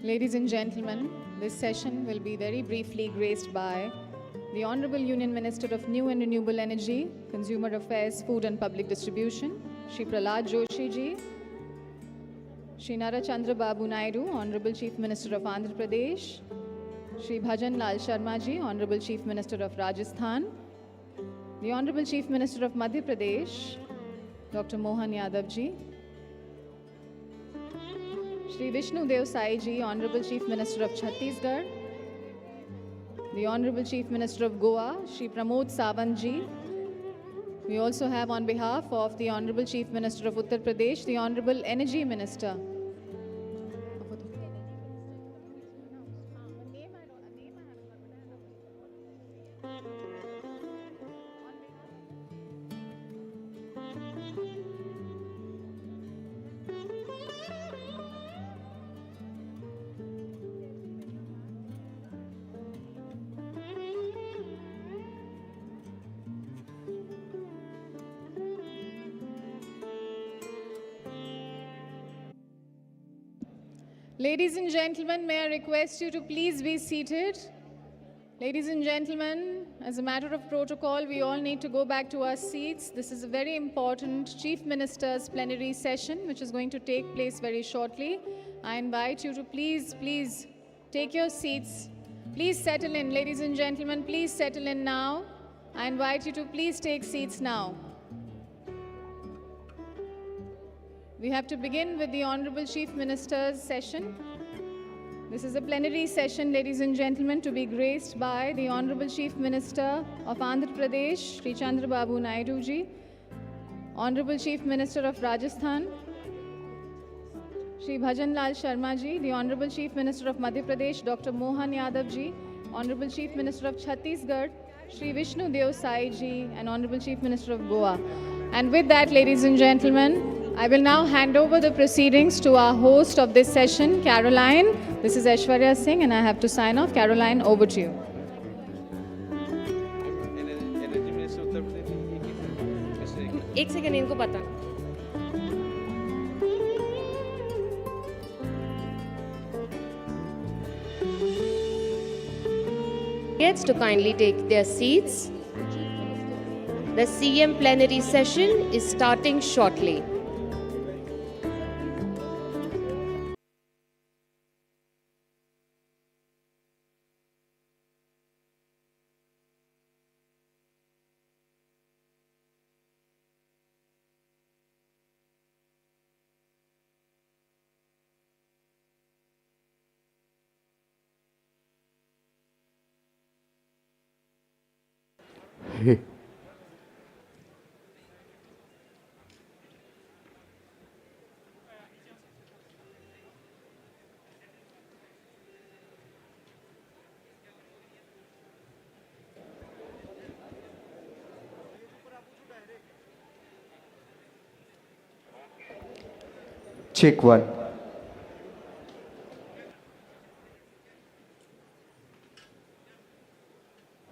Ladies and gentlemen, this session will be very briefly graced by the Honorable Union Minister of New and Renewable Energy, Consumer Affairs, Food and Public Distribution, Shri Prahlad Joshi ji, Shri Nara Chandra Babu Naidu, Honorable Chief Minister of Andhra Pradesh, Shri Bhajan Lal Sharma ji, Honorable Chief Minister of Rajasthan, the Honorable Chief Minister of Madhya Pradesh, Dr. Mohan Yadav ji, Shri Vishnu Dev Sai ji, Honorable Chief Minister of Chhattisgarh, the Honorable Chief Minister of Goa, Shri Pramod Sawant ji. We also have on behalf of the Honorable Chief Minister of Uttar Pradesh, the Honorable Energy Minister. Ladies and gentlemen, may I request you to please be seated. Ladies and gentlemen, as a matter of protocol, we all need to go back to our seats. This is a very important Chief Minister's plenary session, which is going to take place very shortly. I invite you to please take your seats. Please settle in, ladies and gentlemen, please settle in now. I invite you to please take seats now. We have to begin with the Honorable Chief Minister's session. This is a plenary session, ladies and gentlemen, to be graced by the Honorable Chief Minister of Andhra Pradesh, Shri Chandra Babu Naidu ji, Honorable Chief Minister of Rajasthan, Shri Bhajan Lal Sharma ji, the Honorable Chief Minister of Madhya Pradesh, Dr. Mohan Yadav ji, Honorable Chief Minister of Chhattisgarh, Shri Vishnu Dev Sai ji, and Honorable Chief Minister of Goa. And with that, ladies and gentlemen, I will now hand over the proceedings to our host of this session, Caroline. This is Aishwarya Singh, and I have to sign off. Caroline, over to you. एक second इनको बता Gets to kindly take their seats. The CM plenary session is starting shortly. Check one.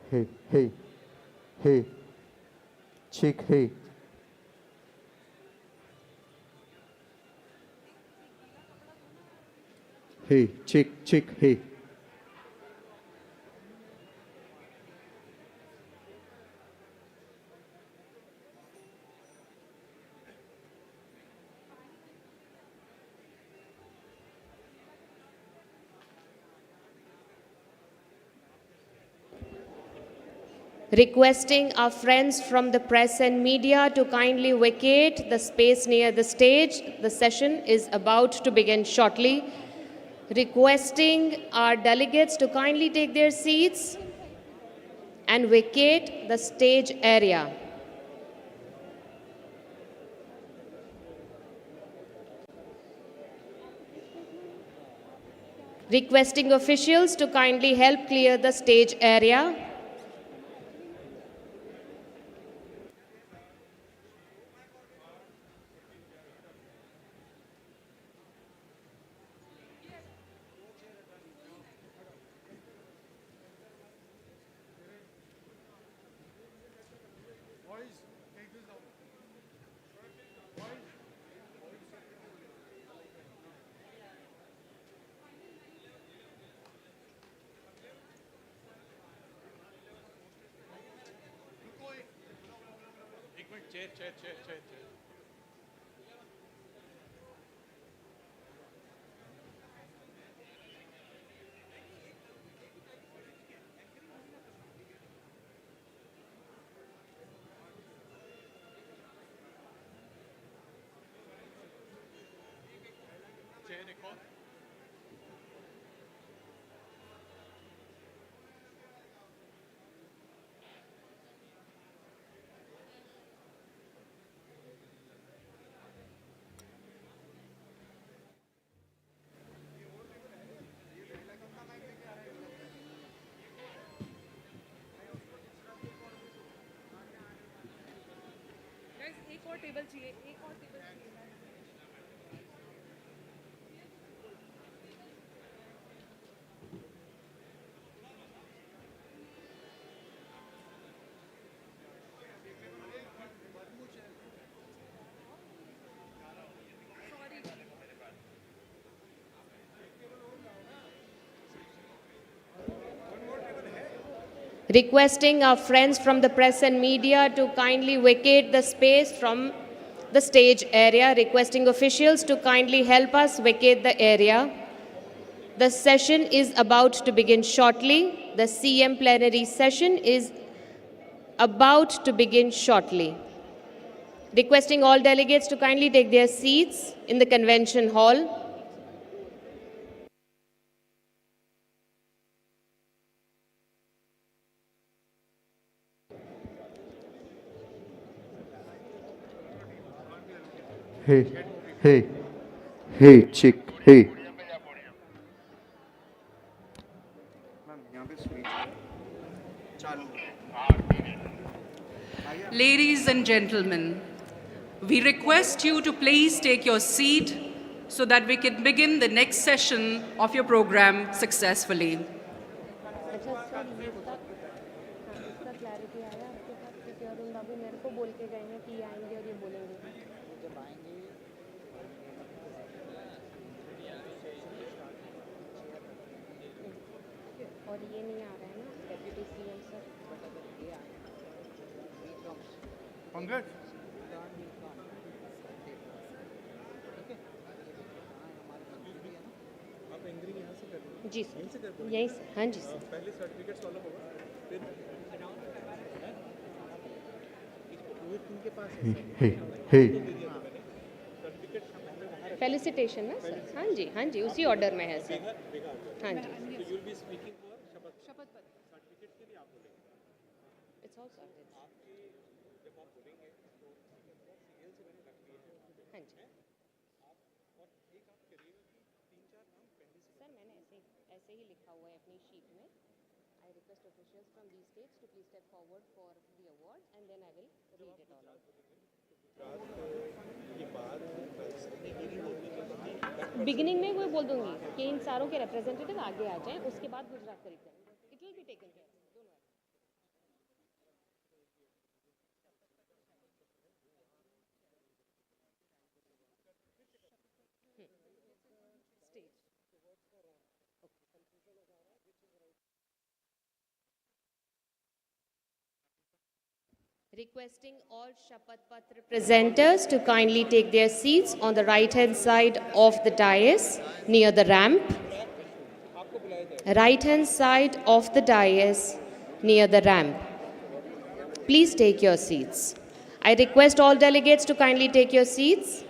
Hey. Check, hey. Hey, check, hey. Requesting our friends from the press and media to kindly vacate the space near the stage. The session is about to begin shortly. Requesting our delegates to kindly take their seats and vacate the stage area. Requesting officials to kindly help clear the stage area. Requesting our friends from the press and media to kindly vacate the space from the stage area, requesting officials to kindly help us vacate the area. The session is about to begin shortly. The CM plenary session is about to begin shortly. Requesting all delegates to kindly take their seats in the convention hall. Hey, hey, hey, chick, hey. Ladies and gentlemen, we request you to please take your seat so that we can begin the next session of your program successfully. और ये नहीं आ रहा है ना deputy CM sir Pankaj ji sir यही sir हाँ जी sir पहले certificate solve होगा फिर इनके पास Hey, hey. फेलिसिटेशन ना सर हाँ जी उसी ऑर्डर में है सर हाँ जी इट्स ऑल सर हाँ जी सर मैंने ऐसे ही लिखा हुआ है अपनी शीट में I request officials from the states to please step forward for the award and then I will read it all beginning में मैं बोल दूंगी कि इन सारों के रिप्रेजेंटेटिव आगे आ जाएं उसके बाद गुजरात का representative it will be taken care Requesting all Shapath Patra presenters to kindly take their seats on the right-hand side of the dais near the ramp. Right-hand side of the dais near the ramp. Please take your seats. I request all delegates to kindly take your seats.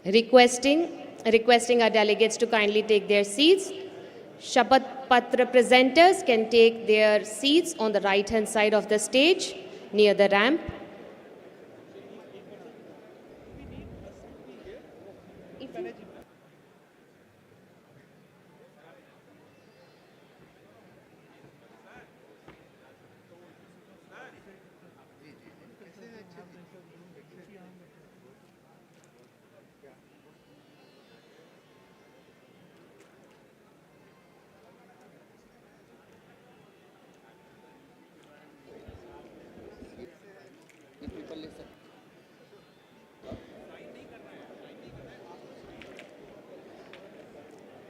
Requesting our delegates to kindly take their seats. Shapath Patra presenters can take their seats on the right-hand side of the stage near the ramp.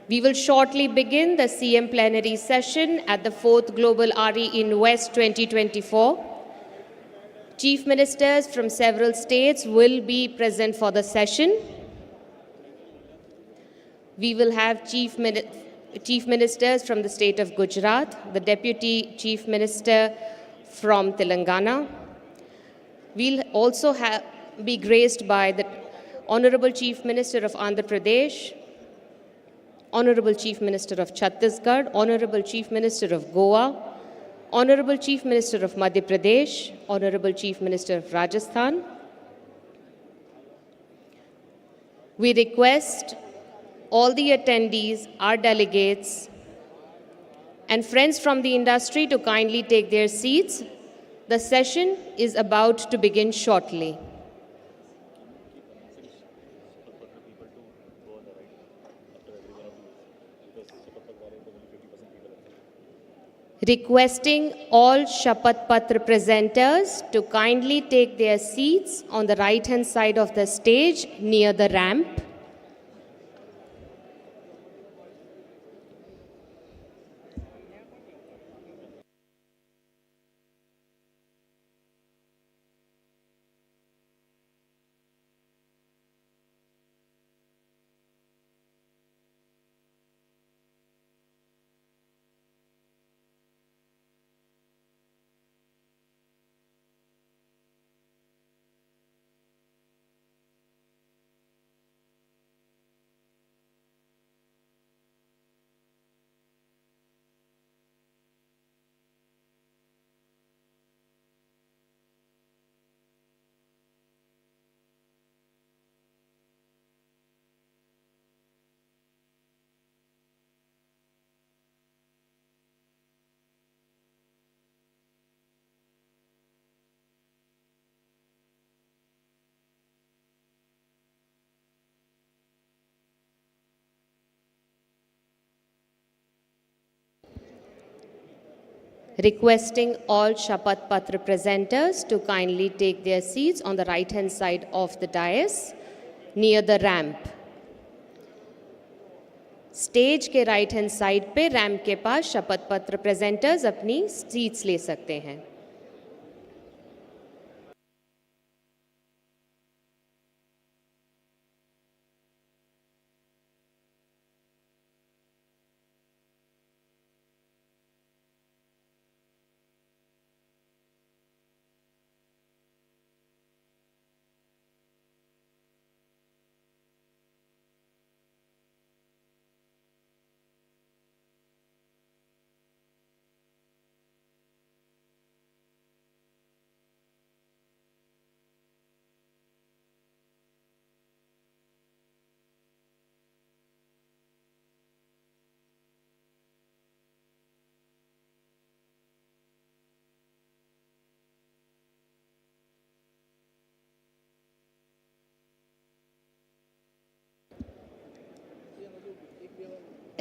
We will shortly begin the CM plenary session at the 4th Global RE Invest 2024. Chief Ministers from several states will be present for the session. We will have Chief Ministers from the state of Gujarat, the Deputy Chief Minister from Telangana. We'll also be graced by the Honorable Chief Minister of Andhra Pradesh, Honorable Chief Minister of Chhattisgarh, Honorable Chief Minister of Goa, Honorable Chief Minister of Madhya Pradesh, Honorable Chief Minister of Rajasthan. We request all the attendees, our delegates, and friends from the industry to kindly take their seats. The session is about to begin shortly. Requesting all Shapath Patra presenters to kindly take their seats on the right-hand side of the stage near the ramp. Requesting all Shapath Patra presenters to kindly take their seats on the right-hand side of the dais near the ramp. Stage के right hand side पे ramp के पास शपथ पत्र presenters अपनी seats ले सकते हैं.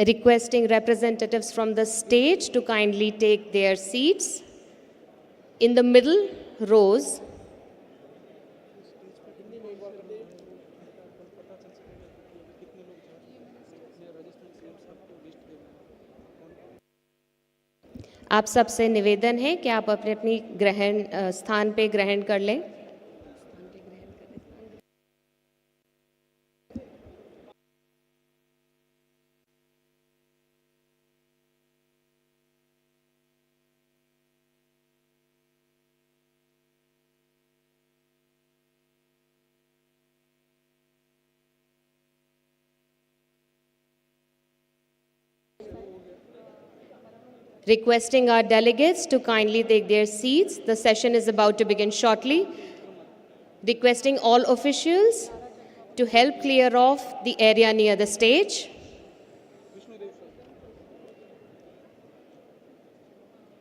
Requesting representatives from the stage to kindly take their seats in the middle rows. आप सबसे निवेदन है कि आप अपने अपनी स्थान पे ग्रहण कर लें. Requesting our delegates to kindly take their seats. The session is about to begin shortly. Requesting all officials to help clear off the area near the stage.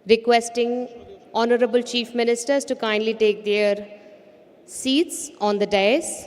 Requesting Honorable Chief Ministers to kindly take their seats on the dais.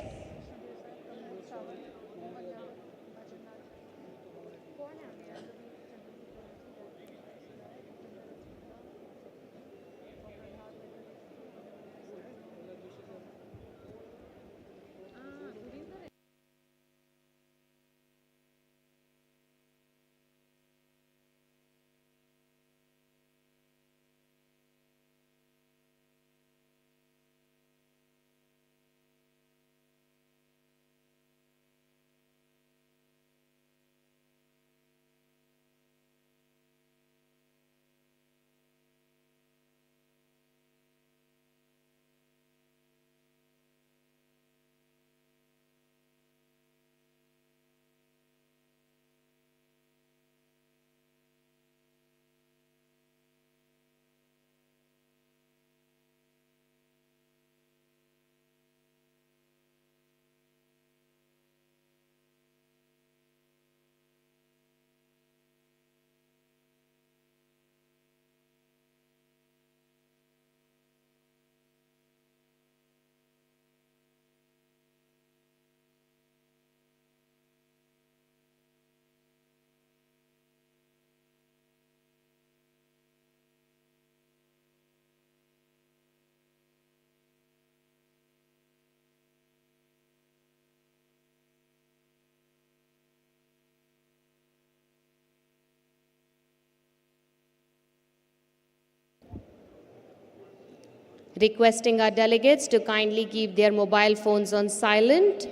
Requesting our delegates to kindly keep their mobile phones on silent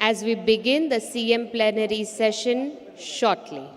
as we begin the CM plenary session shortly.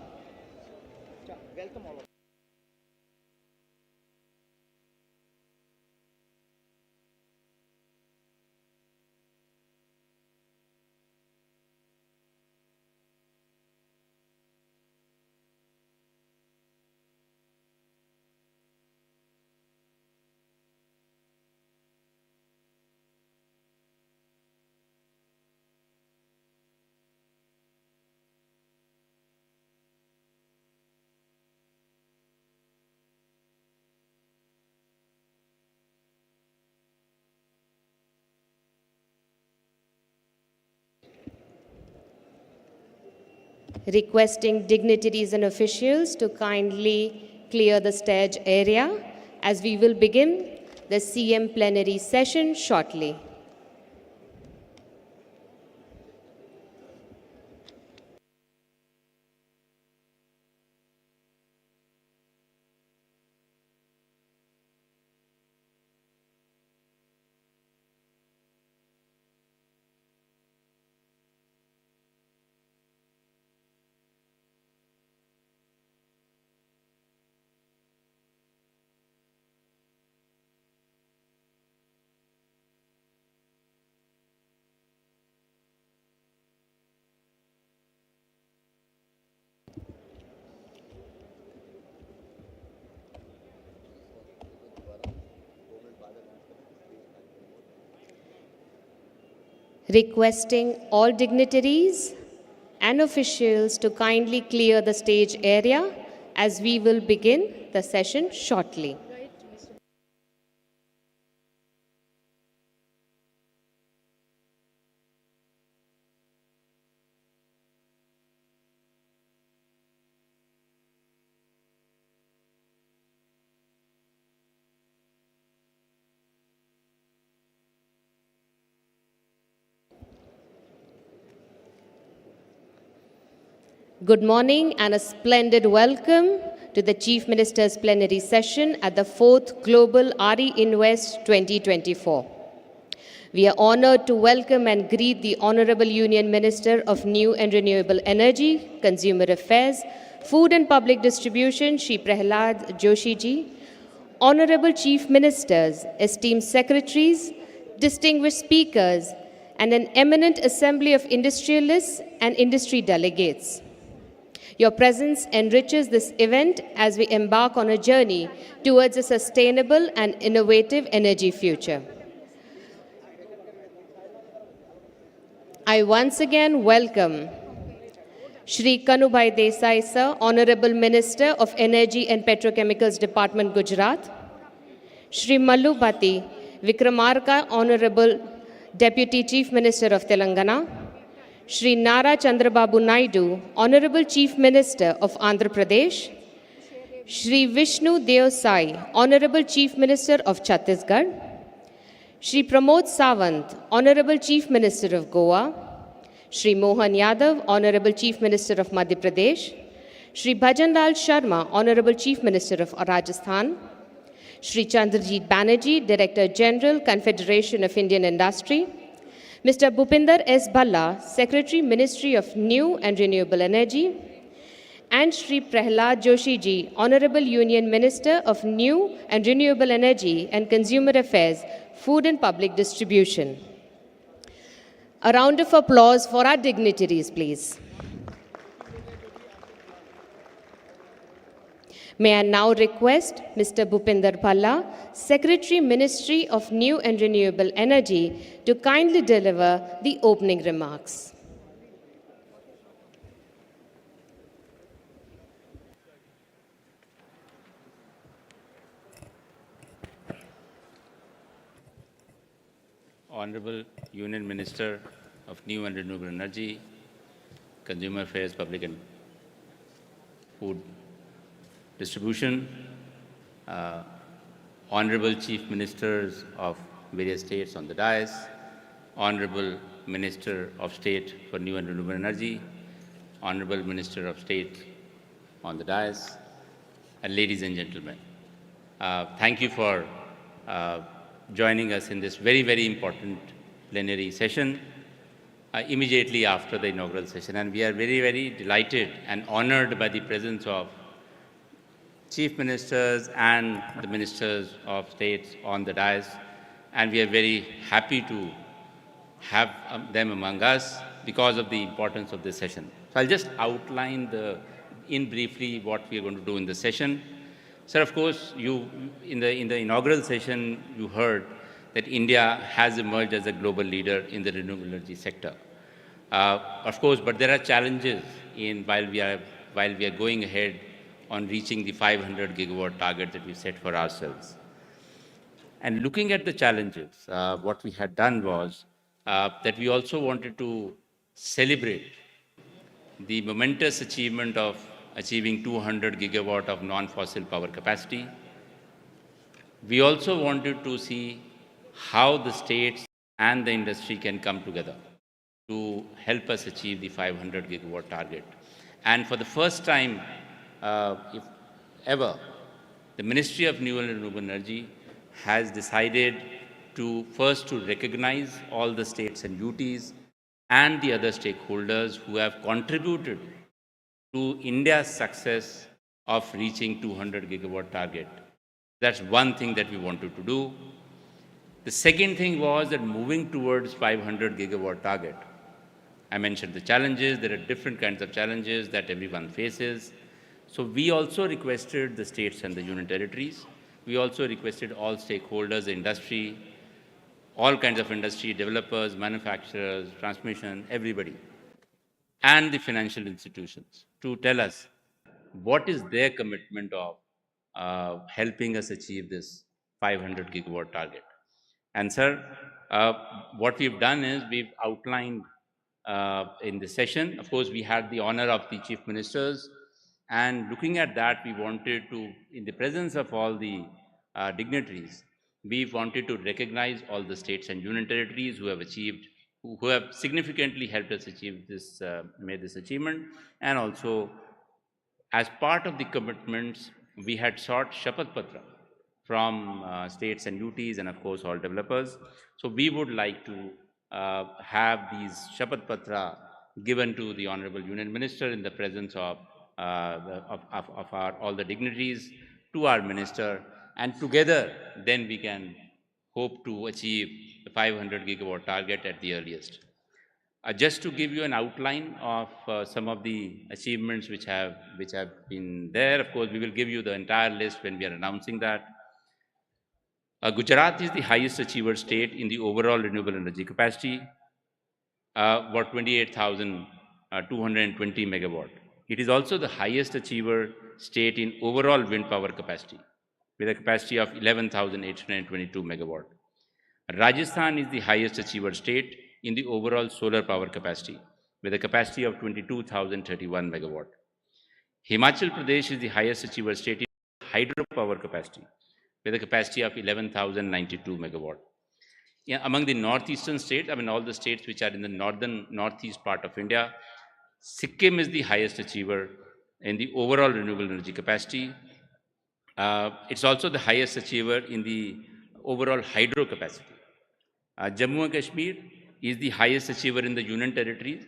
Requesting dignitaries and officials to kindly clear the stage area as we will begin the CM plenary session shortly. Requesting all dignitaries and officials to kindly clear the stage area as we will begin the session shortly. Good morning and a splendid welcome to the Chief Minister's plenary session at the 4th Global RE Invest 2024. We are honored to welcome and greet the Honorable Union Minister of New and Renewable Energy, Consumer Affairs, Food and Public Distribution, Shri Prahlad Joshi ji, Honorable Chief Ministers, esteemed secretaries, distinguished speakers, and an eminent assembly of industrialists and industry delegates. Your presence enriches this event as we embark on a journey towards a sustainable and innovative energy future. I once again welcome Shri Kanubhai Desai, Sir, Honorable Minister of Energy and Petrochemicals Department, Gujarat. Shri Mallu Bhatti Vikramarka, Honorable Deputy Chief Minister of Telangana. Shri Nara Chandrababu Naidu, Honorable Chief Minister of Andhra Pradesh. Shri Vishnu Deo Sai, Honorable Chief Minister of Chhattisgarh. Shri Pramod Sawant, Honorable Chief Minister of Goa. Shri Mohan Yadav, Honorable Chief Minister of Madhya Pradesh. Shri Bhajanlal Sharma, Honorable Chief Minister of Rajasthan. Shri Chandrajit Banerjee, Director General, Confederation of Indian Industry. Mr. Bhupinder S. Bhalla, Secretary, Ministry of New and Renewable Energy. And Shri Prahlad Joshi ji, Honorable Union Minister of New and Renewable Energy and Consumer Affairs, Food and Public Distribution. A round of applause for our dignitaries, please. May I now request Mr. Bhupinder Bhalla, Secretary, Ministry of New and Renewable Energy, to kindly deliver the opening remarks. Honorable Union Minister of New and Renewable Energy, Consumer Affairs, Public and Food Distribution, Honorable Chief Ministers of various states on the dais, Honorable Minister of State for New and Renewable Energy, Honorable Minister of State on the dais, and ladies and gentlemen. Thank you for joining us in this very, very important plenary session immediately after the inaugural session. And we are very, very delighted and honored by the presence of Chief Ministers and the Ministers of States on the dais. And we are very happy to have them among us because of the importance of this session. So I'll just outline in briefly what we are going to do in the session. Sir, of course, in the inaugural session, you heard that India has emerged as a global leader in the renewable energy sector. Of course, but there are challenges while we are going ahead on reaching the 500 gigawatt target that we set for ourselves. And looking at the challenges, what we had done was that we also wanted to celebrate the momentous achievement of achieving 200 gigawatt of non-fossil power capacity. We also wanted to see how the states and the industry can come together to help us achieve the 500 gigawatt target. And for the first time, if ever, the Ministry of New and Renewable Energy has decided to recognize all the states and UTs and the other stakeholders who have contributed to India's success of reaching 200 gigawatt target. That's one thing that we wanted to do. The second thing was that moving towards 500 gigawatt target, I mentioned the challenges. There are different kinds of challenges that everyone faces. So we also requested the states and the union territories. We also requested all stakeholders, industry, all kinds of industry, developers, manufacturers, transmission, everybody, and the financial institutions to tell us what is their commitment of helping us achieve this 500 gigawatt target. And sir, what we've done is we've outlined in the session. Of course, we had the honor of the chief ministers, and looking at that, we wanted to, in the presence of all the dignitaries, we wanted to recognize all the states and union territories who have achieved, who have significantly helped us achieve this, made this achievement, and also as part of the commitments, we had sought Shapath Patra from states and UTs and of course all developers. So we would like to have these Shapath Patra given to the Honorable Union Minister in the presence of all the dignitaries, to our Minister, and together then we can hope to achieve the 500 gigawatt target at the earliest. Just to give you an outline of some of the achievements which have been there, of course, we will give you the entire list when we are announcing that. Gujarat is the highest achiever state in the overall renewable energy capacity, about 28,220 megawatt. It is also the highest achiever state in overall wind power capacity, with a capacity of 11,822 megawatt. Rajasthan is the highest achiever state in the overall solar power capacity, with a capacity of 22,031 megawatt. Himachal Pradesh is the highest achiever state in hydropower capacity, with a capacity of 11,092 megawatt. Yeah, among the northeastern states, I mean all the states which are in the northeast part of India, Sikkim is the highest achiever in the overall renewable energy capacity. It's also the highest achiever in the overall hydro capacity. Jammu and Kashmir is the highest achiever in the Union Territories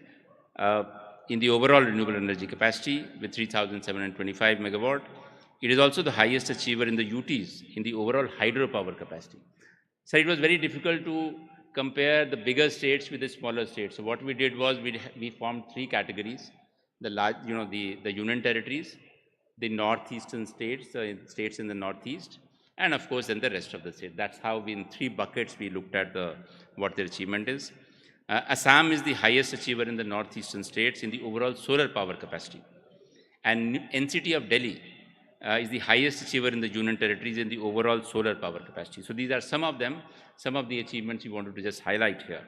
uh, in the overall renewable energy capacity with 3,725 megawatt. It is also the highest achiever in the UTs in the overall hydropower capacity. So it was very difficult to compare the bigger states with the smaller states. So what we did was we formed three categories: the large, the Union Territories, the northeastern states, states in the northeast, and of course then the rest of the state. That's how we, in three buckets, we looked at what their achievement is. Assam is the highest achiever in the northeastern states in the overall solar power capacity, and NCT of Delhi is the highest achiever in the Union Territories in the overall solar power capacity. So these are some of them, some of the achievements we wanted to just highlight here.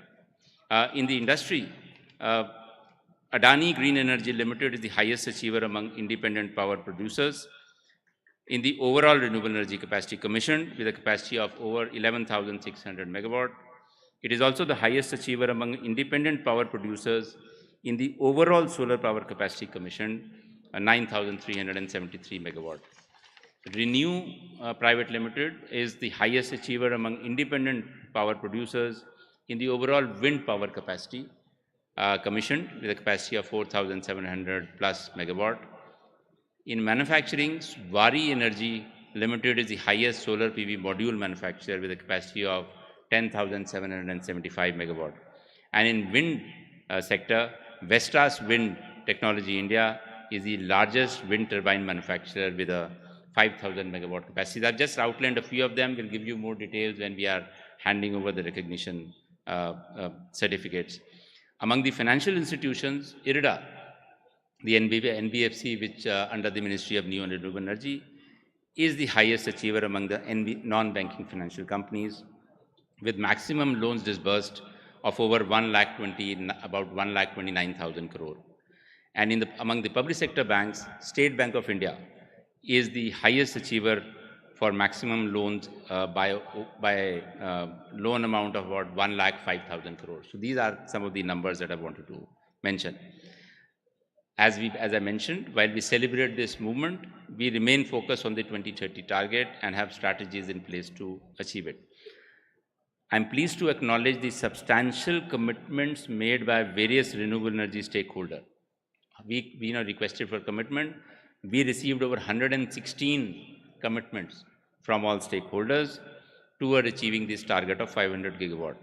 In the industry, Adani Green Energy Limited is the highest achiever among independent power producers in the overall renewable energy capacity commissioned, with a capacity of over 11,600 megawatt. It is also the highest achiever among independent power producers in the overall solar power capacity commissioned, 9,373 megawatt. Renew Private Limited is the highest achiever among independent power producers in the overall wind power capacity commissioned, with a capacity of 4,700 plus megawatt. In manufacturing, Swari Energy Limited is the highest solar PV module manufacturer with a capacity of 10,775 megawatt. And in wind sector, Vestas Wind Technology India is the largest wind turbine manufacturer with a 5,000 megawatt capacity. I've just outlined a few of them. We'll give you more details when we are handing over the recognition certificates. Among the financial institutions, IRDA, the NBFC, which under the Ministry of New and Renewable Energy, is the highest achiever among the non-banking financial companies, with maximum loans disbursed of over about 1,29,000 crore. And among the public sector banks, State Bank of India is the highest achiever for maximum loans by loan amount of about 1,05,000 crore. So these are some of the numbers that I wanted to mention. As I mentioned, while we celebrate this movement, we remain focused on the 2030 target and have strategies in place to achieve it. I'm pleased to acknowledge the substantial commitments made by various renewable energy stakeholders. We requested for commitment. We received over 116 commitments from all stakeholders toward achieving this target of 500 gigawatt.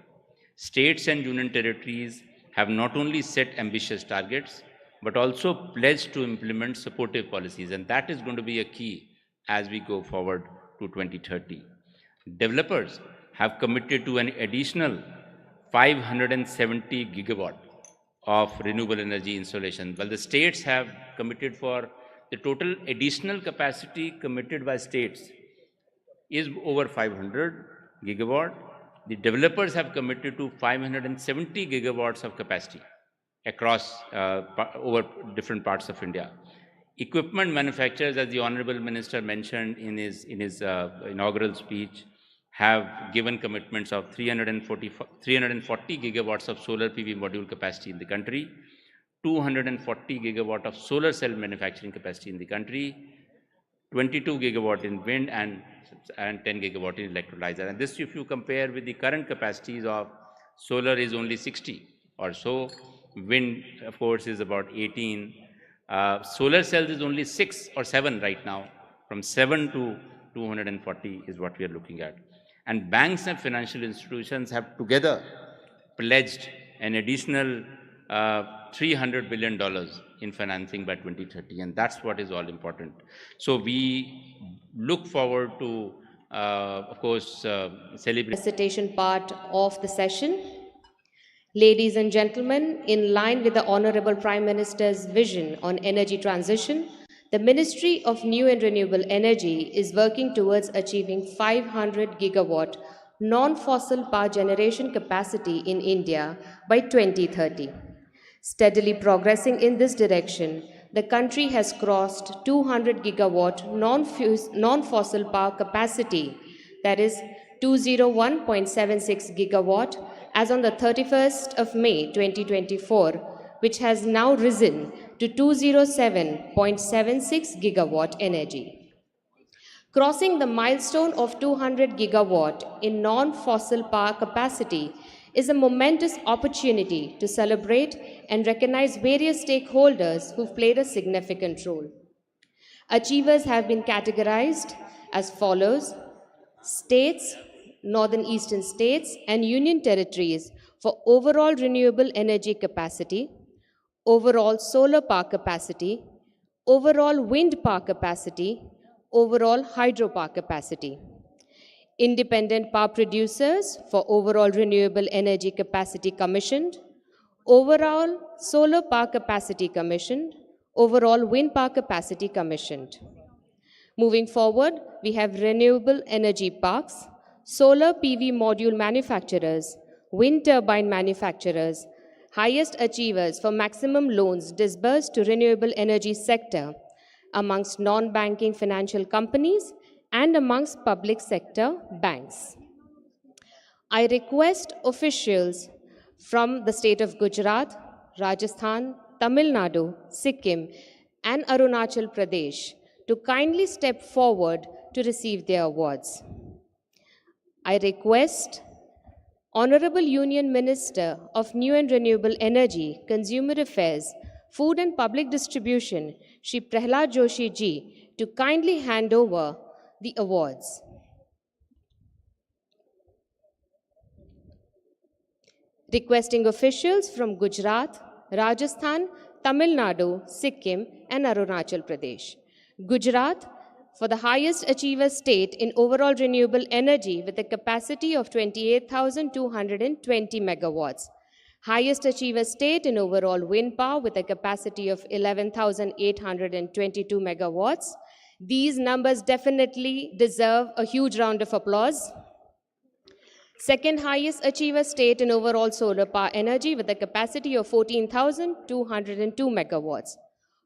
States and union territories have not only set ambitious targets, but also pledged to implement supportive policies, and that is going to be a key as we go forward to 2030. Developers have committed to an additional 570 gigawatt of renewable energy installation, while the states have committed for the total additional capacity committed by states is over 500 gigawatt. The developers have committed to 570 gigawatts of capacity across over different parts of India. Equipment manufacturers, as the Honorable Minister mentioned in his inaugural speech, have given commitments of 340 gigawatts of solar PV module capacity in the country, 240 gigawatt of solar cell manufacturing capacity in the country, 22 gigawatt in wind, and 10 gigawatt in electrolyzer. And this, if you compare with the current capacities of solar, is only 60 or so. Wind, of course, is about 18. Solar cells is only 6 or 7 right now. From 7 to 240 is what we are looking at. And banks and financial institutions have together pledged an additional $300 billion in financing by 2030, and that's what is all important. So we look forward to, of course, celebrate. Recitation part of the session. Ladies and gentlemen, in line with the Honorable Prime Minister's vision on energy transition, the Ministry of New and Renewable Energy is working towards achieving 500 gigawatt non-fossil power generation capacity in India by 2030. Steadily progressing in this direction, the country has crossed 200 gigawatt non-fossil power capacity, that is 201.76 gigawatt, as on the 31st of May 2024, which has now risen to 207.76 gigawatt energy. Crossing the milestone of 200 gigawatt in non-fossil power capacity is a momentous opportunity to celebrate and recognize various stakeholders who've played a significant role. Achievers have been categorized as follows: states, northern eastern states, and union territories for overall renewable energy capacity, overall solar power capacity, overall wind power capacity, overall hydropower capacity. Independent power producers for overall renewable energy capacity commissioned, overall solar power capacity commissioned, overall wind power capacity commissioned. Moving forward, we have renewable energy parks, solar PV module manufacturers, wind turbine manufacturers, highest achievers for maximum loans disbursed to renewable energy sector amongst non-banking financial companies and amongst public sector banks. I request officials from the state of Gujarat, Rajasthan, Tamil Nadu, Sikkim, and Arunachal Pradesh to kindly step forward to receive their awards. I request Honorable Union Minister of New and Renewable Energy, Consumer Affairs, Food and Public Distribution, Shri Prahlad Joshi ji, to kindly hand over the awards. Requesting officials from Gujarat, Rajasthan, Tamil Nadu, Sikkim, and Arunachal Pradesh. Gujarat, for the highest achiever state in overall renewable energy with a capacity of 28,220 megawatts. Highest achiever state in overall wind power with a capacity of 11,822 megawatts. These numbers definitely deserve a huge round of applause. Second highest achiever state in overall solar power energy with a capacity of 14,202 megawatts,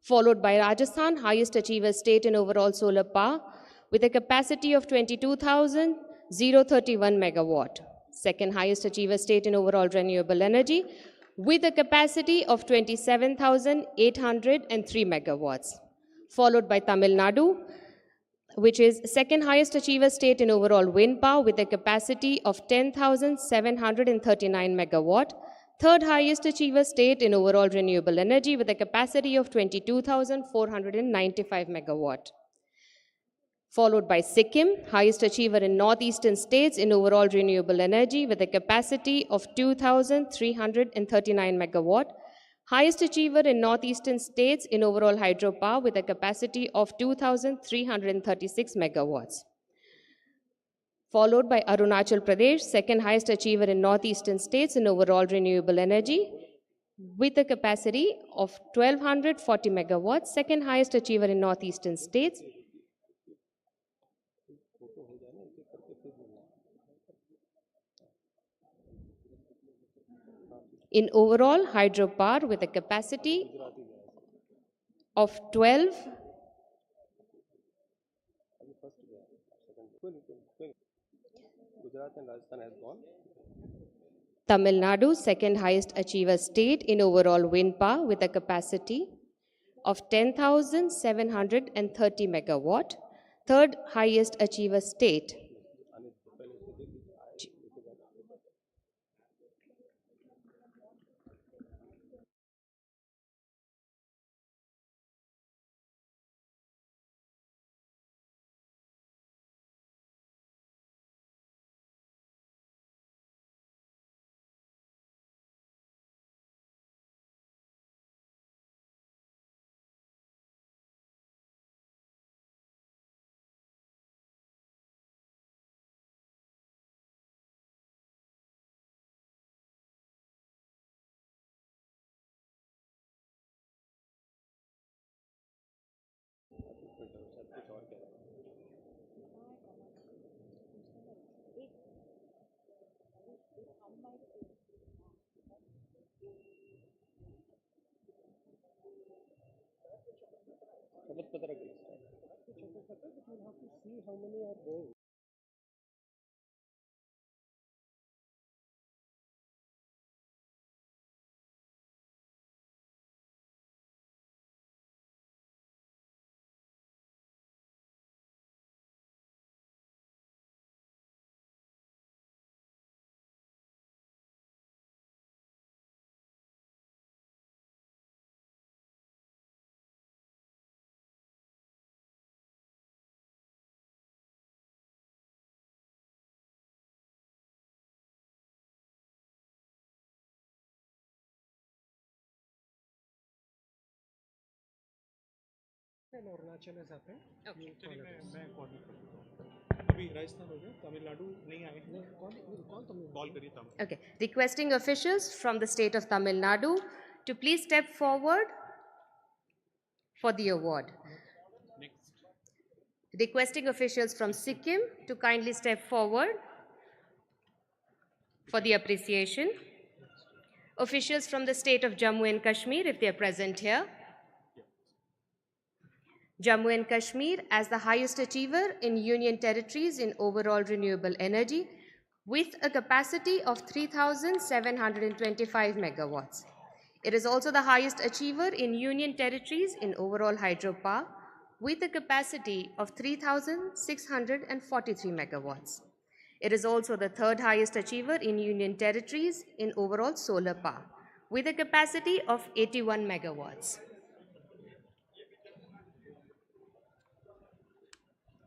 followed by Rajasthan, highest achiever state in overall solar power with a capacity of 22,031 megawatt. Second highest achiever state in overall renewable energy with a capacity of 27,803 megawatts, followed by Tamil Nadu, which is second highest achiever state in overall wind power with a capacity of 10,739 megawatt, third highest achiever state in overall renewable energy with a capacity of 22,495 megawatt. Followed by Sikkim, highest achiever in northeastern states in overall renewable energy with a capacity of 2,339 megawatt, highest achiever in northeastern states in overall hydropower with a capacity of 2,336 megawatts. Followed by Arunachal Pradesh, second highest achiever in northeastern states in overall renewable energy with a capacity of 1,240 megawatts, second highest achiever in northeastern states. In overall hydropower with a capacity of 12. Tamil Nadu, second highest achiever state in overall wind power with a capacity of 10,730 megawatt, third highest achiever state And Arunachal has happened. Okay. चलिए मैं coordinate कर देता हूँ. अभी राजस्थान हो गया, तमिलनाडु नहीं आए. कौन तुम बॉल करिए तब. Okay. Requesting officials from the state of Tamil Nadu to please step forward for the award. Requesting officials from Sikkim to kindly step forward for the appreciation. Officials from the state of Jammu and Kashmir, if they are present here. Jammu and Kashmir as the highest achiever in Union territories in overall renewable energy with a capacity of 3,725 megawatts. It is also the highest achiever in Union territories in overall hydropower with a capacity of 3,643 megawatts. It is also the third highest achiever in Union territories in overall solar power with a capacity of 81 megawatts.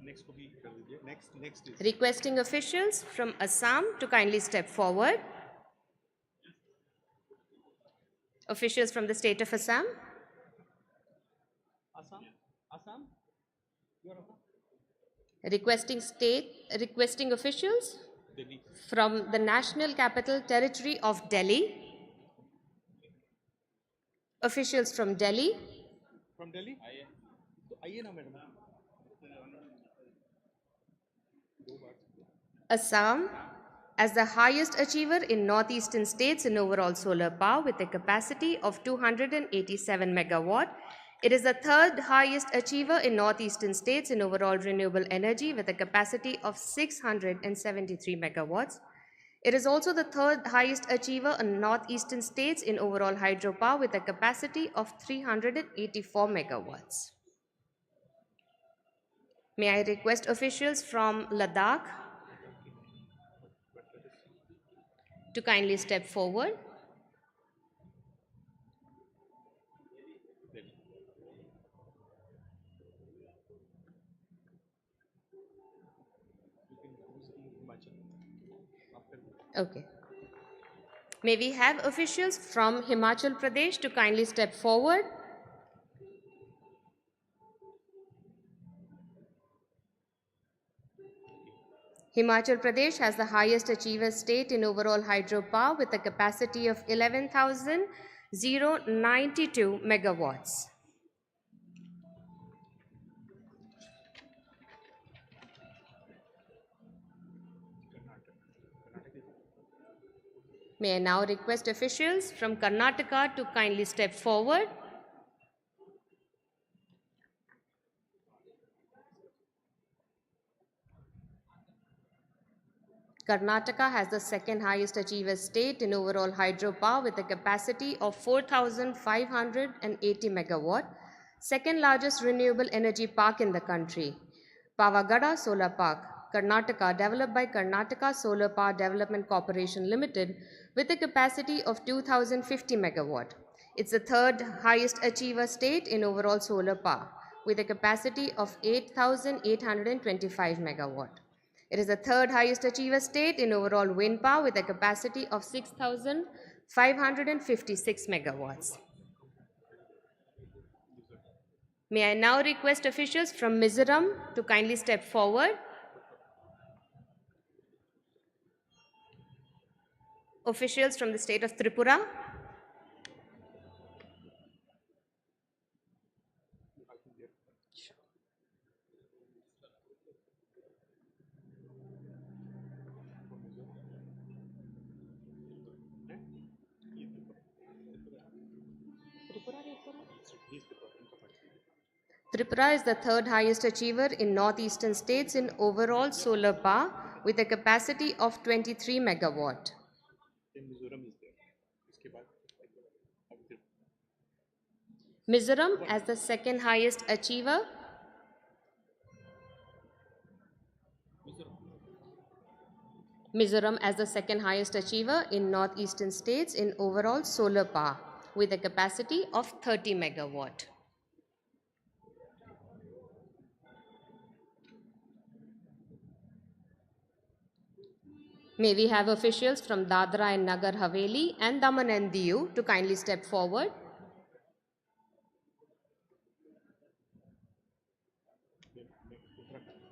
Next को भी कर दीजिए. Next is Requesting officials from Assam to kindly step forward. Officials from the state of Assam. Assam. Requesting officials Delhi. from the National Capital Territory of Delhi. Officials from Delhi. From Delhi. तो आइए ना madam. Assam as the highest achiever in northeastern states in overall solar power with a capacity of 287 megawatt. It is the third highest achiever in northeastern states in overall renewable energy with a capacity of 673 megawatts. It is also the third highest achiever in northeastern states in overall hydropower with a capacity of 384 megawatts. May I request officials from Ladakh to kindly step forward. Okay. May we have officials from Himachal Pradesh to kindly step forward. Himachal Pradesh has the highest achiever state in overall hydropower with a capacity of 11,092 megawatts. May I now request officials from Karnataka to kindly step forward. Karnataka has the second highest achiever state in overall hydropower with a capacity of 4,580 megawatt, second largest renewable energy park in the country. Pavagada Solar Park, Karnataka, developed by Karnataka Solar Power Development Corporation Limited with a capacity of 2,050 megawatt. It's the third highest achiever state in overall solar power with a capacity of 8,825 megawatt. It is the third highest achiever state in overall wind power with a capacity of 6,556 megawatts. May I now request officials from Mizoram to kindly step forward. Officials from the state of Tripura. Tripura is the third highest achiever in northeastern states in overall solar power with a capacity of 23 megawatt. Mizoram as the second highest achiever. Mizoram as the second highest achiever in northeastern states in overall solar power with a capacity of 30 megawatt. May we have officials from Dadra and Nagar Haveli and Daman and Diu to kindly step forward.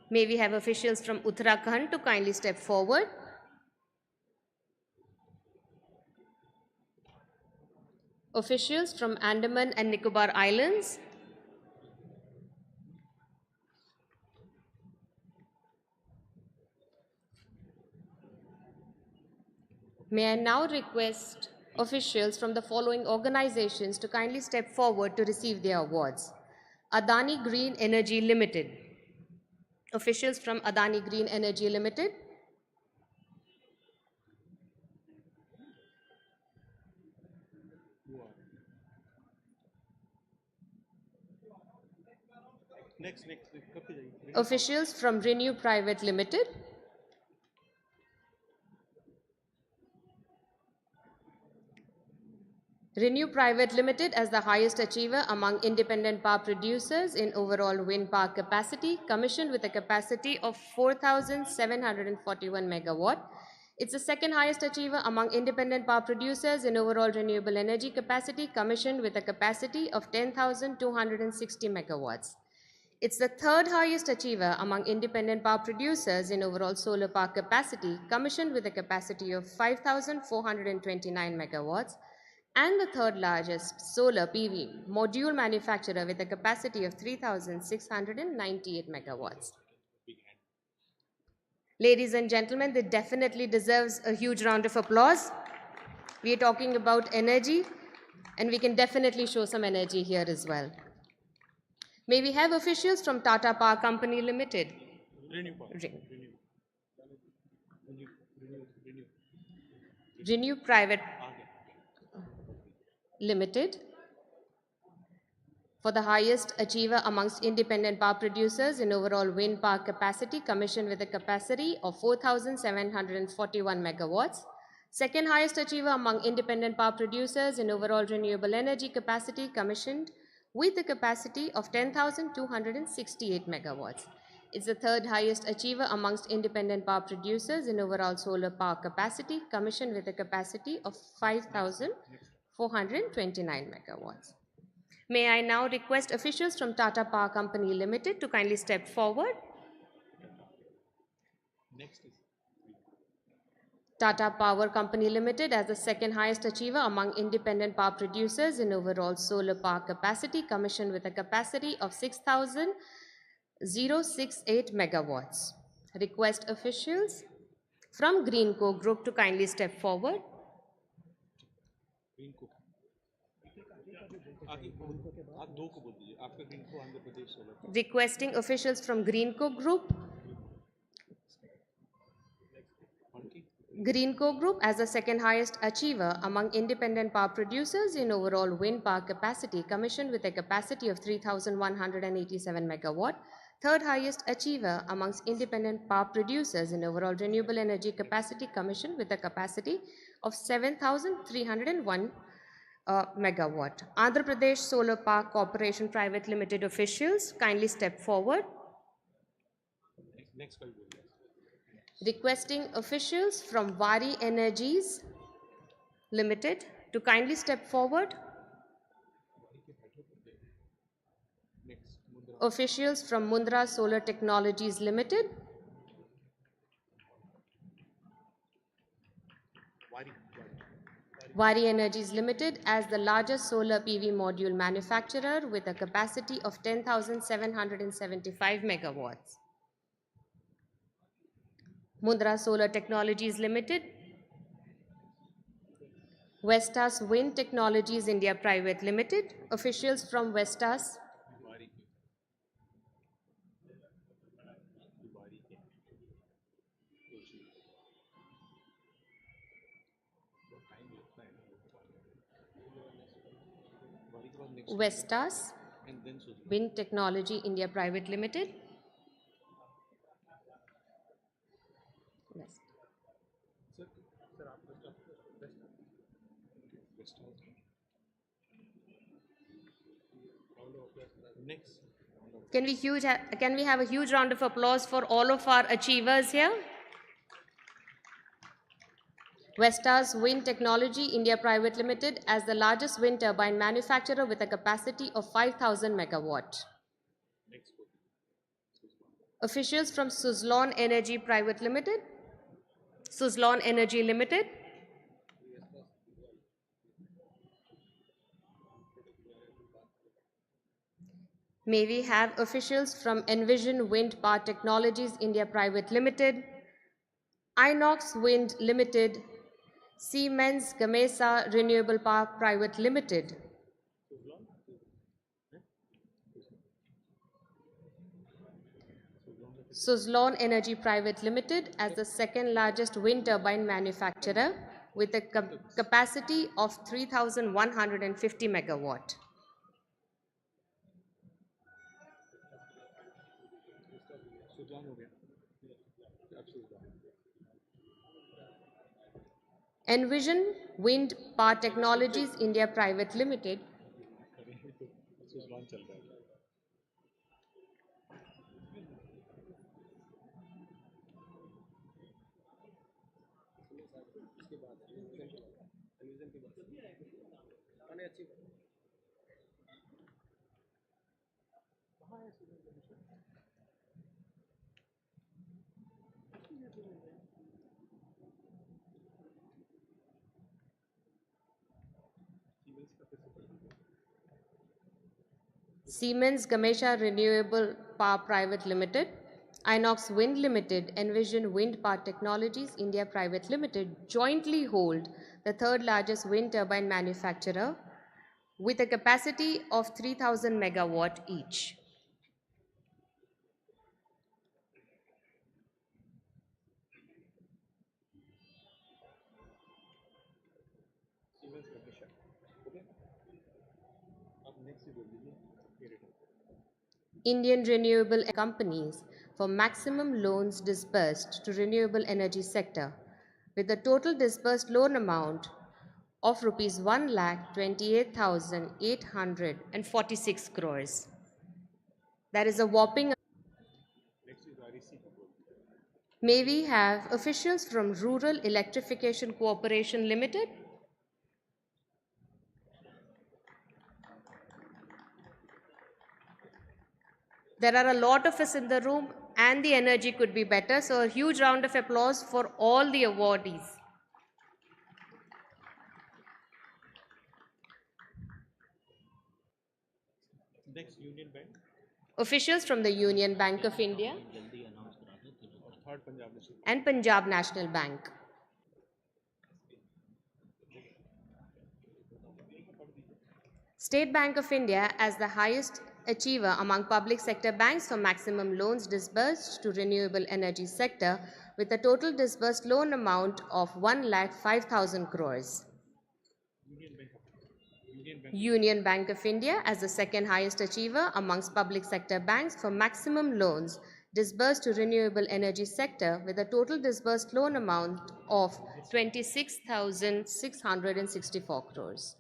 May we have officials from Uttarakhand to kindly step forward. Officials from Andaman and Nicobar Islands. May I now request officials from the following organizations to kindly step forward to receive their awards. Adani Green Energy Limited. Officials from Adani Green Energy Limited. Next. Officials from Renew Private Limited. Renew Private Limited as the highest achiever among independent power producers in overall wind power capacity, commissioned with a capacity of 4,741 megawatt. It's the second highest achiever among independent power producers in overall renewable energy capacity, commissioned with a capacity of 10,260 megawatts. It's the third highest achiever among independent power producers in overall solar power capacity, commissioned with a capacity of 5,429 megawatts, and the third largest solar PV module manufacturer with a capacity of 3,698 megawatts. Ladies and gentlemen, this definitely deserves a huge round of applause. We are talking about energy, and we can definitely show some energy here as well. May we have officials from Tata Power Company Limited? Renew Private Limited for the highest achiever amongst independent power producers in overall wind power capacity, commissioned with a capacity of 4,741 megawatts. Second highest achiever among independent power producers in overall renewable energy capacity, commissioned with a capacity of 10,268 megawatts. It's the third highest achiever amongst independent power producers in overall solar power capacity, commissioned with a capacity of 5,429 megawatts. May I now request officials from Tata Power Company Limited to kindly step forward. Tata Power Company Limited as the second highest achiever among independent power producers in overall solar power capacity, commissioned with a capacity of 6,068 megawatts. Request officials from Greenco Group to kindly step forward. Requesting officials from Greenco Group. Greenco Group as the second highest achiever among independent power producers in overall wind power capacity, commissioned with a capacity of 3,187 megawatt. Third highest achiever amongst independent power producers in overall renewable energy capacity, commissioned with a capacity of 7,301 megawatt. Andhra Pradesh Solar Power Corporation Private Limited officials, kindly step forward. Requesting officials from Vari Energies Limited to kindly step forward. Officials from Mundra Solar Technologies Limited. Vari Energies Limited as the largest solar PV module manufacturer with a capacity of 10,775 megawatts. Mundra Solar Technologies Limited. Vestas Wind Technologies India Private Limited. Officials from Vestas. Vestas Wind Technology India Private Limited. Yes. Next. Can we have a huge round of applause for all of our achievers here? Vestas Wind Technology India Private Limited as the largest wind turbine manufacturer with a capacity of 5,000 megawatt. Officials from Suzlon Energy Private Limited. Suzlon Energy Limited. May we have officials from Envision Wind Power Technologies India Private Limited, Inox Wind Limited, Siemens Gamesa Renewable Power Private Limited. Suzlon Energy Private Limited as the second largest wind turbine manufacturer with a capacity of 3,150 megawatt. Envision Wind Power Technologies India Private Limited. Siemens Gamesa Renewable Power Private Limited, Inox Wind Limited, Envision Wind Power Technologies India Private Limited jointly hold the third largest wind turbine manufacturer with a capacity of 3,000 megawatt each. Indian renewable companies for maximum loans disbursed to renewable energy sector with a total disbursed loan amount of rupees 1,28,846 crores. That is a whopping. May we have officials from Rural Electrification Corporation Limited? There are a lot of us in the room and the energy could be better, so a huge round of applause for all the awardees. Next, Union Bank. Officials from the Union Bank of India and Punjab National Bank. State Bank of India as the highest achiever among public sector banks for maximum loans disbursed to renewable energy sector with a total disbursed loan amount of 1,05,000 crores. Union Bank of India as the second highest achiever amongst public sector banks for maximum loans disbursed to renewable energy sector with a total disbursed loan amount of 26,664 crores.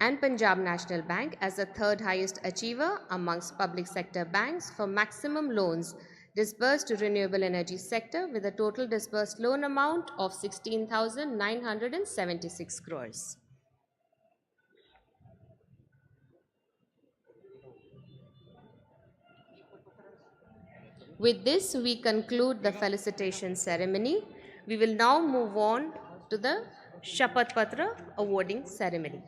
And Punjab National Bank as the third highest achiever amongst public sector banks for maximum loans disbursed to renewable energy sector with a total disbursed loan amount of 16,976 crores. With this, we conclude the felicitation ceremony. We will now move on to the Shapath Patra awarding ceremony.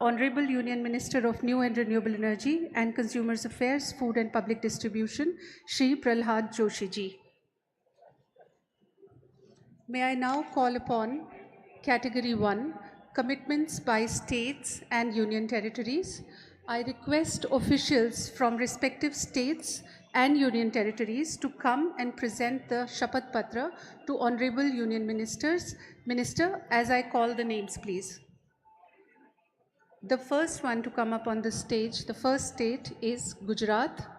Honorable Union Minister of New and Renewable Energy and Consumers Affairs, Food and Public Distribution, Shri Prahlad Joshi ji. May I now call upon Category 1, Commitments by States and Union Territories. I request officials from respective states and Union Territories to come and present the Shapath Patra to Honorable Union Ministers. Minister, as I call the names, please. The first one to come up on the stage, the first state is Gujarat.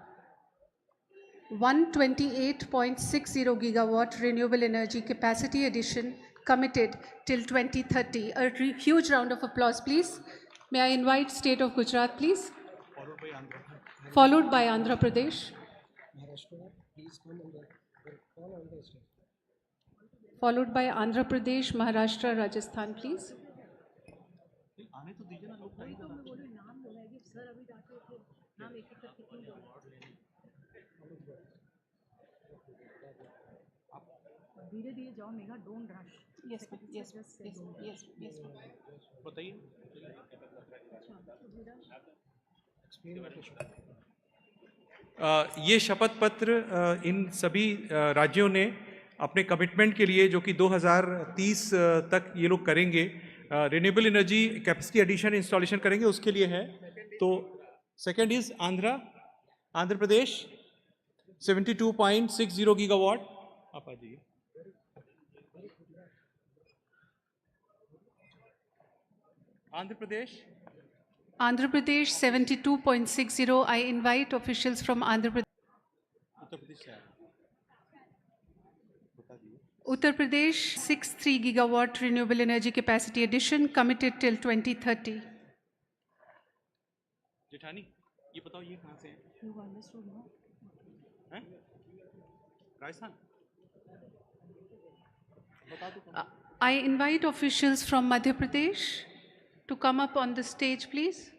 128.60 gigawatt renewable energy capacity addition committed till 2030. A huge round of applause, please. May I invite State of Gujarat, please? Followed by Andhra Pradesh. Followed by Andhra Pradesh, Maharashtra, Rajasthan, please. Yes, yes, yes, yes, yes. बताइए ये शपथ पत्र इन सभी राज्यों ने अपने commitment के लिए जो कि 2030 तक ये लोग करेंगे renewable energy capacity addition installation करेंगे उसके लिए है। तो second is Andhra Pradesh 72.60 gigawatt. आप आ जाइए। Andhra Pradesh 72.60. I invite officials from Andhra Pradesh. Uttar Pradesh 63 gigawatt renewable energy capacity addition committed till 2030. जेठानी ये बताओ ये कहाँ से है? हैं? Rajasthan? I invite officials from Madhya Pradesh to come up on the stage, please.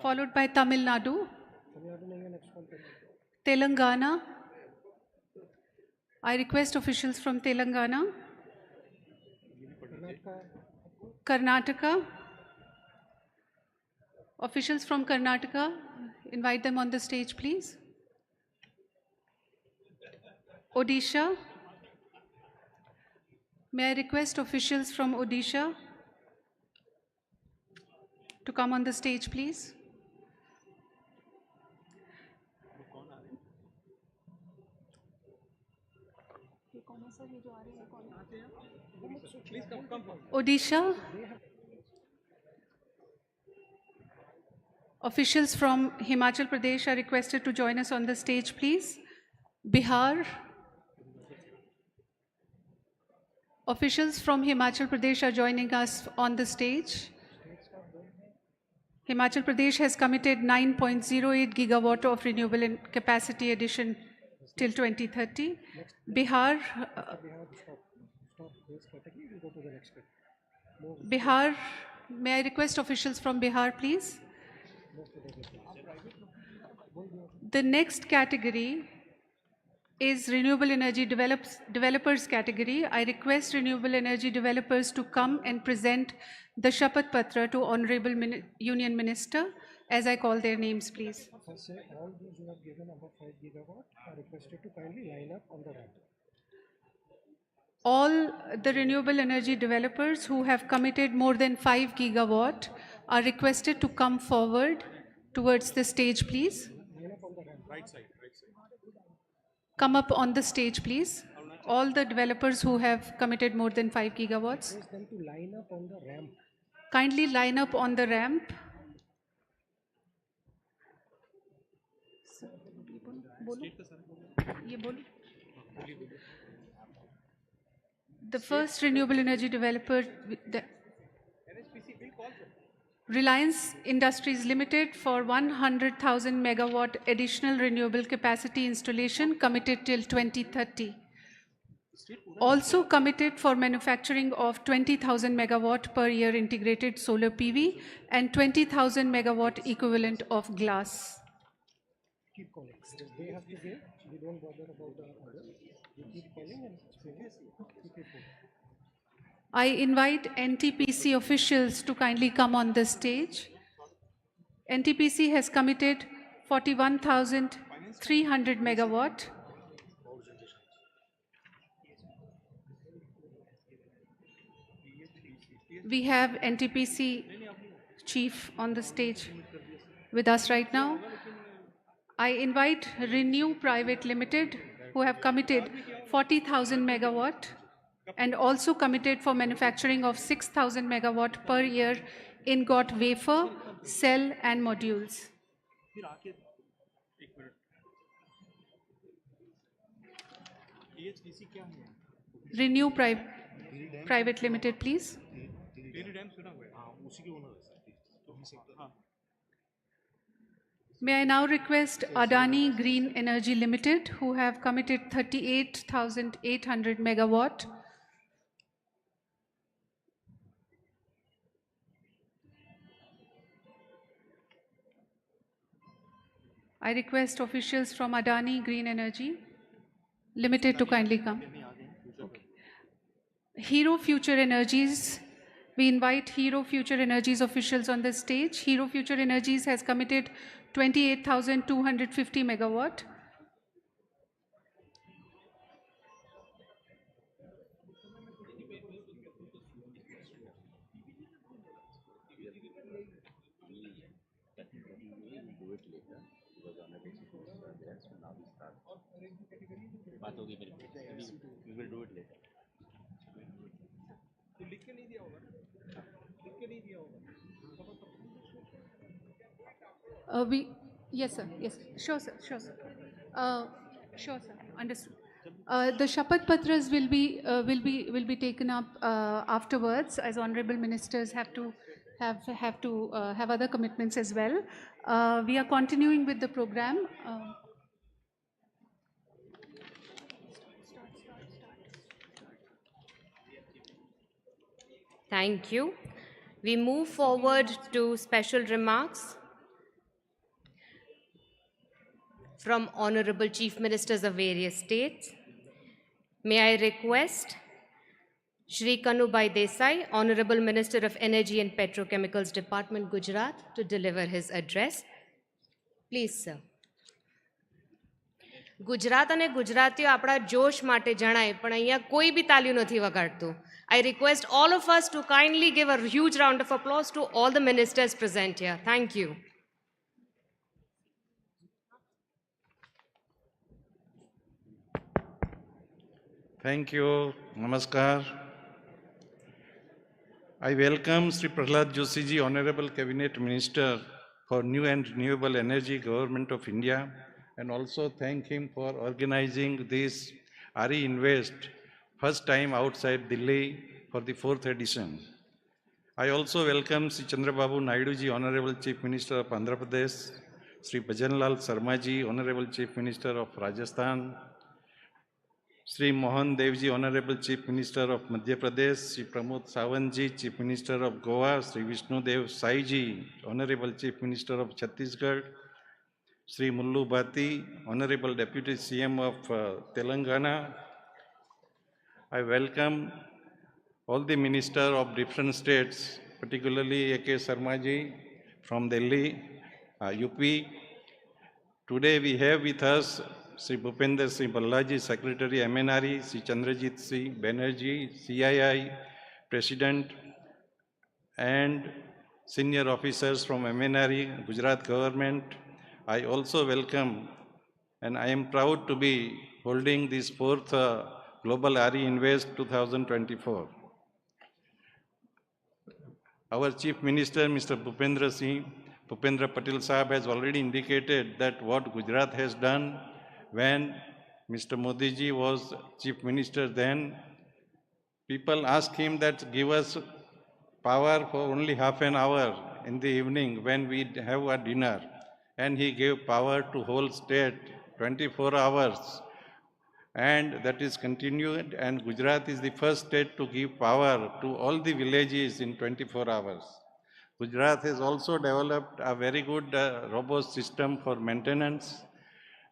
Followed by Tamil Nadu. Telangana. I request officials from Telangana. Karnataka. Officials from Karnataka, invite them on the stage, please. Odisha. May I request officials from Odisha to come on the stage, please? Odisha. Officials from Himachal Pradesh are requested to join us on the stage, please. Bihar. Officials from Himachal Pradesh are joining us on the stage. Himachal Pradesh has committed 9.08 gigawatt of renewable capacity addition till 2030. Bihar, Bihar, may I request officials from Bihar, please? The next category is renewable energy developers category. I request renewable energy developers to come and present the Shapath Patra to Honorable Union Minister. As I call their names, please. All those who have given above 5 gigawatt are requested to kindly line up on the ramp. All the renewable energy developers who have committed more than 5 gigawatt are requested to come forward towards the stage, please. Line up on the ramp. Right side. Come up on the stage, please. All the developers who have committed more than 5 gigawatts. Request them to line up on the ramp. Kindly line up on the ramp. The first renewable energy developer, Reliance Industries Limited, for 100,000 megawatt additional renewable capacity installation committed till 2030. Also committed for manufacturing of 20,000 megawatt per year integrated solar PV and 20,000 megawatt equivalent of glass. Keep calling. They have to give. We don't bother about the others. We keep calling and explaining. Keep it going. I invite NTPC officials to kindly come on the stage. NTPC has committed 41,300 megawatt. We have NTPC chief on the stage with us right now. I invite Renew Private Limited, who have committed 40,000 megawatt and also committed for manufacturing of 6,000 megawatt per year ingot wafer, cell and modules. Renew Private Limited, please. May I now request Adani Green Energy Limited, who have committed 38,800 megawatt. I request officials from Adani Green Energy Limited to kindly come. Okay. Hero Future Energies. We invite Hero Future Energies officials on the stage. Hero Future Energies has committed 28,250 megawatt. We will do it later. Yes, sir. Yes, sure, sir. Sure, sir. Sure, sir. Understood. The Shapath Patras will be taken up afterwards, as honorable ministers have to have other commitments as well. We are continuing with the program. Thank you. We move forward to special remarks from Honorable Chief Ministers of various states. May I request Shri Kanubai Desai, Honorable Minister of Energy and Petrochemicals Department, Gujarat, to deliver his address. Please, sir. Gujarat અને ગુજરાતીઓ આપણા જોશ માટે જણાય પણ અહીંયા કોઈ બી તાલીઓ નથી વગાડતું. I request all of us to kindly give a huge round of applause to all the ministers present here. Thank you. Thank you. Namaskar. I welcome Sri Prahlad Joshi ji, Honorable Cabinet Minister for New and Renewable Energy, Government of India, and also thank him for organizing this RE Invest, first time outside Delhi for the 4th edition. I also welcome Sri Chandrababu Naidu ji, Honorable Chief Minister of Andhra Pradesh, Sri Bhajanlal Sharma ji, Honorable Chief Minister of Rajasthan, Sri Mohan Dev ji, Honorable Chief Minister of Madhya Pradesh, Sri Pramod Sawant ji, Chief Minister of Goa, Sri Vishnu Dev Sai ji, Honorable Chief Minister of Chhattisgarh, Sri Mullu Bhati, Honorable Deputy CM of Telangana. I welcome all the ministers of different states, particularly A.K. Sharma ji from Delhi, UP. Today we have with us Sri Bhupender Singh Ballaji, Secretary MNRE, Sri Chandrajit Singh Banerjee, CII President, and senior officers from MNRE, Gujarat government. I also welcome, and I am proud to be holding this 4th Global RE Invest 2024. Our Chief Minister, Mr. Bhupendra Patel Sahab has already indicated that what Gujarat has done when Mr. Modi ji was Chief Minister then. People asked him that give us power for only half an hour in the evening when we have a dinner. And he gave power to whole state 24 hours. And that is continued, and Gujarat is the first state to give power to all the villages in 24 hours. Gujarat has also developed a very good robust system for maintenance.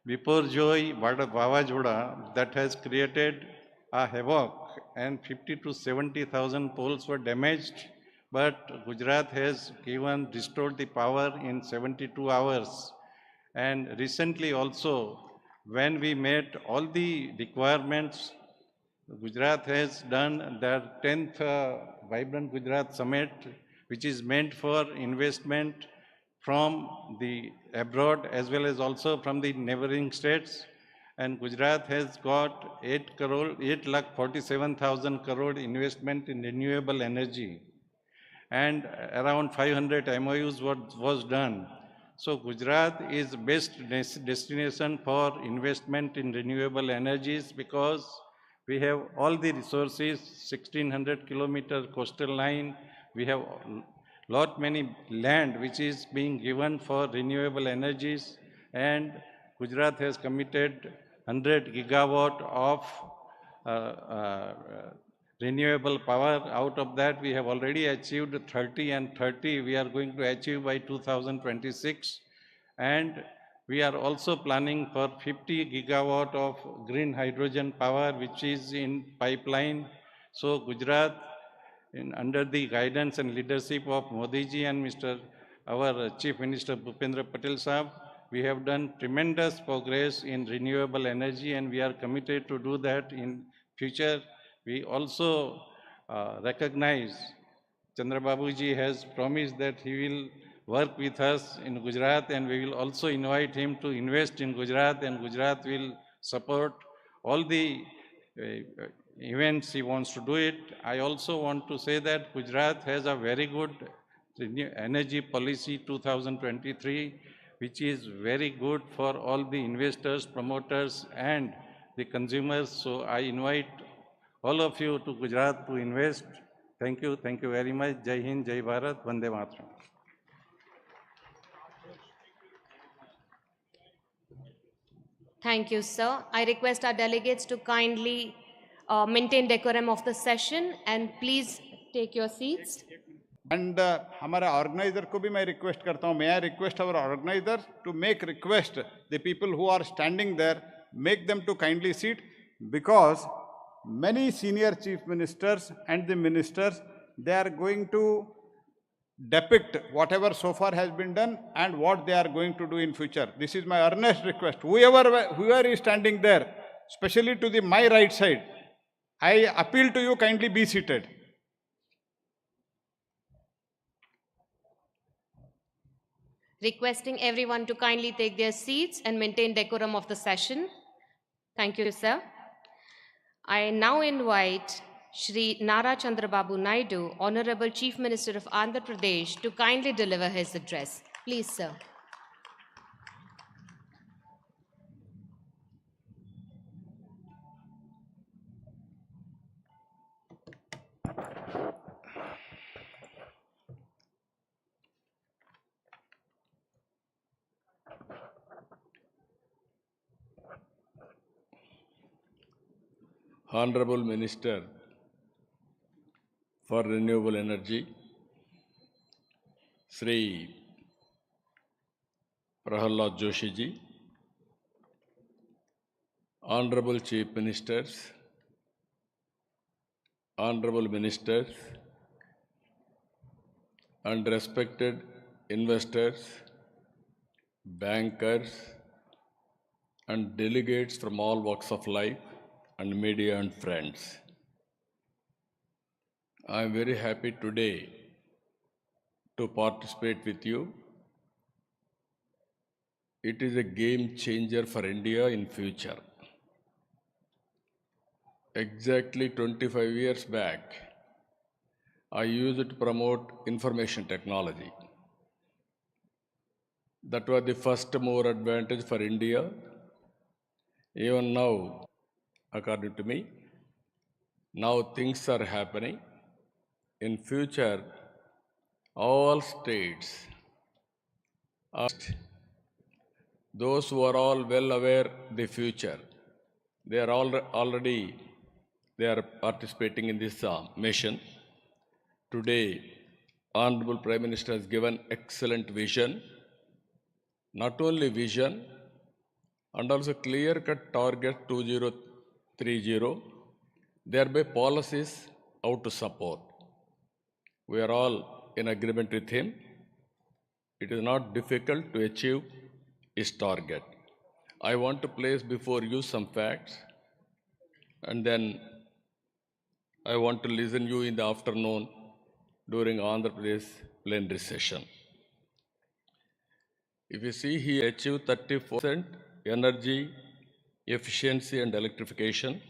Biparjoy Vavajoda that has created a havoc, and 50 to 70,000 poles were damaged. But Gujarat has restored the power in 72 hours. And recently also, when we met all the requirements Gujarat has done their 10th Vibrant Gujarat Summit, which is meant for investment from the abroad as well as also from the neighboring states. And Gujarat has got 8,47,000 crore investment in renewable energy, and around 500 MOUs was done. So Gujarat is best destination for investment in renewable energies because we have all the resources, 1600 kilometer coastal line, we have lot many land which is being given for renewable energies, and Gujarat has committed 100 gigawatt of uh, uh, renewable power. Out of that, we have already achieved 30, and 30 we are going to achieve by 2026. And we are also planning for 50 gigawatt of green hydrogen power, which is in pipeline. So Gujarat, under the guidance and leadership of Modi ji and our Chief Minister Bhupendra Patel Sahab, we have done tremendous progress in renewable energy, and we are committed to do that in future. We also recognize Chandrababu ji has promised that he will work with us in Gujarat, and we will also invite him to invest in Gujarat, and Gujarat will support all the uh, events he wants to do it. I also want to say that Gujarat has a very good energy policy 2023, which is very good for all the investors, promoters, and the consumers. So I invite all of you to Gujarat to invest. Thank you very much. Jai Hind, Jai Bharat, Vande Mataram. Thank you, sir. I request our delegates to kindly maintain decorum of the session and please take your seats. And हमारा organizer को भी मैं request करता हूँ. May I request our organizer to make request the people who are standing there, make them to kindly sit, because many senior chief ministers and the ministers, they are going to depict whatever so far has been done and what they are going to do in future. This is my earnest request. Whoever is standing there, especially to my right side, I appeal to you, kindly be seated. Requesting everyone to kindly take their seats and maintain decorum of the session. Thank you, sir. I now invite Shri Nara Chandrababu Naidu, Honorable Chief Minister of Andhra Pradesh, to kindly deliver his address. Please, sir. Honorable Minister for Renewable Energy, Sri Prahalad Joshi ji, Honorable Chief Ministers, Honorable Ministers, and respected investors, bankers, and delegates from all walks of life, and media and friends. I am very happy today to participate with you. It is a game changer for India in future. Exactly 25 years back, I used to promote information technology. That was the first mover advantage for India. Even now, according to me, now things are happening. In future, all states, those who are all well aware the future, they are already participating in this mission. Today, Honorable Prime Minister has given excellent vision, not only vision, and also clear-cut target 2030, thereby policies how to support. We are all in agreement with him. It is not difficult to achieve his target. I want to place before you some facts, and then I want to listen you in the afternoon during Andhra Pradesh plenary session. If you see here, achieve 30% energy efficiency and electrification.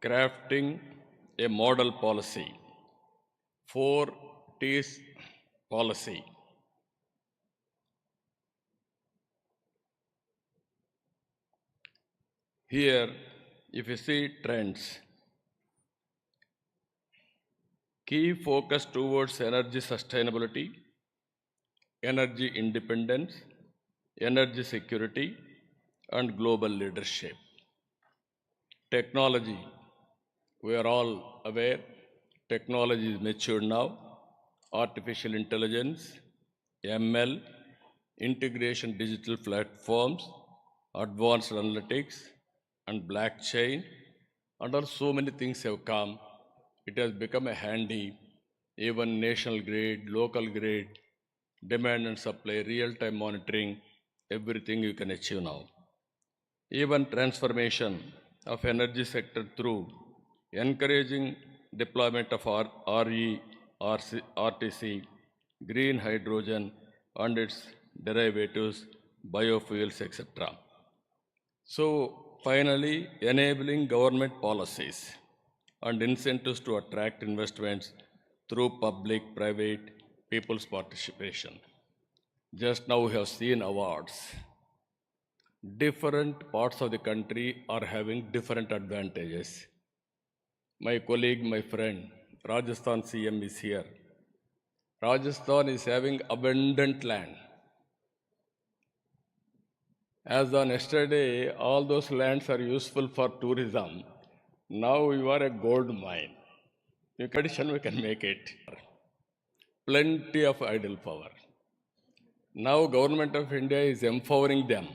Crafting a model policy. 4 T's policy. Here, if you see trends, key focus towards energy sustainability, energy independence, energy security, and global leadership. Technology, we are all aware, technology is mature now. Artificial intelligence, ML, integration digital platforms, advanced analytics, and blockchain, and also so many things have come. It has become a handy, even national grid, local grid, demand and supply, real-time monitoring, everything you can achieve now. Even transformation of energy sector through encouraging deployment of RE, RTC, green hydrogen and its derivatives, biofuels, etc. So finally, enabling government policies and incentives to attract investments through public, private, people's participation. Just now we have seen awards. Different parts of the country are having different advantages. My colleague, my friend, Rajasthan CM is here. Rajasthan is having abundant land. As on yesterday, all those lands are useful for tourism. Now you are a gold mine. You can make it. Plenty of idle power. Now Government of India is empowering them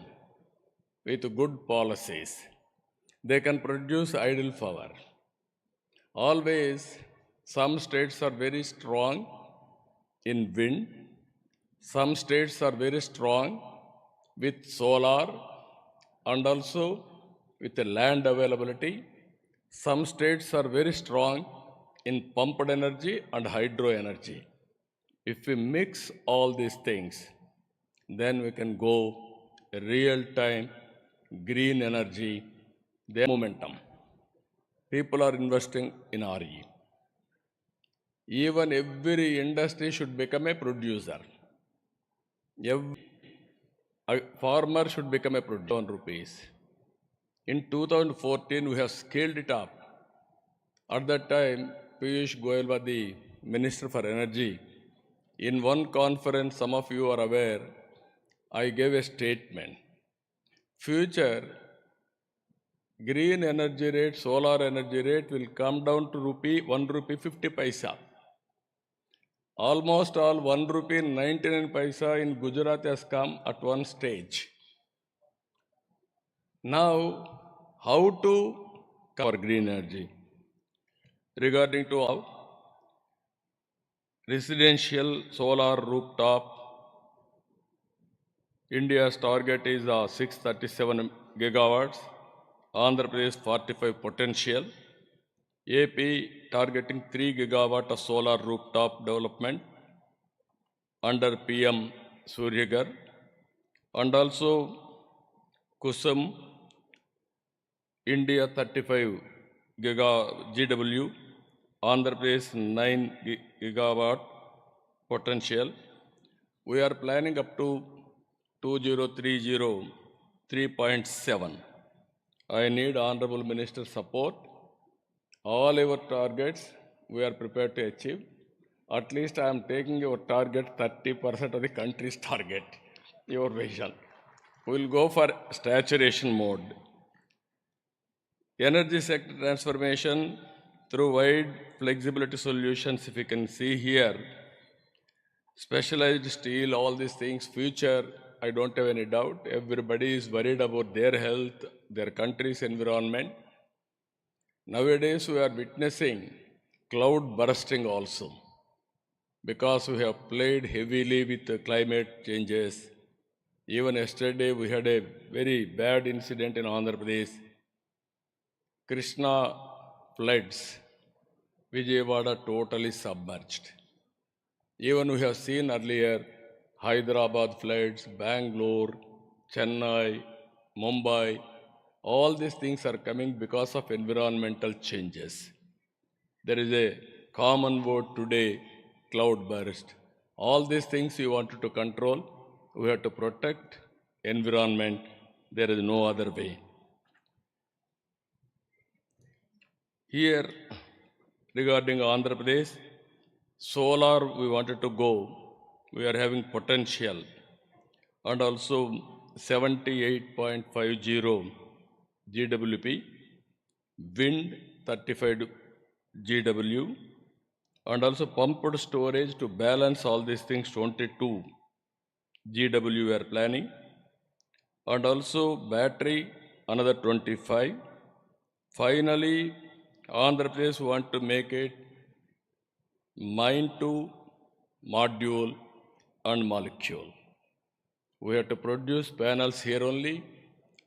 with good policies. They can produce idle power. Always, some states are very strong in wind. Some states are very strong with solar and also with the land availability. Some states are very strong in pumped energy and hydro energy. If we mix all these things, then we can go real-time green energy, their momentum. People are investing in RE. Even every industry should become a producer. A farmer should become a producer. Rupees. In 2014, we have scaled it up. At that time, Piyush Goyal was the Minister for Energy. In one conference, some of you are aware, I gave a statement. Future, green energy rate, solar energy rate will come down to 1 rupee 50 paisa. Almost all 1 rupee 99 paisa in Gujarat has come at one stage. Now, how to cover green energy? Regarding to how residential solar rooftop, India's target is 637 gigawatts, Andhra Pradesh 45 potential, AP targeting 3 gigawatt of solar rooftop development under PM Suryagar, and also Kusum, India 35 GW, Andhra Pradesh 9 gigawatt potential. We are planning up to 2030 3.7. I need Honorable Minister's support. All our targets we are prepared to achieve. At least I am taking your target 30% of the country's target, your vision. We will go for saturation mode. Energy sector transformation through wide flexibility solutions, if you can see here, specialized steel, all these things, future, I don't have any doubt. Everybody is worried about their health, their country's environment. Nowadays, we are witnessing cloud bursting also, because we have played heavily with the climate changes. Even yesterday, we had a very bad incident in Andhra Pradesh. Krishna floods, Vijayawada totally submerged. Even we have seen earlier Hyderabad floods, Bangalore, Chennai, Mumbai, all these things are coming because of environmental changes. There is a common word today, cloud burst. All these things we wanted to control. We have to protect environment. There is no other way. Here, regarding Andhra Pradesh, solar we wanted to go. We are having potential, and also 78.50 GWP, wind 35 GW, and also pumped storage to balance all these things 22 GW we are planning, and also battery another 25. Finally, Andhra Pradesh want to make it mine to module and molecule. We have to produce panels here only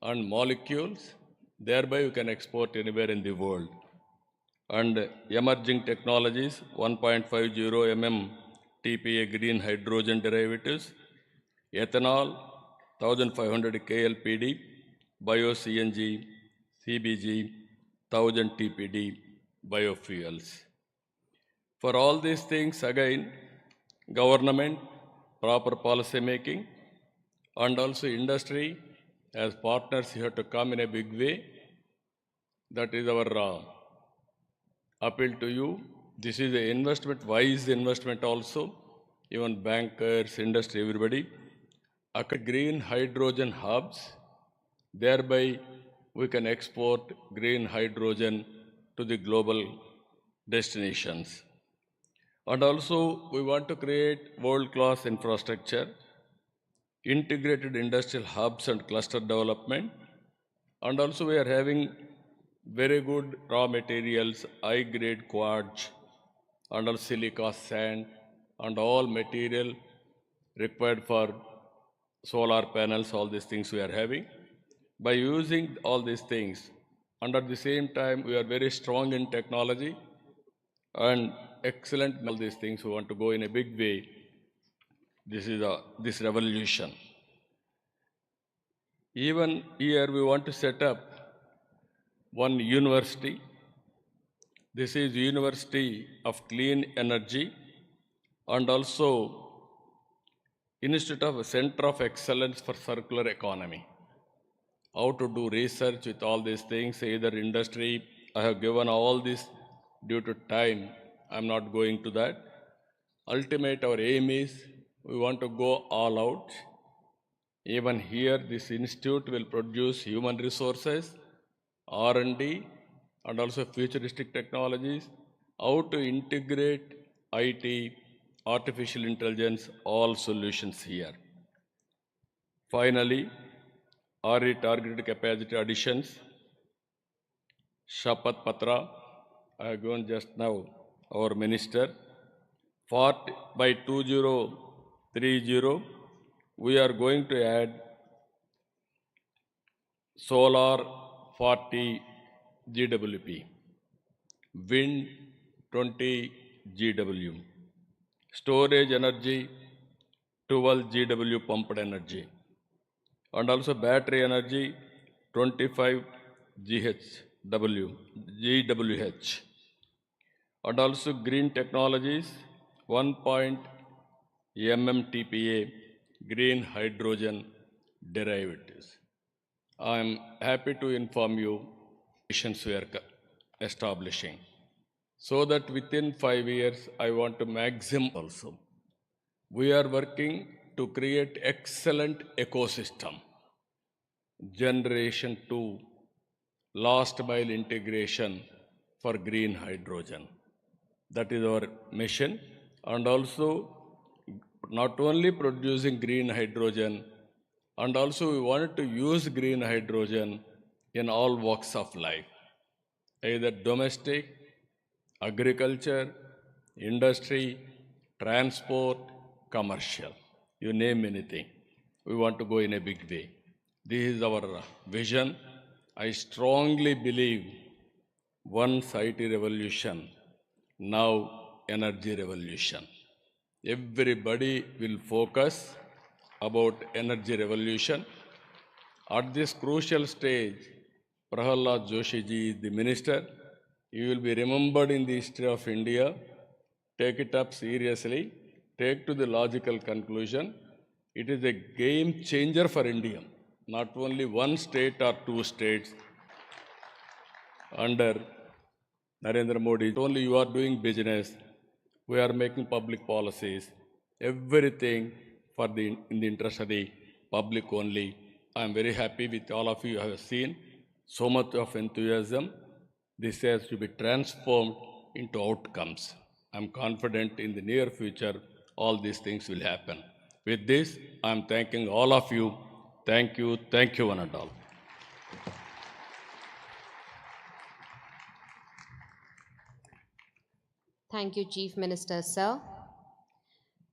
and molecules, thereby we can export anywhere in the world. And emerging technologies, 1.50 mm TPA green hydrogen derivatives, ethanol 1500 KLPD, bio-CNG, CBG 1000 TPD biofuels. For all these things, again, government, proper policy making, and also industry as partners here to come in a big way. That is our appeal to you. This is an investment, wise investment also, even bankers, industry, everybody. Green hydrogen hubs, thereby we can export green hydrogen to the global destinations. And also we want to create world-class infrastructure, integrated industrial hubs and cluster development. And also we are having very good raw materials, high-grade quartz, and also silica sand, and all material required for solar panels, all these things we are having. By using all these things, and at the same time, we are very strong in technology and excellent in all these things. We want to go in a big way. This is this revolution. Even here, we want to set up one university. This is University of Clean Energy, and also Institute of Center of Excellence for Circular Economy. How to do research with all these things, either industry. I have given all this due to time. I'm not going to that. Ultimate, our aim is we want to go all out. Even here, this institute will produce human resources, R&D, and also futuristic technologies, how to integrate IT, artificial intelligence, all solutions here. Finally, RE targeted capacity additions, Shapat Patra, I have given just now, our minister. By 2030, we are going to add solar 40 GWP, wind 20 GW, storage energy 12 GW pumped energy, and also battery energy 25 GWH, and also green technologies 1 MMTPA green hydrogen derivatives. I am happy to inform you missions we are establishing, so that within 5 years I want to maximum also. We are working to create excellent ecosystem, generation 2, last mile integration for green hydrogen. That is our mission. And also not only producing green hydrogen, and also we wanted to use green hydrogen in all walks of life, either domestic, agriculture, industry, transport, commercial, you name anything. We want to go in a big way. This is our vision. I strongly believe once IT revolution, now energy revolution. Everybody will focus about energy revolution. At this crucial stage, Prahalad Joshi ji is the minister. You will be remembered in the history of India. Take it up seriously. Take to the logical conclusion. It is a game changer for India. Not only one state or two states under Narendra Modi. Only you are doing business. We are making public policies. Everything for in the interest of the public only. I am very happy with all of you. I have seen so much of enthusiasm. This has to be transformed into outcomes. I am confident in the near future all these things will happen. With this, I am thanking all of you. Thank you one and all. Thank you, Chief Minister, sir.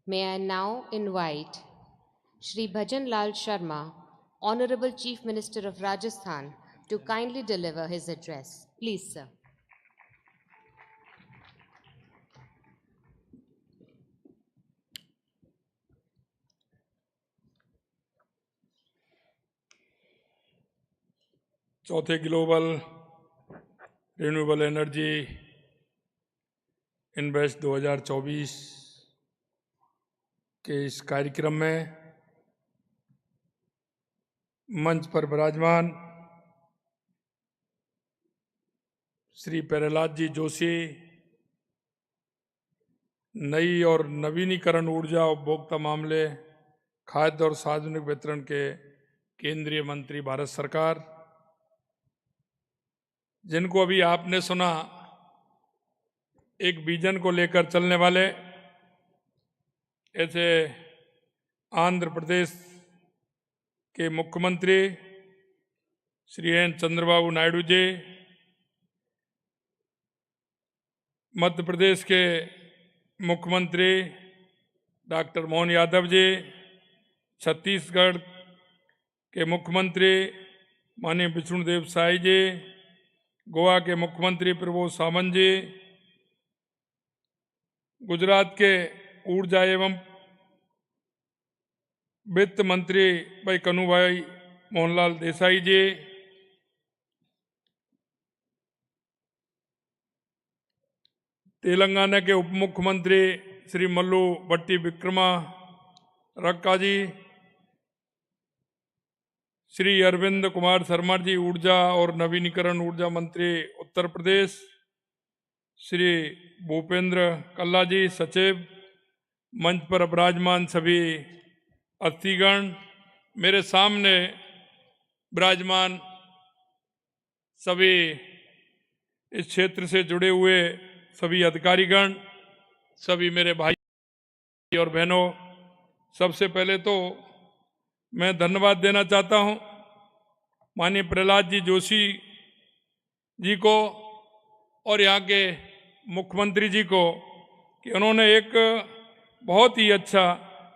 May I now invite Shri Bhajan Lal Sharma, Honorable Chief Minister of Rajasthan, to kindly deliver his address. Please, sir. चौथे global renewable energy invest 2024 के इस कार्यक्रम में मंच पर विराजमान श्री प्रहलाद जी जोशी, नई और नवीनीकरण ऊर्जा उपभोक्ता मामले, खाद्य और सार्वजनिक वितरण के केंद्रीय मंत्री भारत सरकार, जिनको अभी आपने सुना, एक विजन को लेकर चलने वाले, ऐसे आंध्र प्रदेश के मुख्यमंत्री श्री एन चंद्रबाबू नायडू जी, मध्य प्रदेश के मुख्यमंत्री डॉक्टर मोहन यादव जी, छत्तीसगढ़ के मुख्यमंत्री माननीय विष्णुदेव साई जी, गोवा के मुख्यमंत्री प्रमोद सावंत जी, गुजरात के ऊर्जा एवं वित्त मंत्री भाई कनुभाई मोहनलाल देसाई जी, तेलंगाना के उप मुख्यमंत्री श्री मल्लू भट्टी विक्रमा रक्का जी, श्री अरविंद कुमार शर्मा जी, ऊर्जा और नवीनीकरण ऊर्जा मंत्री उत्तर प्रदेश, श्री भूपेंद्र कल्ला जी, सचिव, मंच पर विराजमान सभी अतिथिगण, मेरे सामने विराजमान सभी इस क्षेत्र से जुड़े हुए सभी अधिकारीगण, सभी मेरे भाई और बहनों, सबसे पहले तो मैं धन्यवाद देना चाहता हूं माननीय प्रहलाद जी जोशी जी को और यहाँ के मुख्यमंत्री जी को कि उन्होंने एक बहुत ही अच्छा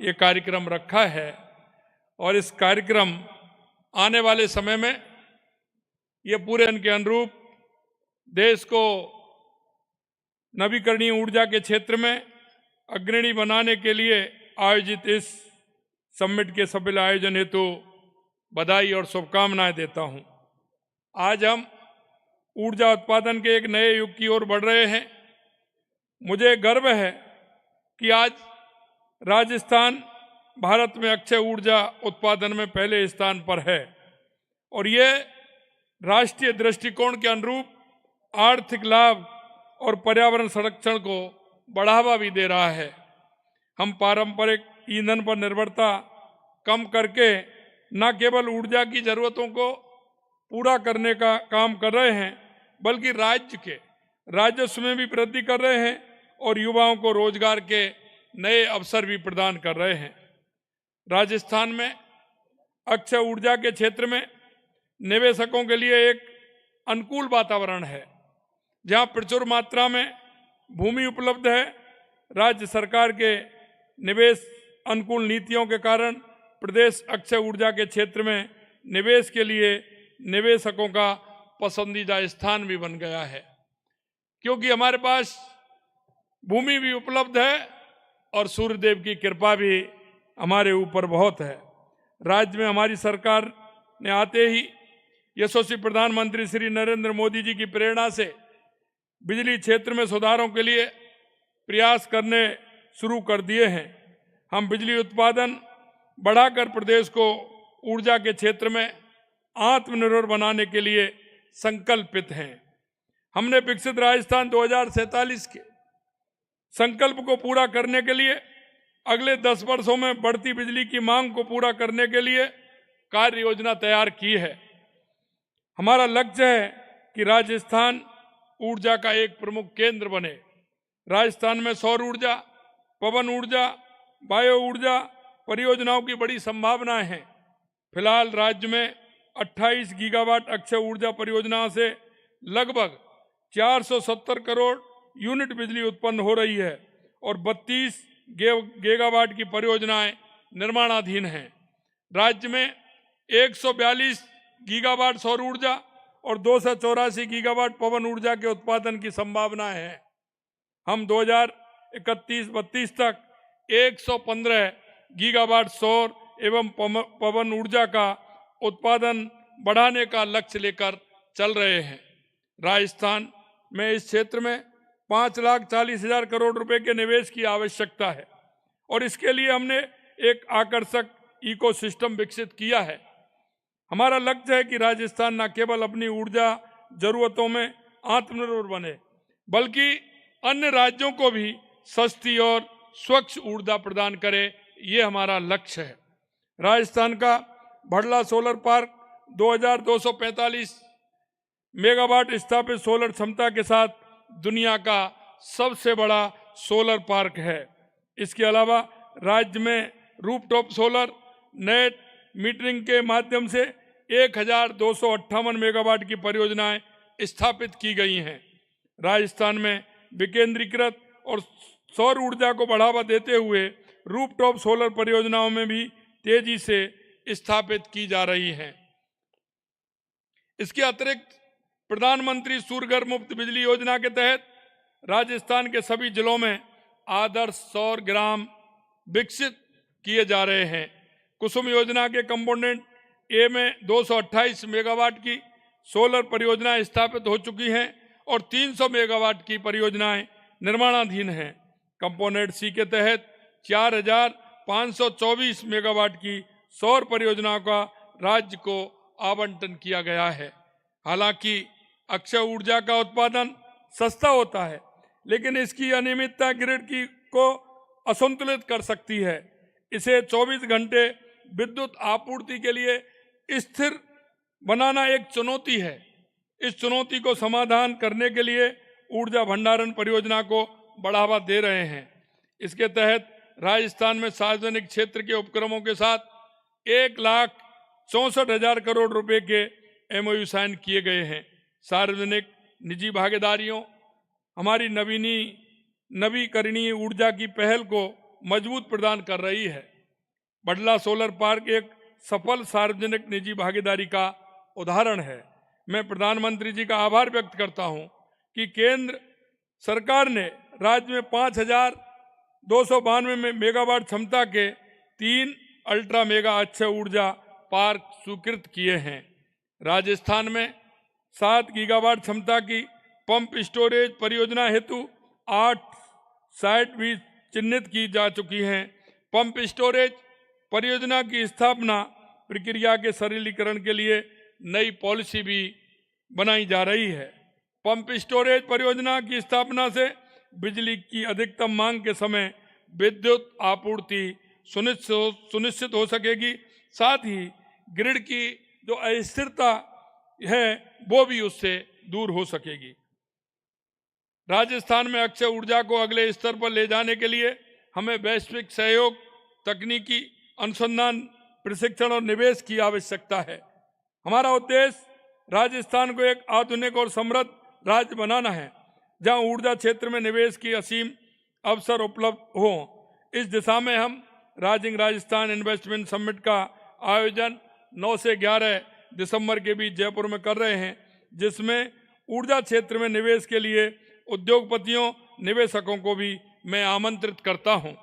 ये कार्यक्रम रखा है और इस कार्यक्रम आने वाले समय में ये पूरे के अनुरूप देश को नवीकरणीय ऊर्जा के क्षेत्र में अग्रणी बनाने के लिए आयोजित इस समिट के सफल आयोजन हेतु बधाई और शुभकामनाएं देता हूं। आज हम ऊर्जा उत्पादन के एक नए युग की ओर बढ़ रहे हैं। मुझे गर्व है कि आज राजस्थान भारत में अक्षय ऊर्जा उत्पादन में पहले स्थान पर है और ये राष्ट्रीय दृष्टिकोण के अनुरूप आर्थिक लाभ और पर्यावरण संरक्षण को बढ़ावा भी दे रहा है। हम पारंपरिक ईंधन पर निर्भरता कम करके न केवल ऊर्जा की जरूरतों को पूरा करने का काम कर रहे हैं, बल्कि राज्य के राजस्व में भी वृद्धि कर रहे हैं और युवाओं को रोजगार के नए अवसर भी प्रदान कर रहे हैं। राजस्थान में अक्षय ऊर्जा के क्षेत्र में निवेशकों के लिए एक अनुकूल वातावरण है, जहां प्रचुर मात्रा में भूमि उपलब्ध है। राज्य सरकार के निवेश अनुकूल नीतियों के कारण प्रदेश अक्षय ऊर्जा के क्षेत्र में निवेश के लिए निवेशकों का पसंदीदा स्थान भी बन गया है, क्योंकि हमारे पास भूमि भी उपलब्ध है और सूर्यदेव की कृपा भी हमारे ऊपर बहुत है। राज्य में हमारी सरकार ने आते ही यशस्वी प्रधानमंत्री श्री नरेंद्र मोदी जी की प्रेरणा से बिजली क्षेत्र में सुधारों के लिए प्रयास करने शुरू कर दिए हैं। हम बिजली उत्पादन बढ़ाकर प्रदेश को ऊर्जा के क्षेत्र में आत्मनिर्भर बनाने के लिए संकल्पित हैं। हमने विकसित राजस्थान 2047 के संकल्प को पूरा करने के लिए अगले 10 वर्षों में बढ़ती बिजली की मांग को पूरा करने के लिए कार्य योजना तैयार की है। हमारा लक्ष्य है कि राजस्थान ऊर्जा का एक प्रमुख केंद्र बने। राजस्थान में सौर ऊर्जा, पवन ऊर्जा, बायो ऊर्जा परियोजनाओं की बड़ी संभावनाएं हैं। फिलहाल राज्य में 28 गीगावाट अक्षय ऊर्जा परियोजना से लगभग 470 करोड़ यूनिट बिजली उत्पन्न हो रही है और 32 गीगावाट की परियोजनाएं निर्माणाधीन हैं। राज्य में 142 गीगावाट सौर ऊर्जा और 284 गीगावाट पवन ऊर्जा के उत्पादन की संभावनाएं हैं। हम 2031-32 तक 115 गीगावाट सौर एवं पवन ऊर्जा का उत्पादन बढ़ाने का लक्ष्य लेकर चल रहे हैं। राजस्थान में इस क्षेत्र में 5,40,000 करोड़ रुपए के निवेश की आवश्यकता है और इसके लिए हमने एक आकर्षक इकोसिस्टम विकसित किया है। हमारा लक्ष्य है कि राजस्थान न केवल अपनी ऊर्जा जरूरतों में आत्मनिर्भर बने बल्कि अन्य राज्यों को भी सस्ती और स्वच्छ ऊर्जा प्रदान करे, ये हमारा लक्ष्य है। राजस्थान का भड़ला सोलर पार्क 2,245 मेगावाट स्थापित सोलर क्षमता के साथ दुनिया का सबसे बड़ा सोलर पार्क है। इसके अलावा राज्य में रूफटॉप सोलर नेट मीटरिंग के माध्यम से 1,258 मेगावाट की परियोजनाएं स्थापित की गई हैं। राजस्थान में विकेंद्रीकृत और सौर ऊर्जा को बढ़ावा देते हुए रूफटॉप सोलर परियोजनाओं में भी तेजी से स्थापित की जा रही हैं। इसके अतिरिक्त प्रधानमंत्री सूर्यघर मुफ्त बिजली योजना के तहत राजस्थान के सभी जिलों में आदर्श सौर ग्राम विकसित किए जा रहे हैं। कुसुम योजना के कंपोनेंट ए में 228 मेगावाट की सोलर परियोजनाएं स्थापित हो चुकी हैं और 300 मेगावाट की परियोजनाएं निर्माणाधीन हैं। कंपोनेंट सी के तहत 4,524 मेगावाट की सौर परियोजनाओं का राज्य को आवंटन किया गया है। हालांकि अक्षय ऊर्जा का उत्पादन सस्ता होता है, लेकिन इसकी अनियमितता ग्रिड को असंतुलित कर सकती है। इसे 24 घंटे विद्युत आपूर्ति के लिए स्थिर बनाना एक चुनौती है। इस चुनौती को समाधान करने के लिए ऊर्जा भंडारण परियोजना को बढ़ावा दे रहे हैं। इसके तहत राजस्थान में सार्वजनिक क्षेत्र के उपक्रमों के साथ 1,64,000 करोड़ रुपए के MOU साइन किए गए हैं। सार्वजनिक निजी भागीदारियों हमारी नवीकरणीय ऊर्जा की पहल को मजबूत प्रदान कर रही है। बड़ला सोलर पार्क एक सफल सार्वजनिक निजी भागीदारी का उदाहरण है। मैं प्रधानमंत्री जी का आभार व्यक्त करता हूं कि केंद्र सरकार ने राज्य में 5,292 मेगावाट क्षमता के 3 अल्ट्रा मेगा अक्षय ऊर्जा पार्क स्वीकृत किए हैं। राजस्थान में 7 गीगावाट क्षमता की पंप स्टोरेज परियोजना हेतु 8 साइट भी चिन्हित की जा चुकी हैं। पंप स्टोरेज परियोजना की स्थापना प्रक्रिया के सरलीकरण के लिए नई पॉलिसी भी बनाई जा रही है। पंप स्टोरेज परियोजना की स्थापना से बिजली की अधिकतम मांग के समय विद्युत आपूर्ति सुनिश्चित हो सकेगी, साथ ही ग्रिड की जो अस्थिरता है वो भी उससे दूर हो सकेगी। राजस्थान में अक्षय ऊर्जा को अगले स्तर पर ले जाने के लिए हमें वैश्विक सहयोग, तकनीकी अनुसंधान, प्रशिक्षण और निवेश की आवश्यकता है। हमारा उद्देश्य राजस्थान को एक आधुनिक और समृद्ध राज्य बनाना है, जहां ऊर्जा क्षेत्र में निवेश की असीम अवसर उपलब्ध हो। इस दिशा में हम राइजिंग राजस्थान इन्वेस्टमेंट समिट का आयोजन 9 से 11 दिसंबर के बीच जयपुर में कर रहे हैं, जिसमें ऊर्जा क्षेत्र में निवेश के लिए उद्योगपतियों, निवेशकों को भी मैं आमंत्रित करता हूं।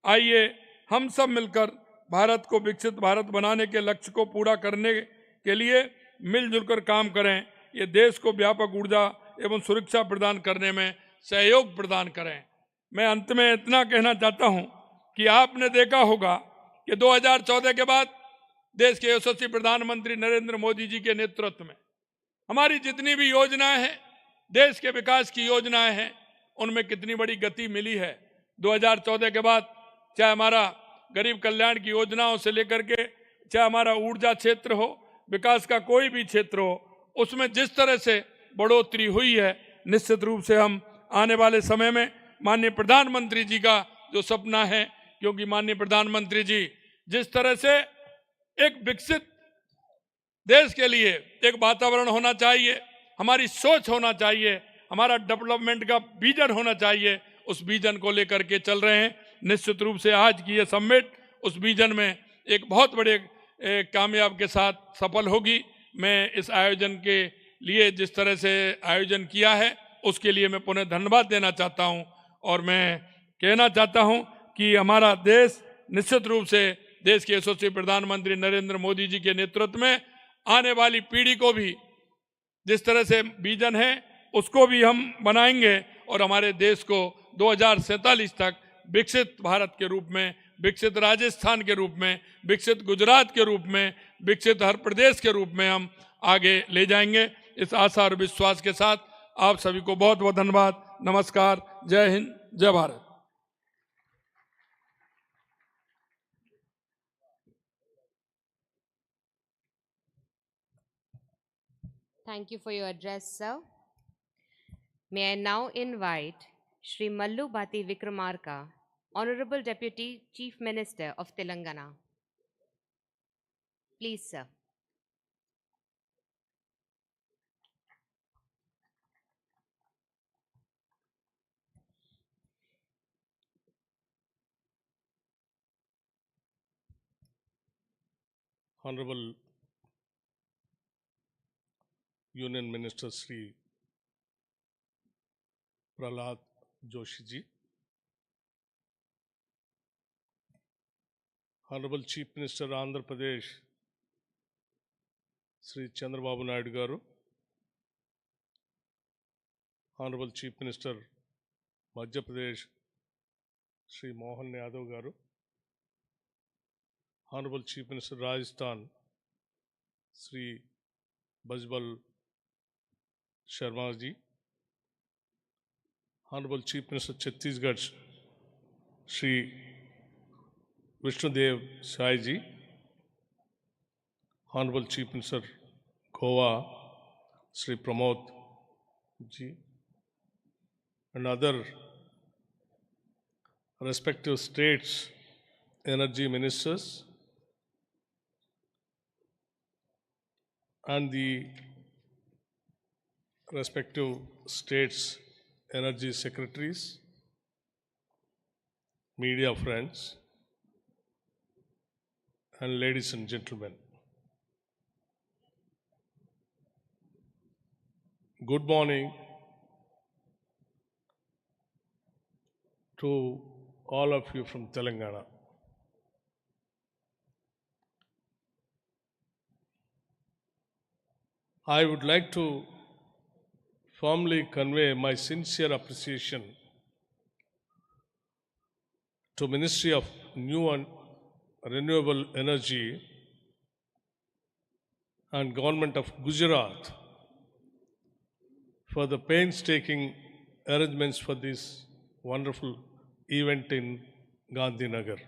आइए हम सब मिलकर भारत को विकसित भारत बनाने के लक्ष्य को पूरा करने के लिए मिलजुल कर काम करें। ये देश को व्यापक ऊर्जा एवं सुरक्षा प्रदान करने में सहयोग प्रदान करें। मैं अंत में इतना कहना चाहता हूं कि आपने देखा होगा कि 2014 के बाद देश के यशस्वी प्रधानमंत्री नरेंद्र मोदी जी के नेतृत्व में हमारी जितनी भी योजनाएं हैं, देश के विकास की योजनाएं हैं, उनमें कितनी बड़ी गति मिली है। 2014 के बाद चाहे हमारा गरीब कल्याण की योजनाओं से लेकर के, चाहे हमारा ऊर्जा क्षेत्र हो, विकास का कोई भी क्षेत्र हो, उसमें जिस तरह से बढ़ोतरी हुई है, निश्चित रूप से हम आने वाले समय में माननीय प्रधानमंत्री जी का जो सपना है, क्योंकि माननीय प्रधानमंत्री जी जिस तरह से एक विकसित देश के लिए एक वातावरण होना चाहिए, हमारी सोच होना चाहिए, हमारा डेवलपमेंट का विजन होना चाहिए, उस विजन को लेकर के चल रहे हैं। निश्चित रूप से आज की ये समिट उस विजन में एक बहुत बड़े कामयाब के साथ सफल होगी। मैं इस आयोजन के लिए जिस तरह से आयोजन किया है उसके लिए मैं पुनः धन्यवाद देना चाहता हूं और मैं कहना चाहता हूं कि हमारा देश निश्चित रूप से देश के यशस्वी प्रधानमंत्री नरेंद्र मोदी जी के नेतृत्व में आने वाली पीढ़ी को भी जिस तरह से विजन है उसको भी हम बनाएंगे और हमारे देश को 2047 तक विकसित भारत के रूप में, विकसित राजस्थान के रूप में, विकसित गुजरात के रूप में, विकसित हर प्रदेश के रूप में हम आगे ले जाएंगे। इस आशा और विश्वास के साथ आप सभी को बहुत बहुत धन्यवाद। नमस्कार। जय हिंद, जय Bharat. Thank you for your address, sir. May I now invite Shri Mallu Bhati Vikramarka, Honorable Deputy Chief Minister of Telangana. Please, sir. Honorable Union Minister Sri Prahlad Joshi ji, Honorable Chief Minister Andhra Pradesh Sri Chandrababu Naidu garu, Honorable Chief Minister Madhya Pradesh Sri Mohan Yadav garu, Honorable Chief Minister Rajasthan Sri Bajbal Sharma ji, Honorable Chief Minister Chhattisgarh Sri Vishnudev Sai ji, Honorable Chief Minister Goa Sri Pramod ji, and other respective states energy ministers and the respective states energy secretaries, media friends, and ladies and gentlemen. Good morning to all of you from Telangana. I would like to formally convey my sincere appreciation to Ministry of New and Renewable Energy and Government of Gujarat for the painstaking arrangements for this wonderful event in Gandhinagar.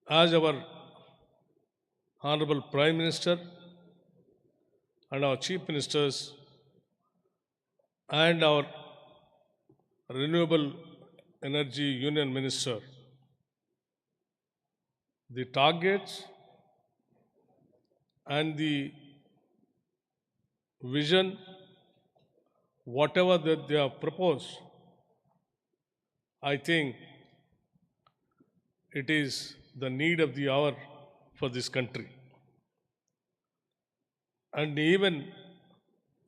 As our Honorable Prime Minister and our Chief Ministers and our Renewable Energy Union Minister, the targets and the vision, whatever that they have proposed, I think it is the need of the hour for this country. And even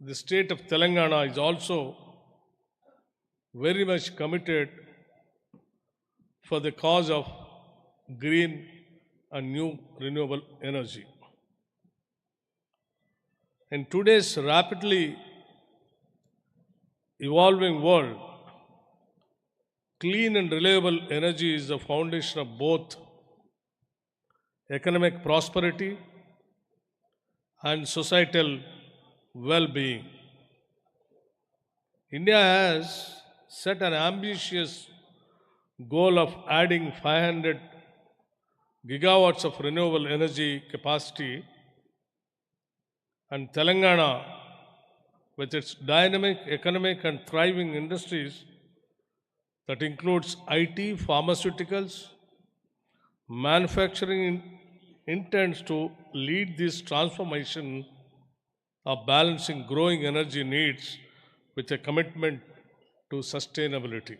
the state of Telangana is also very much committed for the cause of green and new renewable energy. In today's rapidly evolving world, clean and reliable energy is the foundation of both economic prosperity and societal well-being. India has set an ambitious goal of adding 500 gigawatts of renewable energy capacity, and Telangana, with its dynamic economic and thriving industries that includes IT, pharmaceuticals, manufacturing, intends to lead this transformation of balancing growing energy needs with a commitment to sustainability.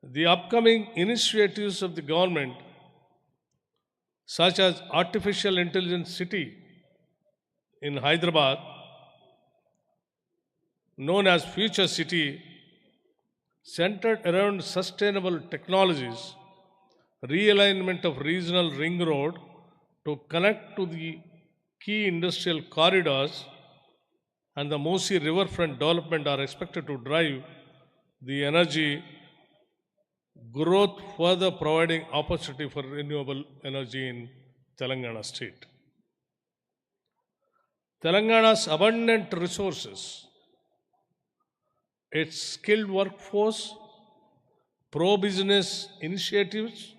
The upcoming initiatives of the government, such as Artificial Intelligence City in Hyderabad, known as Future City, centered around sustainable technologies realignment of regional ring road to connect to the key industrial corridors, and the Mosi riverfront development are expected to drive the energy growth, further providing opportunity for renewable energy in Telangana state. Telangana's abundant resources, its skilled workforce, pro-business initiatives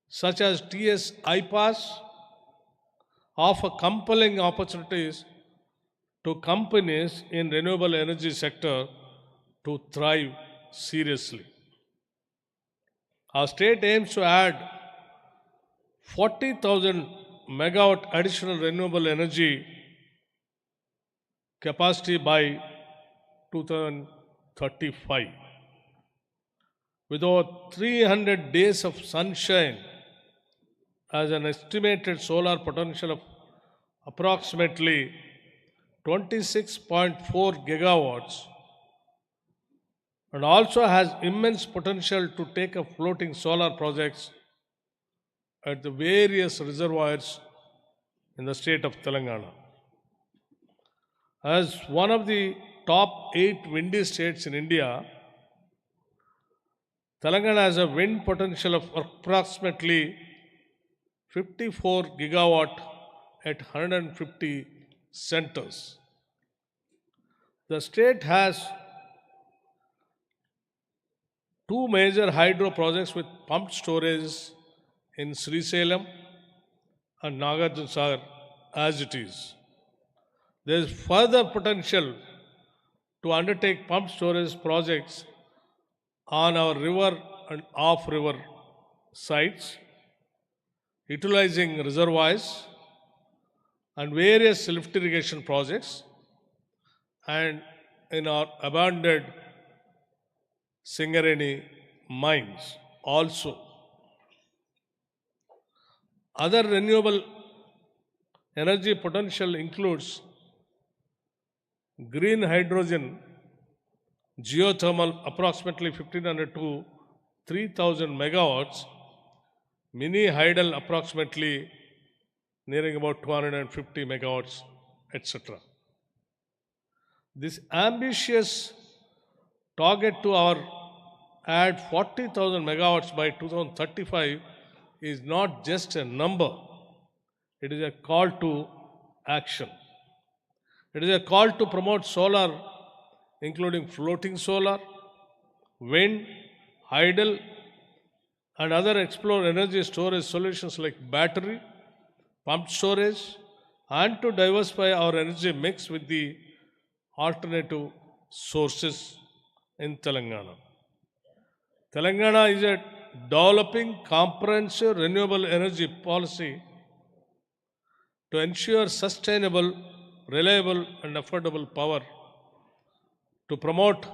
such as TS IPAS offer compelling opportunities to companies in renewable energy sector to thrive seriously. Our state aims to add 40,000 megawatt additional renewable energy capacity by 2035. With over 300 days of sunshine as an estimated solar potential of approximately 26.4 gigawatts, and also has immense potential to take up floating solar projects at the various reservoirs in the state of Telangana. As one of the top 8 windy states in India, Telangana has a wind potential of approximately 54 gigawatt at 150 centers. The state has 2 major hydro projects with pumped storage in Srisailam and Nagarjunasagar as it is. There is further potential to undertake pumped storage projects on our river and off-river sites, utilizing reservoirs and various lift irrigation projects, and in our abandoned Singareni mines also. Other renewable energy potential includes green hydrogen, geothermal approximately 1500 to 3000 megawatts, mini hydel approximately nearing about 250 megawatts, etc. This ambitious target to our add 40,000 megawatts by 2035 is not just a number, it is a call to action. It is a call to promote solar, including floating solar, wind, hydel, and other explore energy storage solutions like battery, pumped storage, and to diversify our energy mix with the alternative sources in Telangana. Telangana is a developing comprehensive renewable energy policy to ensure sustainable, reliable, and affordable power, to promote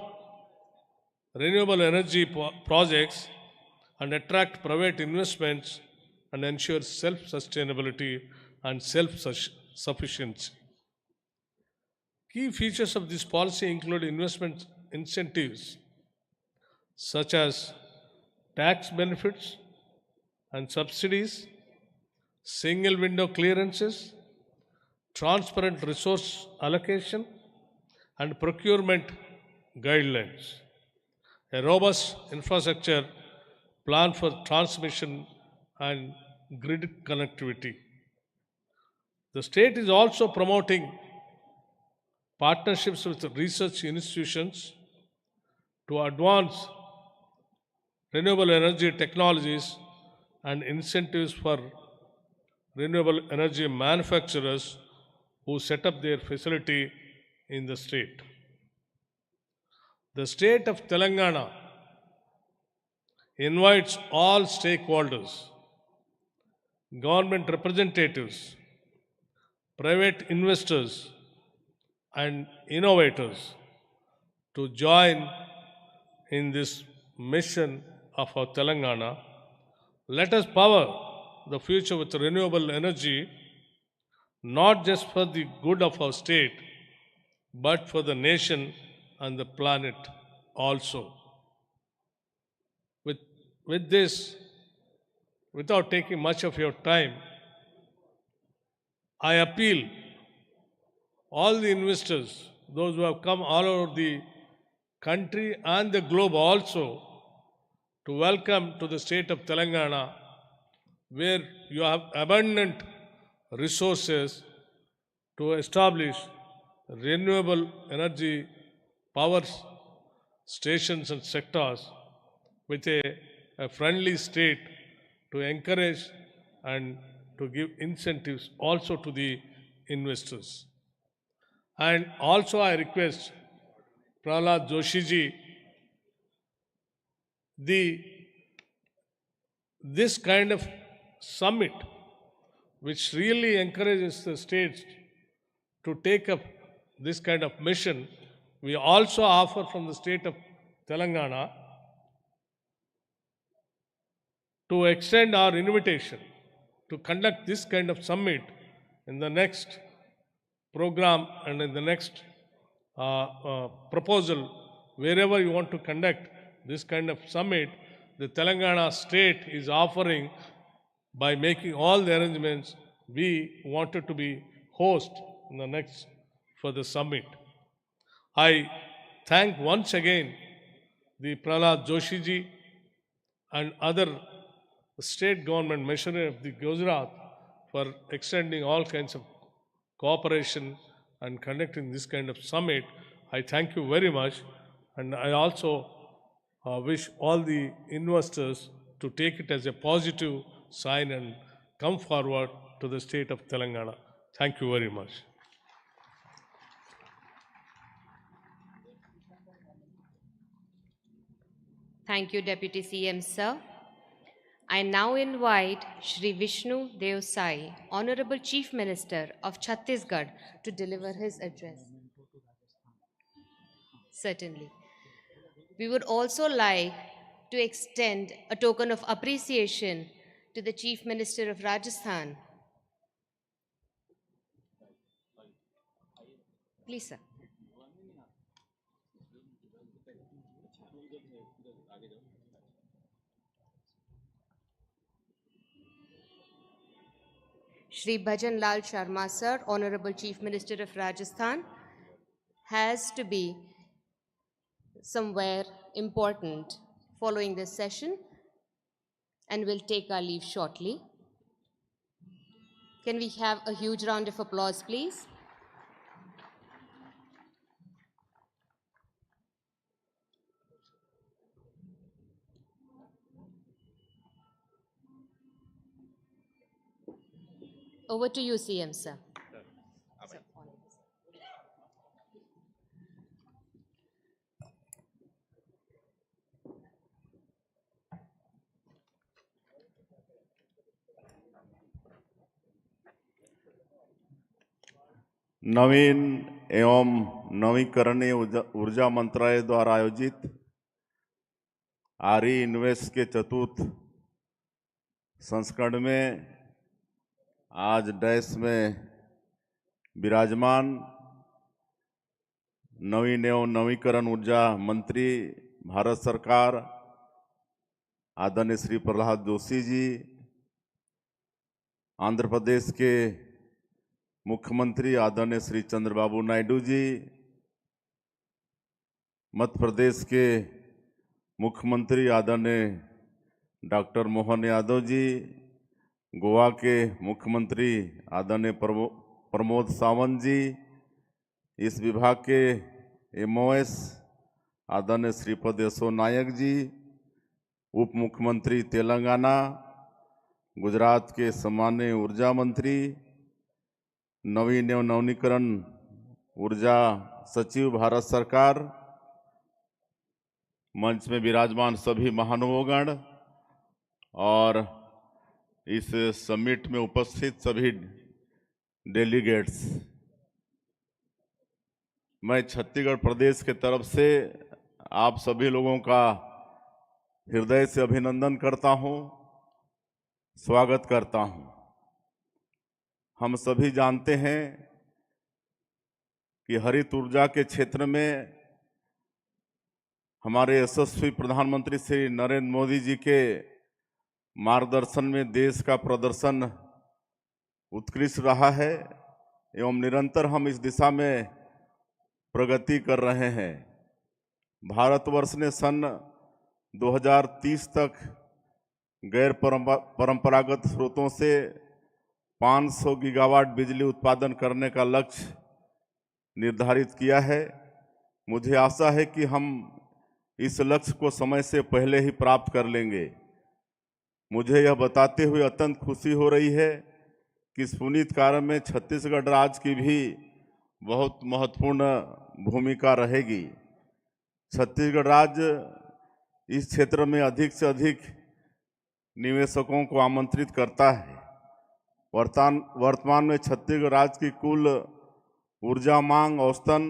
renewable energy projects and attract private investments and ensure self-sustainability and self-sufficiency. Key features of this policy include investment incentives such as tax benefits and subsidies, single window clearances, transparent resource allocation, and procurement guidelines. A robust infrastructure plan for transmission and grid connectivity. The state is also promoting partnerships with research institutions to advance renewable energy technologies and incentives for renewable energy manufacturers who set up their facility in the state. The state of Telangana invites all stakeholders, government representatives, private investors, and innovators to join in this mission of our Telangana. Let us power the future with renewable energy, not just for the good of our state, but for the nation and the planet also. With this, without taking much of your time, I appeal all the investors, those who have come all over the country and the globe also, to welcome to the state of Telangana, where you have abundant resources to establish renewable energy power stations and sectors with a friendly state to encourage and to give incentives also to the investors. And also I request Prahlad Joshi ji, this kind of summit, which really encourages the states to take up this kind of mission, we also offer from the state of Telangana to extend our invitation to conduct this kind of summit in the next program and in the next proposal, wherever you want to conduct this kind of summit, the Telangana state is offering by making all the arrangements. We wanted to be host in the next for the summit. I thank once again the Prahlad Joshi ji and other state government machinery of the Gujarat for extending all kinds of cooperation and conducting this kind of summit. I thank you very much, and I also wish all the investors to take it as a positive sign and come forward to the state of Telangana. Thank you very much. Thank you, Deputy CM, sir. I now invite Shri Vishnu Dev Sai, Honorable Chief Minister of Chhattisgarh, to deliver his address. Certainly. We would also like to extend a token of appreciation to the Chief Minister of Rajasthan. Please, sir. Shri Bhajan Lal Sharma, sir, Honorable Chief Minister of Rajasthan, has to be somewhere important following this session and will take our leave shortly. Can we have a huge round of applause, please? Over to you, CM, sir. नवीन एवं नवीकरणीय ऊर्जा मंत्रालय द्वारा आयोजित आरई invest के चतुर्थ संस्करण में आज डैश में विराजमान नवीन एवं नवीकरण ऊर्जा मंत्री भारत सरकार आदरणीय श्री प्रहलाद जोशी जी, आंध्र प्रदेश के मुख्यमंत्री आदरणीय श्री चंद्रबाबू नायडू जी, मध्य प्रदेश के मुख्यमंत्री आदरणीय डॉक्टर मोहन यादव जी, गोवा के मुख्यमंत्री आदरणीय प्रमोद सावंत जी, इस विभाग के एमओएस आदरणीय श्रीपद यशो नायक जी, उप मुख्यमंत्री तेलंगाना, गुजरात के सम्माननीय ऊर्जा मंत्री, नवीन एवं नवीनीकरण ऊर्जा सचिव भारत सरकार, मंच में विराजमान सभी महानुभावगण और इस समिट में उपस्थित सभी डेलीगेट्स, मैं छत्तीसगढ़ प्रदेश के तरफ से आप सभी लोगों का हृदय से अभिनंदन करता हूं, स्वागत करता हूं। हम सभी जानते हैं कि हरित ऊर्जा के क्षेत्र में हमारे यशस्वी प्रधानमंत्री श्री नरेंद्र मोदी जी के मार्गदर्शन में देश का प्रदर्शन उत्कृष्ट रहा है एवं निरंतर हम इस दिशा में प्रगति कर रहे हैं। भारतवर्ष ने सन 2030 तक गैर परंपरागत स्रोतों से 500 गीगावाट बिजली उत्पादन करने का लक्ष्य निर्धारित किया है। मुझे आशा है कि हम इस लक्ष्य को समय से पहले ही प्राप्त कर लेंगे। मुझे यह बताते हुए अत्यंत खुशी हो रही है कि इस पुनीत कार्य में छत्तीसगढ़ राज्य की भी बहुत महत्वपूर्ण भूमिका रहेगी। छत्तीसगढ़ राज्य इस क्षेत्र में अधिक से अधिक निवेशकों को आमंत्रित करता है। वर्तमान में छत्तीसगढ़ राज्य की कुल ऊर्जा मांग औसतन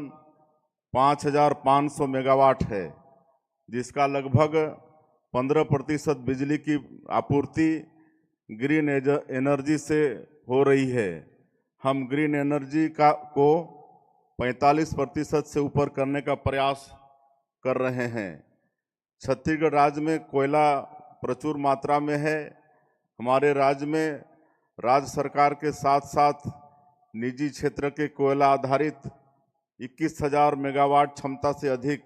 5,500 मेगावाट है, जिसका लगभग 15% बिजली की आपूर्ति ग्रीन एनर्जी से हो रही है। हम ग्रीन एनर्जी को 45% से ऊपर करने का प्रयास कर रहे हैं। छत्तीसगढ़ राज्य में कोयला प्रचुर मात्रा में है। हमारे राज्य में राज्य सरकार के साथ साथ निजी क्षेत्र के कोयला आधारित 21,000 मेगावाट क्षमता से अधिक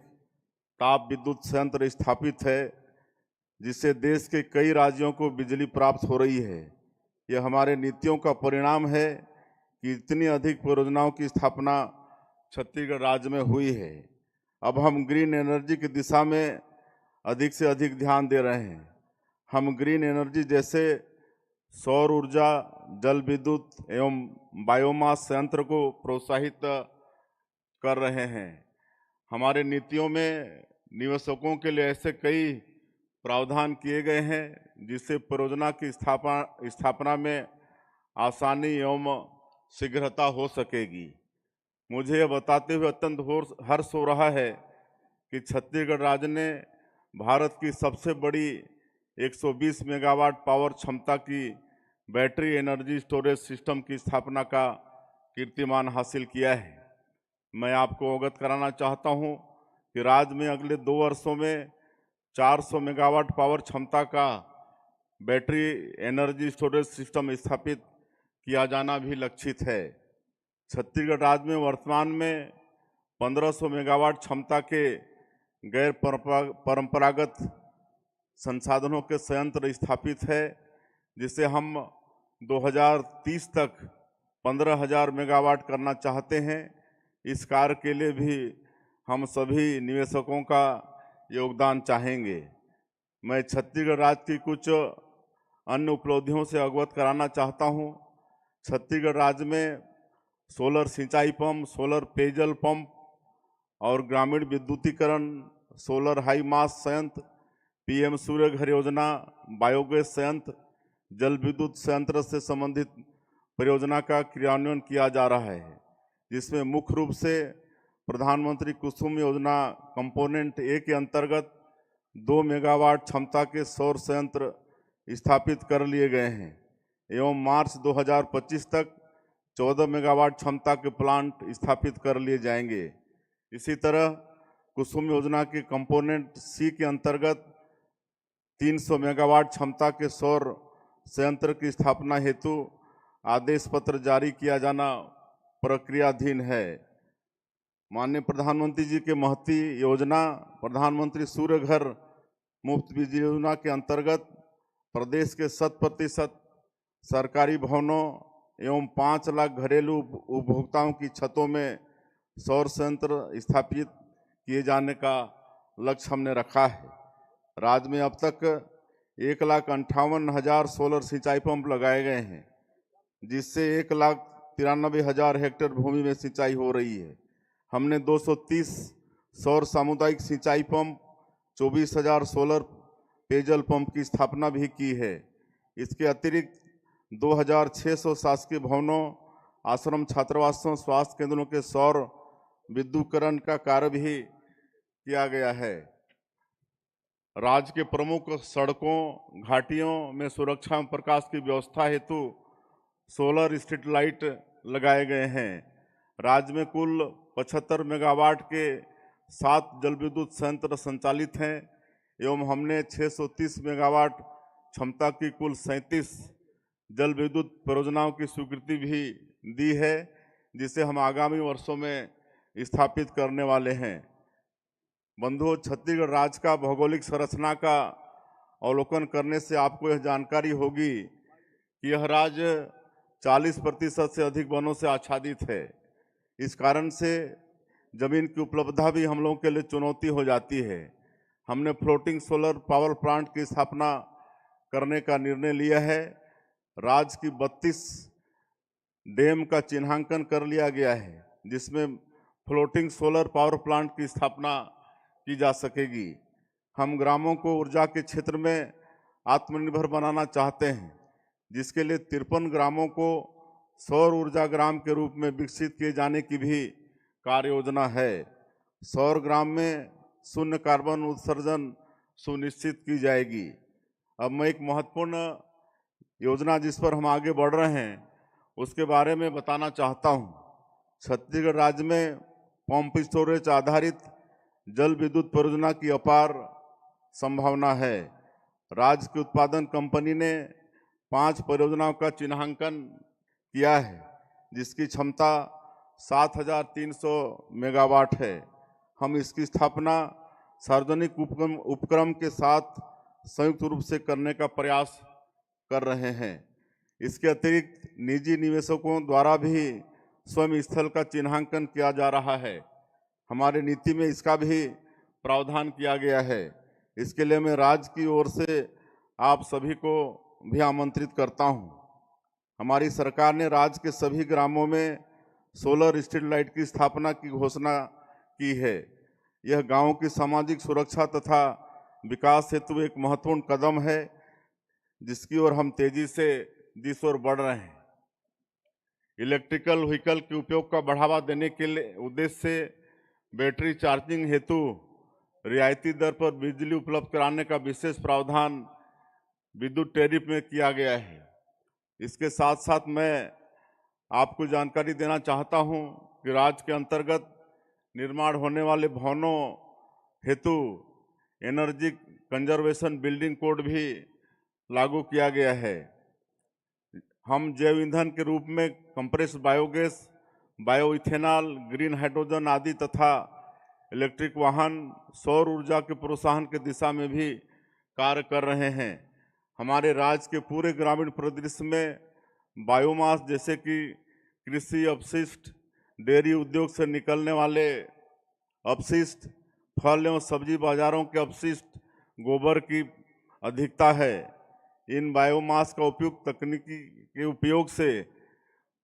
ताप विद्युत संयंत्र स्थापित है, जिससे देश के कई राज्यों को बिजली प्राप्त हो रही है। यह हमारे नीतियों का परिणाम है कि इतनी अधिक परियोजनाओं की स्थापना छत्तीसगढ़ राज्य में हुई है। अब हम ग्रीन एनर्जी की दिशा में अधिक से अधिक ध्यान दे रहे हैं। हम ग्रीन एनर्जी जैसे सौर ऊर्जा, जल विद्युत एवं बायोमास संयंत्र को प्रोत्साहित कर रहे हैं। हमारे नीतियों में निवेशकों के लिए ऐसे कई प्रावधान किए गए हैं जिससे परियोजना की स्थापना में आसानी एवं शीघ्रता हो सकेगी। मुझे यह बताते हुए अत्यंत हर्ष हो रहा है कि छत्तीसगढ़ राज्य ने भारत की सबसे बड़ी 120 मेगावाट पावर क्षमता की बैटरी एनर्जी स्टोरेज सिस्टम की स्थापना का कीर्तिमान हासिल किया है। मैं आपको अवगत कराना चाहता हूं कि राज्य में अगले 2 वर्षों में 400 मेगावाट पावर क्षमता का बैटरी एनर्जी स्टोरेज सिस्टम स्थापित किया जाना भी लक्षित है। छत्तीसगढ़ राज्य में वर्तमान में 1500 मेगावाट क्षमता के गैर परंपरागत संसाधनों के संयंत्र स्थापित है, जिसे हम 2030 तक 15,000 मेगावाट करना चाहते हैं। इस कार्य के लिए भी हम सभी निवेशकों का योगदान चाहेंगे। मैं छत्तीसगढ़ राज्य की कुछ अन्य उपलब्धियों से अवगत कराना चाहता हूं। छत्तीसगढ़ राज्य में सोलर सिंचाई पंप, सोलर पेयजल पंप और ग्रामीण विद्युतीकरण, सोलर हाई मास संयंत्र, पीएम सूर्य घर योजना, बायोगैस संयंत्र, जल विद्युत संयंत्र से संबंधित परियोजना का क्रियान्वयन किया जा रहा है, जिसमें मुख्य रूप से प्रधानमंत्री कुसुम योजना कंपोनेंट ए के अंतर्गत 2 मेगावाट क्षमता के सौर संयंत्र स्थापित कर लिए गए हैं एवं मार्च 2025 तक 14 मेगावाट क्षमता के प्लांट स्थापित कर लिए जाएंगे। इसी तरह कुसुम योजना के कंपोनेंट सी के अंतर्गत 300 मेगावाट क्षमता के सौर संयंत्र की स्थापना हेतु आदेश पत्र जारी किया जाना प्रक्रियाधीन है। माननीय प्रधानमंत्री जी के महती योजना प्रधानमंत्री सूर्य घर मुफ्त बिजली योजना के अंतर्गत प्रदेश के 100% सरकारी भवनों एवं 5 लाख घरेलू उपभोक्ताओं की छतों में सौर संयंत्र स्थापित किए जाने का लक्ष्य हमने रखा है। राज्य में अब तक 1,58,000 सोलर सिंचाई पंप लगाए गए हैं, जिससे 1,93,000 हेक्टेयर भूमि में सिंचाई हो रही है। हमने 230 सौर सामुदायिक सिंचाई पंप, 24,000 सोलर पेयजल पंप की स्थापना भी की है। इसके अतिरिक्त 2,600 शासकीय भवनों, आश्रम, छात्रावासों, स्वास्थ्य केंद्रों के सौर विद्युतीकरण का कार्य भी किया गया है। राज्य के प्रमुख सड़कों, घाटियों में सुरक्षा एवं प्रकाश की व्यवस्था हेतु सोलर स्ट्रीट लाइट लगाए गए हैं। राज्य में कुल 75 मेगावाट के 7 जल विद्युत संयंत्र संचालित हैं एवं हमने 630 मेगावाट क्षमता की कुल 37 जल विद्युत परियोजनाओं की स्वीकृति भी दी है, जिसे हम आगामी वर्षों में स्थापित करने वाले हैं। बंधुओं, छत्तीसगढ़ राज्य का भौगोलिक संरचना का अवलोकन करने से आपको यह जानकारी होगी कि यह राज्य 40% से अधिक वनों से आच्छादित है। इस कारण से जमीन की उपलब्धता भी हम लोगों के लिए चुनौती हो जाती है। हमने फ्लोटिंग सोलर पावर प्लांट की स्थापना करने का निर्णय लिया है। राज्य की 32 डैम का चिन्हांकन कर लिया गया है, जिसमें फ्लोटिंग सोलर पावर प्लांट की स्थापना की जा सकेगी। हम ग्रामों को ऊर्जा के क्षेत्र में आत्मनिर्भर बनाना चाहते हैं, जिसके लिए 53 ग्रामों को सौर ऊर्जा ग्राम के रूप में विकसित किए जाने की भी कार्य योजना है। सौर ग्राम में शून्य कार्बन उत्सर्जन सुनिश्चित की जाएगी। अब मैं एक महत्वपूर्ण योजना जिस पर हम आगे बढ़ रहे हैं उसके बारे में बताना चाहता हूं। छत्तीसगढ़ राज्य में पंप स्टोरेज आधारित जल विद्युत परियोजना की अपार संभावना है। राज्य की उत्पादन कंपनी ने 5 परियोजनाओं का चिन्हांकन किया है, जिसकी क्षमता 7,300 मेगावाट है। हम इसकी स्थापना सार्वजनिक उपक्रम के साथ संयुक्त रूप से करने का प्रयास कर रहे हैं। इसके अतिरिक्त निजी निवेशकों द्वारा भी स्वयं स्थल का चिन्हांकन किया जा रहा है। हमारे नीति में इसका भी प्रावधान किया गया है। इसके लिए मैं राज्य की ओर से आप सभी को भी आमंत्रित करता हूं। हमारी सरकार ने राज्य के सभी ग्रामों में सोलर स्ट्रीट लाइट की स्थापना की घोषणा की है। यह गांवों की सामाजिक सुरक्षा तथा विकास हेतु एक महत्वपूर्ण कदम है, जिसकी ओर हम तेजी से दिस ओर बढ़ रहे हैं। इलेक्ट्रिकल व्हीकल के उपयोग का बढ़ावा देने के लिए उद्देश्य से बैटरी चार्जिंग हेतु रियायती दर पर बिजली उपलब्ध कराने का विशेष प्रावधान विद्युत टैरिफ में किया गया है। इसके साथ साथ मैं आपको जानकारी देना चाहता हूं कि राज्य के अंतर्गत निर्माण होने वाले भवनों हेतु एनर्जी कंजर्वेशन बिल्डिंग कोड भी लागू किया गया है। हम जैव ईंधन के रूप में compressed biogas, bioethanol, green hydrogen आदि तथा इलेक्ट्रिक वाहन, सौर ऊर्जा के प्रोत्साहन की दिशा में भी कार्य कर रहे हैं। हमारे राज्य के पूरे ग्रामीण परिदृश्य में बायोमास जैसे कि कृषि अपशिष्ट, डेयरी उद्योग से निकलने वाले अपशिष्ट, फल एवं सब्जी बाजारों के अपशिष्ट, गोबर की अधिकता है। इन बायोमास का उपयुक्त तकनीकी के उपयोग से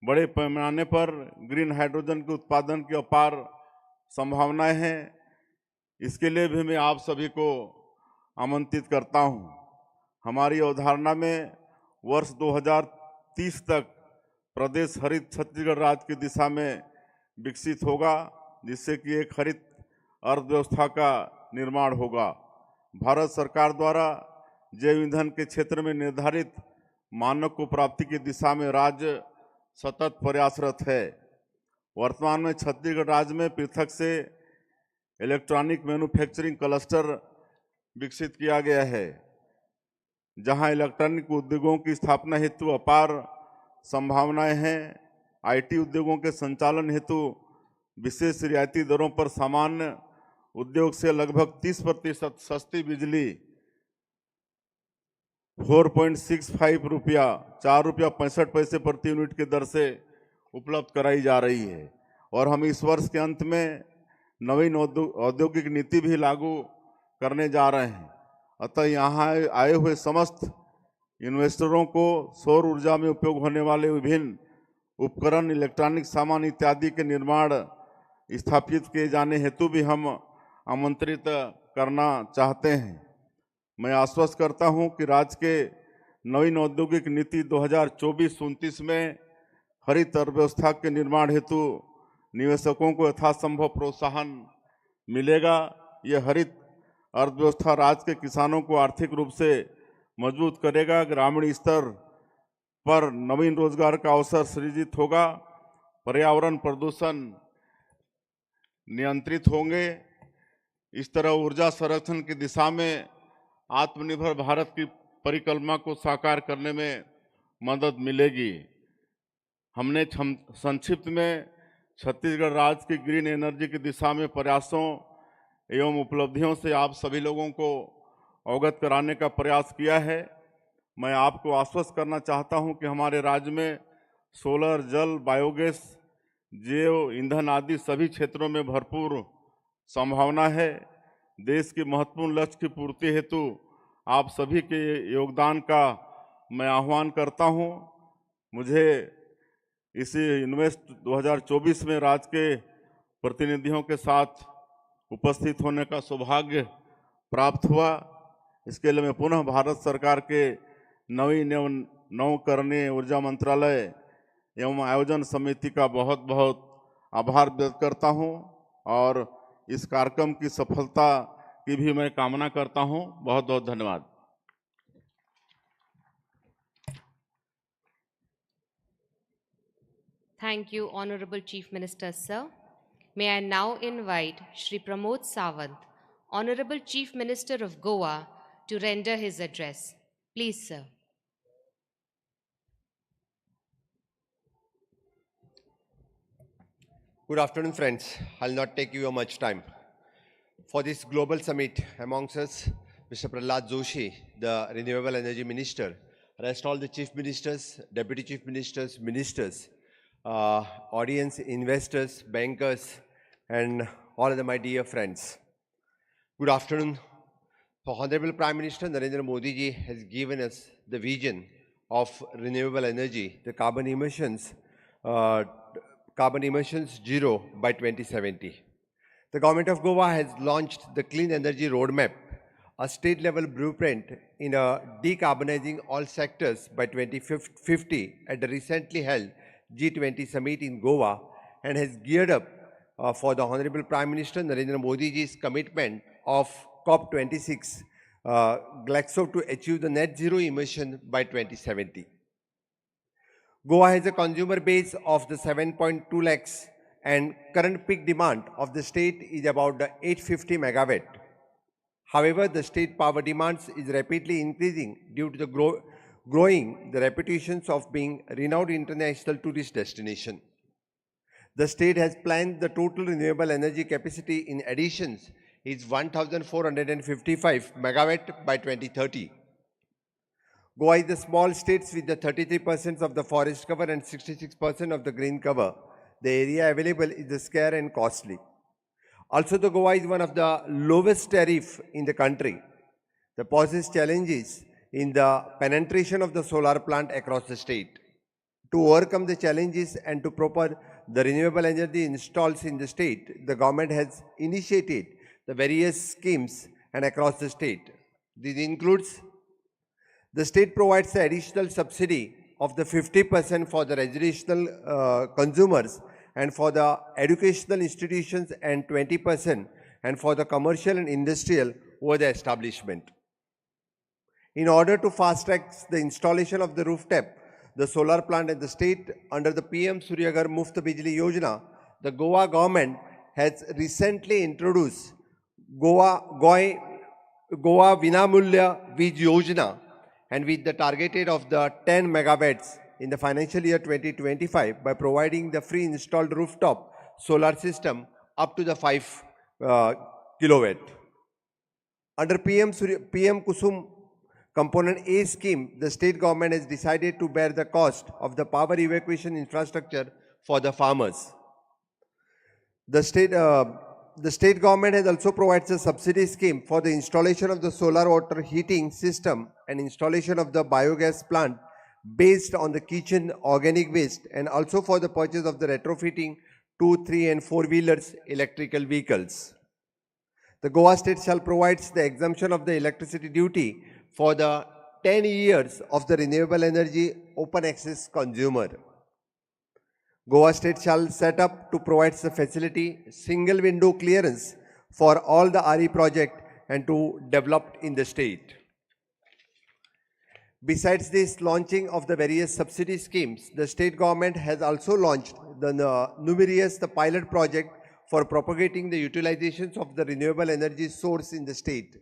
बड़े पैमाने पर ग्रीन हाइड्रोजन के उत्पादन की अपार संभावनाएं हैं। इसके लिए भी मैं आप सभी को आमंत्रित करता हूं। हमारी अवधारणा में वर्ष 2030 तक प्रदेश हरित छत्तीसगढ़ राज्य की दिशा में विकसित होगा, जिससे कि एक हरित अर्थव्यवस्था का निर्माण होगा। भारत सरकार द्वारा जैव ईंधन के क्षेत्र में निर्धारित मानक को प्राप्ति की दिशा में राज्य सतत प्रयासरत है। वर्तमान में छत्तीसगढ़ राज्य में पृथक से इलेक्ट्रॉनिक मैन्युफैक्चरिंग क्लस्टर विकसित किया गया है, जहां इलेक्ट्रॉनिक उद्योगों की स्थापना हेतु अपार संभावनाएं हैं। आईटी उद्योगों के संचालन हेतु विशेष रियायती दरों पर सामान्य उद्योग से लगभग 30% सस्ती बिजली 4.65 रुपया, 4 रुपया 65 पैसे प्रति यूनिट की दर से उपलब्ध कराई जा रही है। और हम इस वर्ष के अंत में नवीन औद्योगिक नीति भी लागू करने जा रहे हैं। अतः यहाँ आए हुए समस्त इन्वेस्टरों को सौर ऊर्जा में उपयोग होने वाले विभिन्न उपकरण, इलेक्ट्रॉनिक सामान इत्यादि के निर्माण स्थापित किए जाने हेतु भी हम आमंत्रित करना चाहते हैं। मैं आश्वस्त करता हूं कि राज्य के नवीन औद्योगिक नीति 2024-29 में हरित अर्थव्यवस्था के निर्माण हेतु निवेशकों को यथासंभव प्रोत्साहन मिलेगा। यह हरित अर्थव्यवस्था राज्य के किसानों को आर्थिक रूप से मजबूत करेगा। ग्रामीण स्तर पर नवीन रोजगार का अवसर सृजित होगा। पर्यावरण प्रदूषण नियंत्रित होंगे। इस तरह ऊर्जा संरक्षण की दिशा में आत्मनिर्भर भारत की परिकल्पना को साकार करने में मदद मिलेगी। हमने संक्षिप्त में छत्तीसगढ़ राज्य की ग्रीन एनर्जी की दिशा में प्रयासों एवं उपलब्धियों से आप सभी लोगों को अवगत कराने का प्रयास किया है। मैं आपको आश्वस्त करना चाहता हूं कि हमारे राज्य में सोलर, जल, बायोगैस, जैव ईंधन आदि सभी क्षेत्रों में भरपूर संभावना है। देश की महत्वपूर्ण लक्ष्य की पूर्ति हेतु आप सभी के योगदान का मैं आह्वान करता हूं। मुझे इसी इन्वेस्ट 2024 में राज्य के प्रतिनिधियों के साथ उपस्थित होने का सौभाग्य प्राप्त हुआ। इसके लिए मैं पुनः भारत सरकार के नवीन एवं नवकरणीय ऊर्जा मंत्रालय एवं आयोजन समिति का बहुत बहुत आभार व्यक्त करता हूं और इस कार्यक्रम की सफलता की भी मैं कामना करता हूं। बहुत बहुत धन्यवाद। Thank you, Honorable Chief Minister, sir. May I now invite Shri Pramod Sawant, Honorable Chief Minister of Goa, to render his address. Please, sir. Good afternoon, friends. I'll not take you much time. For this global summit amongst us, Mr. Prahlad Joshi, the Renewable Energy Minister, rest all the Chief Ministers, Deputy Chief Ministers, Ministers, audience, investors, bankers, and all of my dear friends. Good afternoon. The Honorable Prime Minister Narendra Modi ji has given us the vision of renewable energy, the carbon emissions zero by 2070. The Government of Goa has launched the Clean Energy Roadmap, a state-level blueprint in decarbonizing all sectors by 2050 at the recently held G20 summit in Goa, and has geared up for the Honorable Prime Minister Narendra Modi ji's commitment of COP26 Glaxo to achieve the net zero emission by 2070. Goa has a consumer base of the 7.2 lakhs and current peak demand of the state is about the 850 megawatt. However, the state power demands is rapidly increasing due to the growing the reputations of being a renowned international tourist destination. The state has planned the total renewable energy capacity in additions is 1,455 megawatt by 2030. Goa is the small state with the 33% of the forest cover and 66% of the green cover. The area available is scarce and costly. Also, the Goa is one of the lowest tariff in the country. The poses challenges in the penetration of the solar plant across the state. To overcome the challenges and to propel the renewable energy installs in the state, the government has initiated the various schemes and across the state. This includes the state provides the additional subsidy of the 50% for the residential consumers and for the educational institutions and 20% and for the commercial and industrial over the establishment. In order to fast track the installation of the rooftop, the solar plant at the state under the PM Suryaghar Muft Bijli Yojana, the Goa government has recently introduced Goa Vinamulya Wij Yojana, and with the targeted of the 10 megawatts in the financial year 2025 by providing the free installed rooftop solar system up to the 5 kilowatt. Under PM Kusum Component A scheme, the state government has decided to bear the cost of the power evacuation infrastructure for the farmers. The state government has also provided a subsidy scheme for the installation of the solar water heating system and installation of the biogas plant based on the kitchen organic waste, and also for the purchase of the retrofitting 2, 3 and 4-wheelers electrical vehicles. The Goa state shall provide the exemption of the electricity duty for the 10 years of the renewable energy open access consumer. Goa state shall set up to provide the facility single window clearance for all the RE project and to develop in the state. Besides this launching of the various subsidy schemes, the state government has also launched the numerous pilot project for propagating the utilizations of the renewable energy source in the state.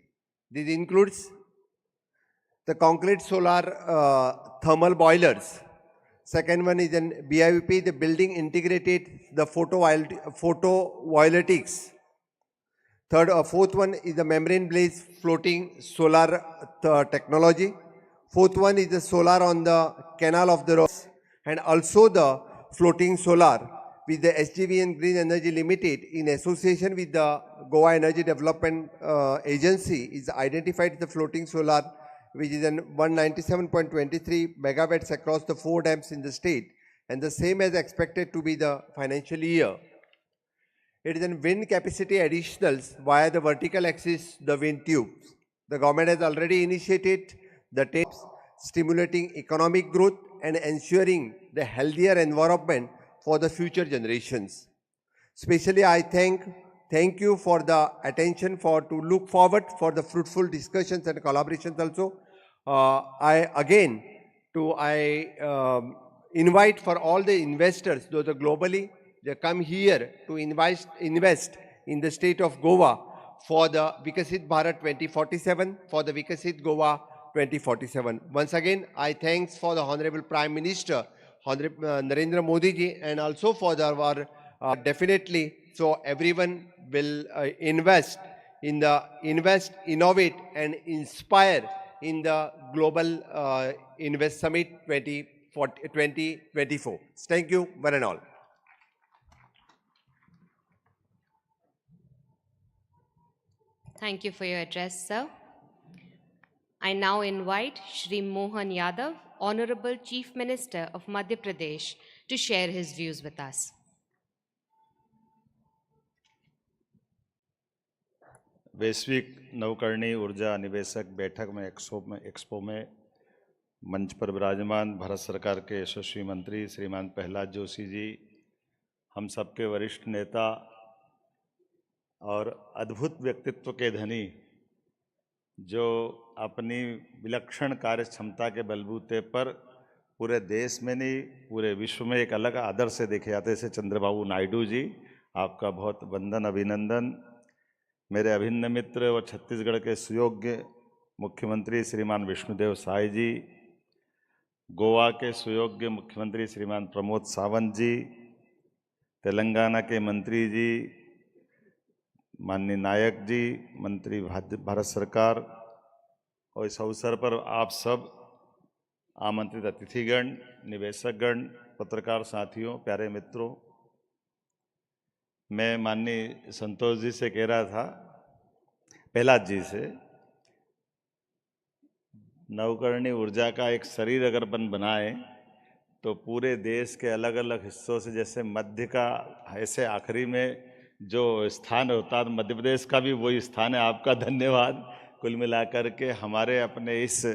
This includes the concrete solar thermal boilers. Second one is in BIVP, the building integrated the photovoltaics. Fourth one is the membrane blaze floating solar technology. Fourth one is the solar on the canal of the rocks, and also the floating solar with the SJVN Green Energy Limited in association with the Goa Energy Development Agency is identified the floating solar, which is an 197.23 megawatts across the 4 dams in the state, and the same as expected to be the financial year. It is in wind capacity additionals via the vertical axis, the wind tubes. The government has already initiated the tapes, stimulating economic growth and ensuring the healthier environment for the future generations. Especially, I thank you for the attention to look forward for the fruitful discussions and collaborations also. I invite for all the investors, those are globally, they come here to invest in the state of Goa for the Vikasit Bharat 2047, for the Vikasit Goa 2047. Once again, I thanks for the Honorable Prime Minister, Honorable Narendra Modi ji, and also for our definitely, so everyone will invest, innovate and inspire in the Global Invest Summit 2024. Thank you, one and all. Thank you for your address, sir. I now invite Shri Mohan Yadav, Honorable Chief Minister of Madhya Pradesh, to share his views with us. वैश्विक नवकरणीय ऊर्जा निवेशक बैठक में expo में मंच पर विराजमान भारत सरकार के यशस्वी मंत्री श्रीमान प्रहलाद जोशी जी, हम सबके वरिष्ठ नेता और अद्भुत व्यक्तित्व के धनी, जो अपनी विलक्षण कार्य क्षमता के बलबूते पर पूरे देश में नहीं पूरे विश्व में एक अलग आदर से देखे जाते हैं, चंद्रबाबू नायडू जी, आपका बहुत वंदन अभिनंदन। मेरे अभिन्न मित्र और छत्तीसगढ़ के सुयोग्य मुख्यमंत्री श्रीमान विष्णुदेव साय जी, गोवा के सुयोग्य मुख्यमंत्री श्रीमान प्रमोद सावंत जी, तेलंगाना के मंत्री जी माननीय नायक जी, मंत्री भारत सरकार, और इस अवसर पर आप सब आमंत्रित अतिथिगण, निवेशकगण, पत्रकार साथियों, प्यारे मित्रों, मैं माननीय संतोष जी से कह रहा था, प्रहलाद जी से, नवकरणीय ऊर्जा का एक शरीर अगर बनाए तो पूरे देश के अलग अलग हिस्सों से, जैसे मध्य का ऐसे आखिरी में जो स्थान होता है, मध्य प्रदेश का भी वही स्थान है। आपका धन्यवाद। कुल मिलाकर के हमारे अपने इस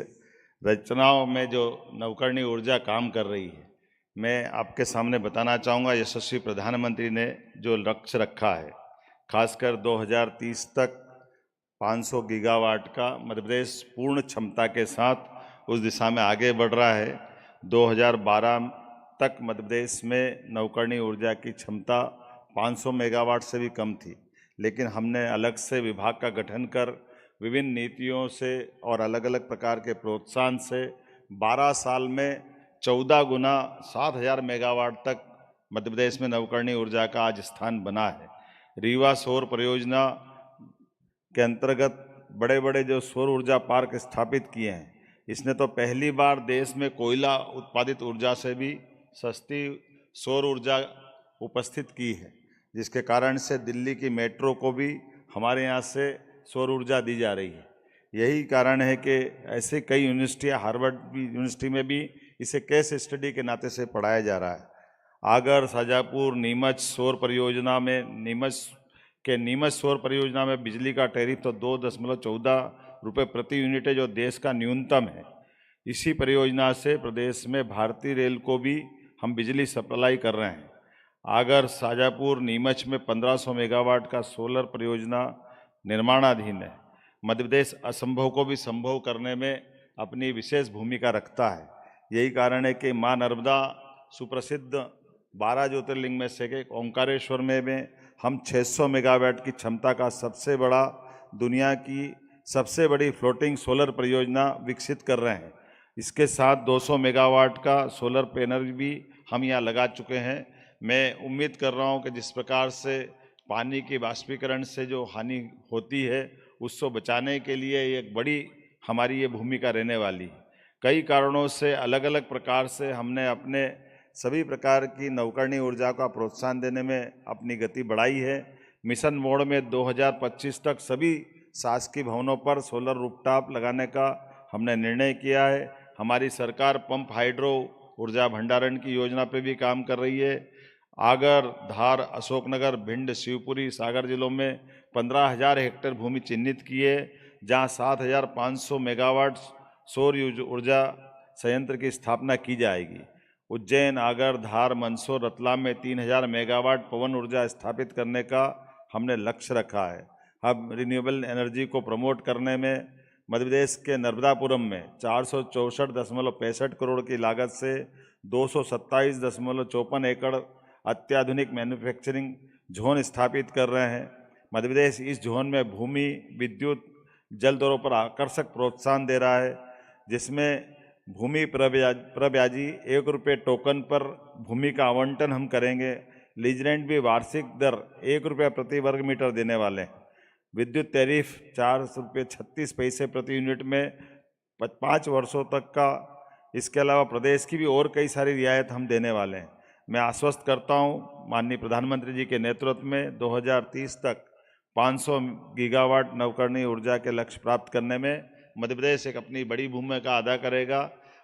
रचनाओं में जो नवकरणीय ऊर्जा काम कर रही है, मैं आपके सामने बताना चाहूँगा, यशस्वी प्रधानमंत्री ने जो लक्ष्य रखा है, खासकर 2030 तक 500 गीगावाट का मध्य प्रदेश पूर्ण क्षमता के साथ उस दिशा में आगे बढ़ रहा है। 2012 तक मध्य प्रदेश में नवकरणीय ऊर्जा की क्षमता 500 मेगावाट से भी कम थी, लेकिन हमने अलग से विभाग का गठन कर विभिन्न नीतियों से और अलग अलग प्रकार के प्रोत्साहन से 12 साल में 14 गुना 7,000 मेगावाट तक मध्य प्रदेश में नवकरणीय ऊर्जा का आज स्थान बना है। रीवा सौर परियोजना के अंतर्गत बड़े बड़े जो सौर ऊर्जा पार्क स्थापित किए हैं, इसने तो पहली बार देश में कोयला उत्पादित ऊर्जा से भी सस्ती सौर ऊर्जा उपस्थित की है, जिसके कारण से दिल्ली की मेट्रो को भी हमारे यहाँ से सौर ऊर्जा दी जा रही है। यही कारण है कि ऐसे कई यूनिवर्सिटियाँ, हार्वर्ड यूनिवर्सिटी में भी इसे केस स्टडी के नाते से पढ़ाया जा रहा है। आगर, शाजापुर, नीमच सौर परियोजना में नीमच सौर परियोजना में बिजली का टैरिफ तो 2.14 रुपये प्रति यूनिट है, जो देश का न्यूनतम है। इसी परियोजना से प्रदेश में भारतीय रेल को भी हम बिजली सप्लाई कर रहे हैं। आगर, शाजापुर, नीमच में 1500 मेगावाट का सोलर परियोजना निर्माणाधीन है। मध्य प्रदेश असंभव को भी संभव करने में अपनी विशेष भूमिका रखता है। यही कारण है कि माँ नर्मदा सुप्रसिद्ध 12 ज्योतिर्लिंग में से एक ओंकारेश्वर में हम 600 मेगावाट की क्षमता का सबसे बड़ा दुनिया की सबसे बड़ी फ्लोटिंग सोलर परियोजना विकसित कर रहे हैं। इसके साथ 200 मेगावाट का सोलर पैनल भी हम यहाँ लगा चुके हैं। मैं उम्मीद कर रहा हूँ कि जिस प्रकार से पानी की वाष्पीकरण से जो हानि होती है उसको बचाने के लिए एक बड़ी हमारी ये भूमिका रहने वाली है। कई कारणों से अलग अलग प्रकार से हमने अपने सभी प्रकार की नवकरणीय ऊर्जा का प्रोत्साहन देने में अपनी गति बढ़ाई है। मिशन मोड में 2025 तक सभी शासकीय भवनों पर सोलर रूफटॉप लगाने का हमने निर्णय किया है। हमारी सरकार पंप हाइड्रो ऊर्जा भंडारण की योजना पे भी काम कर रही है। आगर, धार, अशोकनगर, भिंड, शिवपुरी, सागर जिलों में 15,000 हेक्टेयर भूमि चिन्हित की है, जहां 7,500 मेगावाट सौर ऊर्जा संयंत्र की स्थापना की जाएगी। उज्जैन, आगर, धार, मंदसौर, रतलाम में 3,000 मेगावाट पवन ऊर्जा स्थापित करने का हमने लक्ष्य रखा है। अब रिन्यूएबल एनर्जी को प्रमोट करने में मध्य प्रदेश के नर्मदापुरम में 464.65 करोड़ की लागत से 227.54 एकड़ अत्याधुनिक मैन्युफैक्चरिंग जोन स्थापित कर रहे हैं। मध्य प्रदेश इस जोन में भूमि, विद्युत, जल दरों पर आकर्षक प्रोत्साहन दे रहा है, जिसमें भूमि प्रब्याजी ₹1 टोकन पर भूमि का आवंटन हम करेंगे। लीज रेंट भी वार्षिक दर ₹1 प्रति वर्ग मीटर देने वाले हैं। विद्युत टैरिफ ₹4.36 प्रति यूनिट में 5 वर्षों तक का। इसके अलावा प्रदेश की भी और कई सारी रियायत हम देने वाले हैं। मैं आश्वस्त करता हूं माननीय प्रधानमंत्री जी के नेतृत्व में 2030 तक 500 गीगावाट नवकरणीय ऊर्जा के लक्ष्य प्राप्त करने में मध्य प्रदेश एक अपनी बड़ी भूमिका अदा करेगा।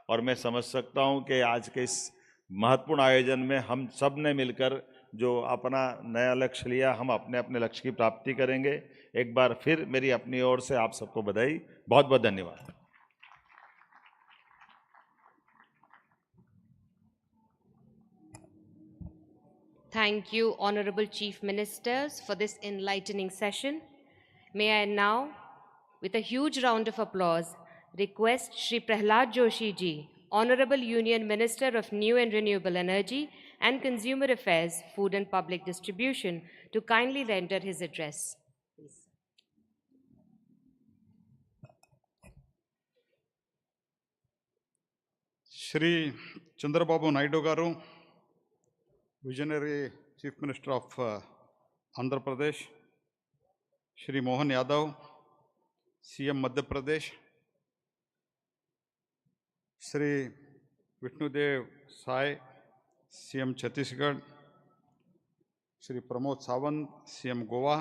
और मैं समझ सकता हूं कि आज के इस महत्वपूर्ण आयोजन में हम सब ने मिलकर जो अपना नया लक्ष्य लिया, हम अपने अपने लक्ष्य की प्राप्ति करेंगे। एक बार फिर मेरी अपनी ओर से आप सबको बधाई। बहुत बहुत धन्यवाद। Thank you, Honorable Chief Ministers, for this enlightening session. May I now, with a huge round of applause, request Shri Prahlad Joshi ji, Honorable Union Minister of New and Renewable Energy and Consumer Affairs, Food and Public Distribution, to kindly render his address. Please. Shri Chandrababu Naidu Garu, Visionary Chief Minister of Andhra Pradesh, Shri Mohan Yadav, CM Madhya Pradesh, Shri Vishnudev Sai, CM Chhattisgarh, Shri Pramod Sawant, CM Goa,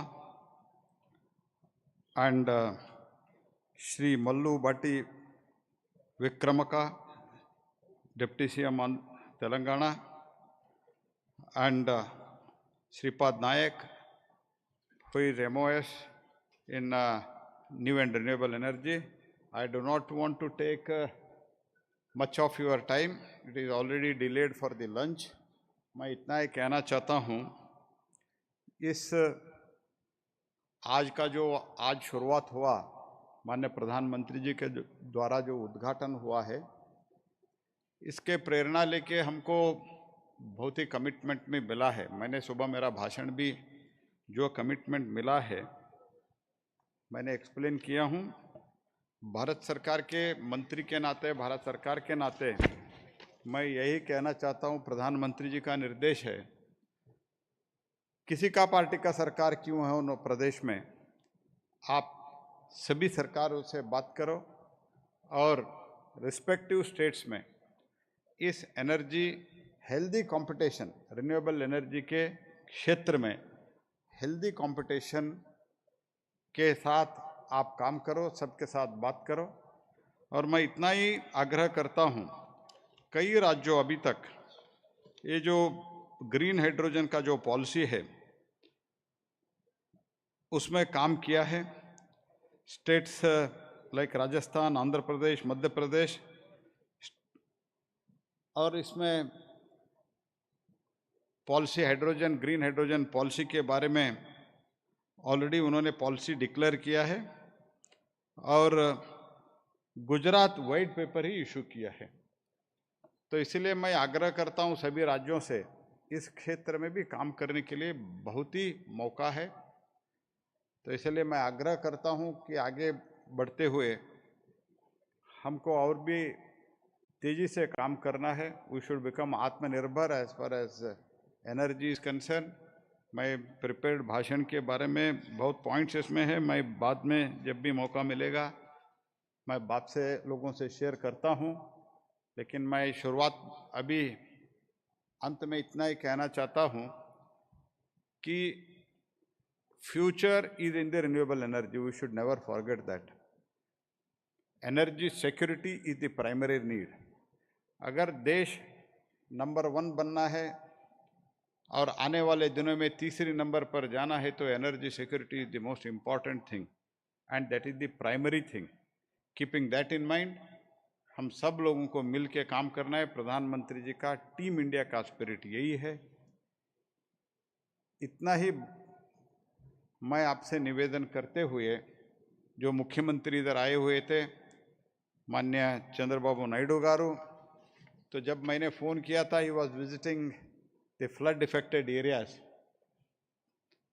and Shri Mallu Bhatti Vikramaka, Deputy CM Telangana, and Shripad Nayak, who is MOS in New and Renewable Energy. I do not want to take much of your time. It is already delayed for the lunch. मैं इतना ही कहना चाहता हूँ, इस आज का जो आज शुरुआत हुआ, माननीय प्रधानमंत्री जी के द्वारा जो उद्घाटन हुआ है, इसके प्रेरणा लेके हमको बहुत ही कमिटमेंट में मिला है। मैंने सुबह मेरा भाषण भी जो कमिटमेंट मिला है मैंने एक्सप्लेन किया हूँ। भारत सरकार के मंत्री के नाते, भारत सरकार के नाते मैं यही कहना चाहता हूँ, प्रधानमंत्री जी का निर्देश है, किसी का पार्टी का सरकार क्यों है उन प्रदेश में, आप सभी सरकारों से बात करो और रिस्पेक्टिव स्टेट्स में इस energy healthy competition, renewable energy के क्षेत्र में हेल्दी कंपटीशन के साथ आप काम करो, सबके साथ बात करो। और मैं इतना ही आग्रह करता हूँ, कई राज्यों अभी तक ये जो ग्रीन हाइड्रोजन का जो पॉलिसी है उसमें काम किया है। स्टेट्स लाइक राजस्थान, आंध्र प्रदेश, मध्य प्रदेश, और इसमें policy hydrogen, green hydrogen policy के बारे में ऑलरेडी उन्होंने पॉलिसी डिक्लेयर किया है और गुजरात वाइट पेपर ही इशू किया है। तो इसलिए मैं आग्रह करता हूं सभी राज्यों से, इस क्षेत्र में भी काम करने के लिए बहुत ही मौका है। तो इसलिए मैं आग्रह करता हूं कि आगे बढ़ते हुए हमको और भी तेजी से काम करना है. वी शुड बिकम आत्मनिर्भर as far as energy is concern. मैं प्रिपेयर्ड भाषण के बारे में बहुत पॉइंट्स इसमें है, मैं बाद में जब भी मौका मिलेगा मैं बात से लोगों से शेयर करता हूं. लेकिन मैं शुरुआत अभी अंत में इतना ही कहना चाहता हूं कि future is in the renewable energy. We should never forget that. Energy security is the primary need. अगर देश नंबर 1 बनना है और आने वाले दिनों में तीसरे नंबर पर जाना है तो energy security is the most important thing and that is the primary thing. Keeping that in mind हम सब लोगों को मिल के काम करना है. प्रधानमंत्री जी का टीम इंडिया का स्पिरिट यही है. इतना ही मैं आपसे निवेदन करते हुए, जो मुख्यमंत्री इधर आए हुए थे माननीय चंद्रबाबू नायडू गारू, तो जब मैंने फ़ोन किया था he was visiting the flood affected areas.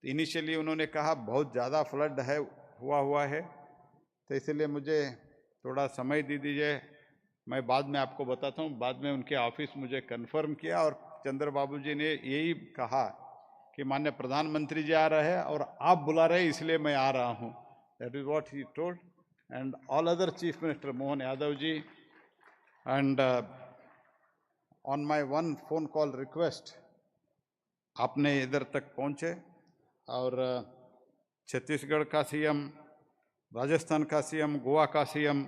Initially उन्होंने कहा बहुत ज़्यादा फ्लड है हुआ है, तो इसलिए मुझे थोड़ा समय दे दीजिए, मैं बाद में आपको बताता हूँ. बाद में उनके ऑफिस मुझे कंफर्म किया और चंद्रबाबू जी ने यही कहा कि माननीय प्रधानमंत्री जी आ रहे हैं और आप बुला रहे हैं इसलिए मैं आ रहा हूँ. That is what he told. And all other chief minister Mohan Yadav ji, and on my one phone call request आपने इधर तक पहुँचे और छत्तीसगढ़ का सीएम, राजस्थान का सीएम, गोवा का सीएम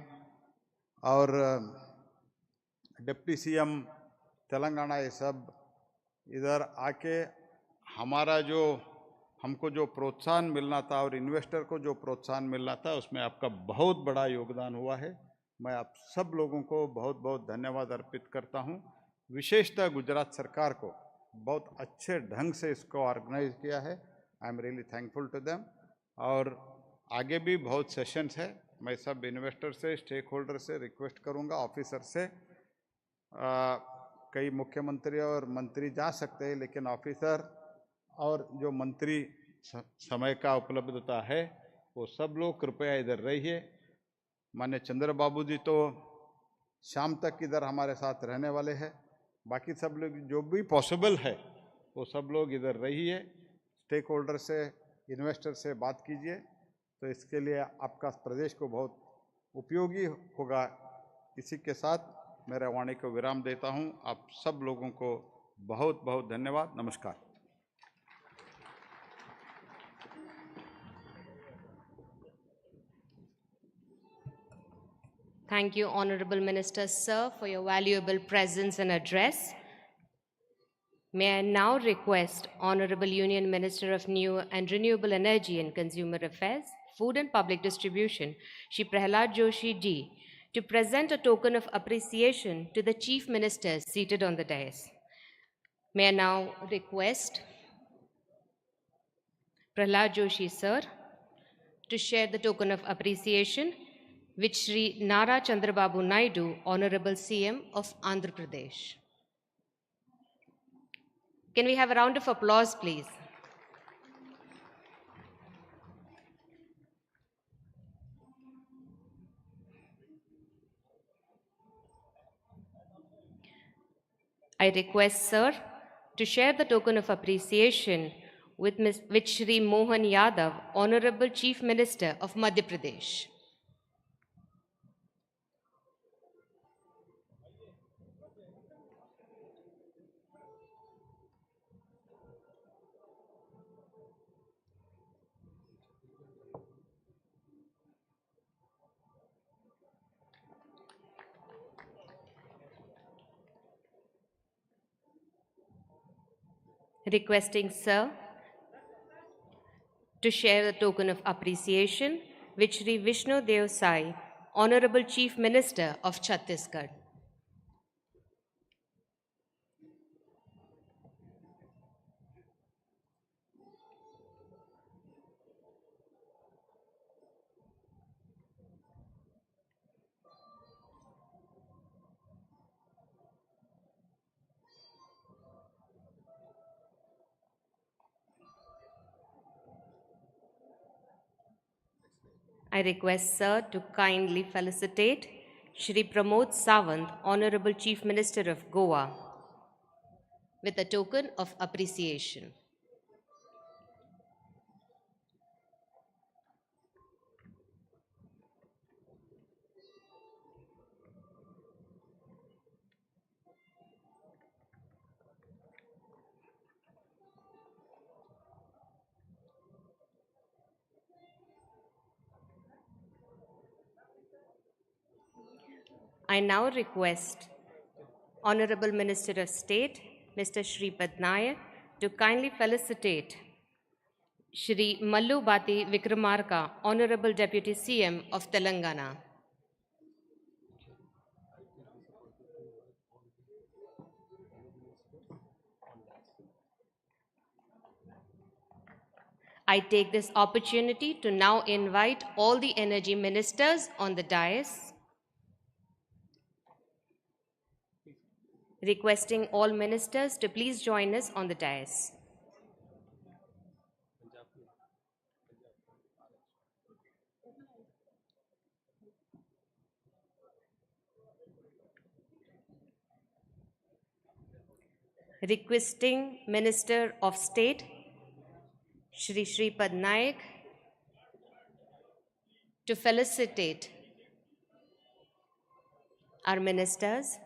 और डिप्टी सीएम तेलंगाना, ये सब इधर आके हमारा जो हमको जो प्रोत्साहन मिलना था और इन्वेस्टर को जो प्रोत्साहन मिलना था उसमें आपका बहुत बड़ा योगदान हुआ है. मैं आप सब लोगों को बहुत बहुत धन्यवाद अर्पित करता हूं. विशेषतः गुजरात सरकार को बहुत अच्छे ढंग से इसको ऑर्गेनाइज किया है. I am really thankful to them. और आगे भी बहुत सेशंस है. मैं सब इन्वेस्टर से, स्टेक होल्डर से रिक्वेस्ट करूंगा, ऑफिसर से, कई मुख्यमंत्री और मंत्री जा सकते हैं लेकिन ऑफिसर और जो मंत्री समय का उपलब्धता है वो सब लोग कृपया इधर रहिए. माननीय चंद्रबाबू जी तो शाम तक इधर हमारे साथ रहने वाले हैं. बाकी सब लोग जो भी पॉसिबल है वो सब लोग इधर रहिए. स्टेक होल्डर से, इन्वेस्टर से बात कीजिए, तो इसके लिए आपका प्रदेश को बहुत उपयोगी होगा. इसी के साथ मेरा वाणी को विराम देता हूं. आप सब लोगों को बहुत बहुत धन्यवाद. नमस्कार. Thank you, Honorable Minister, sir, for your valuable presence and address. May I now request Honorable Union Minister of New and Renewable Energy and Consumer Affairs, Food and Public Distribution, Shri Prahlad Joshi ji, to present a token of appreciation to the Chief Ministers seated on the dais. May I now request Prahlad Joshi, sir, to share the token of appreciation with Shri Nara Chandrababu Naidu, Honorable CM of Andhra Pradesh. Can we have a round of applause, please? I request, sir, to share the token of appreciation with Shri Mohan Yadav, Honorable Chief Minister of Madhya Pradesh. Requesting, sir, to share the token of appreciation with Shri Vishnu Dev Sai, Honorable Chief Minister of Chhattisgarh. I request Sir to kindly felicitate Shri Pramod Sawant, Honorable Chief Minister of Goa, with a token of appreciation. I now request Honorable Minister of State, Mr. Shripad Nayak, to kindly felicitate Shri Mallu Bati Vikramarka, Honorable Deputy CM of Telangana. I take this opportunity to now invite all the energy ministers on the dais, requesting all ministers to please join us on the dais. Requesting Minister of State, Shri Shripad Nayak, to felicitate our ministers.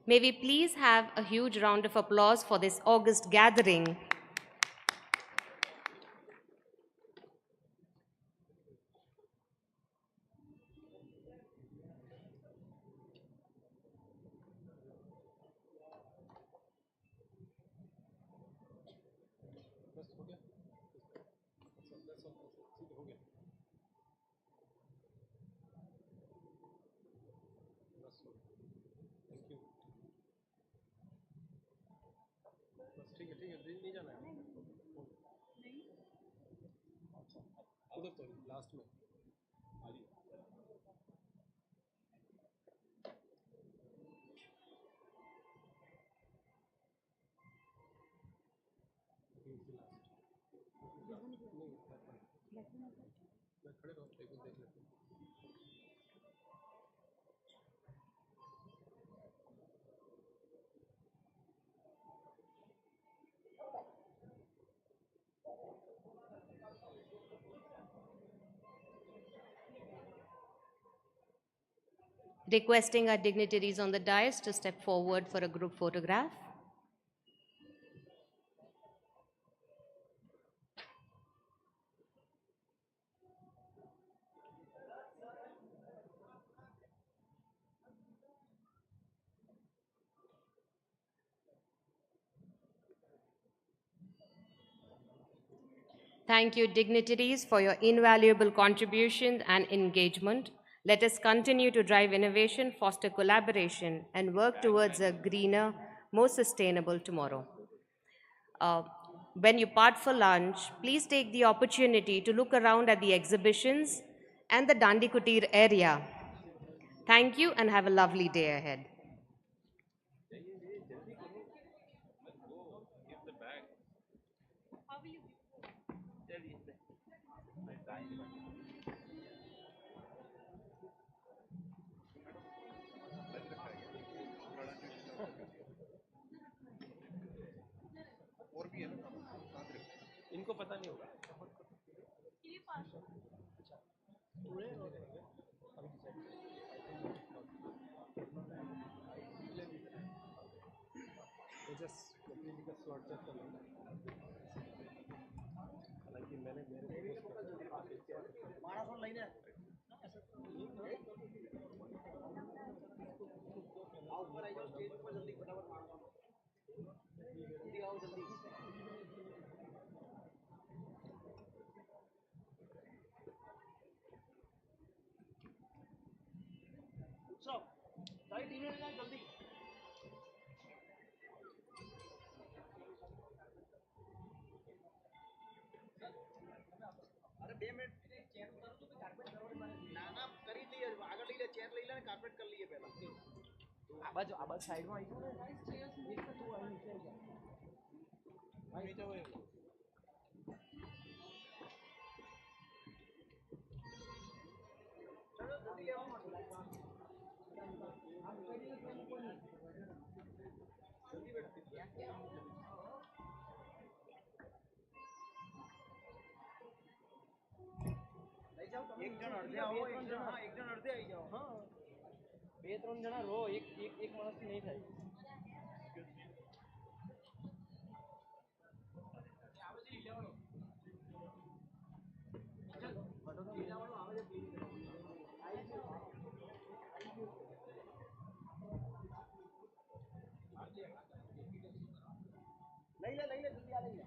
May we please have a huge round of applause for this august gathering. Requesting our dignitaries on the dais to step forward for a group photograph. Thank you, dignitaries, for your invaluable contributions and engagement. Let us continue to drive innovation, foster collaboration, and work towards a greener, more sustainable tomorrow. When you part for lunch, please take the opportunity to look around at the exhibitions and the Dandi Kutir area. Thank you and have a lovely day ahead. इनको पता नहीं होगा just completely का slot check कर लेंगे हालांकि मैंने એક જણ અડધે આવો એક જણ અડધે આવી જાઓ હા બે ત્રણ જણા રહો એક માણસથી નહીં થાય લઈ લે જલ્દી આ લઈ લે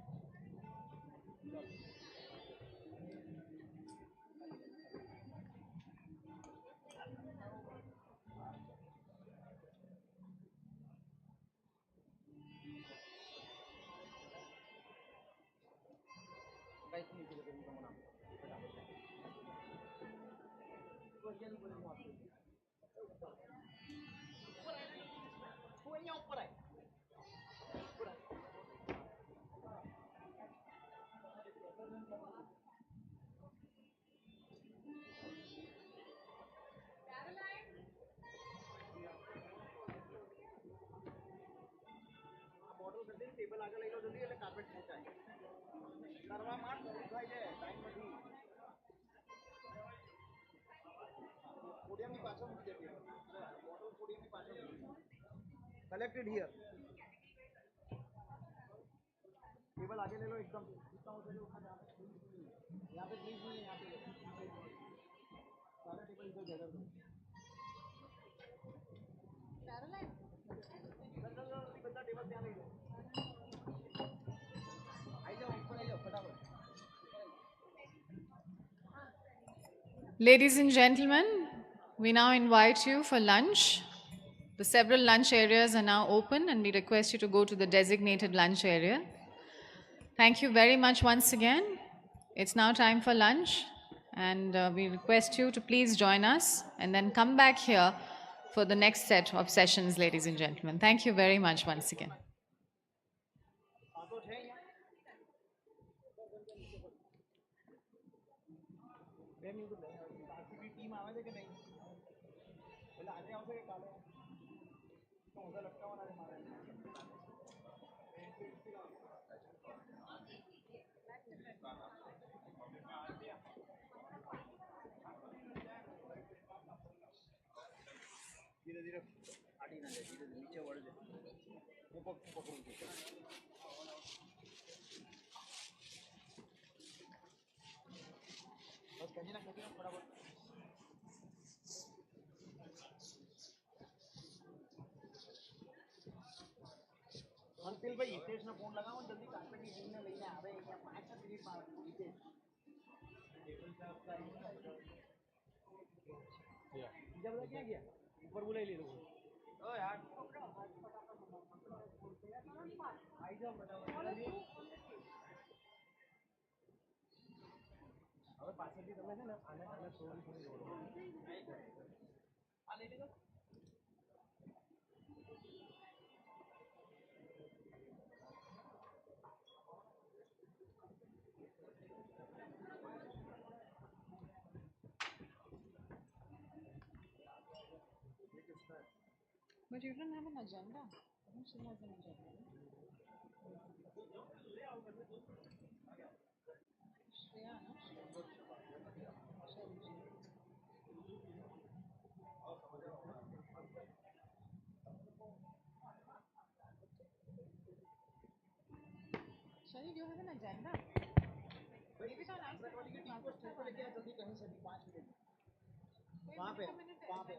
ટેબલ આગળ લઈ લો જલ્દી એટલે કાર્પેટ ખેંચાય કરવા માંડ થાય છે ટાઈમ નથી પોડિયમની પાછળ મૂકી દે બોટલ પોડિયમની પાછળ કલેક્ટેડ હિયર टेबल आगे ले लो एकदम जितना हो सके उतना यहाँ पे प्लीज नहीं है यहाँ पे सारा टेबल इधर गैदर दो બધા ટેબલ ત્યાં લઈ લો आई जाओ फटाफट Ladies and gentlemen, we now invite you for lunch. The several lunch areas are now open and we request you to go to the designated lunch area. Thank you very much once again. It's now time for lunch and we request you to please join us and then come back here for the next set of sessions, ladies and gentlemen. Thank you very much once again. Team આવે છે કે નહીં એટલે આજે આવશે કે કાલે તો હું લટકાવવાના છે મારે ધીરે ધીરે આડી ના જાય ધીરે નીચે વળજે હું પકડું છું બસ કજીના ફટાફટ અંતિલ ભાઈ હિતેશનો ફોન લગાવો જલ્દી કાર્પેટની ટીમને લઈને આવે અહીંયા 5 મિનિટમાં આવે હિતેશ બીજા બધા ક્યાં ગયા ઉપર બોલાવી લીધું ઓ યાર આવી જાઓ બધા હવે પાછળથી તમે છે ને આને થોડી જોડો આ લઈ લીધો But you don't have an agenda. I think she has an agenda. Shreya, no? Shani, do you have an agenda? Maybe so nice. जल्दी कहीं से 5 मिनट वहाँ पे वहाँ पे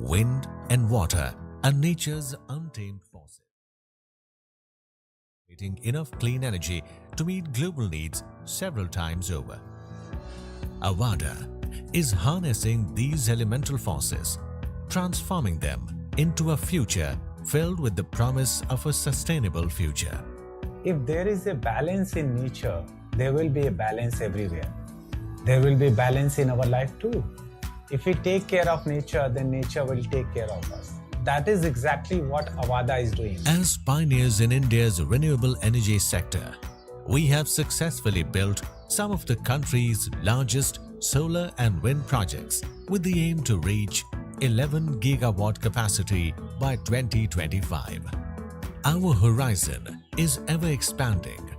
wind, and water are nature's untamed forces, creating enough clean energy to meet global needs several times over. Avada is harnessing these elemental forces, transforming them into a future filled with the promise of a sustainable future. If there is a balance in nature, there will be a balance everywhere. There will be balance in our life too. If we take care of nature, then nature will take care of us. That is exactly what Avada is doing. As pioneers in India's renewable energy sector, we have successfully built some of the country's largest solar and wind projects with the aim to reach 11 gigawatt capacity by 2025. Our horizon is ever expanding,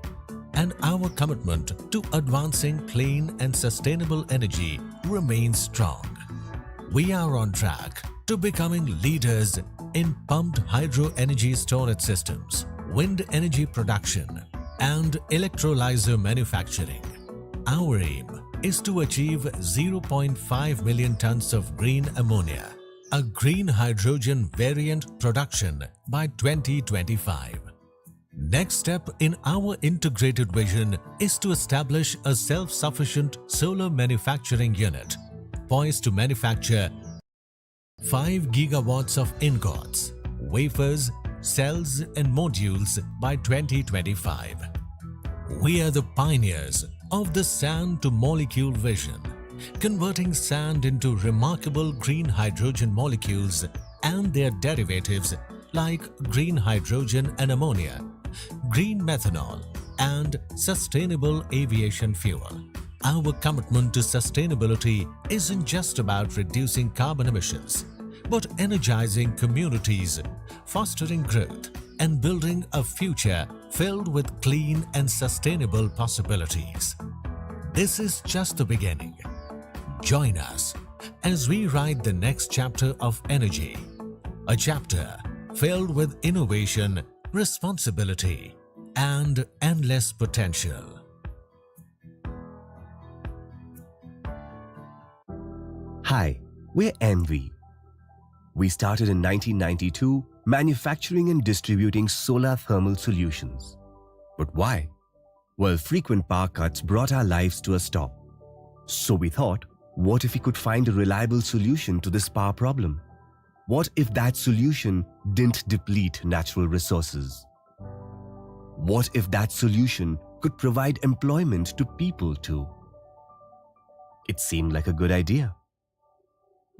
and our commitment to advancing clean and sustainable energy remains strong. We are on track to becoming leaders in pumped hydro energy storage systems, wind energy production, and electrolyzer manufacturing. Our aim is to achieve 0.5 million tons of green ammonia, a green hydrogen variant production by 2025. Next step in our integrated vision is to establish a self-sufficient solar manufacturing unit poised to manufacture 5 gigawatts of ingots, wafers, cells and modules by 2025. We are the pioneers of the sand to molecule vision, converting sand into remarkable green hydrogen molecules and their derivatives like green hydrogen and ammonia, green methanol, and sustainable aviation fuel. Our commitment to sustainability isn't just about reducing carbon emissions, but energizing communities, fostering growth, and building a future filled with clean and sustainable possibilities. This is just the beginning. Join us as we write the next chapter of energy, a chapter filled with innovation, responsibility, and endless potential. Hi, we're MNRE. We started in 1992 manufacturing and distributing solar thermal solutions. But why? Well, frequent power cuts brought our lives to a stop. So we thought, what if we could find a reliable solution to this power problem? What if that solution didn't deplete natural resources? What if that solution could provide employment to people too? It seemed like a good idea.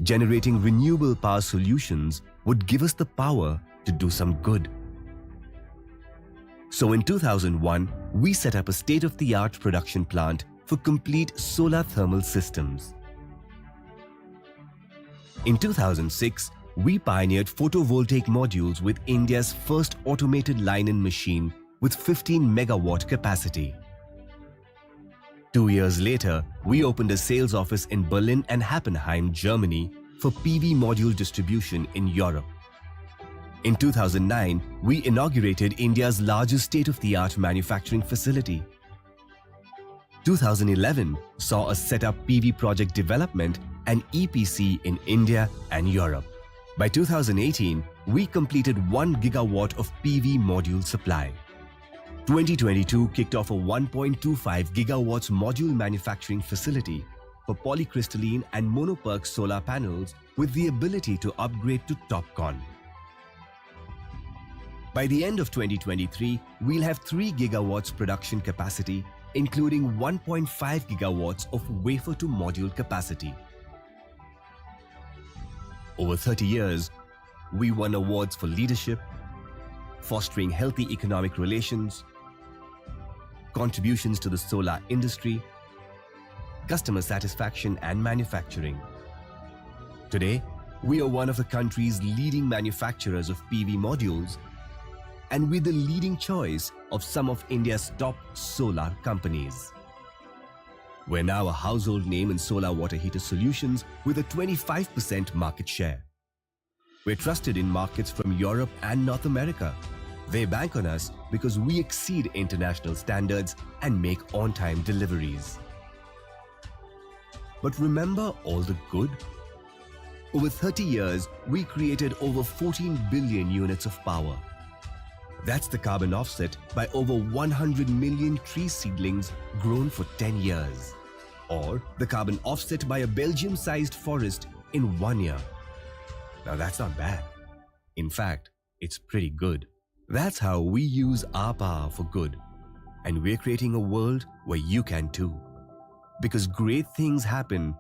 Generating renewable power solutions would give us the power to do some good. So in 2001, we set up a state-of-the-art production plant for complete solar thermal systems. In 2006, we pioneered photovoltaic modules with India's first automated line-in machine with 15 megawatt capacity. 2 years later, we opened a sales office in Berlin and Heppenheim, Germany for PV module distribution in Europe. In 2009, we inaugurated India's largest state-of-the-art manufacturing facility. 2011 saw us set up PV project development and EPC in India and Europe. By 2018, we completed 1 gigawatt of PV module supply. 2022 kicked off a 1.25 gigawatts module manufacturing facility for polycrystalline and mono-PERC solar panels with the ability to upgrade to TOPCon. By the end of 2023, we'll have 3 gigawatts production capacity, including 1.5 gigawatts of wafer-to-module capacity. Over 30 years, we won awards for leadership, fostering healthy economic relations, contributions to the solar industry, customer satisfaction and manufacturing. Today, we are one of the country's leading manufacturers of PV modules, and we're the leading choice of some of India's top solar companies. We're now a household name in solar water heater solutions with a 25% market share. We're trusted in markets from Europe and North America. They bank on us because we exceed international standards and make on-time deliveries. But remember all the good? Over 30 years, we created over 14 billion units of power. That's the carbon offset by over 100 million tree seedlings grown for 10 years. Or the carbon offset by a Belgium-sized forest in 1 year. Now that's not bad. In fact, it's pretty good. That's how we use our power for good. And we're creating a world where you can too. Because great things happen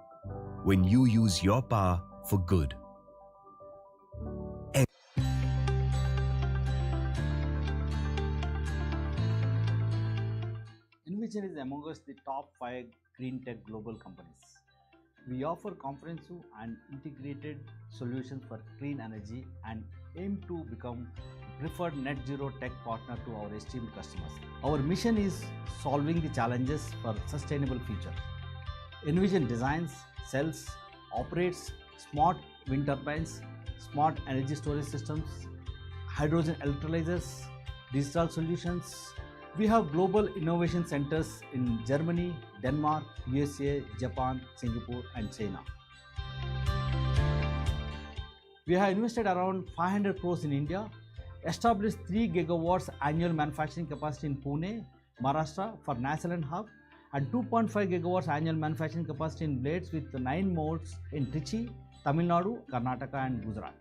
when you use your power for good. Envision is among us the top 5 green tech global companies. We offer comprehensive and integrated solutions for clean energy and aim to become preferred net zero tech partner to our esteemed customers. Our mission is solving the challenges for sustainable future. Envision designs, sells, operates smart wind turbines, smart energy storage systems, hydrogen electrolyzers, digital solutions. We have global innovation centers in Germany, Denmark, USA, Japan, Singapore and China. We have invested around 500 crores in India, established 3 gigawatts annual manufacturing capacity in Pune, Maharashtra for National Hub, and 2.5 gigawatts annual manufacturing capacity in blades with 9 molds in Trichy, Tamil Nadu, Karnataka and Gujarat.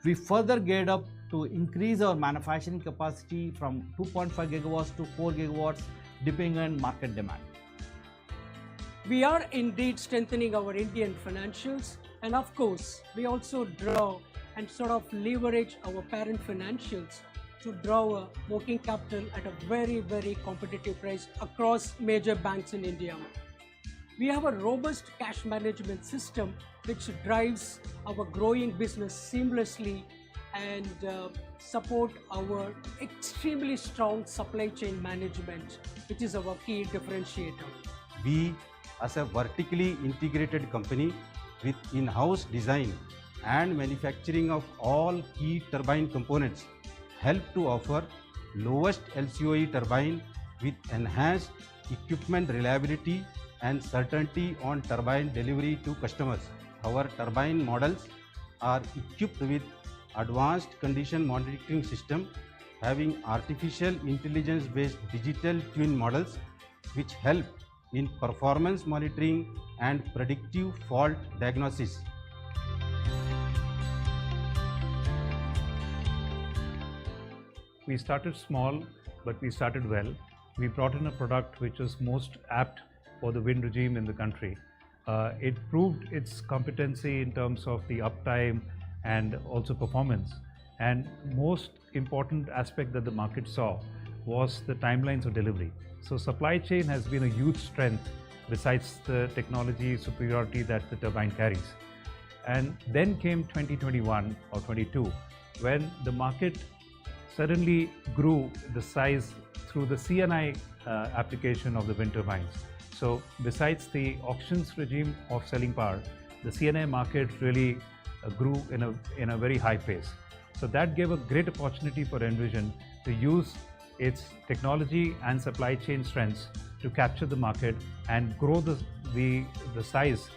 We further geared up to increase our manufacturing capacity from 2.5 gigawatts to 4 gigawatts depending on market demand. We are indeed strengthening our Indian financials, and of course, we also draw and sort of leverage our parent financials to draw a working capital at a very, very competitive price across major banks in India. We have a robust cash management system which drives our growing business seamlessly and support our extremely strong supply chain management, which is our key differentiator. We, as a vertically integrated company with in-house design and manufacturing of all key turbine components, help to offer lowest LCOE turbine with enhanced equipment reliability and certainty on turbine delivery to customers. Our turbine models are equipped with advanced condition monitoring system having artificial intelligence based digital twin models which help in performance monitoring and predictive fault diagnosis. We started small, but we started well. We brought in a product which was most apt for the wind regime in the country. It proved its competency in terms of the uptime and also performance. And most important aspect that the market saw was the timelines of delivery. So supply chain has been a huge strength besides the technology superiority that the turbine carries. And then came 2021 or 22 when the market suddenly grew the size through the CNI application of the wind turbines. So besides the auctions regime of selling power, the CNI market really grew in a very high pace. So that gave a great opportunity for Envision to use its technology and supply chain strengths to capture the market and grow the size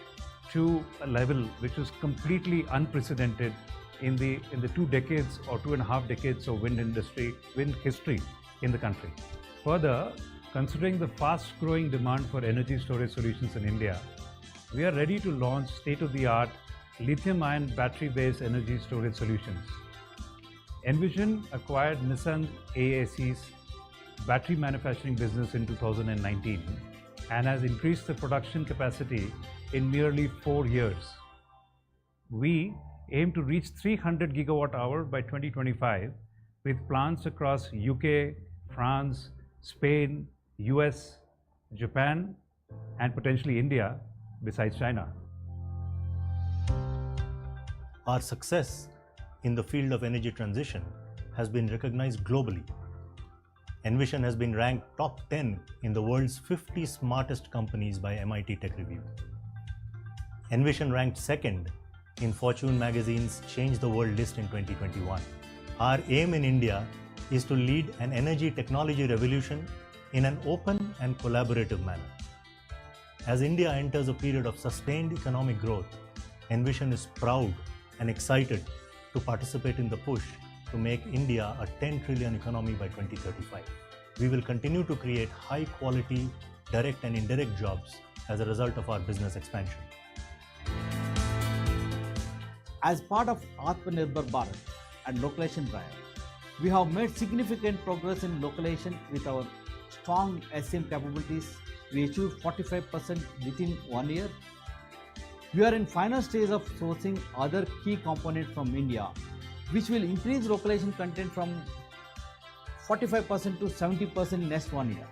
to a level which was completely unprecedented in the 2 decades or 2.5 decades of wind history in the country. Further, considering the fast-growing demand for energy storage solutions in India, we are ready to launch state-of-the-art lithium-ion battery-based energy storage solutions. Envision acquired Nissan AAC's battery manufacturing business in 2019 and has increased the production capacity in merely 4 years. We aim to reach 300 gigawatt hour by 2025 with plants across UK, France, Spain, US, Japan, and potentially India, besides China. Our success in the field of energy transition has been recognized globally. Envision has been ranked top 10 in the world's 50 smartest companies by MIT Tech Review. Envision ranked second in Fortune magazine's Change the World list in 2021. Our aim in India is to lead an energy technology revolution in an open and collaborative manner. As India enters a period of sustained economic growth, Envision is proud and excited to participate in the push to make India a 10 trillion economy by 2035. We will continue to create high quality direct and indirect jobs as a result of our business expansion. As part of Atmanirbhar Bharat and localization drive, we have made significant progress in localization with our strong SCM capabilities. We achieved 45% within 1 year. We are in final stage of sourcing other key components from India, which will increase localization content from 45% to 70% next 1 year.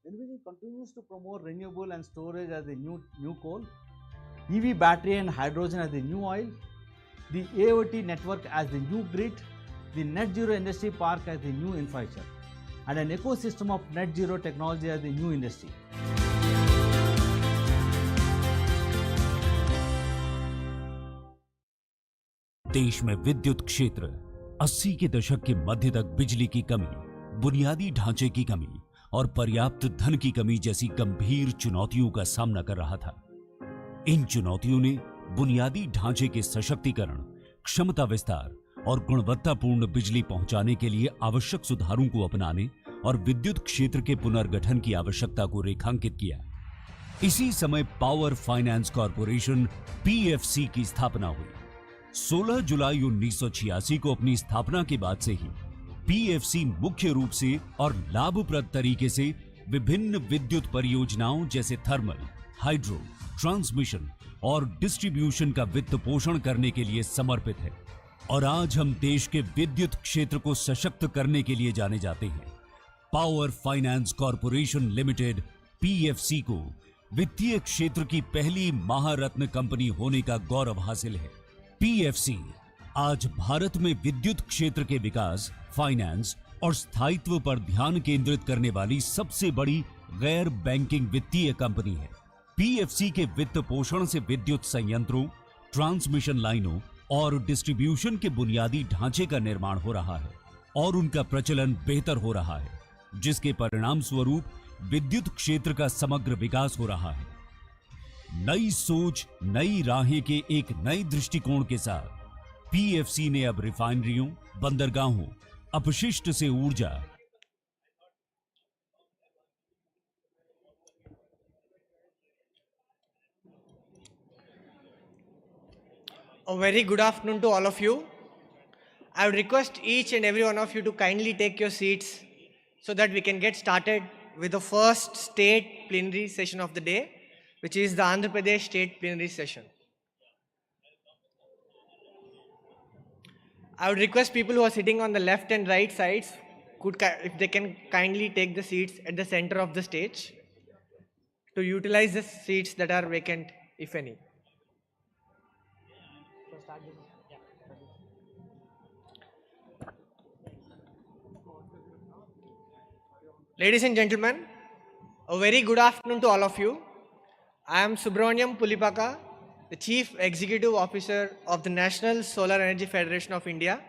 Envision continues to promote renewable and storage as the new coal, EV battery and hydrogen as the new oil, the AOT network as the new grid, the net zero industry park as the new infrastructure, and an ecosystem of net zero technology as the new industry. देश में विद्युत क्षेत्र 80 के दशक के मध्य तक बिजली की कमी, बुनियादी ढांचे की कमी और पर्याप्त धन की कमी जैसी गंभीर चुनौतियों का सामना कर रहा था। इन चुनौतियों ने बुनियादी ढांचे के सशक्तिकरण, क्षमता विस्तार और गुणवत्तापूर्ण बिजली पहुंचाने के लिए आवश्यक सुधारों को अपनाने और विद्युत क्षेत्र के पुनर्गठन की आवश्यकता को रेखांकित किया। इसी समय पावर फाइनेंस कॉरपोरेशन (PFC) की स्थापना हुई। 16 जुलाई 1986 को अपनी स्थापना के बाद से ही PFC मुख्य रूप से और लाभप्रद तरीके से विभिन्न विद्युत परियोजनाओं जैसे थर्मल, हाइड्रो, ट्रांसमिशन और डिस्ट्रीब्यूशन का वित्त पोषण करने के लिए समर्पित है। और आज हम देश के विद्युत क्षेत्र को सशक्त करने के लिए जाने जाते हैं। Power finance corporation limited PFC को वित्तीय क्षेत्र की पहली महारत्न कंपनी होने का गौरव हासिल है। PFC आज भारत में विद्युत क्षेत्र के विकास, फाइनेंस और स्थायित्व पर ध्यान केंद्रित करने वाली सबसे बड़ी गैर बैंकिंग वित्तीय कंपनी है। PFC के वित्त पोषण से विद्युत संयंत्रों, ट्रांसमिशन लाइनों और डिस्ट्रीब्यूशन के बुनियादी ढांचे का निर्माण हो रहा है। और उनका प्रचलन बेहतर हो रहा है, जिसके परिणाम स्वरूप विद्युत क्षेत्र का समग्र विकास हो रहा है। नई सोच, नई राहें के एक नए दृष्टिकोण के साथ पीएफसी ने अब रिफाइनरियों, बंदरगाहों, अपशिष्ट से ऊर्जा, A very good afternoon to all of you. I would request each and every one of you to kindly take your seats so that we can get started with the first state plenary session of the day, which is the Andhra Pradesh state plenary session. I would request people who are sitting on the left and right sides, if they can kindly take the seats at the center of the stage to utilize the seats that are vacant, if any. Ladies and gentlemen, a very good afternoon to all of you. I am Subramaniam Pulipaka, the Chief Executive Officer of the National Solar Energy Federation of India.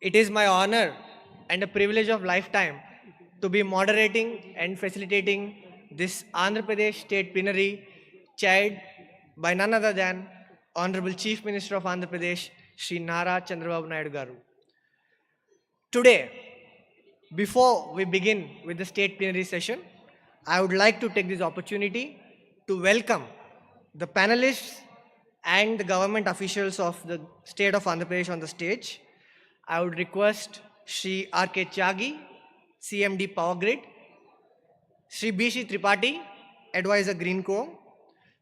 It is my honor and a privilege of lifetime to be moderating and facilitating this Andhra Pradesh State Plenary chaired by none other than Honorable Chief Minister of Andhra Pradesh, Shri Nara Chandrababu Naidu Garu. Today, before we begin with the state plenary session, I would like to take this opportunity to welcome the panelists and the government officials of the state of Andhra Pradesh on the stage. I would request Shri R.K. Tyagi, CMD Power Grid, Shri B.C. Tripathi, Advisor Greenco,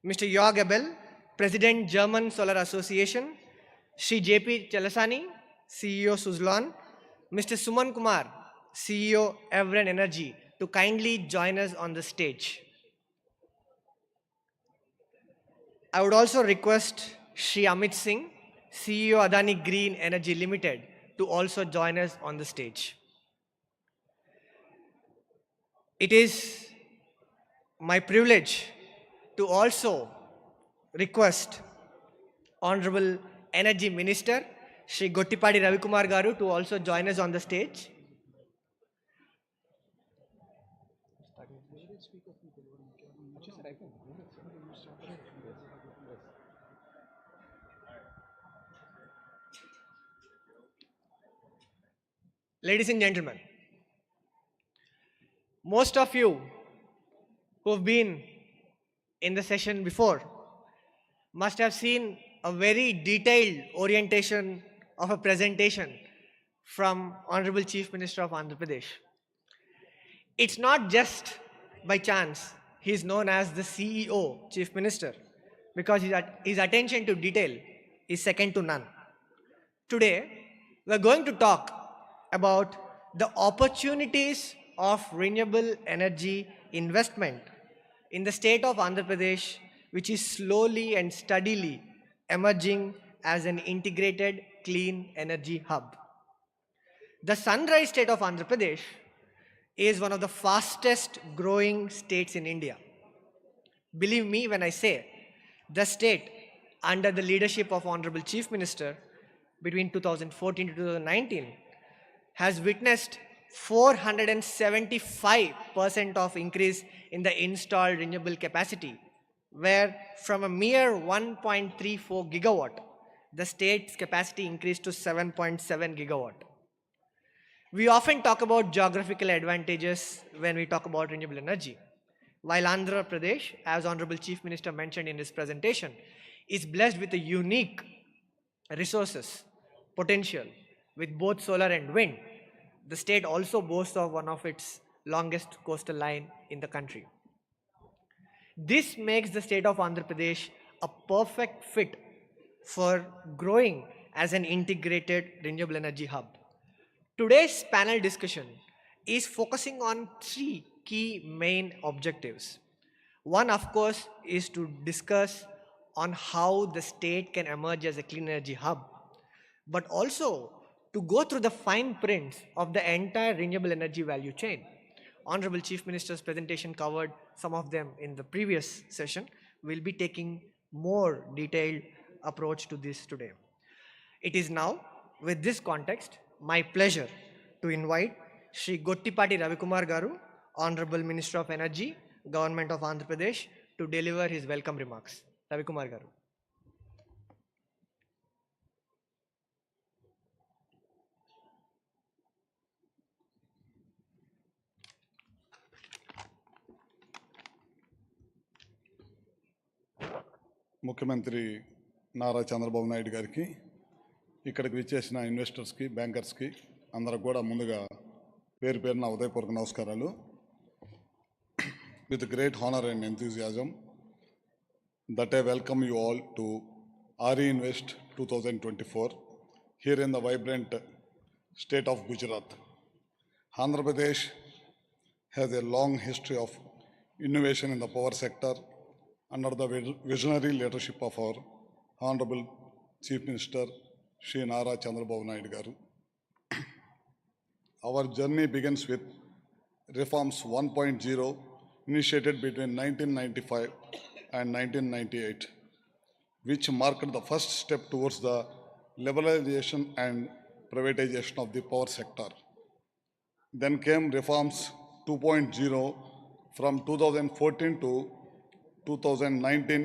Mr. Jörg Abel, President German Solar Association, Shri J.P. Chalasani, CEO Suzlon, Mr. Suman Kumar, CEO Evren Energy, to kindly join us on the stage. I would also request Shri Amit Singh, CEO Adani Green Energy Limited, to also join us on the stage. It is my privilege to also request Honorable Energy Minister Shri Gottipadi Ravikumar Garu to also join us on the stage. Ladies and gentlemen, most of you who have been in the session before must have seen a very detailed orientation of a presentation from Honorable Chief Minister of Andhra Pradesh. It's not just by chance he is known as the CEO, Chief Minister, because his attention to detail is second to none. Today, we're going to talk about the opportunities of renewable energy investment in the state of Andhra Pradesh, which is slowly and steadily emerging as an integrated clean energy hub. The sunrise state of Andhra Pradesh is one of the fastest growing states in India. Believe me when I say, the state under the leadership of Honorable Chief Minister between 2014 to 2019 has witnessed 475% of increase in the installed renewable capacity, where from a mere 1.34 gigawatt, the state's capacity increased to 7.7 gigawatt. We often talk about geographical advantages when we talk about renewable energy. While Andhra Pradesh, as Honorable Chief Minister mentioned in his presentation, is blessed with a unique resources, potential, with both solar and wind, the state also boasts of one of its longest coastal line in the country. This makes the state of Andhra Pradesh a perfect fit for growing as an integrated renewable energy hub. Today's panel discussion is focusing on three key main objectives. One, of course, is to discuss on how the state can emerge as a clean energy hub, but also to go through the fine prints of the entire renewable energy value chain. Honorable Chief Minister's presentation covered some of them in the previous session. We'll be taking more detailed approach to this today. It is now, with this context, my pleasure to invite Shri Gottipati Ravikumar Garu, Honorable Minister of Energy, Government of Andhra Pradesh, to deliver his welcome remarks. Ravikumar Garu. ముఖ్యమంత్రి నారా చంద్రబాబు నాయుడు గారికి ఇక్కడికి విచ్చేసిన ఇన్వెస్టర్స్కి బ్యాంకర్స్కి అందరికి కూడా ముందుగా పేరు పేరున ఉదయపూర్వక నమస్కారాలు. With great honour and enthusiasm that I welcome you all to RE Invest 2024 here in the vibrant state of Gujarat. Andhra Pradesh has a long history of innovation in the power sector under the visionary leadership of our Honorable Chief Minister Shri Nara Chandrababu Naidu Garu. Our journey begins with Reforms 1.0 initiated between 1995 and 1998, which marked the first step towards the liberalization and privatization of the power sector. Then came Reforms 2.0 from 2014 to 2019,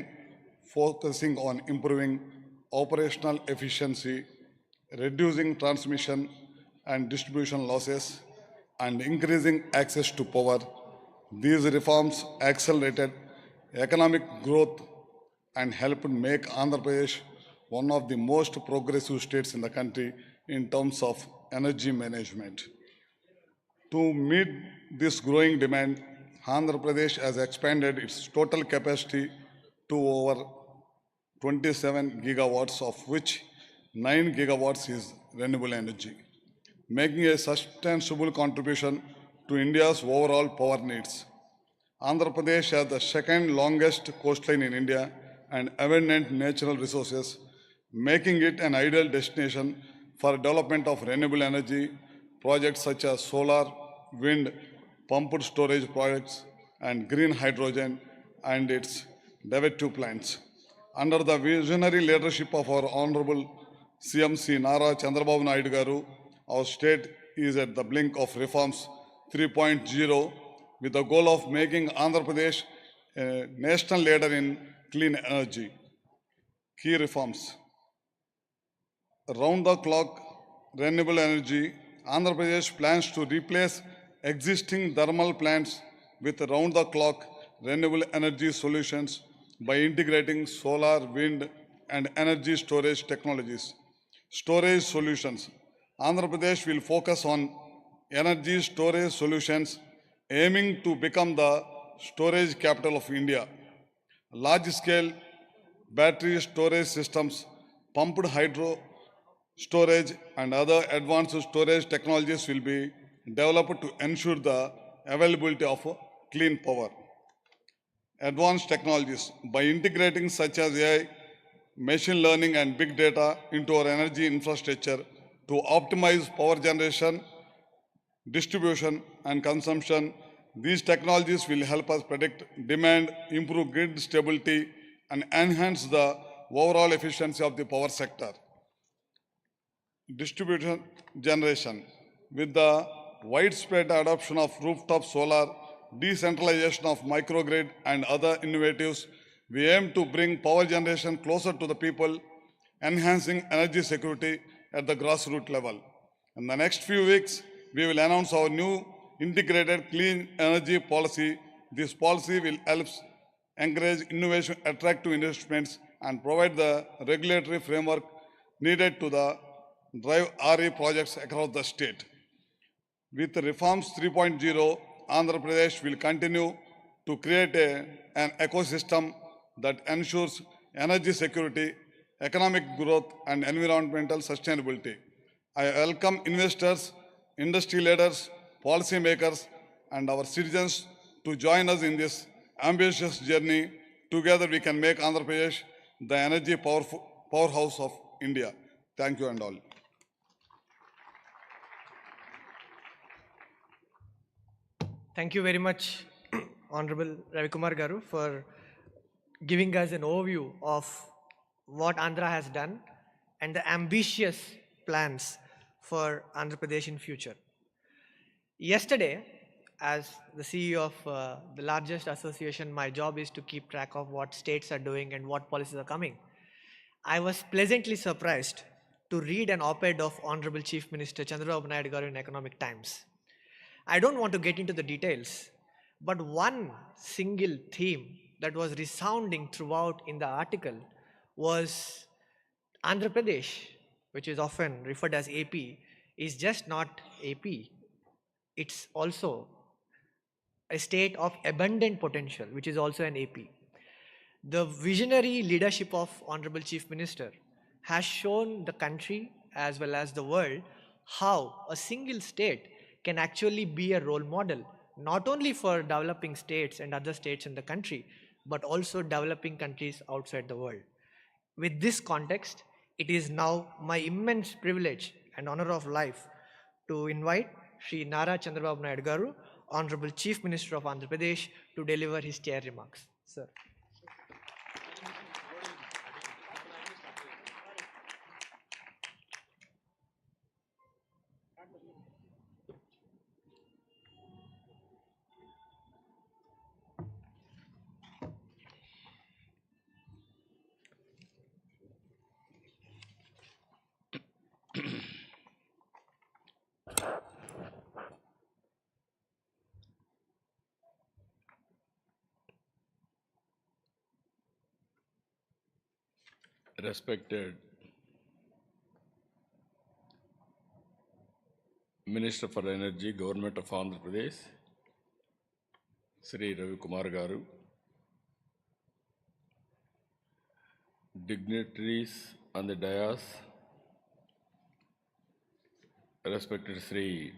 focusing on improving operational efficiency, reducing transmission and distribution losses, and increasing access to power. These reforms accelerated economic growth and helped make Andhra Pradesh one of the most progressive states in the country in terms of energy management. To meet this growing demand, Andhra Pradesh has expanded its total capacity to over 27 gigawatts, of which 9 gigawatts is renewable energy, making a substantial contribution to India's overall power needs. Andhra Pradesh has the second longest coastline in India and abundant natural resources, making it an ideal destination for development of renewable energy projects such as solar, wind, pumped storage projects, and green hydrogen and its derivative plants. Under the visionary leadership of our Honorable CMC Nara Chandrababu Naidu Garu, our state is at the blink of Reforms 3.0 with the goal of making Andhra Pradesh a national leader in clean energy. Key reforms. Round-the-clock renewable energy. Andhra Pradesh plans to replace existing thermal plants with round-the-clock renewable energy solutions by integrating solar, wind, and energy storage technologies. Storage solutions. Andhra Pradesh will focus on energy storage solutions, aiming to become the storage capital of India. Large-scale battery storage systems, pumped hydro storage, and other advanced storage technologies will be developed to ensure the availability of clean power. Advanced technologies. By integrating such as AI, machine learning, and big data into our energy infrastructure to optimize power generation, distribution, and consumption, these technologies will help us predict demand, improve grid stability, and enhance the overall efficiency of the power sector. Distribution generation. With the widespread adoption of rooftop solar, decentralization of microgrid, and other innovatives, we aim to bring power generation closer to the people, enhancing energy security at the grassroots level. In the next few weeks, we will announce our new integrated clean energy policy. This policy will help encourage innovation, attractive investments, and provide the regulatory framework needed to drive RE projects across the state. With Reforms 3.0, Andhra Pradesh will continue to create an ecosystem that ensures energy security, economic growth, and environmental sustainability. I welcome investors, industry leaders, policymakers, and our citizens to join us in this ambitious journey. Together we can make Andhra Pradesh the energy powerhouse of India. Thank you and all. Thank you very much, Honorable Ravikumar Garu, for giving us an overview of what Andhra has done and the ambitious plans for Andhra Pradesh in future. Yesterday, as the CEO of the largest association, my job is to keep track of what states are doing and what policies are coming. I was pleasantly surprised to read an op-ed of Honorable Chief Minister Chandrababu Naidu Garu in Economic Times. I don't want to get into the details, but one single theme that was resounding throughout in the article was Andhra Pradesh, which is often referred as AP, is just not AP. It's also a state of abundant potential, which is also an AP. The visionary leadership of Honorable Chief Minister has shown the country as well as the world how a single state can actually be a role model, not only for developing states and other states in the country, but also developing countries outside the world. With this context, it is now my immense privilege and honor of life to invite Sri Nara Chandrababu Naidu Garu, Honorable Chief Minister of Andhra Pradesh, to deliver his chair remarks. Sir. Respected Minister for Energy, Government of Andhra Pradesh, Sri Ravi Kumar Garu, dignitaries on the dais, respected Sri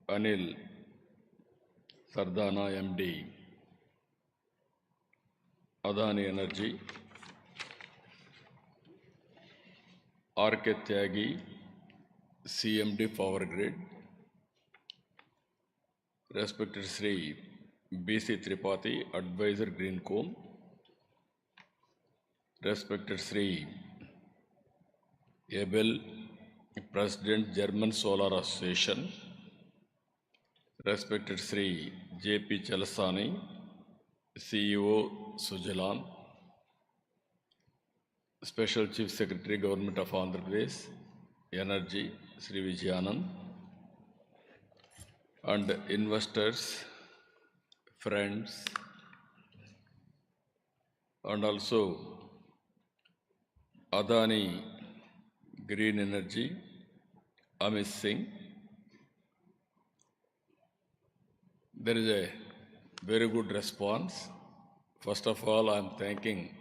Anil Sardana, MD, Adani Energy, R.K. Tyagi, CMD Power Grid, respected Sri B.C. Tripathi, Advisor Greencomb, respected Sri Abel, President German Solar Association, respected Sri J.P. Chalasani, CEO Sujalan, Special Chief Secretary Government of Andhra Pradesh, Energy, Sri Vijayanand, and investors, friends, and also Adani Green Energy, Amit Singh. There is a very good response. First of all, I am thanking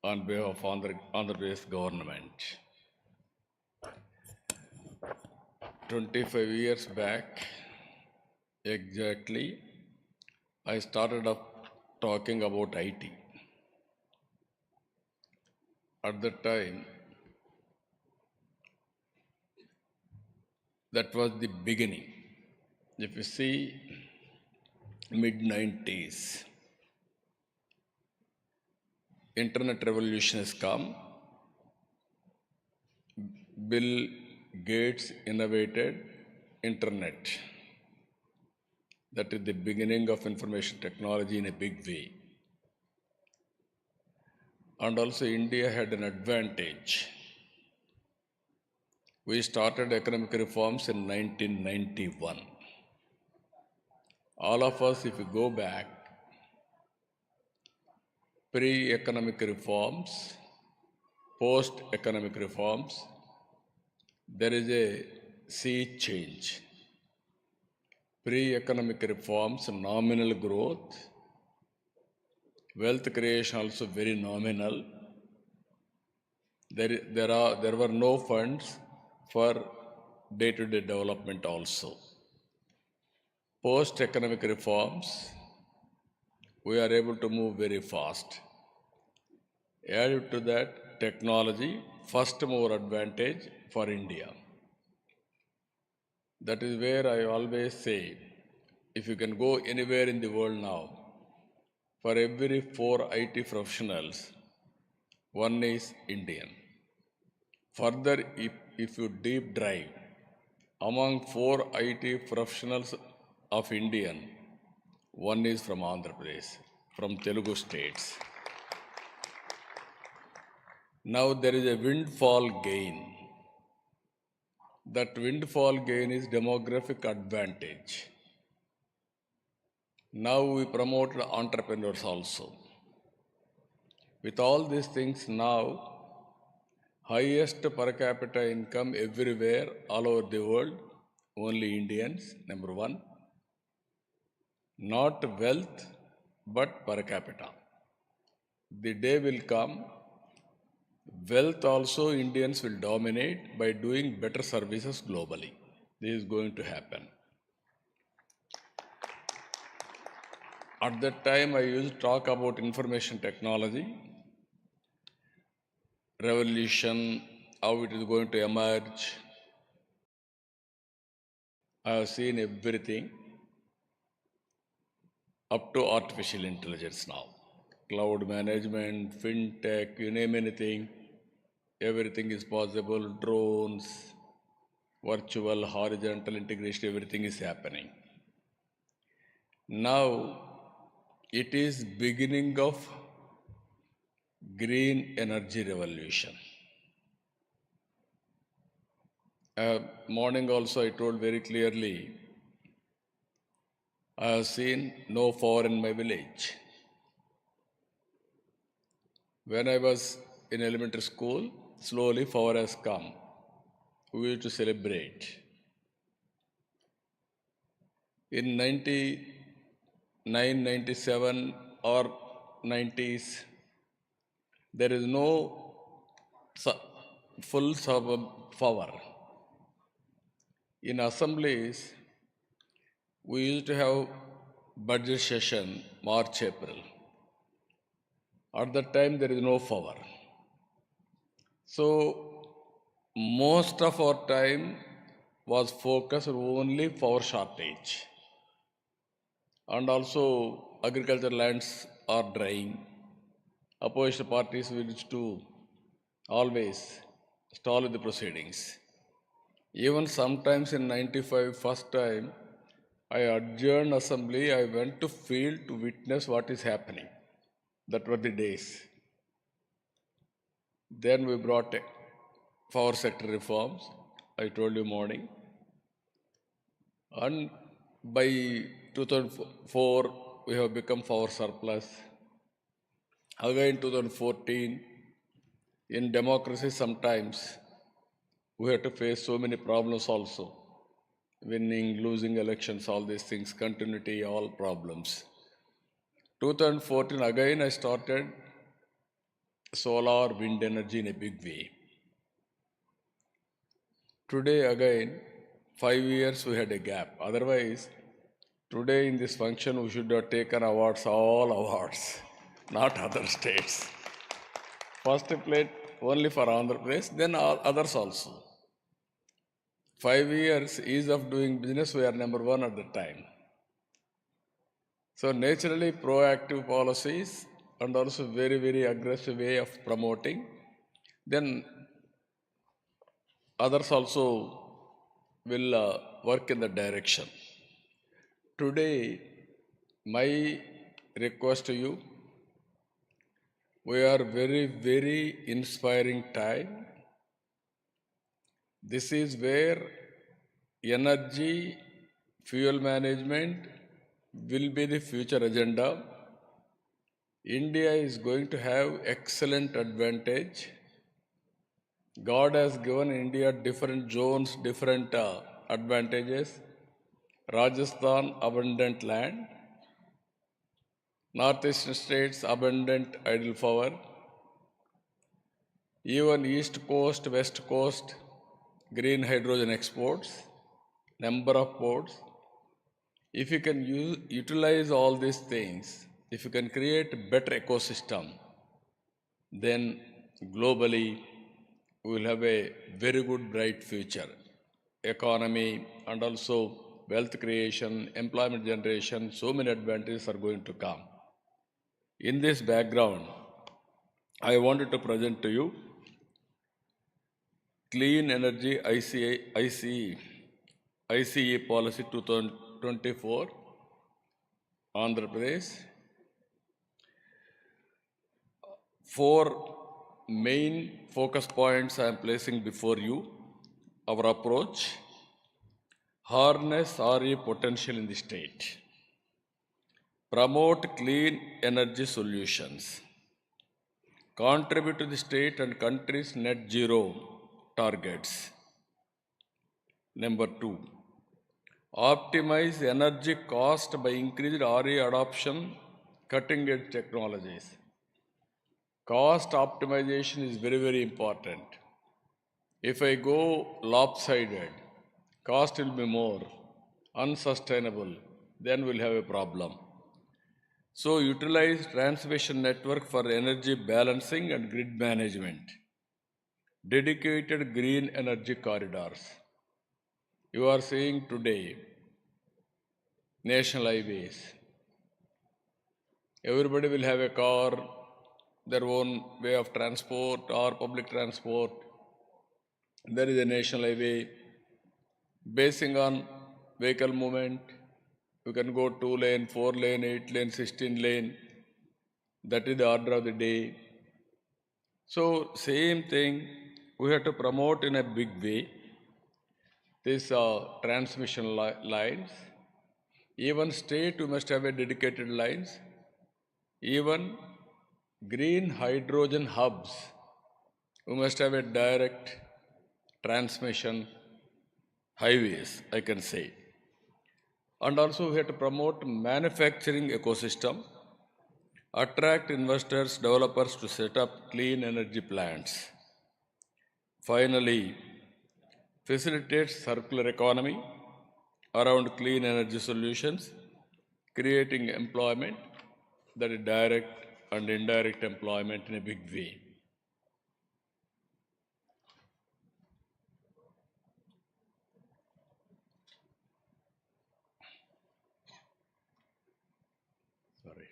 on behalf of Andhra Pradesh government. 25 years back, exactly, I started up talking about IT. At that time, that was the beginning. If you see, mid-90s, internet revolution has come. Bill Gates innovated internet. That is the beginning of information technology in a big way. And also India had an advantage. We started economic reforms in 1991. All of us, if you go back, pre-economic reforms, post-economic reforms, there is a sea change. Pre-economic reforms, nominal growth, wealth creation also very nominal. There were no funds for day-to-day development also. Post-economic reforms, we are able to move very fast. Added to that, technology, first mover advantage for India. That is where I always say, if you can go anywhere in the world now, for every 4 IT professionals, one is Indian. Further, if you deep dive, Among 4 IT professionals of Indian, one is from Andhra Pradesh, from Telugu states. Now there is a windfall gain. That windfall gain is demographic advantage. Now we promote entrepreneurs also. With all these things now, highest per capita income everywhere, all over the world, only Indians, number one. Not wealth, but per capita. The day will come, wealth also Indians will dominate by doing better services globally. This is going to happen. At that time, I used to talk about information technology, revolution, how it is going to emerge. I have seen everything up to artificial intelligence now. Cloud management, fintech, you name anything, everything is possible. Drones, virtual, horizontal integration, everything is happening. Now, it is beginning of green energy revolution. Morning also I told very clearly, I have seen no fire in my village. When I was in elementary school, slowly fire has come. We used to celebrate. In 99, 97 or 90s, there is no full power. In assemblies, we used to have budget session, March, April. At that time, there is no power. So, most of our time was focused only power shortage. And also, agricultural lands are drying. Opposition parties wish to always stall the proceedings. Even sometimes in 95, first time, I adjourned assembly, I went to field to witness what is happening. That were the days. Then we brought power sector reforms, I told you morning. And by 2004, we have become power surplus. Again 2014, in democracy sometimes, we have to face so many problems also. Winning, losing elections, all these things, continuity, all problems. 2014, again I started solar, wind energy in a big way. Today again, 5 years we had a gap. Otherwise, today in this function we should have taken awards, all awards, not other states. First plate only for Andhra Pradesh, then others also. 5 years ease of doing business, we are number one at the time. So naturally proactive policies and also very, very aggressive way of promoting, then others also will work in the direction. Today, my request to you, we are very, very inspiring time. This is where energy, fuel management will be the future agenda. India is going to have excellent advantage. God has given India different zones, different advantages. Rajasthan, abundant land. Northeastern states, abundant idle power. Even East Coast, West Coast, green hydrogen exports, number of ports. If you can utilize all these things, if you can create a better ecosystem, then globally we will have a very good, bright future. Economy and also wealth creation, employment generation, so many advantages are going to come. In this background, I wanted to present to you Clean Energy ICE ICE Policy 2024, Andhra Pradesh. 4 main focus points I am placing before you. Our approach: harness RE potential in the state, promote clean energy solutions, contribute to the state and country's net zero targets. Number 2, optimize energy cost by increased RE adoption, cutting edge technologies. Cost optimization is very, very important. If I go lopsided, cost will be more, unsustainable, then we'll have a problem. So utilize transmission network for energy balancing and grid management. Dedicated green energy corridors. You are seeing today national highways. Everybody will have a car, their own way of transport or public transport. There is a national highway. Basing on vehicle movement, you can go 2 lane, 4 lane, 8 lane, 16 lane. That is the order of the day. So same thing, we have to promote in a big way these transmission lines. Even state, you must have a dedicated lines. Even green hydrogen hubs, you must have a direct transmission highways, I can say. And also we have to promote manufacturing ecosystem, attract investors, developers to set up clean energy plants. Finally, facilitate circular economy around clean energy solutions, creating employment, that is direct and indirect employment in a big way. Sorry.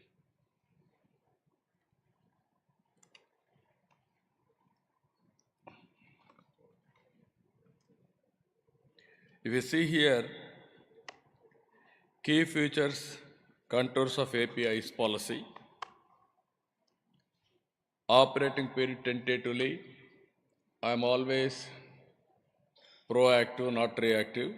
If you see here, key features, contours of API's policy, operating period tentatively, I am always proactive, not reactive.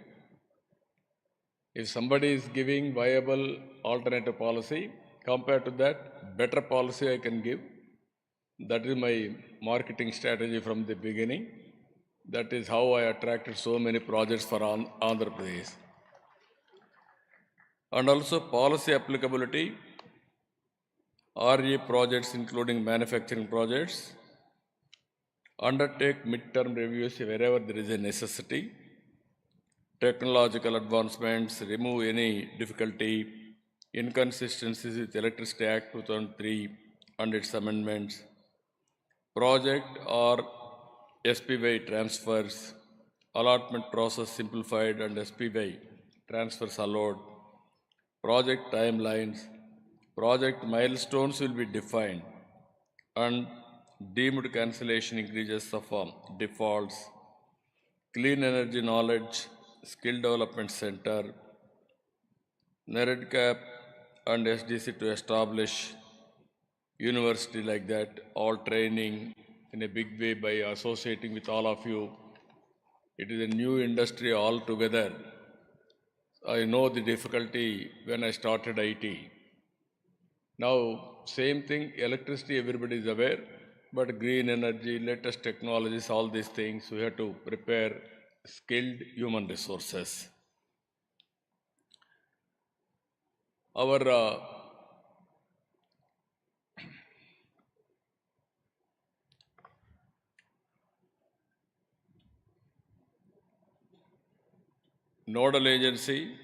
If somebody is giving viable alternative policy, compared to that, better policy I can give. That is my marketing strategy from the beginning. That is how I attracted so many projects for Andhra Pradesh. And also policy applicability, RE projects including manufacturing projects, undertake midterm reviews wherever there is a necessity, technological advancements, remove any difficulty, inconsistencies with Electricity Act 2003 and its amendments, project or SPY transfers, allotment process simplified and SPY transfers allowed, project timelines, project milestones will be defined, and deemed cancellation increases of defaults, clean energy knowledge, skill development center, NEREDCAP and SDC to establish university like that, all training in a big way by associating with all of you. It is a new industry altogether. I know the difficulty when I started IT. Now, same thing, electricity, everybody is aware, but green energy, latest technologies, all these things, we have to prepare skilled human resources. Our nodal agency,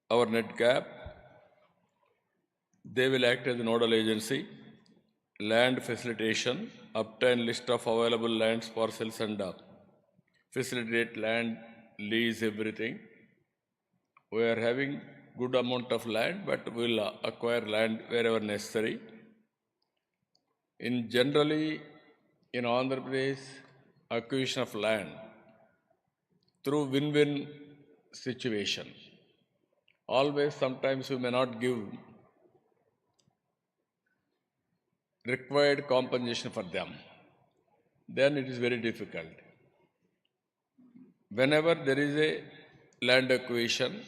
our NETCAP, they will act as a nodal agency, land facilitation, obtain list of available lands, parcels and facilitate land, lease, everything. We are having good amount of land, but we will acquire land wherever necessary. Generally, in Andhra Pradesh, acquisition of land, through win-win situation. Always, sometimes we may not give required compensation for them. Then it is very difficult. Whenever there is a land acquisition,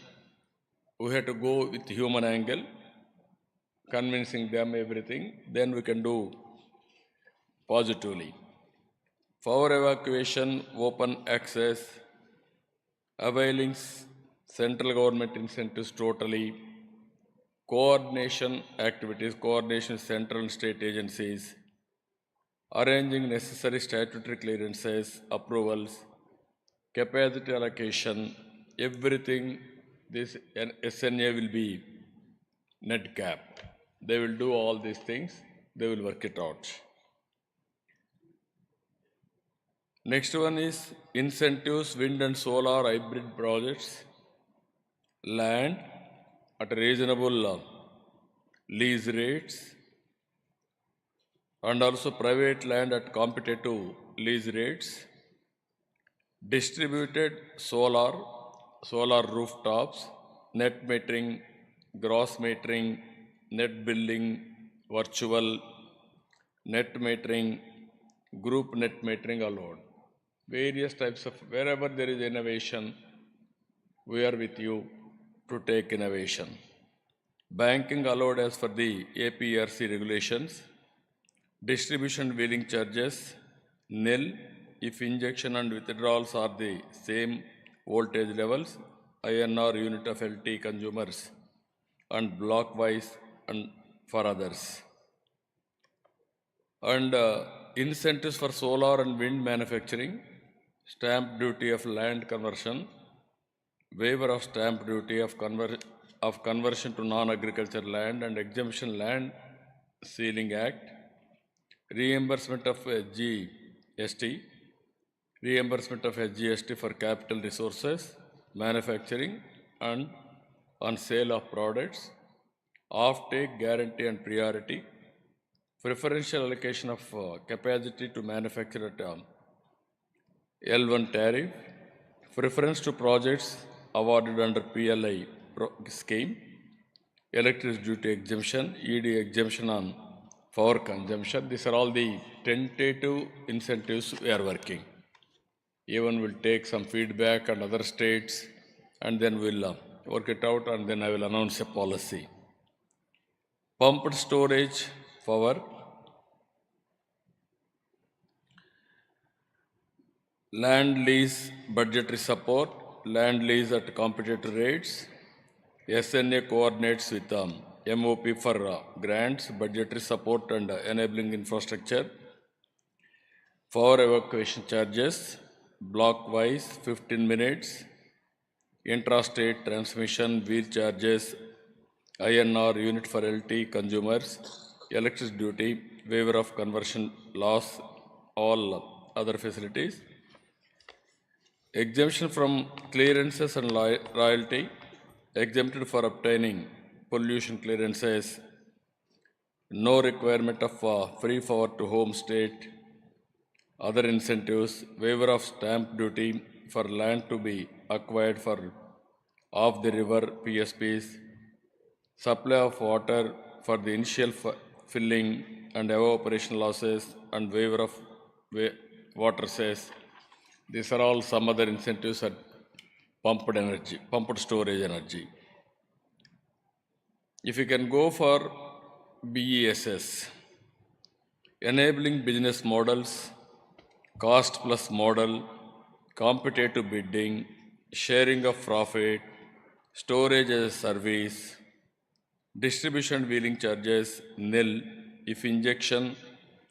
we have to go with human angle, convincing them everything, then we can do positively. For evacuation, open access, availing central government incentives totally, coordination activities, coordination central and state agencies, arranging necessary statutory clearances, approvals, capacity allocation, everything, this SNA will be net cap. They will do all these things, they will work it out. Next one is incentives, wind and solar hybrid projects, land at reasonable lease rates, and also private land at competitive lease rates, distributed solar rooftops, net metering, gross metering, net billing, virtual net metering, group net metering allowed. Various types of, wherever there is innovation, we are with you to take innovation. Banking allowed as per the APRC regulations. Distribution wheeling charges nil if injection and withdrawals are the same voltage levels, INR unit of LT consumers, and block wise and for others. And incentives for solar and wind manufacturing, stamp duty of land conversion, waiver of stamp duty of conversion to non-agricultural land and exemption land ceiling act, reimbursement of SGST, for capital resources, manufacturing and on sale of products, off-take guarantee and priority, preferential allocation of capacity to manufacture at L1 tariff, preference to projects awarded under PLI scheme, electricity duty exemption, ED exemption on power consumption. These are all the tentative incentives we are working. Even will take some feedback and other states, and then we'll work it out, and then I will announce a policy. Pumped storage power, land lease budgetary support, land lease at competitive rates, SNA coordinates with MOP for grants, budgetary support and enabling infrastructure, for evacuation charges, block wise 15 minutes, intrastate transmission wheel charges, INR unit for LT consumers, electricity duty, waiver of conversion loss, all other facilities, exemption from clearances and royalty, exempted for obtaining pollution clearances, no requirement of free power to home state, other incentives, waiver of stamp duty for land to be acquired for off the river PSPs, supply of water for the initial filling and evaporation losses, and waiver of water cess. These are all some other incentives at pumped energy, pumped storage energy. If you can go for BESS, enabling business models, cost plus model, competitive bidding, sharing of profit, storage as a service, distribution wheeling charges nil if injection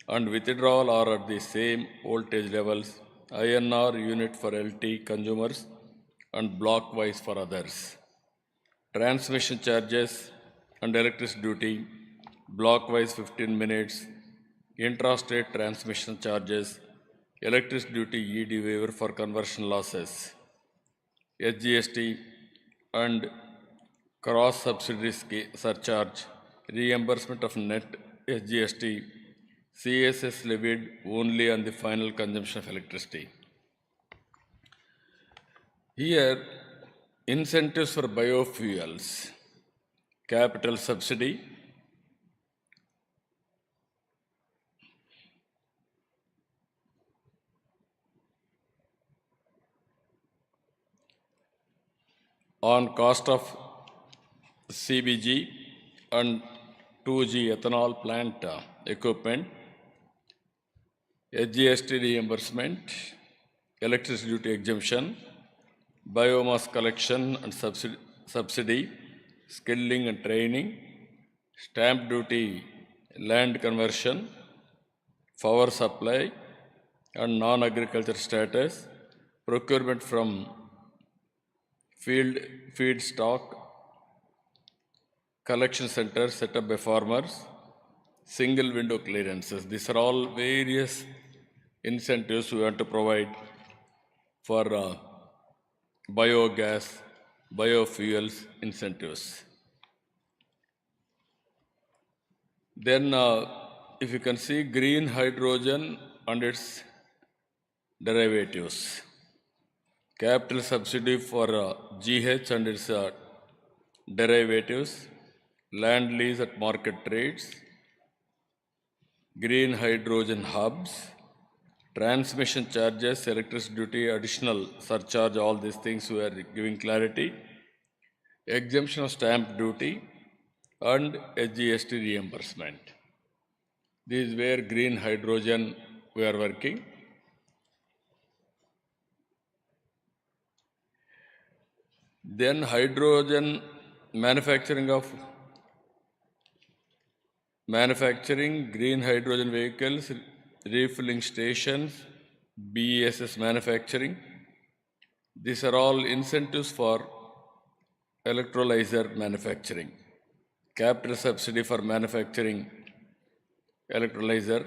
and withdrawal are at the same voltage levels, INR unit for LT consumers and block wise for others. Transmission charges and electricity duty, block wise 15 minutes, intrastate transmission charges, electricity duty ED waiver for conversion losses, SGST and cross subsidy surcharge, reimbursement of net SGST, CSS levied only on the final consumption of electricity. Here, incentives for biofuels, capital subsidy, on cost of CBG and 2G ethanol plant equipment, SGST reimbursement, electricity duty exemption, biomass collection and subsidy, skilling and training, stamp duty, land conversion, power supply and non-agriculture status, procurement from feed stock, collection centers set up by farmers, single window clearances. These are all various incentives we want to provide for biogas, biofuels incentives. Then if you can see green hydrogen and its derivatives, capital subsidy for GH and its derivatives, land lease at market rates, green hydrogen hubs, transmission charges, electricity duty, additional surcharge, all these things we are giving clarity, exemption of stamp duty and SGST reimbursement. This is where green hydrogen we are working. Then hydrogen manufacturing green hydrogen vehicles, refilling stations, BESS manufacturing. These are all incentives for electrolyzer manufacturing. Capital subsidy for manufacturing electrolyzer,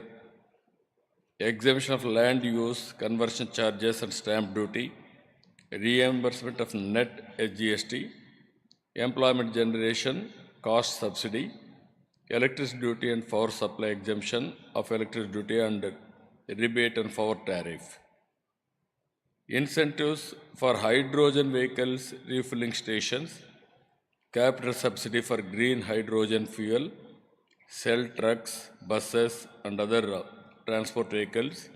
exemption of land use, conversion charges and stamp duty, reimbursement of net SGST, employment generation, cost subsidy, electricity duty and power supply exemption of electricity duty and rebate and power tariff. Incentives for hydrogen vehicles, refilling stations, capital subsidy for green hydrogen fuel, cell trucks, buses and other transport vehicles,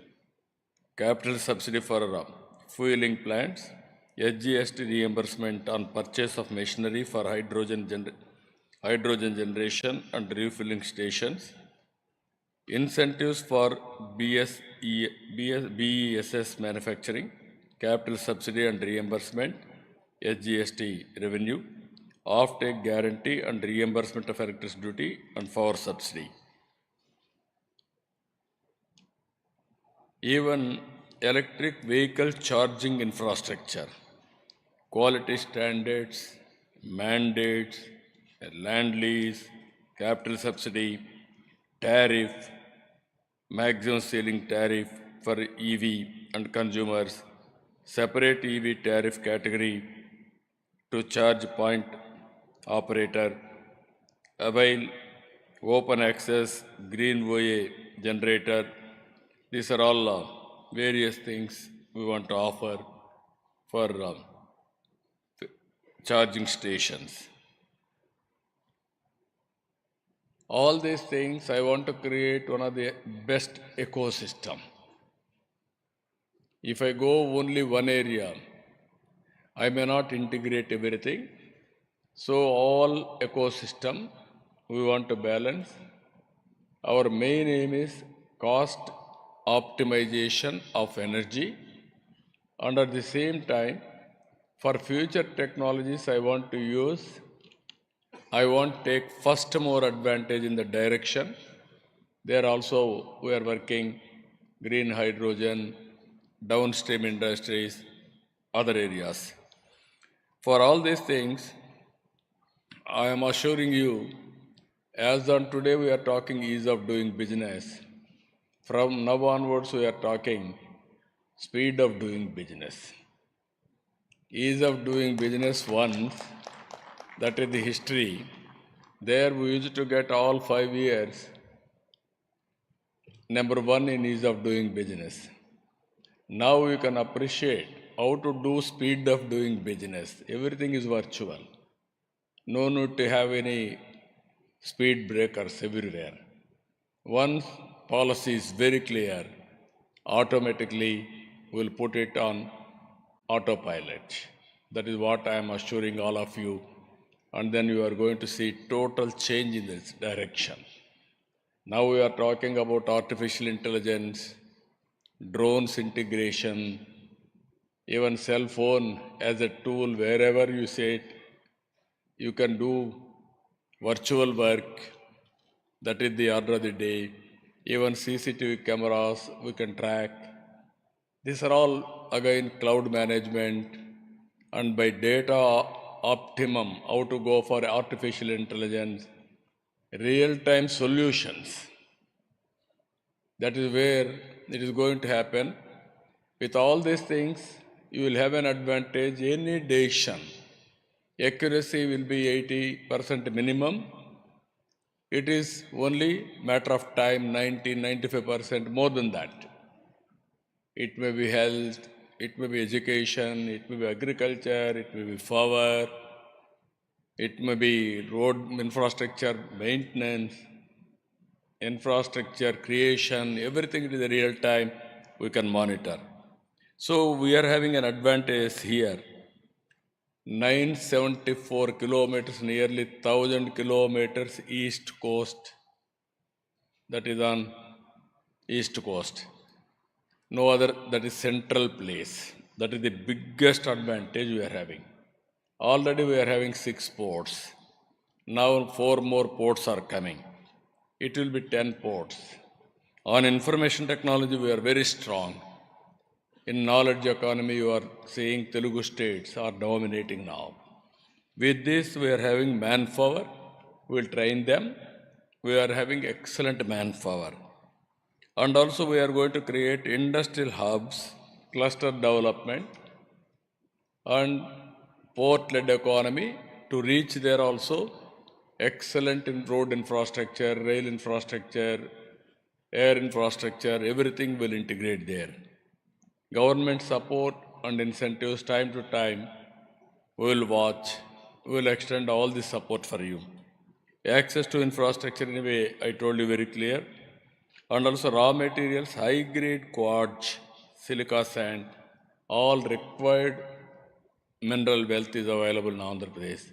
capital subsidy for fueling plants, SGST reimbursement on purchase of machinery for hydrogen generation and refilling stations, incentives for BESS manufacturing, capital subsidy and reimbursement, SGST revenue, off-take guarantee and reimbursement of electricity duty and power subsidy. Even electric vehicle charging infrastructure, quality standards, mandates, land lease, capital subsidy, tariff, maximum ceiling tariff for EV and consumers, separate EV tariff category to charge point operator, avail open access green OA generator. These are all various things we want to offer for charging stations. All these things, I want to create one of the best ecosystem. If I go only one area, I may not integrate everything. So all ecosystem we want to balance. Our main aim is cost optimization of energy, and at the same time, for future technologies I want to take first more advantage in the direction. There also we are working green hydrogen, downstream industries, other areas. For all these things, I am assuring you, as on today we are talking ease of doing business. From now onwards we are talking speed of doing business. Ease of doing business once, that is the history. There we used to get all 5 years number 1 in ease of doing business. Now you can appreciate how to do speed of doing business. Everything is virtual. No need to have any speed breakers everywhere. Once policy is very clear, automatically we'll put it on autopilot. That is what I am assuring all of you. And then you are going to see total change in this direction. Now we are talking about artificial intelligence, drones integration, even cell phone as a tool, wherever you say it, you can do virtual work. That is the order of the day. Even CCTV cameras we can track. These are all again cloud management, and by data optimum, how to go for artificial intelligence, real-time solutions. That is where it is going to happen. With all these things, you will have an advantage. Any decision, accuracy will be 80% minimum. It is only matter of time, 90-95% more than that. It may be health, it may be education, it may be agriculture, it may be power, it may be road infrastructure maintenance, infrastructure creation, everything is in real time we can monitor. So we are having an advantage here. 974 kilometers, nearly 1,000 kilometers east coast, that is on east coast. No other, that is central place. That is the biggest advantage we are having. Already we are having 6 ports. Now 4 more ports are coming. It will be 10 ports. On information technology, we are very strong. In knowledge economy, you are seeing Telugu states are dominating now. With this, we are having manpower. We will train them. We are having excellent manpower. And also we are going to create industrial hubs, cluster development, and port-led economy to reach there also. Excellent in road infrastructure, rail infrastructure, air infrastructure, everything will integrate there. Government support and incentives time to time, we will watch, we will extend all this support for you. Access to infrastructure anyway, I told you very clear. And also raw materials, high-grade quartz, silica sand, all required mineral wealth is available in Andhra Pradesh.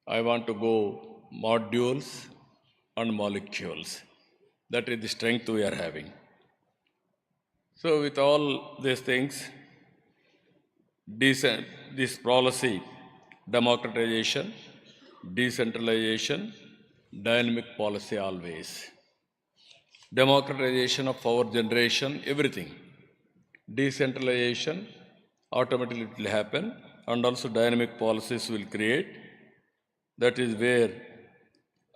I want to go modules and molecules. That is the strength we are having. So with all these things, this policy, democratization, decentralization, dynamic policy always. Democratization of power generation, everything. Decentralization, automatically it will happen, and also dynamic policies will create. That is where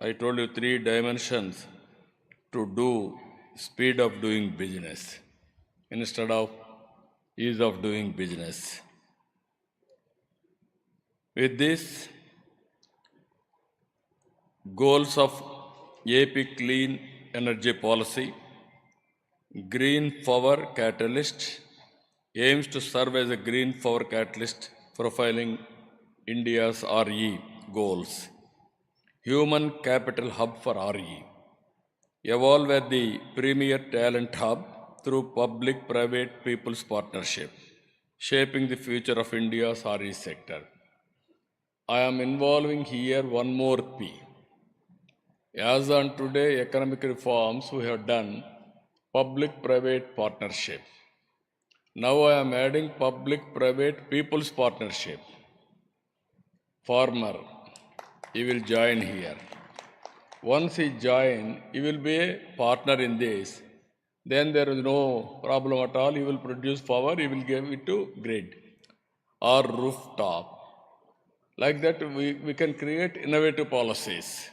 I told you 3 dimensions to do speed of doing business instead of ease of doing business. With this, goals of AP Clean Energy Policy, Green Power Catalyst, aims to serve as a green power catalyst profiling India's RE goals. Human Capital Hub for RE. Evolve as the premier talent hub through public-private people's partnership, shaping the future of India's RE sector. I am involving here one more P. As on today, economic reforms we have done public-private partnership. Now I am adding public-private people's partnership. Farmer, he will join here. Once he join, he will be a partner in this. Then there is no problem at all. He will produce power, he will give it to grid or rooftop. Like that, we can create innovative policies.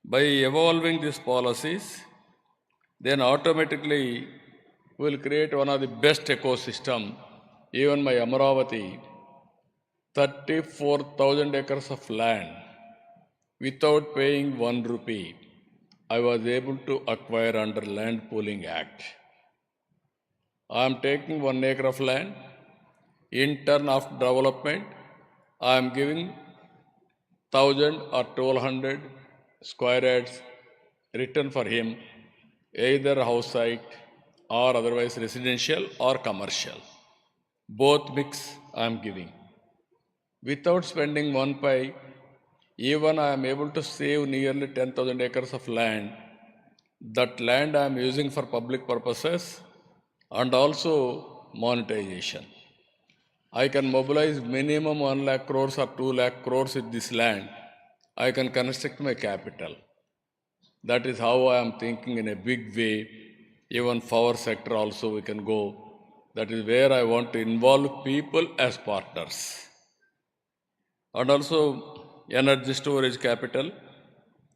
By evolving these policies, then automatically we will create one of the best ecosystem. Even my Amaravati, 34,000 acres of land, without paying 1 rupee, I was able to acquire under Land Pooling Act. I am taking 1 acre of land, In turn of development, I am giving 1,000 or 1,200 square yards return for him, either house site or otherwise residential or commercial. Both mix I am giving. Without spending one pie, even I am able to save nearly 10,000 acres of land. That land I am using for public purposes and also monetization. I can mobilize minimum 1 lakh crores or 2 lakh crores with this land. I can construct my capital. That is how I am thinking in a big way. Even power sector also we can go. That is where I want to involve people as partners. And also energy storage capital,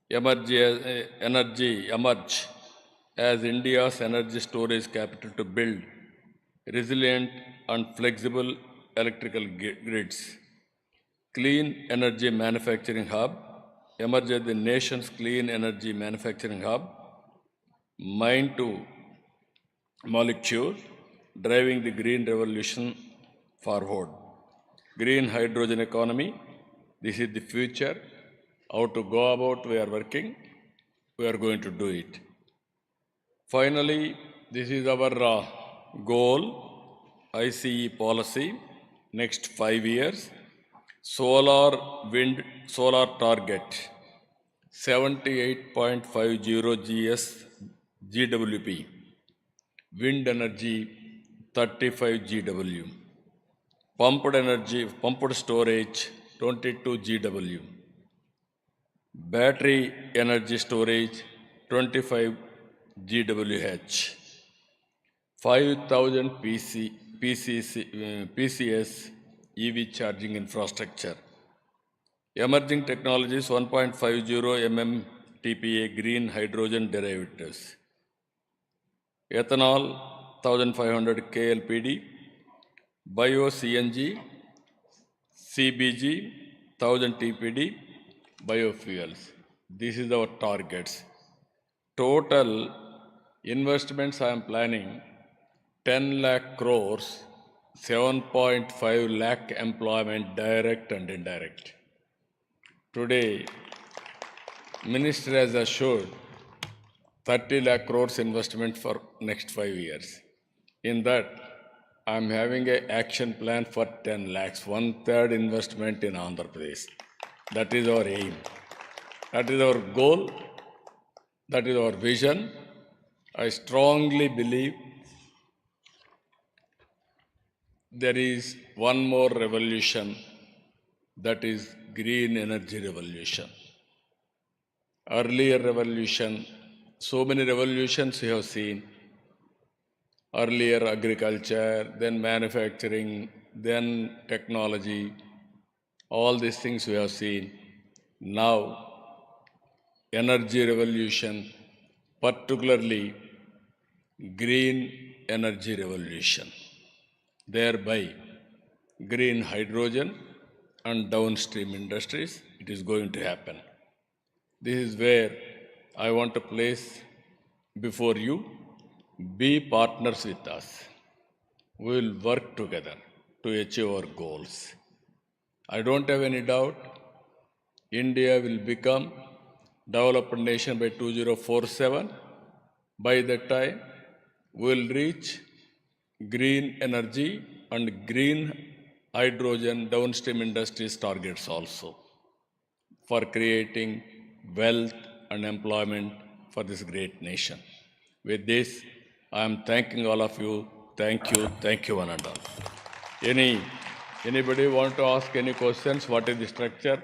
emerge as India's energy storage capital to build resilient and flexible electrical grids. Clean energy manufacturing hub, emerge as the nation's clean energy manufacturing hub, mine to molecule, driving the green revolution forward. Green hydrogen economy, this is the future. How to go about we are working, we are going to do it. Finally, this is our goal, ICE policy, next 5 years. Solar, wind, solar target, 78.50 GWP. Wind energy, 35 GW. Pumped energy, pumped storage, 22 GW. Battery energy storage, 25 GWH. 5,000 PCS EV charging infrastructure. Emerging technologies 1.50 MMTPA green hydrogen derivatives. Ethanol 1500 KLPD. Bio CNG, CBG 1000 TPD. Biofuels. This is our targets. Total investments I am planning 10 lakh crores. 7.5 lakh employment, direct and indirect. Today, Minister has assured 30 lakh crores investment for next 5 years. In that, I am having an action plan for 10 lakhs, 1/3 investment in Andhra Pradesh. That is our aim. That is our goal. That is our vision. I strongly believe there is one more revolution, that is green energy revolution. Earlier revolution, so many revolutions we have seen. Earlier agriculture, then manufacturing, then technology, all these things we have seen. Now, energy revolution, particularly green energy revolution. Thereby, green hydrogen and downstream industries, it is going to happen. This is where I want to place before you, be partners with us. We will work together to achieve our goals. I don't have any doubt, India will become developed nation by 2047. By that time, we will reach green energy and green hydrogen downstream industries targets also for creating wealth and employment for this great nation. With this, I am thanking all of you. Thank you one and all. Anybody want to ask any questions? What is the structure?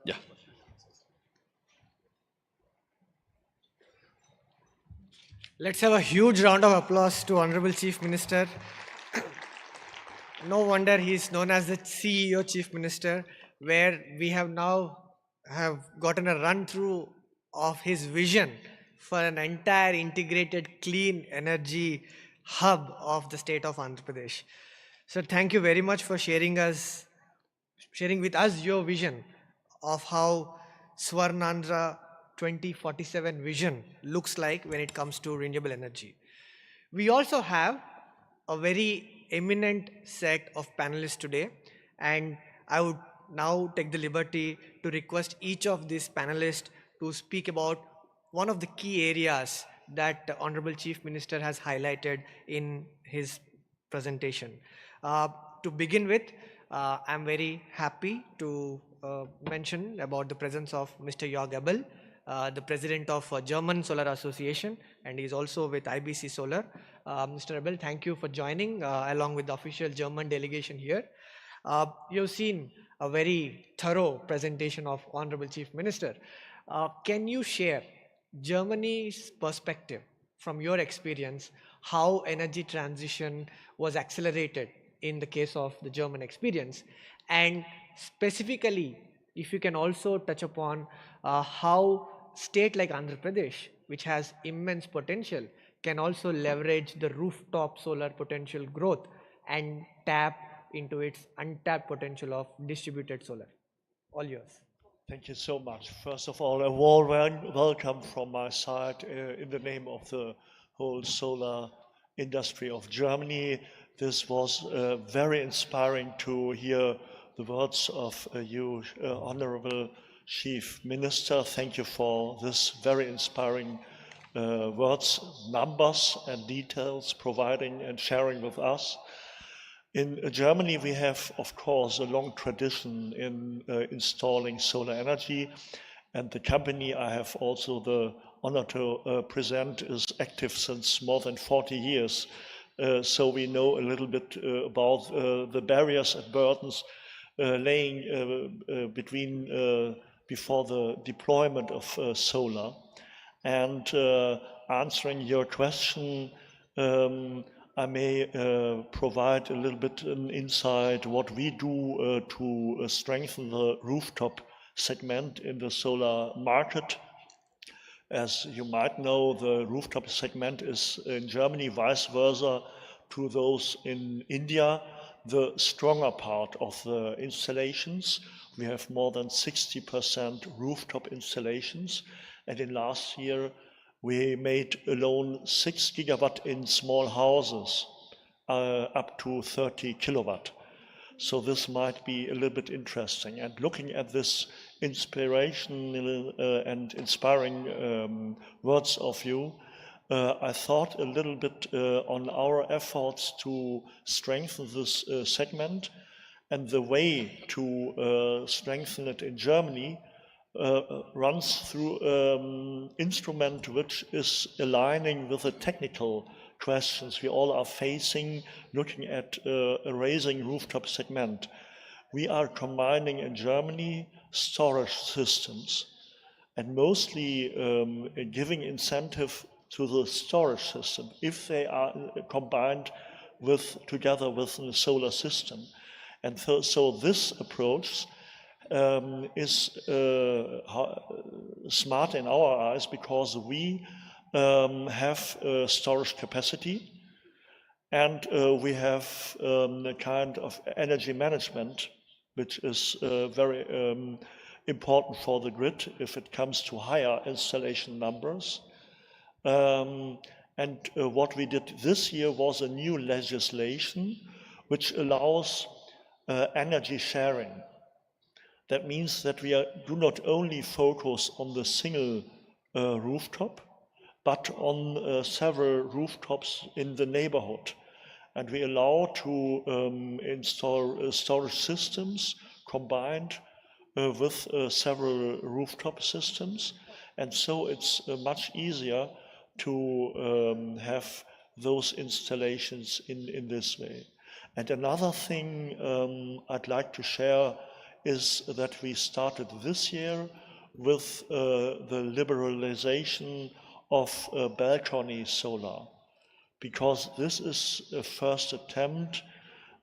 Yeah. Let's have a huge round of applause to Honorable Chief Minister. No wonder he is known as the CEO Chief Minister, where we have now gotten a run through of his vision for an entire integrated clean energy hub of the state of Andhra Pradesh. So thank you very much for sharing with us your vision of how Swarnandhra 2047 vision looks like when it comes to renewable energy. We also have a very eminent set of panelists today, and I would now take the liberty to request each of these panelists to speak about one of the key areas that the Honorable Chief Minister has highlighted in his presentation. To begin with, I'm very happy to mention about the presence of Mr. Jörg Abel, the president of German Solar Association, and he is also with IBC Solar. Mr. Abel, thank you for joining along with the official German delegation here. You've seen a very thorough presentation of Honorable Chief Minister. Can you share Germany's perspective from your experience, how energy transition was accelerated in the case of the German experience, and specifically if you can also touch upon how state like Andhra Pradesh, which has immense potential, can also leverage the rooftop solar potential growth and tap into its untapped potential of distributed solar. All yours. Thank you so much. First of all, a warm welcome from my side in the name of the whole solar industry of Germany. This was very inspiring to hear the words of you, Honorable Chief Minister. Thank you for this very inspiring words, numbers and details providing and sharing with us. In Germany, we have, of course, a long tradition in installing solar energy, and the company I have also the honor to present is active since more than 40 years. So we know a little bit about the barriers and burdens laying before the deployment of solar. And answering your question, I may provide a little bit an insight what we do to strengthen the rooftop segment in the solar market. As you might know, the rooftop segment is in Germany, vice versa to those in India, the stronger part of the installations. We have more than 60% rooftop installations, and in last year we made alone 6 gigawatt in small houses, up to 30 kilowatt. So this might be a little bit interesting. And looking at this inspiration and inspiring words of you, I thought a little bit on our efforts to strengthen this segment, and the way to strengthen it in Germany runs through an instrument which is aligning with the technical questions we all are facing, looking at a raising rooftop segment. We are combining in Germany storage systems and mostly giving incentive to the storage system if they are combined together with the solar system. And so this approach is smart in our eyes because we have storage capacity, and we have a kind of energy management which is very important for the grid if it comes to higher installation numbers. And what we did this year was a new legislation which allows energy sharing. That means that we do not only focus on the single rooftop, but on several rooftops in the neighborhood. And we allow to install storage systems combined with several rooftop systems. And so it's much easier to have those installations in this way. And another thing I'd like to share is that we started this year with the liberalization of balcony solar, because this is a first attempt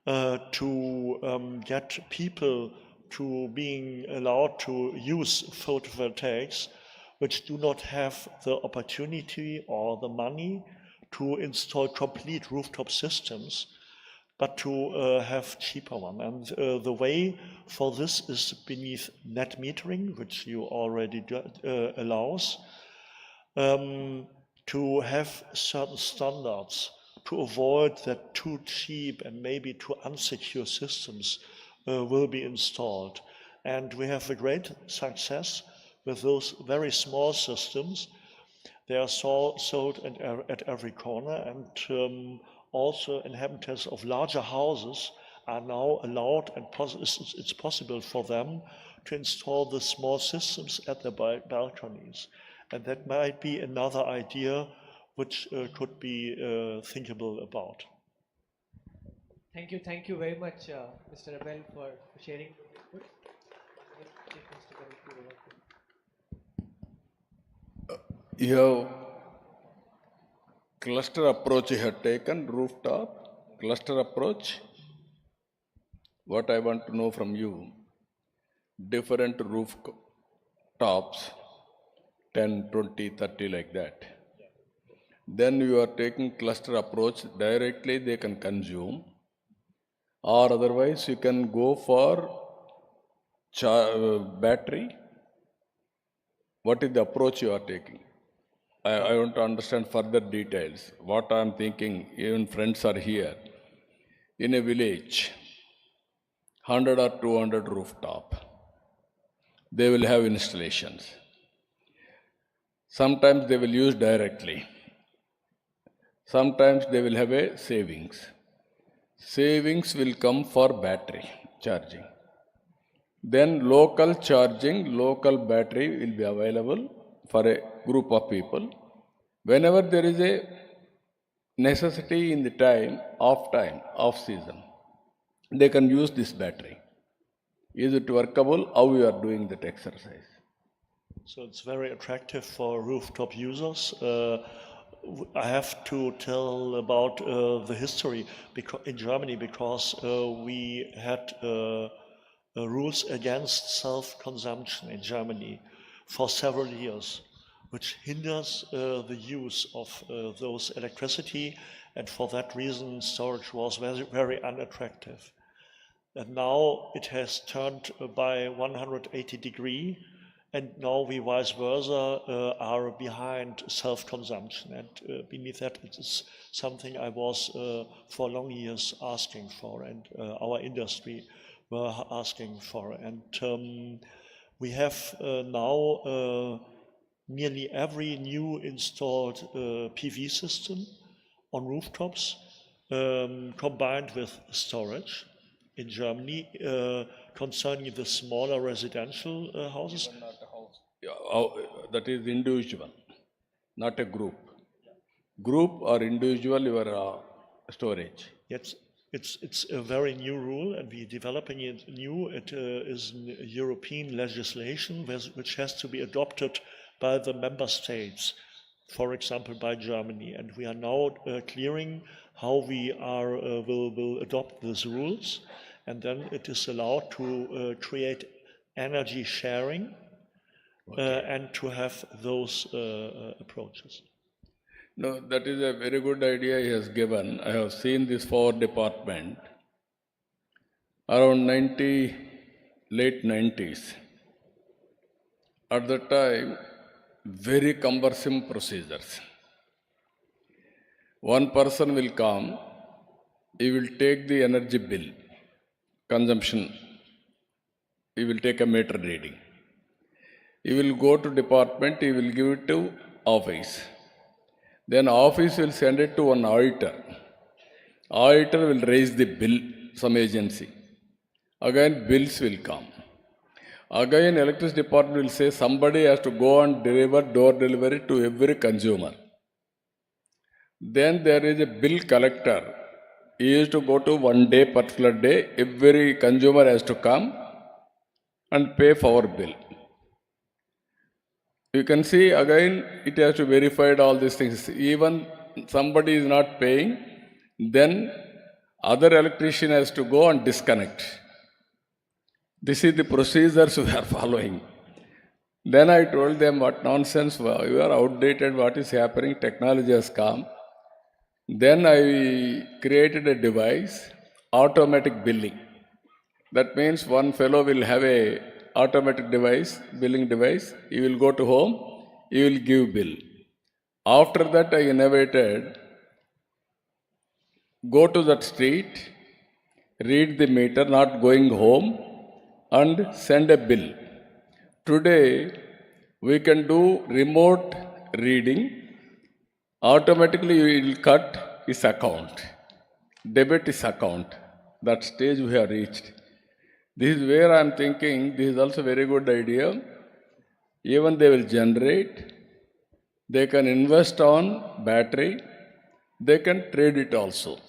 to get people to being allowed to use photovoltaics, which do not have the opportunity or the money to install complete rooftop systems, but to have cheaper one. And the way for this is beneath net metering, which you already allows, to have certain standards to avoid that too cheap and maybe too unsecure systems will be installed. And we have a great success with those very small systems. They are sold at every corner, and also inhabitants of larger houses are now allowed, and it's possible for them to install the small systems at their balconies. And that might be another idea which could be thinkable about. Thank you very much, Mr. Abel, for sharing. You have cluster approach you have taken, rooftop, cluster approach. What I want to know from you, different rooftops, 10, 20, 30 like that. Then you are taking cluster approach, directly they can consume, or otherwise you can go for battery. What is the approach you are taking? I want to understand further details. What I am thinking, even friends are here. In a village, 100 or 200 rooftop, they will have installations. Sometimes they will use directly. Sometimes they will have a savings. Savings will come for battery charging. Then local charging, local battery will be available for a group of people. Whenever there is a necessity in the off season, they can use this battery. Is it workable? How you are doing that exercise? So it's very attractive for rooftop users. I have to tell about the history in Germany, because we had rules against self-consumption in Germany for several years, which hinders the use of those electricity, and for that reason storage was very, very unattractive. And now it has turned by 180 degrees, and now we vice versa are behind self-consumption, and beneath that it is something I was for long years asking for, and our industry were asking for. And we have now nearly every new installed PV system on rooftops combined with storage in Germany. Concerning the smaller residential houses. That is individual, not a group. Group or individual, your storage. Yes, it's a very new rule, and we're developing it new. It is European legislation which has to be adopted by the member states, for example, by Germany. And we are now clearing how we will adopt these rules. And then it is allowed to create energy sharing and to have those approaches. No, that is a very good idea he has given. I have seen this power department around late 90s. At that time, very cumbersome procedures. One person will come, he will take the energy bill, consumption, he will take a meter reading. He will go to department, he will give it to office. Then office will send it to one auditor. Auditor will raise the bill, some agency. Again bills will come. Again electricity department will say somebody has to go and deliver door delivery to every consumer. Then there is a bill collector. He used to go to one day, particular day, every consumer has to come and pay for our bill. You can see again it has to verify all these things. Even somebody is not paying, then other electrician has to go and disconnect. This is the procedures we are following. Then I told them, what nonsense, you are outdated, what is happening, technology has come. Then I created a device, automatic billing. That means one fellow will have a automatic device, billing device. He will go to home, he will give bill. After that I innovated go to that street, read the meter, not going home, and send a bill. Today, we can do remote reading. Automatically, you will cut his account, debit his account. That stage we have reached. This is where I am thinking, this is also a very good idea. Even they will generate, they can invest on battery, they can trade it also.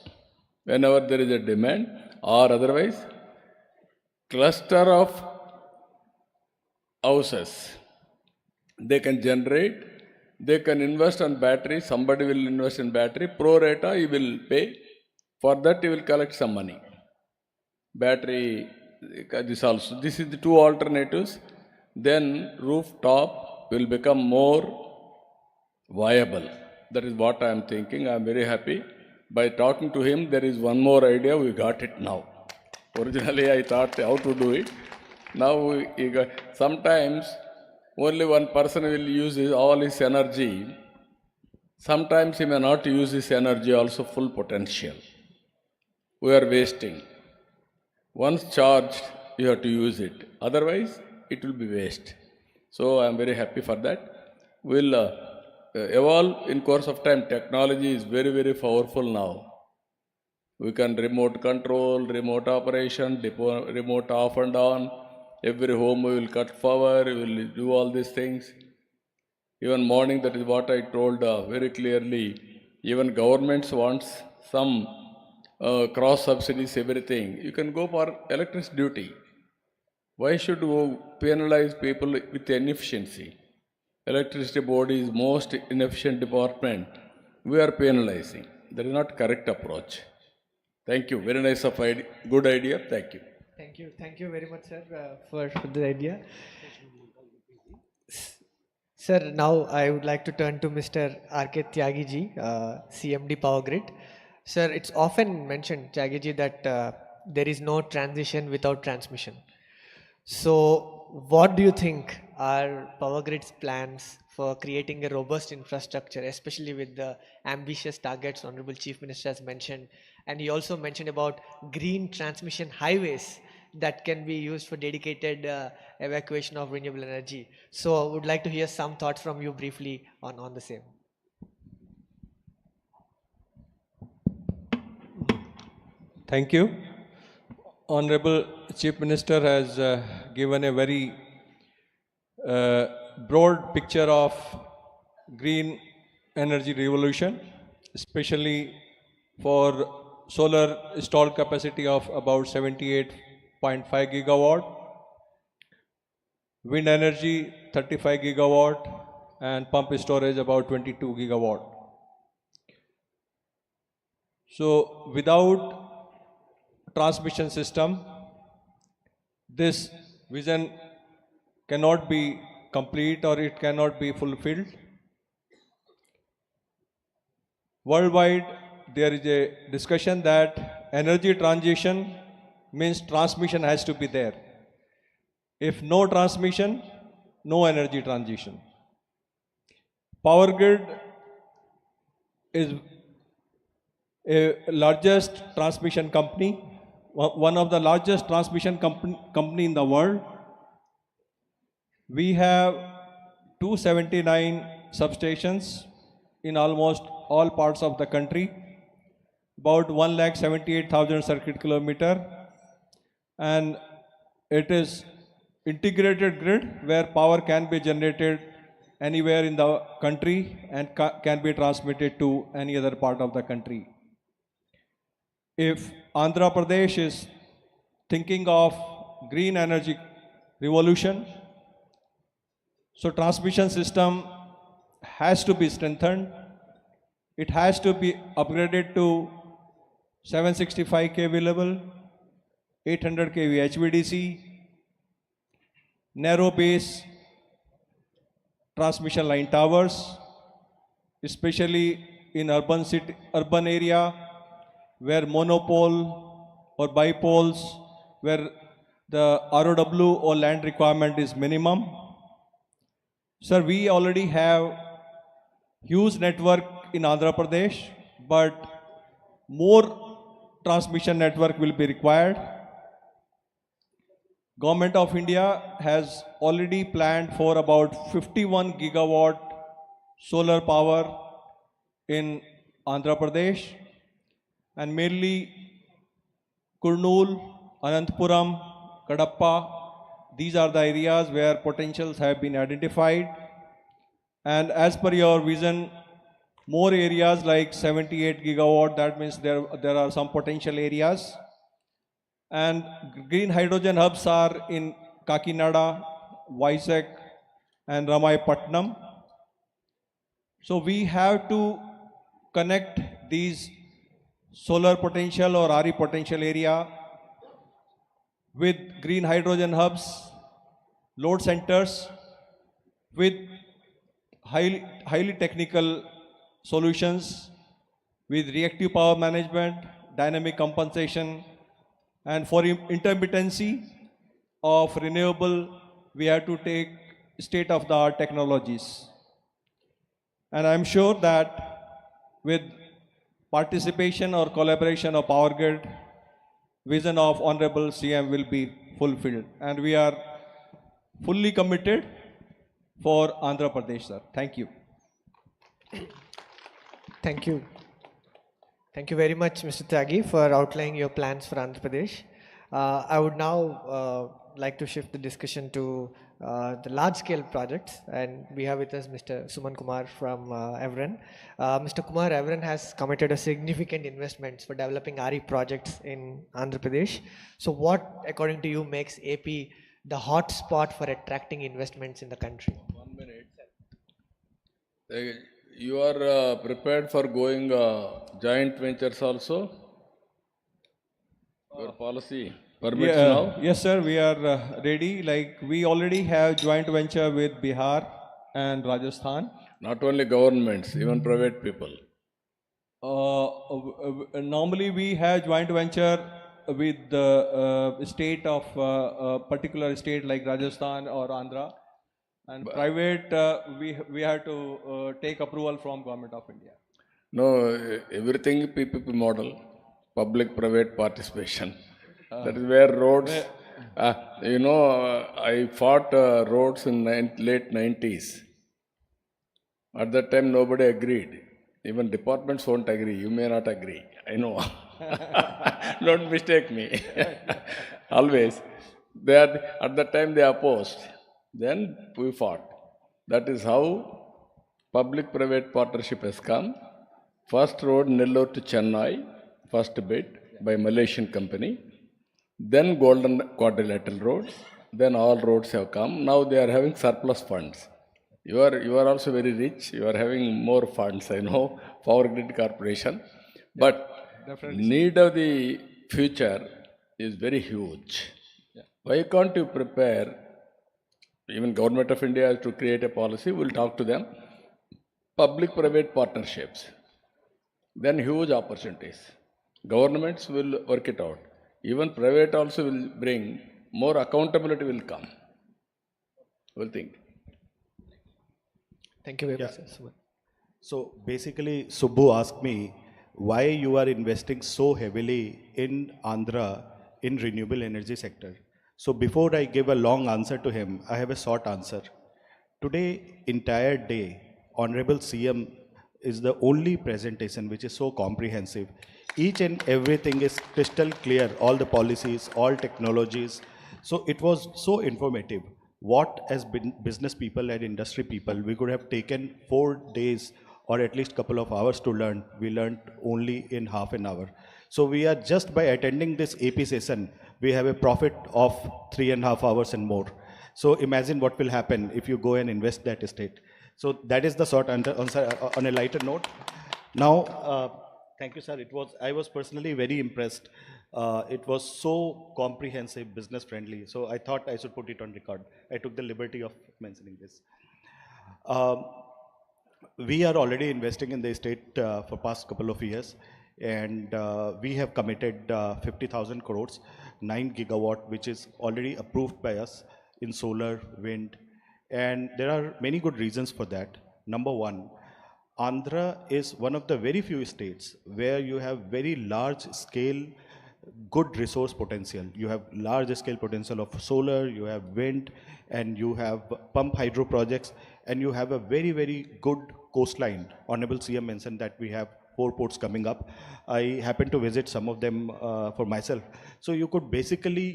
Whenever there is a demand, or otherwise, cluster of houses, they can generate, they can invest on battery, somebody will invest in battery, pro rata he will pay, for that he will collect some money. Battery, this also, this is the two alternatives. Then rooftop will become more viable. That is what I am thinking. I am very happy. By talking to him, there is one more idea, we got it now. Originally I thought how to do it. Now sometimes only one person will use all his energy. Sometimes he may not use his energy also full potential. We are wasting. Once charged, you have to use it. Otherwise, it will be waste. So I am very happy for that. We'll evolve in course of time. Technology is very, very powerful now. We can remote control, remote operation, remote off and on. Every home we will cut power, we will do all these things. Even morning, that is what I told very clearly. Even governments wants some cross subsidies, everything. You can go for electricity duty. Why should we penalize people with inefficiency? Electricity board is most inefficient department. We are penalizing. That is not correct approach. Thank you. Very nice of idea. Good idea. Thank you. Thank you. Thank you very much, sir, for the idea. Sir, now I would like to turn to Mr. R.K. Tyagi-ji, CMD Power Grid. Sir, it's often mentioned, Tyagi-ji, that there is no transition without transmission. So, what do you think are Power Grid's plans for creating a robust infrastructure, especially with the ambitious targets Honorable Chief Minister has mentioned? And he also mentioned about green transmission highways that can be used for dedicated evacuation of renewable energy. So I would like to hear some thoughts from you briefly on the same. Thank you. Honorable Chief Minister has given a very broad picture of green energy revolution, especially for solar installed capacity of about 78.5 gigawatt, wind energy 35 gigawatt, and pump storage about 22 gigawatt. So without transmission system, this vision cannot be complete or it cannot be fulfilled. Worldwide, there is a discussion that energy transition means transmission has to be there. If no transmission, no energy transition. Power Grid is a largest transmission company, one of the largest transmission company in the world. We have 279 substations in almost all parts of the country, about 178,000 circuit kilometer, and it is integrated grid where power can be generated anywhere in the country and can be transmitted to any other part of the country. If Andhra Pradesh is thinking of green energy revolution, so transmission system has to be strengthened. It has to be upgraded to 765 kV level, 800 kV HVDC, narrow base transmission line towers, especially in urban area where monopole or bipoles, where the ROW or land requirement is minimum. Sir, we already have huge network in Andhra Pradesh, but more transmission network will be required. Government of India has already planned for about 51 gigawatt solar power in Andhra Pradesh, and mainly Kurnool, Anantpuram, Kadapa, these are the areas where potentials have been identified. And as per your vision, more areas like 78 gigawatt, that means there are some potential areas. And green hydrogen hubs are in Kakinada, Vizag, and Ramayapatnam. So we have to connect these solar potential or RE potential area with green hydrogen hubs, load centers, with highly technical solutions, with reactive power management, dynamic compensation, and for intermittency of renewable, we have to take state-of-the-art technologies. And I'm sure that with participation or collaboration of Power Grid, vision of Honorable CM will be fulfilled. And we are fully committed for Andhra Pradesh, sir. Thank you. Thank you. Thank you very much, Mr. Tyagi, for outlining your plans for Andhra Pradesh. I would now like to shift the discussion to the large-scale projects, and we have with us Mr. Suman Kumar from Evren. Mr. Kumar, Evren has committed a significant investments for developing RE projects in Andhra Pradesh. So what, according to you, makes AP the hot spot for attracting investments in the country? 1 minute. You are prepared for going joint ventures also? Your policy permits now? Yes, sir, we are ready. Like we already have joint venture with Bihar and Rajasthan. Not only governments, even private people. Normally we have joint venture with the state of a particular state like Rajasthan or Andhra, and private we have to take approval from Government of India. No, everything PPP model, public-private participation. That is where roads, I fought roads in late 90s. At that time, nobody agreed. Even departments won't agree. You may not agree. I know. Don't mistake me. Always. At that time, they opposed. Then we fought. That is how public-private partnership has come. First road, Nellore to Chennai, first bid by Malaysian company. Then Golden Quadrilateral Road. Then all roads have come. Now they are having surplus funds. You are also very rich. You are having more funds, I know, Power Grid Corporation. But need of the future is very huge. Yeah. Why can't you prepare? Even Government of India has to create a policy. We'll talk to them. Public-private partnerships. Then huge opportunities. Governments will work it out. Even private also will bring, more accountability will come. We'll think. Thank you very much, sir. So basically, Subbu asked me why you are investing so heavily in Andhra in renewable energy sector. So before I give a long answer to him, I have a short answer. Today, entire day, Honorable CM is the only presentation which is so comprehensive. Each and everything is crystal clear, all the policies, all technologies. So it was so informative. What as business people and industry people, we could have taken 4 days or at least couple of hours to learn. We learned only in half an hour. So we are just by attending this AP session, we have a profit of 3.5 hours and more. So imagine what will happen if you go and invest that estate. So that is the short answer on a lighter note. Now, thank you, sir. I was personally very impressed. It was so comprehensive, business friendly. So I thought I should put it on record. I took the liberty of mentioning this. We are already investing in the estate for past couple of years, and we have committed 50,000 crores, 9 gigawatt, which is already approved by us in solar, wind, and there are many good reasons for that. Number one, Andhra is one of the very few states where you have very large scale good resource potential. You have large scale potential of solar, you have wind, and you have pump hydro projects, and you have a very, very good coastline. Honorable CM mentioned that we have 4 ports coming up. I happen to visit some of them for myself. So you could basically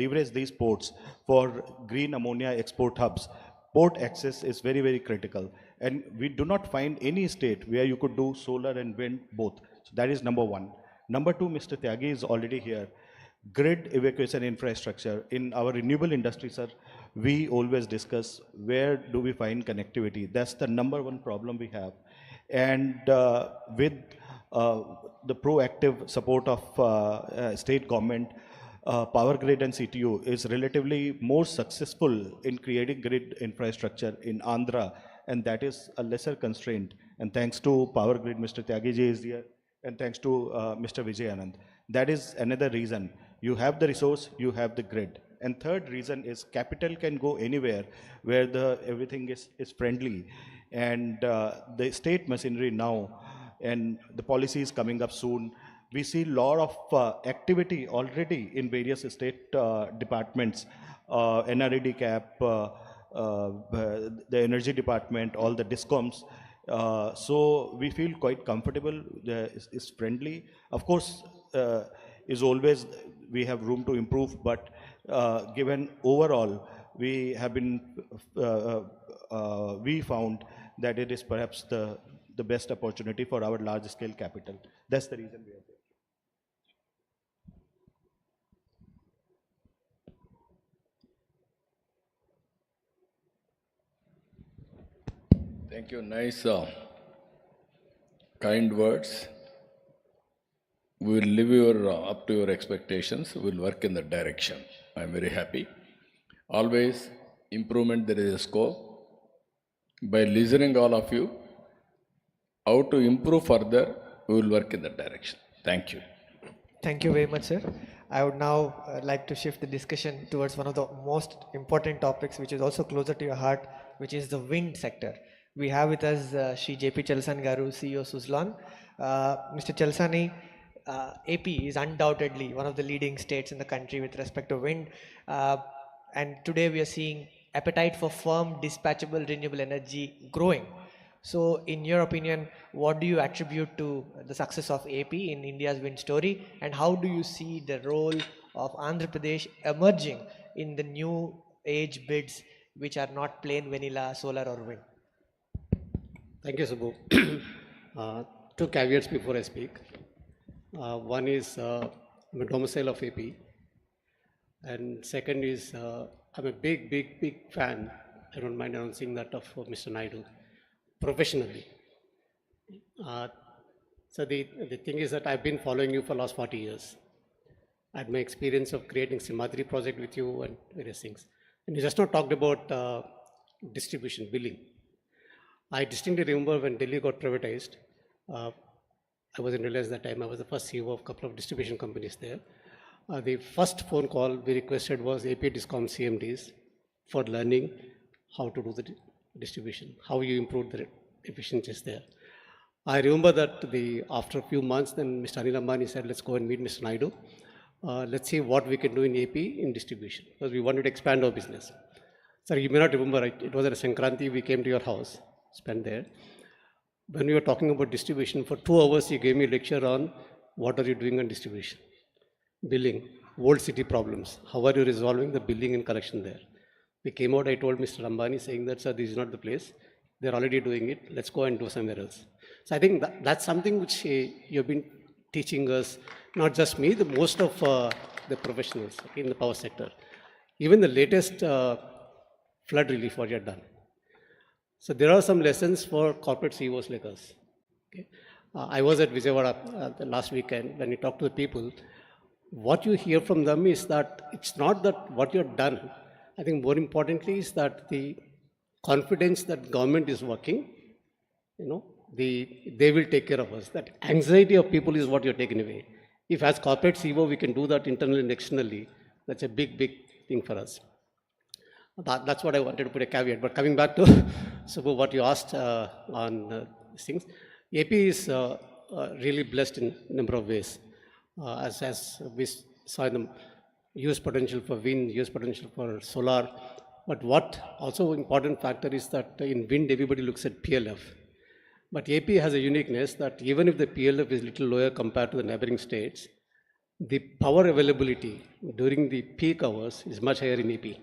leverage these ports for green ammonia export hubs. Port access is very, very critical. And we do not find any state where you could do solar and wind both. So that is number one. Number two, Mr. Tyagi is already here. Grid evacuation infrastructure. In our renewable industry, sir, we always discuss where do we find connectivity. That's the number one problem we have. And with the proactive support of state government, Power Grid and CTU is relatively more successful in creating grid infrastructure in Andhra, and that is a lesser constraint. And thanks to Power Grid, Mr. Tyagiji is here, and thanks to Mr. Vijay Anand. That is another reason. You have the resource, you have the grid. And third reason is capital can go anywhere where everything is friendly. And the state machinery now, and the policy is coming up soon. We see a lot of activity already in various state departments, NRED cap, the energy department, all the DISCOMs. So we feel quite comfortable, it's friendly. Of course, is always, we have room to improve, but given overall, we have been, we found that it is perhaps the best opportunity for our large scale capital. That's the reason we are there. Thank you. Nice, kind words. We will live up to your expectations. We will work in that direction. I am very happy. Always improvement, there is a scope. By listening all of you, how to improve further, we will work in that direction. Thank you. Thank you very much, sir. I would now like to shift the discussion towards one of the most important topics, which is also closer to your heart, which is the wind sector. We have with us Shri JP Chalsan Garu, CEO Suzlon. Mr. Chalsani, AP is undoubtedly one of the leading states in the country with respect to wind. And today we are seeing appetite for firm, dispatchable, renewable energy growing. So in your opinion, what do you attribute to the success of AP in India's wind story? And how do you see the role of Andhra Pradesh emerging in the new age bids, which are not plain vanilla solar or wind? Thank you, Subbu. 2 caveats before I speak. One is I'm a domicile of AP, and second is I'm a big fan, I don't mind announcing that, of Mr. Naidu, professionally. So the thing is that I've been following you for the last 40 years. I had my experience of creating Simadri project with you and various things. And you just not talked about distribution, billing. I distinctly remember when Delhi got privatized, I wasn't realized that time, I was the first CEO of a couple of distribution companies there. The first phone call we requested was AP Discom CMDs for learning how to do the distribution, how you improve the efficiencies there. I remember that after a few months, then Mr. Anil Ambani said, let's go and meet Mr. Naidu. Let's see what we can do in AP in distribution, because we wanted to expand our business. Sir, you may not remember, it was at a Sankranti, we came to your house, spent there. When we were talking about distribution, for 2 hours, you gave me a lecture on what are you doing on distribution, billing, old city problems, how are you resolving the billing and collection there. We came out, I told Mr. Ambani saying that, sir, this is not the place, they're already doing it, let's go and do somewhere else. So I think that's something which you've been teaching us, not just me, the most of the professionals in the power sector. Even the latest flood relief what you have done. So there are some lessons for corporate CEOs like us. Okay? I was at Vijayawada last weekend. When you talk to the people, what you hear from them is that it's not that what you have done. I think more importantly is that the confidence that government is working, they will take care of us. That anxiety of people is what you're taking away. If as corporate CEO we can do that internally and externally, that's a big thing for us. That's what I wanted to put a caveat. But coming back to Subbu, what you asked on things. AP is really blessed in a number of ways. As we saw the huge potential for wind, huge potential for solar. But what also important factor is that in wind, everybody looks at PLF. But AP has a uniqueness that even if the PLF is little lower compared to the neighboring states, the power availability during the peak hours is much higher in AP.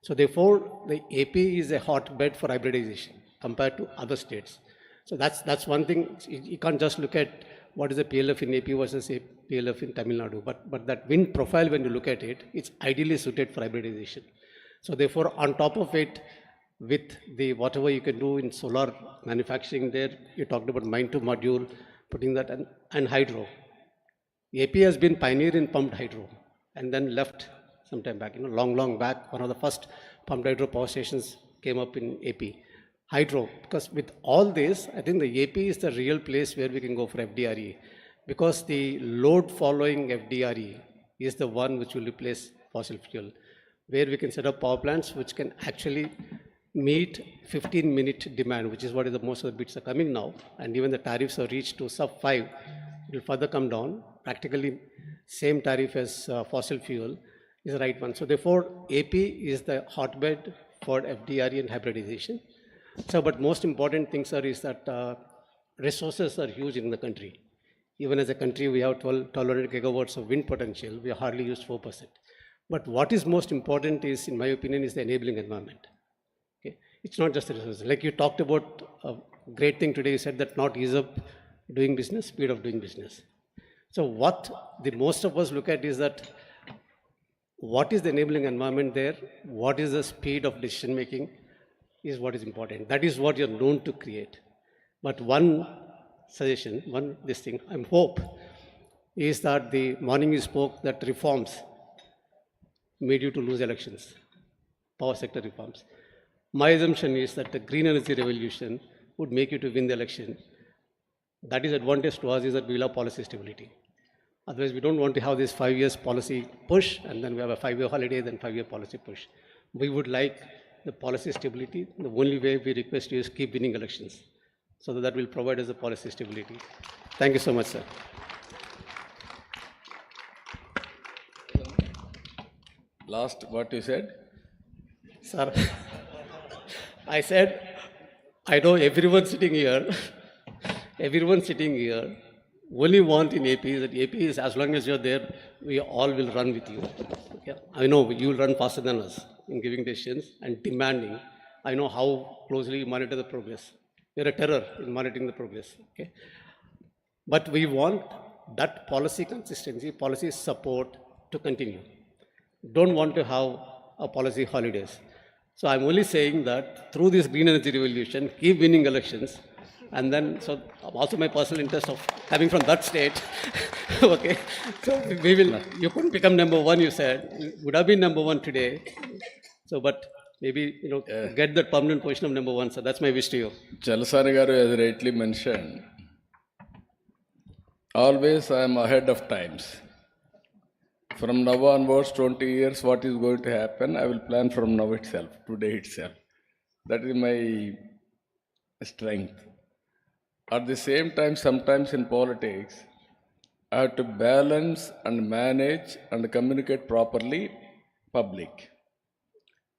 So therefore, the AP is a hotbed for hybridization compared to other states. So that's one thing. You can't just look at what is the PLF in AP versus a PLF in Tamil Nadu. But that wind profile, when you look at it, it's ideally suited for hybridization. So therefore, on top of it, with the whatever you can do in solar manufacturing there, you talked about mine to module, putting that, and hydro. AP has been pioneer in pumped hydro and then left some time back, long back. One of the first pumped hydro power stations came up in AP. Hydro, because with all this, I think the AP is the real place where we can go for FDRE, because the load following FDRE is the one which will replace fossil fuel, where we can set up power plants which can actually meet 15-minute demand, which is what is the most of the bids are coming now, and even the tariffs are reached to sub 5, it will further come down. Practically same tariff as fossil fuel is the right one. So therefore, AP is the hotbed for FDRE and hybridization. So, but most important thing, sir, is that resources are huge in the country. Even as a country, we have 1,200 gigawatts of wind potential. We hardly used 4%. But what is most important is, in my opinion, is the enabling environment. Okay? It's not just the resources. Like you talked about a great thing today, you said that not ease of doing business, speed of doing business. So what the most of us look at is that what is the enabling environment there? What is the speed of decision making is what is important. That is what you're known to create. But one suggestion, I hope, is that the morning you spoke that reforms made you to lose elections, power sector reforms. My assumption is that the green energy revolution would make you to win the election. That is advantage to us, is that we will have policy stability. Otherwise, we don't want to have this 5 years policy push, and then we have a 5-year holiday, then 5-year policy push. We would like the policy stability. The only way we request you is keep winning elections, so that will provide us the policy stability. Thank you so much, sir. Last, what you said? Sir, I said, I know everyone sitting here, only want in AP is that AP is, as long as you're there, we all will run with you. Okay? I know you will run faster than us in giving decisions and demanding. I know how closely you monitor the progress. You're a terror in monitoring the progress. Okay? But we want that policy consistency, policy support to continue. Don't want to have a policy holidays. So I'm only saying that through this green energy revolution, keep winning elections. And then, so also my personal interest of coming from that state, okay, so we will, you couldn't become number one, you said, would have been number one today. So, but maybe, get that permanent position of number one, so that's my wish to you. Chalasani Garu has rightly mentioned, always I am ahead of times. From now onwards, 20 years, what is going to happen, I will plan from now itself, today itself. That is my strength. At the same time, sometimes in politics, I have to balance and manage and communicate properly public.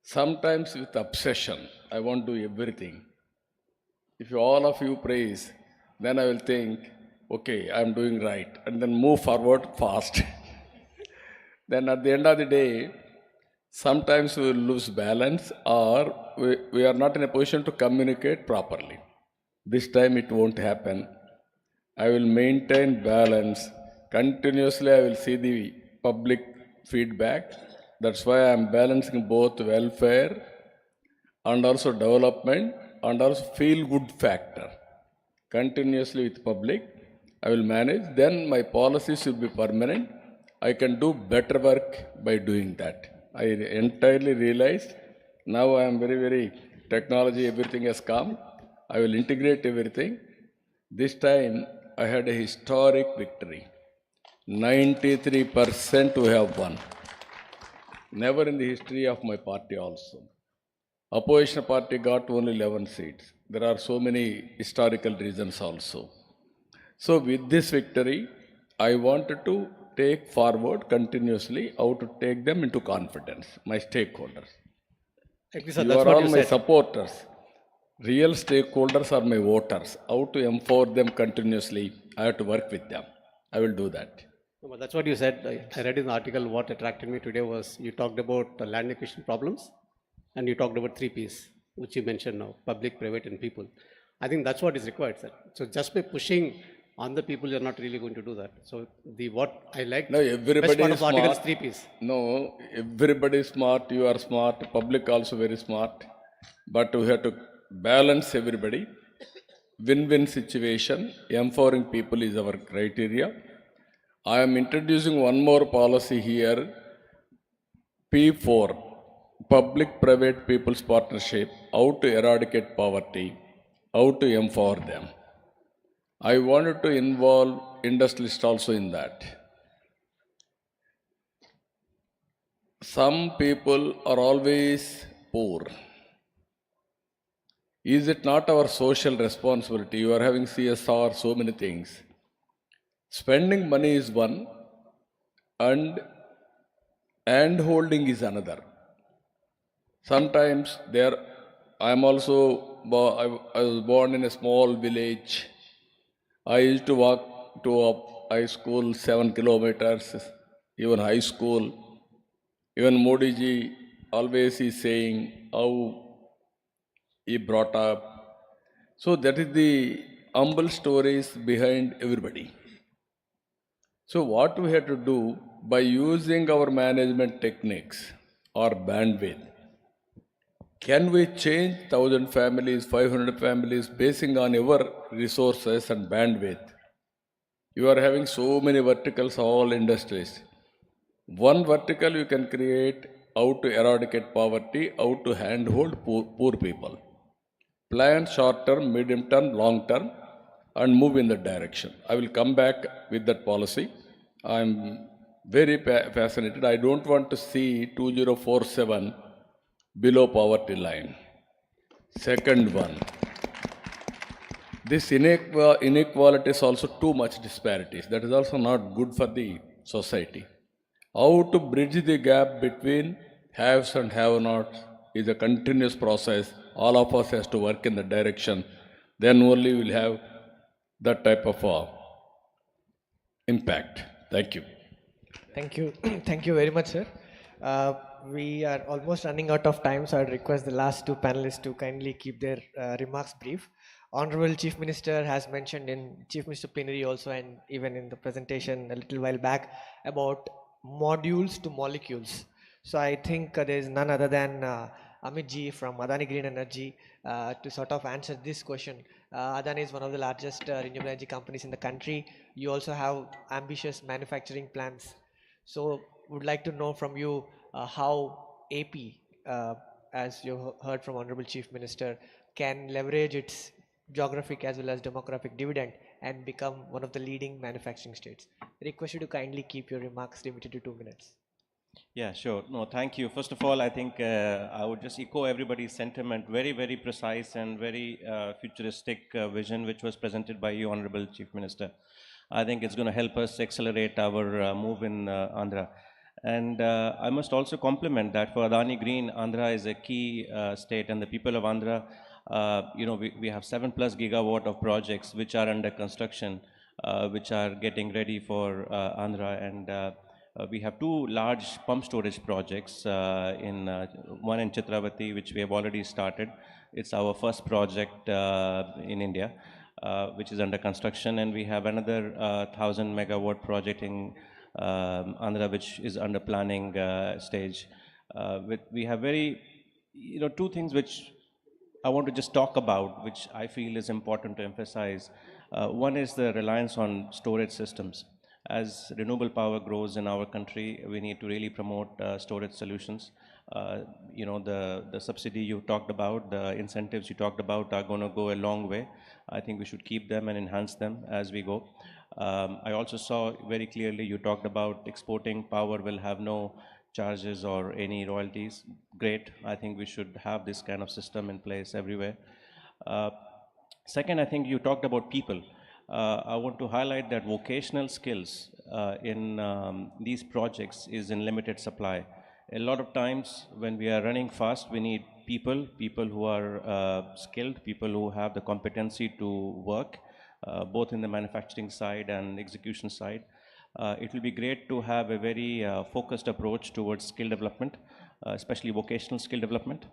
Sometimes with obsession, I want to do everything. If all of you praise, then I will think, okay, I am doing right, and then move forward fast. Then at the end of the day, sometimes we will lose balance, or we are not in a position to communicate properly. This time it won't happen. I will maintain balance. Continuously I will see the public feedback. That's why I am balancing both welfare and also development and also feel-good factor. Continuously with public, I will manage. Then my policies will be permanent. I can do better work by doing that. I entirely realized. Now I am very technology, everything has come. I will integrate everything. This time I had a historic victory. 93% we have won. Never in the history of my party also. Opposition party got only 11 seats. There are so many historical reasons also. So with this victory, I wanted to take forward continuously how to take them into confidence, my stakeholders. Agree, sir. You That's are what all you my said. supporters. Real stakeholders are my voters. How to empower them continuously, I have to work with them. I will do that. No, but that's what you said. I read in the article. What attracted me today was you talked about the land acquisition problems, and you talked about three Ps, which you mentioned now: public, private, and people. I think that's what is required, sir. So just by pushing on the people, you're not really going to do that. So the what I like, No, best everybody part is of the article smart. is three Ps. No, everybody is smart. You are smart. Public also very smart. But we have to balance everybody. Win-win situation. Empowering people is our criteria. I am introducing one more policy here. P4. Public-private people's partnership. How to eradicate poverty. How to empower them. I wanted to involve industrialists also in that. Some people are always poor. Is it not our social responsibility? You are having CSR, so many things. Spending money is one, and hand-holding is another. Sometimes I was born in a small village. I used to walk to a high school 7 kilometers, even high school. Even Modi ji always is saying how he brought up. So that is the humble stories behind everybody. So what we have to do by using our management techniques or bandwidth, can we change 1,000 families, 500 families basing on our resources and bandwidth? You are having so many verticals, all industries. One vertical you can create how to eradicate poverty, how to handhold poor people. Plan short term, medium term, long term, and move in that direction. I will come back with that policy. I'm very fascinated. I don't want to see 2047 below poverty line. Second one, this inequality is also too much disparities. That is also not good for the society. How to bridge the gap between haves and have-nots is a continuous process. All of us has to work in that direction. Then only we'll have that type of impact. Thank you. Thank you. Thank you very much, sir. We are almost running out of time, so I'd request the last two panelists to kindly keep their remarks brief. Honorable Chief Minister has mentioned in Chief Minister plenary also, and even in the presentation a little while back, about modules to molecules. So I think there is none other than Amit ji from Adani Green Energy to sort of answer this question. Adani is one of the largest renewable energy companies in the country. You also have ambitious manufacturing plans. So would like to know from you how AP, as you heard from Honorable Chief Minister, can leverage its geographic as well as demographic dividend and become one of the leading manufacturing states. Request you to kindly keep your remarks limited to 2 minutes. Yeah, sure. No, thank you. First of all, I think I would just echo everybody's sentiment. Very, very precise and very futuristic vision which was presented by you, Honorable Chief Minister. I think it's going to help us accelerate our move in Andhra. And I must also compliment that for Adani Green, Andhra is a key state, and the people of Andhra, we have 7+ gigawatt of projects which are under construction, which are getting ready for Andhra. And we have 2 large pump storage projects, one in Chitravati, which we have already started. It's our first project in India, which is under construction, and we have another 1,000 megawatt project in Andhra, which is under planning stage. We have very, 2 things which I want to just talk about, which I feel is important to emphasize. One is the reliance on storage systems. As renewable power grows in our country, we need to really promote storage solutions. The subsidy you talked about, the incentives you talked about are going to go a long way. I think we should keep them and enhance them as we go. I also saw very clearly you talked about exporting power will have no charges or any royalties. Great. I think we should have this kind of system in place everywhere. Second, I think you talked about people. I want to highlight that vocational skills in these projects is in limited supply. A lot of times when we are running fast, we need people who are skilled, people who have the competency to work, both in the manufacturing side and execution side. It will be great to have a very focused approach towards skill development, especially vocational skill development.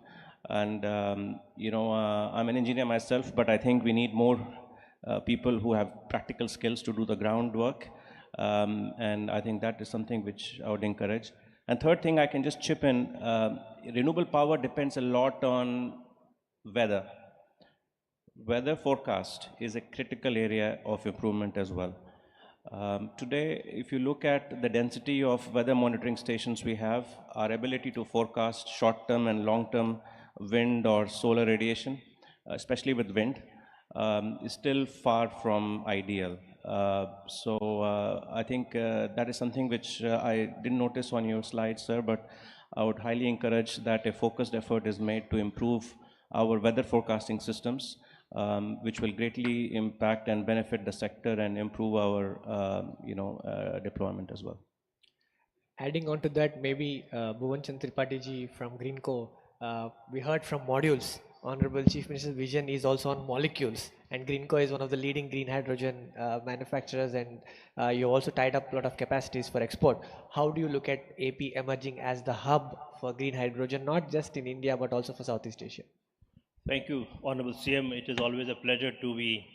And I'm an engineer myself, but I think we need more people who have practical skills to do the groundwork. And I think that is something which I would encourage. And third thing I can just chip in, renewable power depends a lot on weather. Weather forecast is a critical area of improvement as well. Today, if you look at the density of weather monitoring stations we have, our ability to forecast short-term and long-term wind or solar radiation, especially with wind, is still far from ideal. I think that is something which I didn't notice on your slides, sir, but I would highly encourage that a focused effort is made to improve our weather forecasting systems, which will greatly impact and benefit the sector and improve our deployment as well. Adding on to that, maybe Bhuvan Chand Tripathi ji from Greenco, we heard from modules. Honorable Chief Minister's vision is also on molecules, and Greenco is one of the leading green hydrogen manufacturers, and you also tied up a lot of capacities for export. How do you look at AP emerging as the hub for green hydrogen, not just in India but also for Southeast Asia? Thank you, Honorable CM. It is always a pleasure to be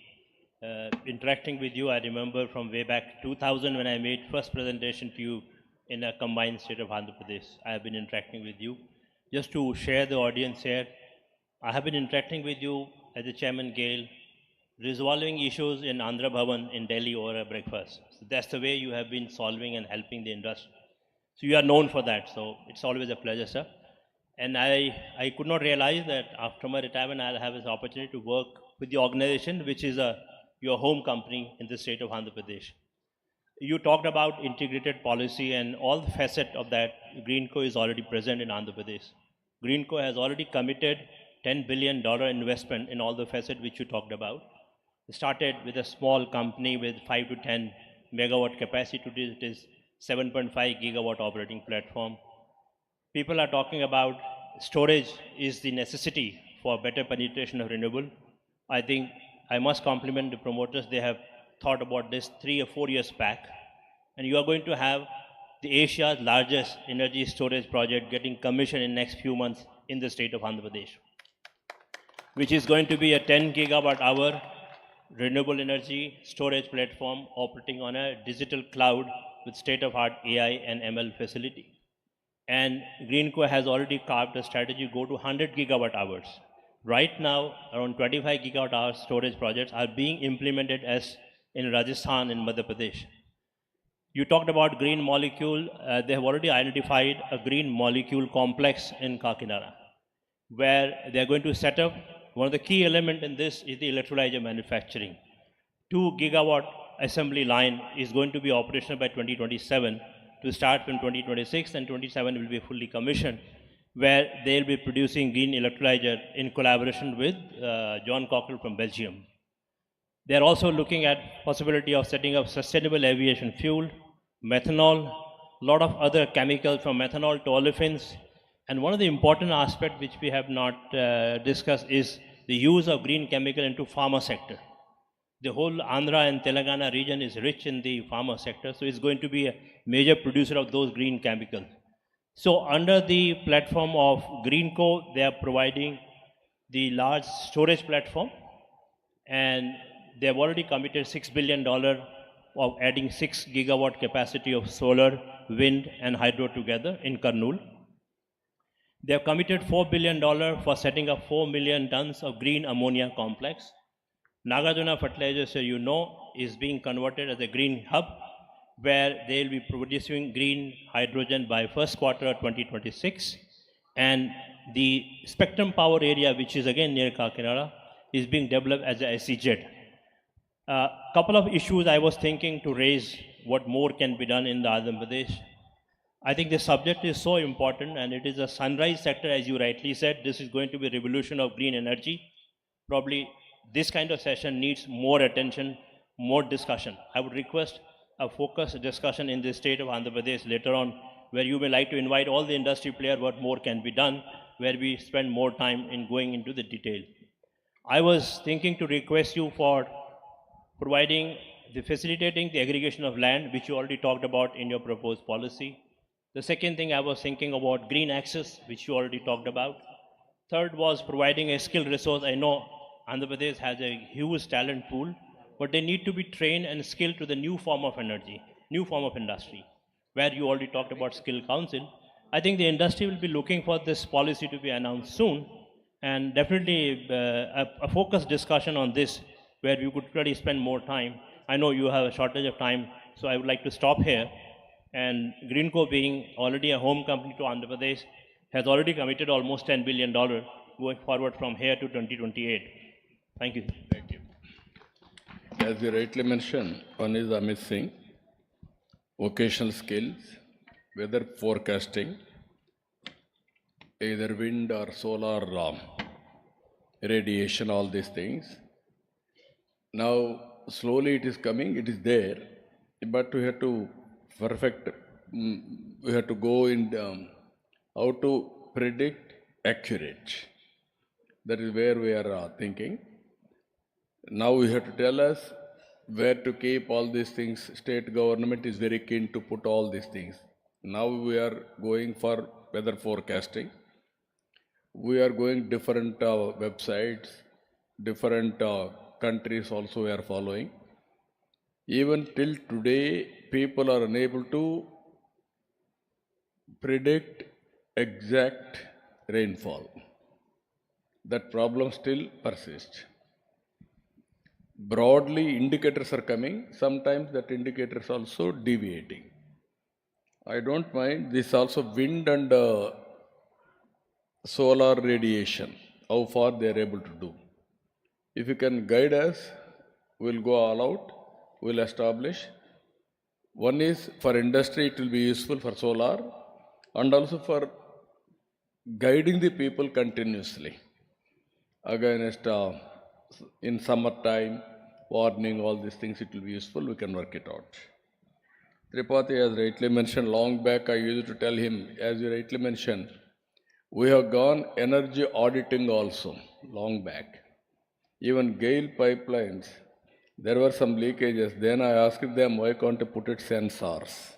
interacting with you. I remember from way back 2000 when I made first presentation to you in a combined state of Andhra Pradesh. I have been interacting with you. Just to share the audience here, I have been interacting with you as the Chairman Gale, resolving issues in Andhra Bhavan in Delhi over a breakfast. So that's the way you have been solving and helping the industry. So you are known for that. So it's always a pleasure, sir. And I could not realize that after my retirement, I'll have this opportunity to work with the organization, which is your home company in the state of Andhra Pradesh. You talked about integrated policy and all the facets of that. Greenco is already present in Andhra Pradesh. Greenco has already committed $10 billion investment in all the facets which you talked about. It started with a small company with 5 to 10 megawatt capacity. Today it is 7.5 gigawatt operating platform. People are talking about storage is the necessity for better penetration of renewable. I think I must compliment the promoters. They have thought about this 3 or 4 years back. And you are going to have the Asia's largest energy storage project getting commissioned in next few months in the state of Andhra Pradesh, which is going to be a 10 gigawatt hour renewable energy storage platform operating on a digital cloud with state-of-art AI and ML facility. And Greenco has already carved a strategy go to 100 gigawatt hours. Right now, around 25 gigawatt hour storage projects are being implemented as in Rajasthan and Madhya Pradesh. You talked about green molecule. They have already identified a green molecule complex in Kakinada, where they are going to set up. One of the key elements in this is the electrolyzer manufacturing. 2 gigawatt assembly line is going to be operational by 2027 to start from 2026, and 27 will be fully commissioned, where they'll be producing green electrolyzer in collaboration with John Cockrell from Belgium. They're also looking at possibility of setting up sustainable aviation fuel, methanol, a lot of other chemicals from methanol to olefins. And one of the important aspects which we have not discussed is the use of green chemical into pharma sector. The whole Andhra and Telangana region is rich in the pharma sector, so it's going to be a major producer of those green chemicals. So under the platform of Greenco, they are providing the large storage platform, and they have already committed $6 billion of adding 6 gigawatt capacity of solar, wind and hydro together in Kurnool. They have committed $4 billion for setting up 4 million tons of green ammonia complex. Nagarjuna Fertilizers, you know, is being converted as a green hub, where they will be producing green hydrogen by first quarter of 2026. And the Spectrum Power area, which is again near Kakinada, is being developed as a SEZ. Couple of issues I was thinking to raise, what more can be done in the Andhra Pradesh. I think the subject is so important and it is a sunrise sector, as you rightly said. This is going to be a revolution of green energy. Probably this kind of session needs more attention, more discussion. I would request a focused discussion in the state of Andhra Pradesh later on, where you may like to invite all the industry players what more can be done, where we spend more time in going into the detail. I was thinking to request you for facilitating the aggregation of land, which you already talked about in your proposed policy. The second thing I was thinking about green access, which you already talked about. Third was providing a skilled resource. I know Andhra Pradesh has a huge talent pool, but they need to be trained and skilled to the new form of energy, new form of industry, where you already talked about skill council. I think the industry will be looking for this policy to be announced soon, and definitely a focused discussion on this, where we could really spend more time. I know you have a shortage of time, so I would like to stop here. And Greenco, being already a home company to Andhra Pradesh, has already committed almost $10 billion going forward from here to 2028. Thank you. Thank you. As you rightly mentioned, one is Amit Singh, vocational skills, weather forecasting, either wind or solar radiation, all these things. Now, slowly it is coming, it is there, but we have to perfect, we have to go in how to predict accurate. That is where we are thinking. Now we have to tell us where to keep all these things. State government is very keen to put all these things. Now we are going for weather forecasting. We are going different websites, different countries also we are following. Even till today, people are unable to predict exact rainfall. That problem still persists. Broadly, indicators are coming. Sometimes that indicators also deviating. I don't mind this also wind and solar radiation, how far they are able to do. If you can guide us, we'll go all out, we'll establish. One is for industry, it will be useful for solar, and also for guiding the people continuously. Against in summertime, warning, all these things, it will be useful, we can work it out. Tripathi has rightly mentioned, long back I used to tell him, as you rightly mentioned, we have gone energy auditing also, long back. Even GAIL pipelines, there were some leakages. Then I asked them, why can't you put it sensors?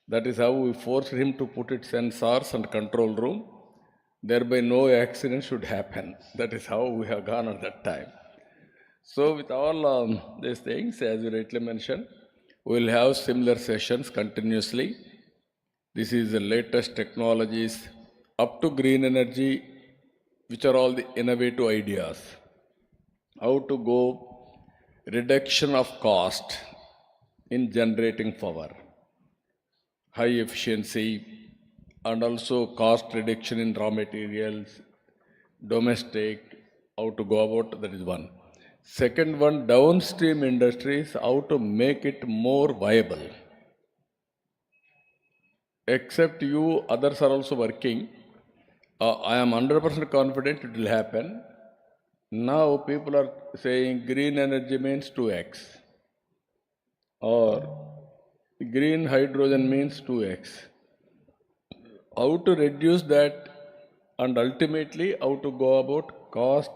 That is how we forced him to put it sensors and control room. Thereby no accident should happen. That is how we have gone at that time. So with all these things, as you rightly mentioned, we will have similar sessions continuously. This is the latest technologies up to green energy, which are all the innovative ideas. How to go reduction of cost in generating power, high efficiency, and also cost reduction in raw materials, domestic, how to go about, that is one. Second one, downstream industries, how to make it more viable. Except you, others are also working. I am 100% confident it will happen. Now people are saying green energy means 2x, or green hydrogen means 2x. How to reduce that, and ultimately how to go about cost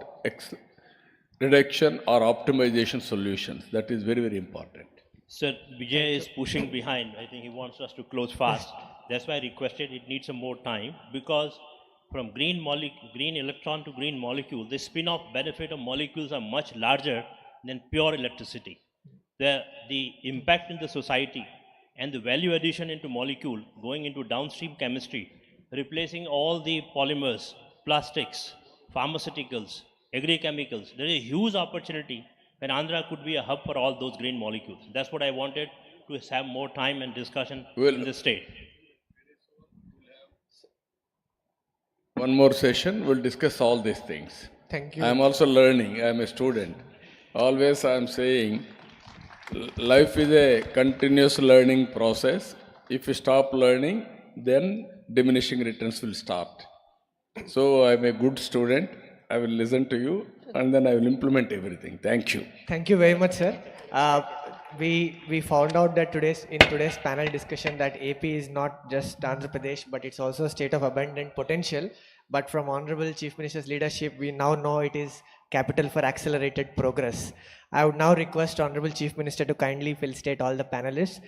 reduction or optimization solutions. That is very, very important. Sir, Vijay is pushing behind. I think he wants us to close fast. That's why I requested it needs some more time, because from green electron to green molecule, the spin-off benefit of molecules are much larger than pure electricity. The impact in the society and the value addition into molecule going into downstream chemistry, replacing all the polymers, plastics, pharmaceuticals, agri-chemicals. There is a huge opportunity when Andhra could be a hub for all those green molecules. That's what I wanted, to have more time and discussion in the state. One more session, we'll discuss all these things. Thank you. I am also learning, I am a student. Always I am saying, life is a continuous learning process. If you stop learning, then diminishing returns will start. So I'm a good student. I will listen to you and then I will implement everything. Thank you. Thank you very much, sir. We found out that in today's panel discussion that AP is not just Andhra Pradesh, but it's also a state of abundant potential. But from Honorable Chief Minister's leadership, we now know it is capital for accelerated progress. I would now request Honorable Chief Minister to kindly felicitate all the panelists.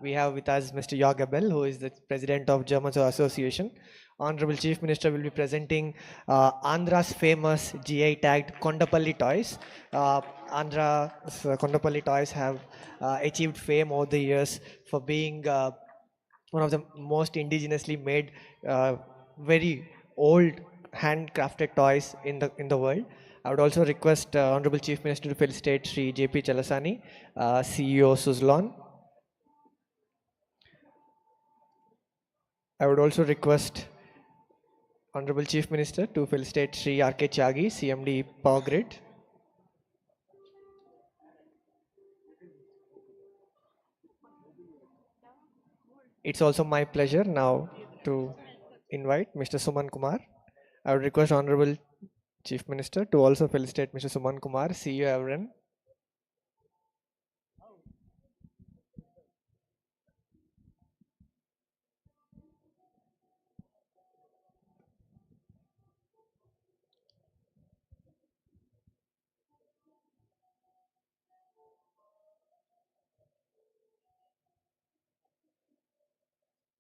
We have with us Mr. Jörg Abel, who is the President of German Association. Honorable Chief Minister will be presenting Andhra's famous GI tagged Kondapalli toys. Andhra's Kondapalli toys have achieved fame over the years for being one of the most indigenously made, very old handcrafted toys in the world. I would also request Honorable Chief Minister to felicitate Sri JP Chalasani, CEO Suzlon. I would also request Honorable Chief Minister to felicitate Sri R.K. Chagi, CMD Power Grid. It's also my pleasure now to invite Mr. Suman Kumar. I would request Honorable Chief Minister to also felicitate Mr. Suman Kumar, CEO Avren.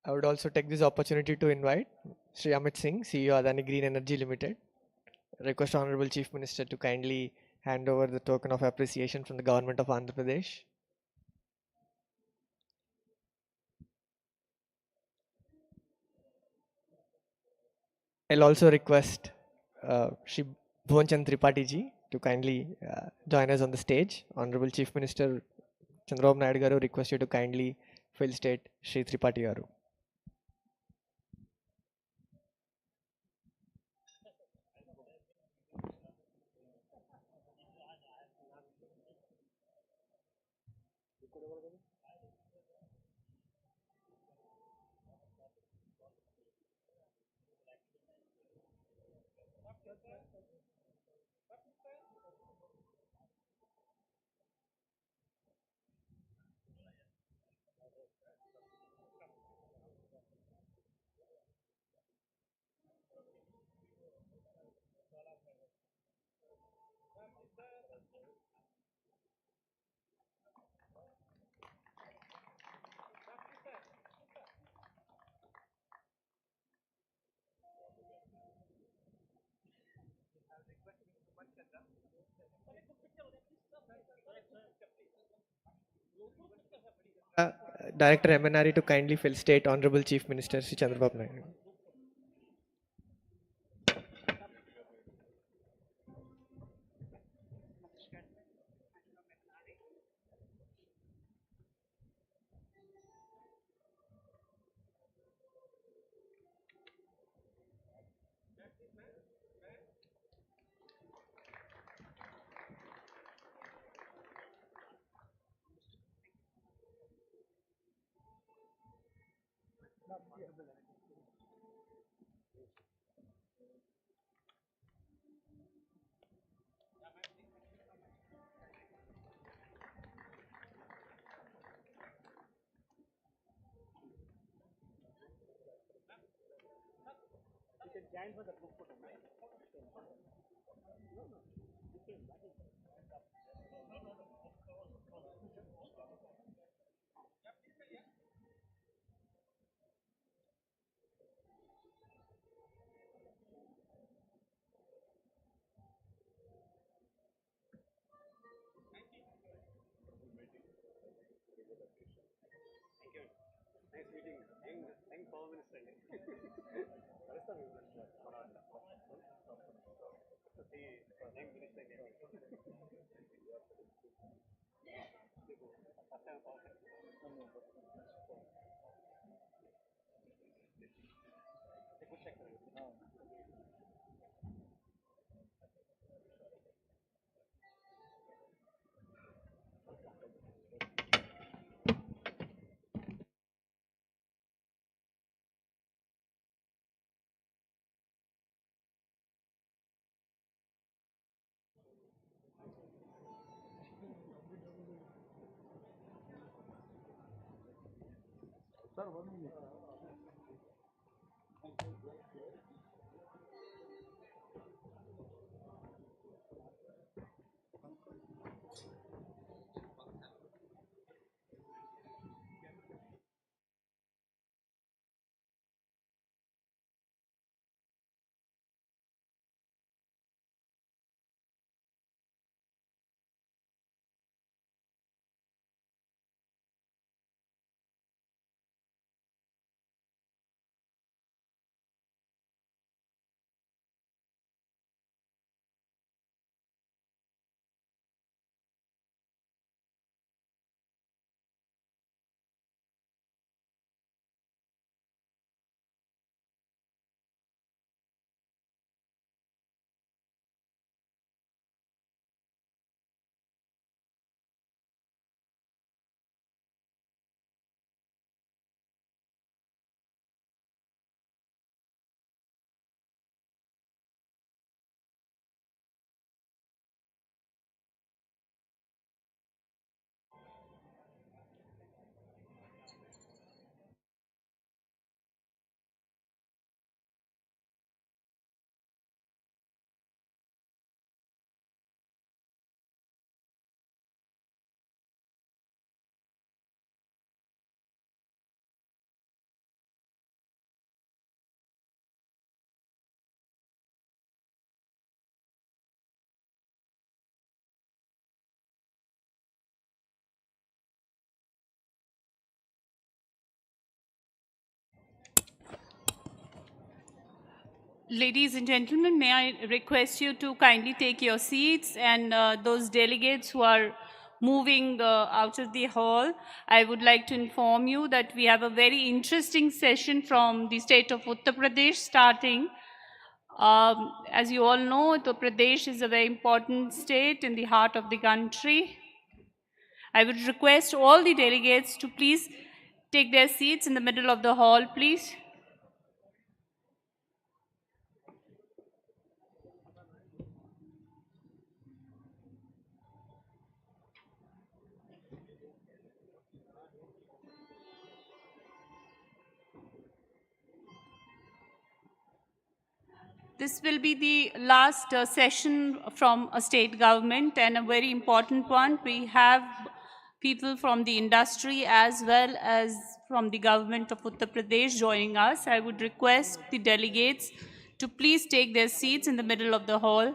I would also take this opportunity to invite Sri Amit Singh, CEO Adani Green Energy Limited. Request Honorable Chief Minister to kindly hand over the token of appreciation from the Government of Andhra Pradesh. I'll also request Sri Bhuvanchand Tripathi ji to kindly join us on the stage. Honorable Chief Minister Chandrababu Naidu garu request you to kindly felicitate Sri Tripathi garu. Director MNRE to kindly felicitate Honorable Chief Minister Sri Chandrababu Naidu. Ladies and gentlemen, may I request you to kindly take your seats, and those delegates who are moving out of the hall, I would like to inform you that we have a very interesting session from the state of Uttar Pradesh starting. As you all know, Uttar Pradesh is a very important state in the heart of the country. I would request all the delegates to please take their seats in the middle of the hall, please. This will be the last session from a state government, and a very important one. We have people from the industry as well as from the government of Uttar Pradesh joining us. I would request the delegates to please take their seats in the middle of the hall.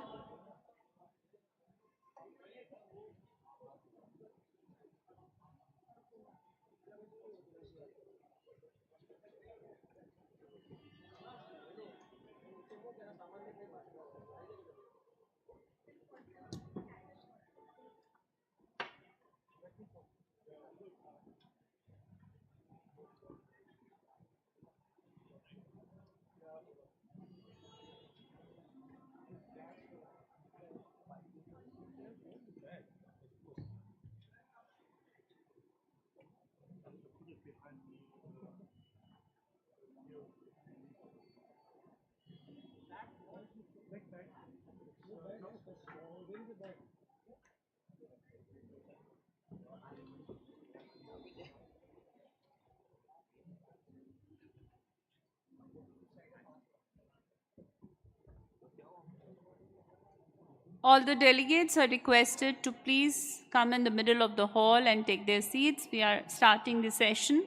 All the delegates are requested to please come in the middle of the hall and take their seats. We are starting the session.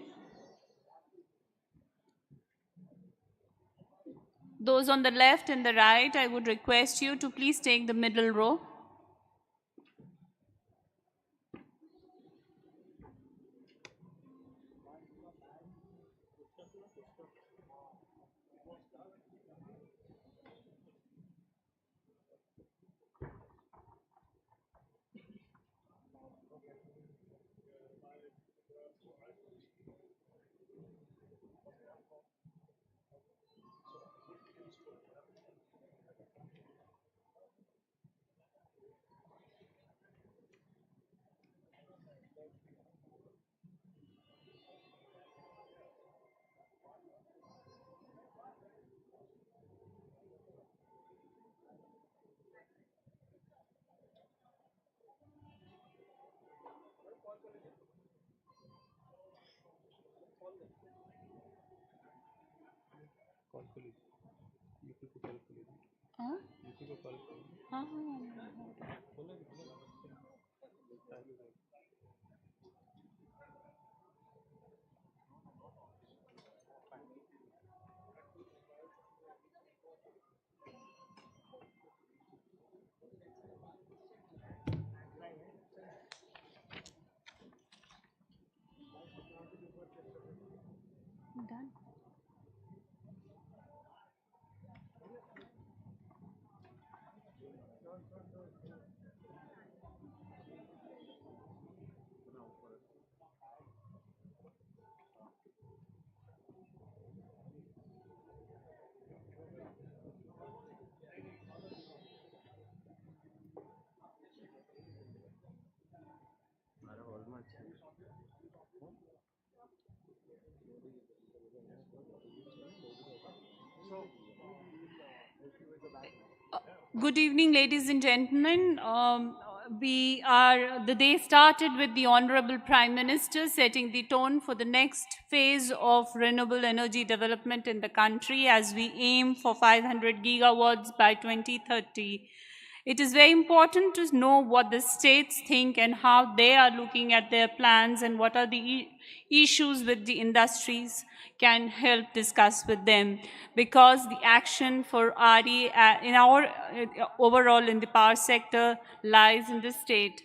Those on the left and the right, I would request you to please take the middle row. हाँ? हाँ, done. Good evening, ladies and gentlemen. The day started with the Honorable Prime Minister setting the tone for the next phase of renewable energy development in the country as we aim for 500 gigawatts by 2030. It is very important to know what the states think and how they are looking at their plans and what are the issues with the industries can help discuss with them, because the action for RE in our overall in the power sector lies in the state.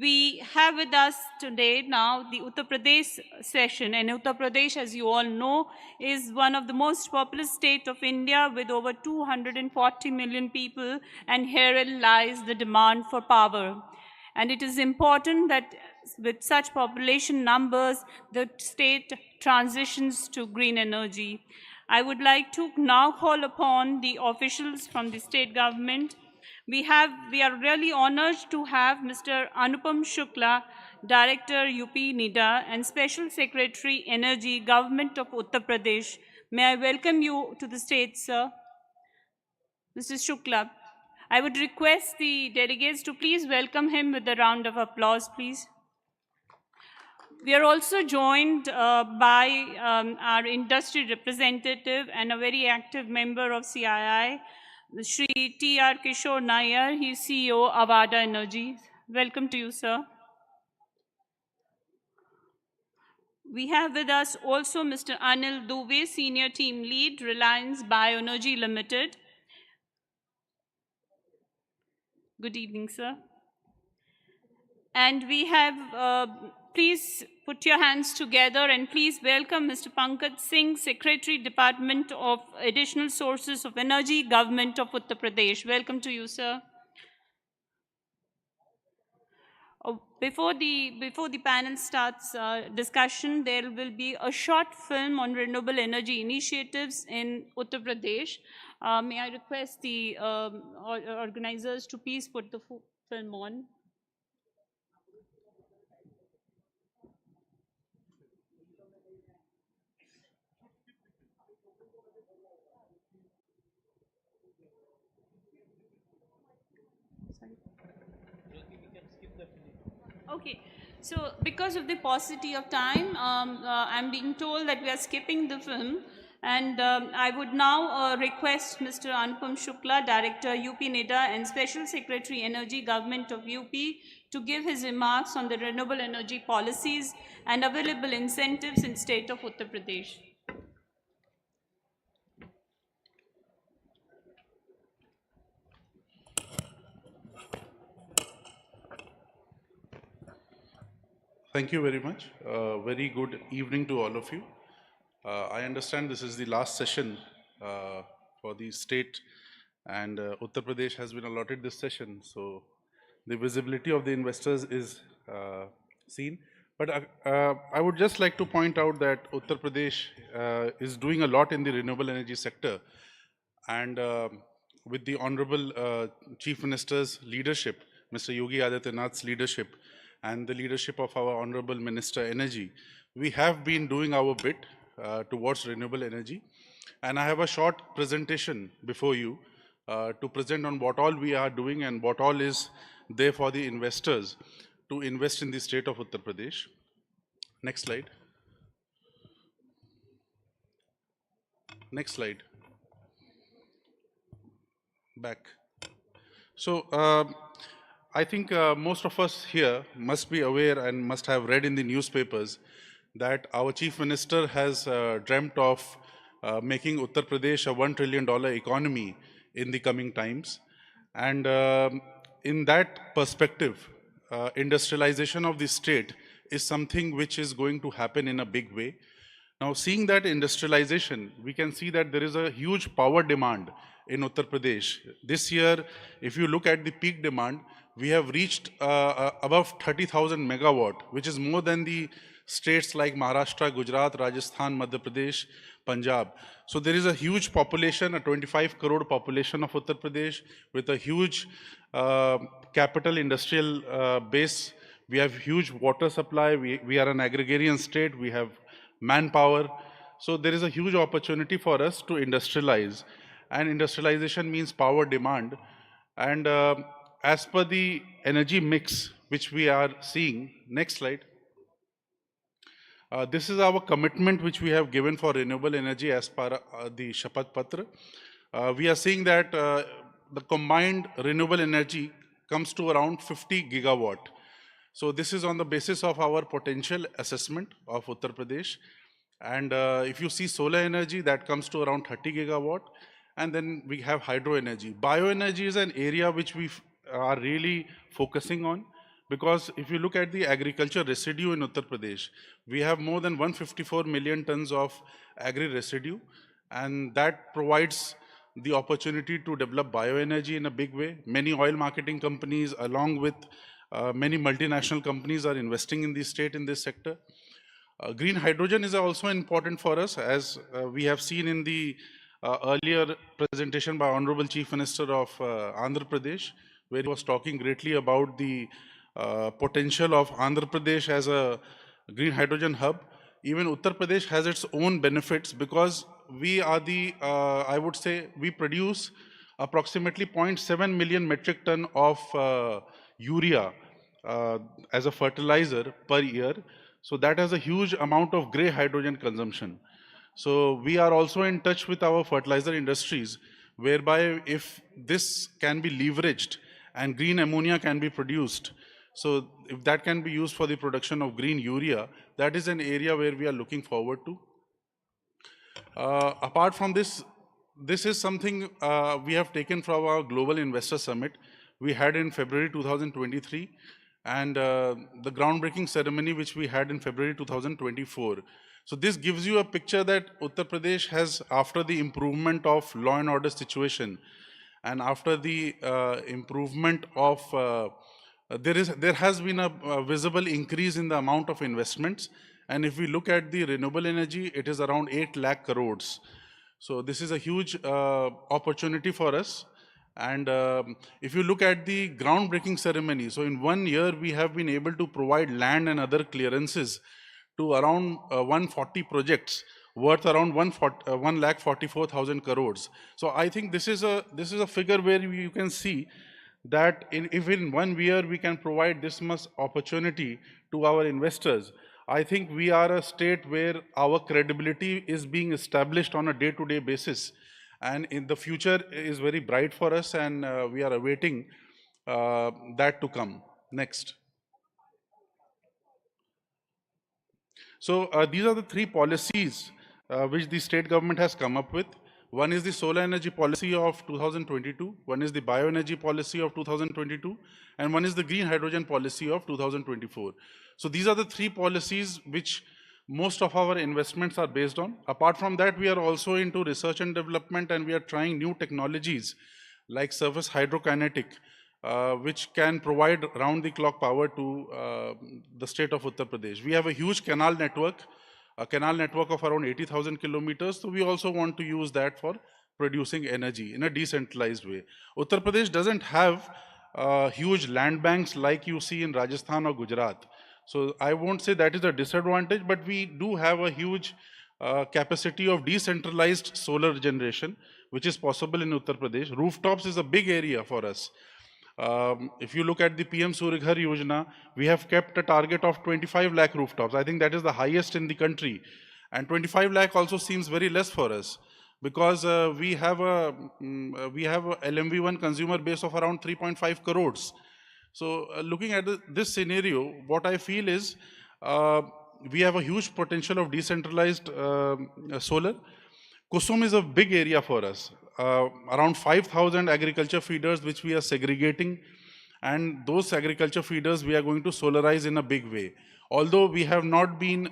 We have with us today now the Uttar Pradesh session, and Uttar Pradesh, as you all know, is one of the most populous states of India with over 240 million people, and herein lies the demand for power. And it is important that with such population numbers, the state transitions to green energy. I would like to now call upon the officials from the state government. We are really honored to have Mr. Anupam Shukla, Director UP NIDA and Special Secretary Energy, Government of Uttar Pradesh. May I welcome you to the stage, sir. Mr. Shukla, I would request the delegates to please welcome him with a round of applause, please. We are also joined by our industry representative and a very active member of CII, Shri T.R. Kishore Nair. He is CEO of Avada Energy. Welcome to you, sir. We have with us also Mr. Anil Dubey, Senior Team Lead, Reliance Bioenergy Limited. Good evening, sir. And we have, please put your hands together and please welcome Mr. Pankaj Singh, Secretary, Department of Additional Sources of Energy, Government of Uttar Pradesh. Welcome to you, sir. Before the panel starts discussion, there will be a short film on renewable energy initiatives in Uttar Pradesh. May I request the organizers to please put the film on. Okay, so because of the paucity of time, I'm being told that we are skipping the film, and I would now request Mr. Anupam Shukla, Director UP NIDA and Special Secretary Energy, Government of UP, to give his remarks on the renewable energy policies and available incentives in state of Uttar Pradesh. Thank you very much. Very good evening to all of you. I understand this is the last session for the state, and Uttar Pradesh has been allotted this session, so the visibility of the investors is seen. But I would just like to point out that Uttar Pradesh is doing a lot in the renewable energy sector, and with the Honorable Chief Minister's leadership, Mr. Yogi Adityanath's leadership, and the leadership of our Honorable Minister Energy, we have been doing our bit towards renewable energy. And I have a short presentation before you to present on what all we are doing and what all is there for the investors to invest in the state of Uttar Pradesh. Next slide. Next slide. back. So I think most of us here must be aware and must have read in the newspapers that our Chief Minister has dreamt of making Uttar Pradesh a $1 trillion economy in the coming times. And in that perspective, industrialization of the state is something which is going to happen in a big way. Now, seeing that industrialization, we can see that there is a huge power demand in Uttar Pradesh. This year, if you look at the peak demand, we have reached above 30,000 megawatt, which is more than the states like Maharashtra, Gujarat, Rajasthan, Madhya Pradesh, Punjab. So there is a huge population, a 25 crore population of Uttar Pradesh with a huge capital industrial base. We have huge water supply. We are an agrarian state. We have manpower. So there is a huge opportunity for us to industrialize. And industrialization means power demand. And as per the energy mix which we are seeing, next slide. This is our commitment which we have given for renewable energy as per the Shapath Patra. We are seeing that the combined renewable energy comes to around 50 gigawatt. So this is on the basis of our potential assessment of Uttar Pradesh. And if you see solar energy, that comes to around 30 gigawatt. And then we have hydro energy. Bioenergy is an area which we are really focusing on. Because if you look at the agriculture residue in Uttar Pradesh, we have more than 154 million tons of agri residue, and that provides the opportunity to develop bioenergy in a big way. Many oil marketing companies, along with many multinational companies, are investing in the state in this sector. Green hydrogen is also important for us, as we have seen in the earlier presentation by Honorable Chief Minister of Andhra Pradesh, where he was talking greatly about the potential of Andhra Pradesh as a green hydrogen hub. Even Uttar Pradesh has its own benefits because we are the, I would say, we produce approximately 0.7 million metric ton of urea as a fertilizer per year. So that has a huge amount of gray hydrogen consumption. So we are also in touch with our fertilizer industries, whereby if this can be leveraged and green ammonia can be produced, so if that can be used for the production of green urea, that is an area where we are looking forward to. Apart from this, this is something we have taken from our Global Investor Summit we had in February 2023 and the groundbreaking ceremony which we had in February 2024. So this gives you a picture that Uttar Pradesh has, after the improvement of law and order situation and after the improvement of there has been a visible increase in the amount of investments, and if we look at the renewable energy, it is around 8 lakh crores. So this is a huge opportunity for us. And if you look at the groundbreaking ceremony, so in 1 year we have been able to provide land and other clearances to around 140 projects worth around 1,44,000 crores. So I think this is a figure where you can see that if in 1 year we can provide this much opportunity to our investors, I think we are a state where our credibility is being established on a day-to-day basis. And in the future is very bright for us, and we are awaiting that to come. Next. So these are the 3 policies which the state government has come up with. One is the solar energy policy of 2022, one is the bioenergy policy of 2022, and one is the green hydrogen policy of 2024. So these are the 3 policies which most of our investments are based on. Apart from that, we are also into research and development, and we are trying new technologies like surface hydrokinetic, which can provide round-the-clock power to the state of Uttar Pradesh. We have a huge canal network, a canal network of around 80,000 kilometers, so we also want to use that for producing energy in a decentralized way. Uttar Pradesh doesn't have huge land banks like you see in Rajasthan or Gujarat. So I won't say that is a disadvantage, but we do have a huge capacity of decentralized solar generation, which is possible in Uttar Pradesh. Rooftops is a big area for us. If you look at the PM Surya Ghar Yojana, we have kept a target of 25 lakh rooftops. I think that is the highest in the country. And 25 lakh also seems very less for us. because we have a LMV1 consumer base of around 3.5 crores. So looking at this scenario, what I feel is we have a huge potential of decentralized solar. Kusum is a big area for us. Around 5,000 agriculture feeders which we are segregating, and those agriculture feeders we are going to solarize in a big way. Although we have not been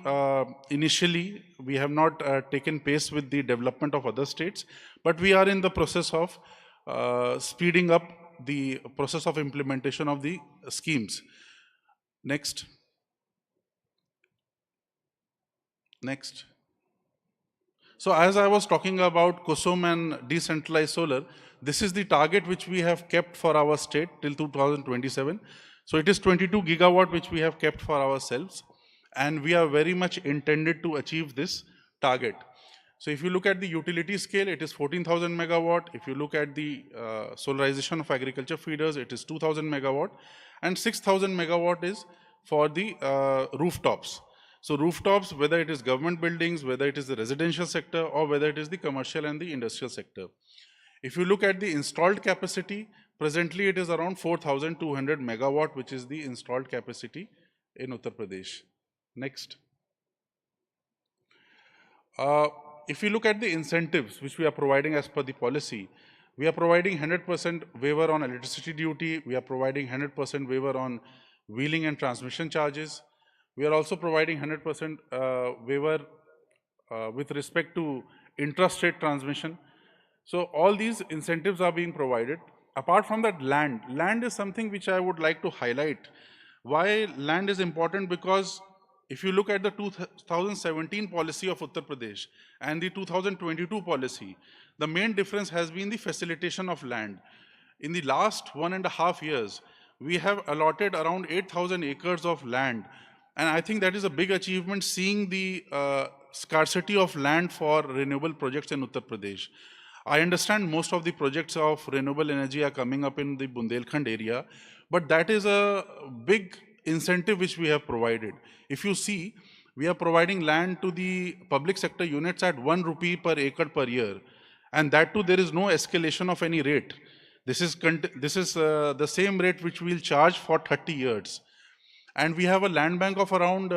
initially, we have not taken pace with the development of other states, but we are in the process of speeding up the process of implementation of the schemes. Next. Next. So as I was talking about Kusum and decentralized solar, this is the target which we have kept for our state till 2027. So it is 22 gigawatt which we have kept for ourselves, and we are very much intended to achieve this target. So if you look at the utility scale, it is 14,000 megawatt. If you look at the solarization of agriculture feeders, it is 2,000 megawatt, and 6,000 megawatt is for the rooftops. So rooftops, whether it is government buildings, whether it is the residential sector, or whether it is the commercial and the industrial sector. If you look at the installed capacity, presently it is around 4,200 megawatt, which is the installed capacity in Uttar Pradesh. Next. If you look at the incentives which we are providing as per the policy, we are providing 100% waiver on electricity duty, we are providing 100% waiver on wheeling and transmission charges. We are also providing 100% waiver with respect to intrastate transmission. So all these incentives are being provided. Apart from that, land is something which I would like to highlight. Why land is important? Because if you look at the 2017 policy of Uttar Pradesh and the 2022 policy, the main difference has been the facilitation of land. In the last 1.5 years, we have allotted around 8,000 acres of land. And I think that is a big achievement, seeing the scarcity of land for renewable projects in Uttar Pradesh. I understand most of the projects of renewable energy are coming up in the Bundelkhand area, but that is a big incentive which we have provided. If you see, we are providing land to the public sector units at 1 rupee per acre per year. And that too, there is no escalation of any rate. This is the same rate which we will charge for 30 years. And we have a land bank of around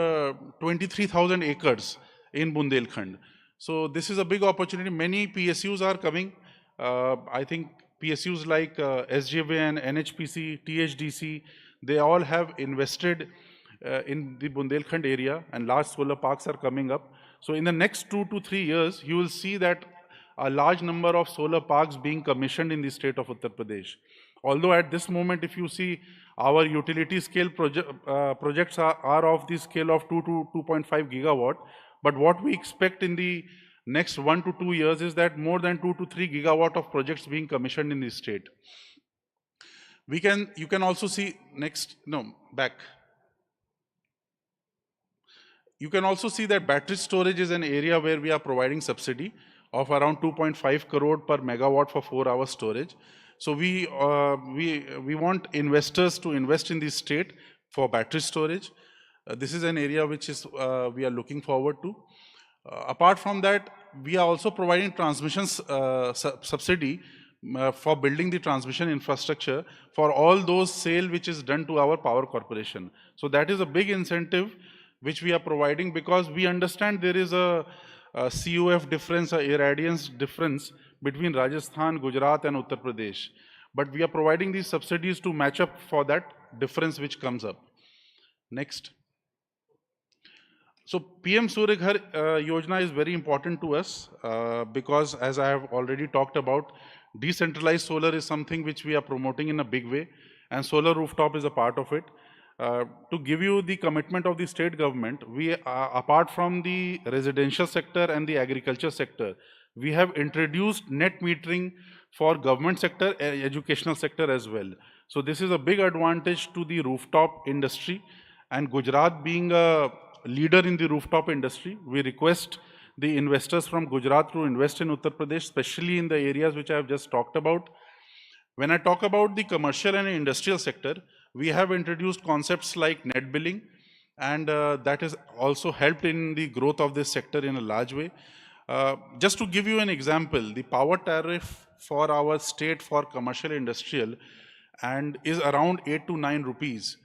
23,000 acres in Bundelkhand. So this is a big opportunity. Many PSUs are coming. I think PSUs like SJVN, NHPC, THDC, they all have invested in the Bundelkhand area, and large solar parks are coming up. So in the next 2 to 3 years, you will see that a large number of solar parks being commissioned in the state of Uttar Pradesh. Although at this moment, if you see, our utility scale projects are of the scale of 2 to 2.5 gigawatt. But what we expect in the next 1 to 2 years is that more than 2 to 3 gigawatt of projects being commissioned in the state. You can also see You can also see that battery storage is an area where we are providing subsidy of around 2.5 crore per megawatt for 4-hour storage. So we want investors to invest in the state for battery storage. This is an area which is we are looking forward to. Apart from that, we are also providing transmission subsidy for building the transmission infrastructure for all those sale which is done to our power corporation. So that is a big incentive which we are providing, because we understand there is a COF difference, a irradiance difference between Rajasthan, Gujarat and Uttar Pradesh. But we are providing these subsidies to match up for that difference which comes up. Next. So PM Surya Ghar Yojana is very important to us because, as I have already talked about, decentralized solar is something which we are promoting in a big way, and solar rooftop is a part of it. To give you the commitment of the state government, we apart from the residential sector and the agriculture sector, we have introduced net metering for government sector, educational sector as well. So this is a big advantage to the rooftop industry, and Gujarat being a leader in the rooftop industry, we request the investors from Gujarat to invest in Uttar Pradesh, especially in the areas which I have just talked about. When I talk about the commercial and industrial sector, we have introduced concepts like net billing, and that has also helped in the growth of this sector in a large way. Just to give you an example, the power tariff for our state for commercial industrial and is around 8 to 9 rupees.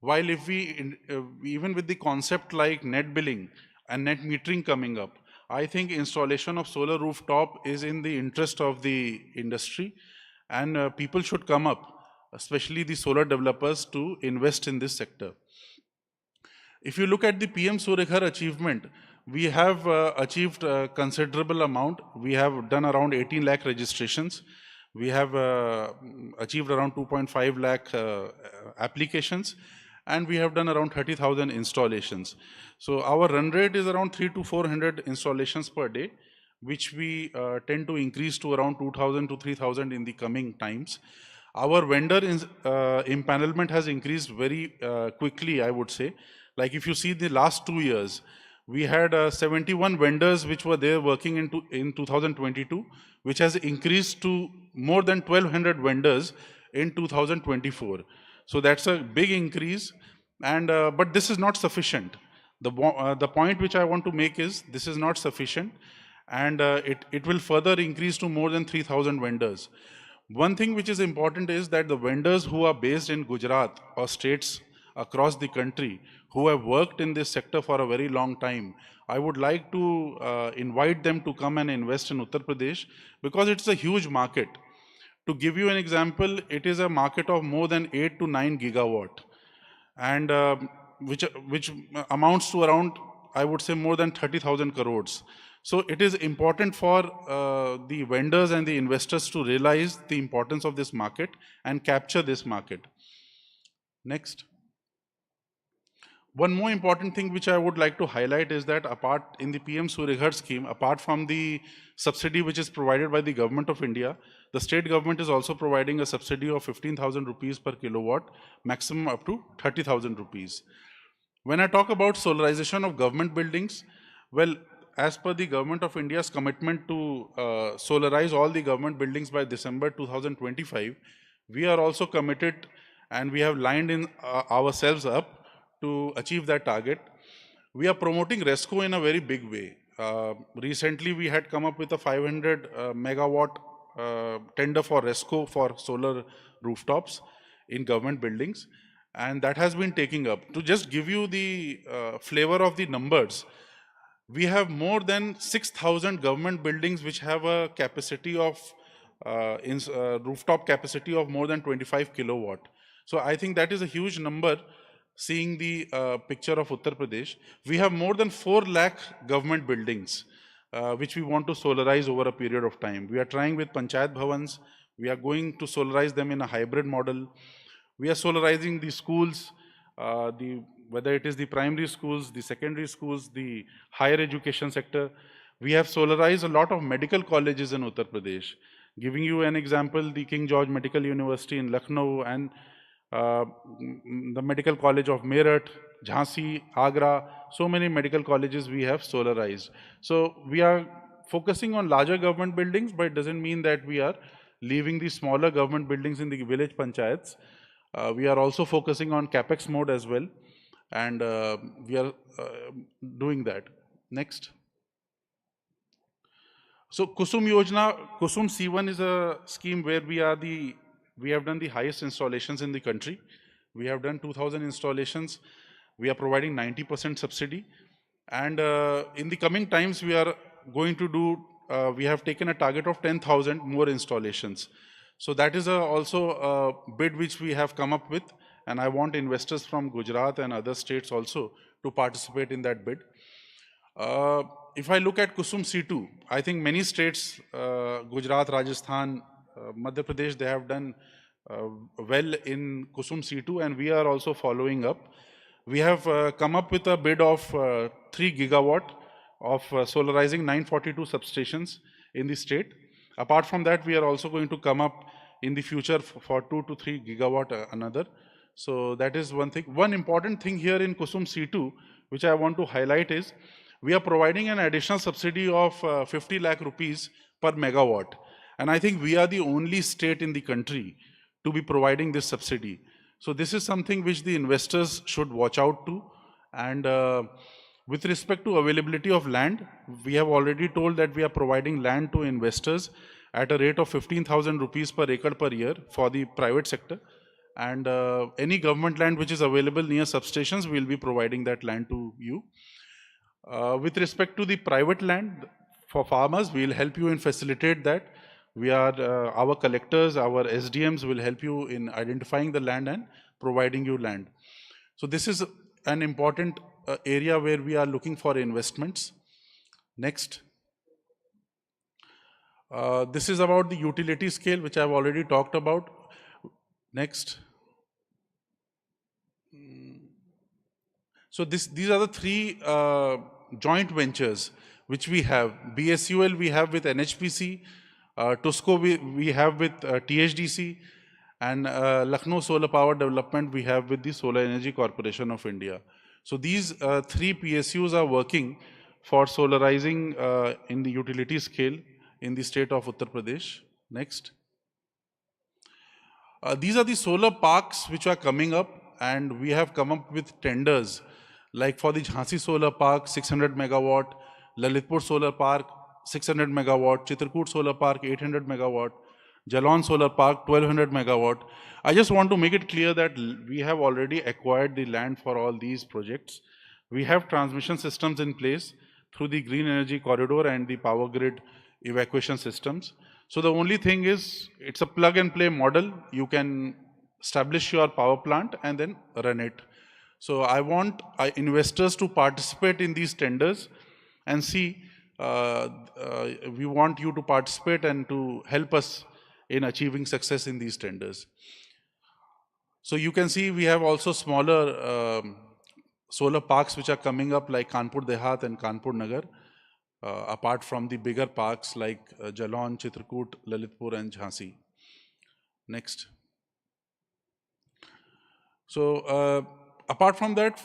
While if even with the concept like net billing and net metering coming up, I think installation of solar rooftop is in the interest of the industry, and people should come up, especially the solar developers, to invest in this sector. If you look at the PM Surya Ghar achievement, we have achieved a considerable amount. We have done around 18 lakh registrations. We have achieved around 2.5 lakh applications, and we have done around 30,000 installations. So our run rate is around 300 to 400 installations per day, which we tend to increase to around 2,000 to 3,000 in the coming times. Our vendor empanelment has increased very quickly, I would say. Like if you see the last 2 years, we had 71 vendors which were there working in 2022, which has increased to more than 1,200 vendors in 2024. So that's a big increase, and but this is not sufficient. The point which I want to make is this is not sufficient, and it will further increase to more than 3,000 vendors. One thing which is important is that the vendors who are based in Gujarat or states across the country who have worked in this sector for a very long time, I would like to invite them to come and invest in Uttar Pradesh, because it's a huge market. To give you an example, it is a market of more than 8 to 9 gigawatt, and which amounts to around, I would say, more than 30,000 crores. So it is important for the vendors and the investors to realize the importance of this market and capture this market. Next. One more important thing which I would like to highlight is that apart in the PM Surya Ghar scheme, apart from the subsidy which is provided by the government of India, the state government is also providing a subsidy of 15,000 rupees per kilowatt, maximum up to 30,000 rupees. When I talk about solarization of government buildings, well, as per the government of India's commitment to solarize all the government buildings by December 2025, we are also committed, and we have lined in ourselves up to achieve that target. We are promoting RESCO in a very big way. Recently, we had come up with a 500 megawatt tender for RESCO for solar rooftops in government buildings, and that has been taking up. To just give you the flavor of the numbers, we have more than 6,000 government buildings which have a capacity of rooftop capacity of more than 25 kilowatt. So I think that is a huge number. Seeing the picture of Uttar Pradesh, we have more than 4 lakh government buildings which we want to solarize over a period of time. We are trying with Panchayat Bhavans. We are going to solarize them in a hybrid model. We are solarizing the schools, whether it is the primary schools, the secondary schools, the higher education sector. We have solarized a lot of medical colleges in Uttar Pradesh. Giving you an example, the King George Medical University in Lucknow, and the Medical College of Meerut, Jhansi, Agra, so many medical colleges we have solarized. So we are focusing on larger government buildings, but it doesn't mean that we are leaving the smaller government buildings in the village panchayats. We are also focusing on capex mode as well, and we are doing that. Next. So Kusum Yojana, Kusum C1 is a scheme where we have done the highest installations in the country. We have done 2,000 installations. We are providing 90% subsidy. And in the coming times, we are going to do, we have taken a target of 10,000 more installations. So that is also a bid which we have come up with. And I want investors from Gujarat and other states also to participate in that bid. If I look at Kusum C2, I think many states, Gujarat, Rajasthan, Madhya Pradesh, they have done well in Kusum C2, and we are also following up. We have come up with a bid of 3 gigawatt of solarizing 942 substations in the state. Apart from that, we are also going to come up in the future for 2 to 3 gigawatt another. So that is one thing. One important thing here in Kusum C2, which I want to highlight, is we are providing an additional subsidy of 50 lakh rupees per megawatt. And I think we are the only state in the country to be providing this subsidy. So this is something which the investors should watch out to. And With respect to availability of land, we have already told that we are providing land to investors at a rate of 15,000 rupees per acre per year for the private sector. And any government land which is available near substations, we will be providing that land to you. With respect to the private land for farmers, we will help you in facilitate that. We are, our collectors, our SDMs will help you in identifying the land and providing you land. So this is an important area where we are looking for investments. Next. This is about the utility scale, which I've already talked about. Next. So these are the three joint ventures which we have. BSUL we have with NHPC, TUSCO we have with THDC, and Lucknow Solar Power Development we have with the Solar Energy Corporation of India. So these three PSUs are working for solarizing in the utility scale in the state of Uttar Pradesh. Next. These are the solar parks which are coming up, and we have come up with tenders like for the Jhansi Solar Park 600 megawatt, Lalitpur Solar Park 600 megawatt, Chitrakoot Solar Park 800 megawatt, Jalon Solar Park 1200 megawatt. I just want to make it clear that we have already acquired the land for all these projects. We have transmission systems in place through the Green Energy Corridor and the power grid evacuation systems. So the only thing is, it's a plug and play model. You can establish your power plant and then run it. So I want investors to participate in these tenders and see, we want you to participate and to help us in achieving success in these tenders. So you can see we have also smaller solar parks which are coming up like Kanpur Dehat and Kanpur Nagar, apart from the bigger parks like Jalon, Chitrakoot, Lalitpur and Jhansi. Next. So apart from that,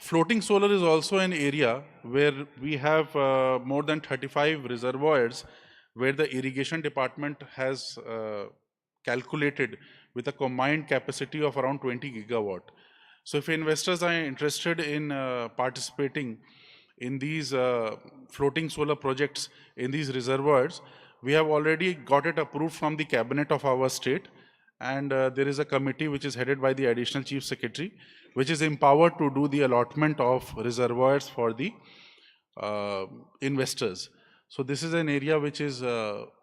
floating solar is also an area where we have more than 35 reservoirs where the irrigation department has calculated with a combined capacity of around 20 gigawatt. So if investors are interested in participating in these floating solar projects in these reservoirs, we have already got it approved from the cabinet of our state, and there is a committee which is headed by the additional chief secretary, which is empowered to do the allotment of reservoirs for the investors. So this is an area which is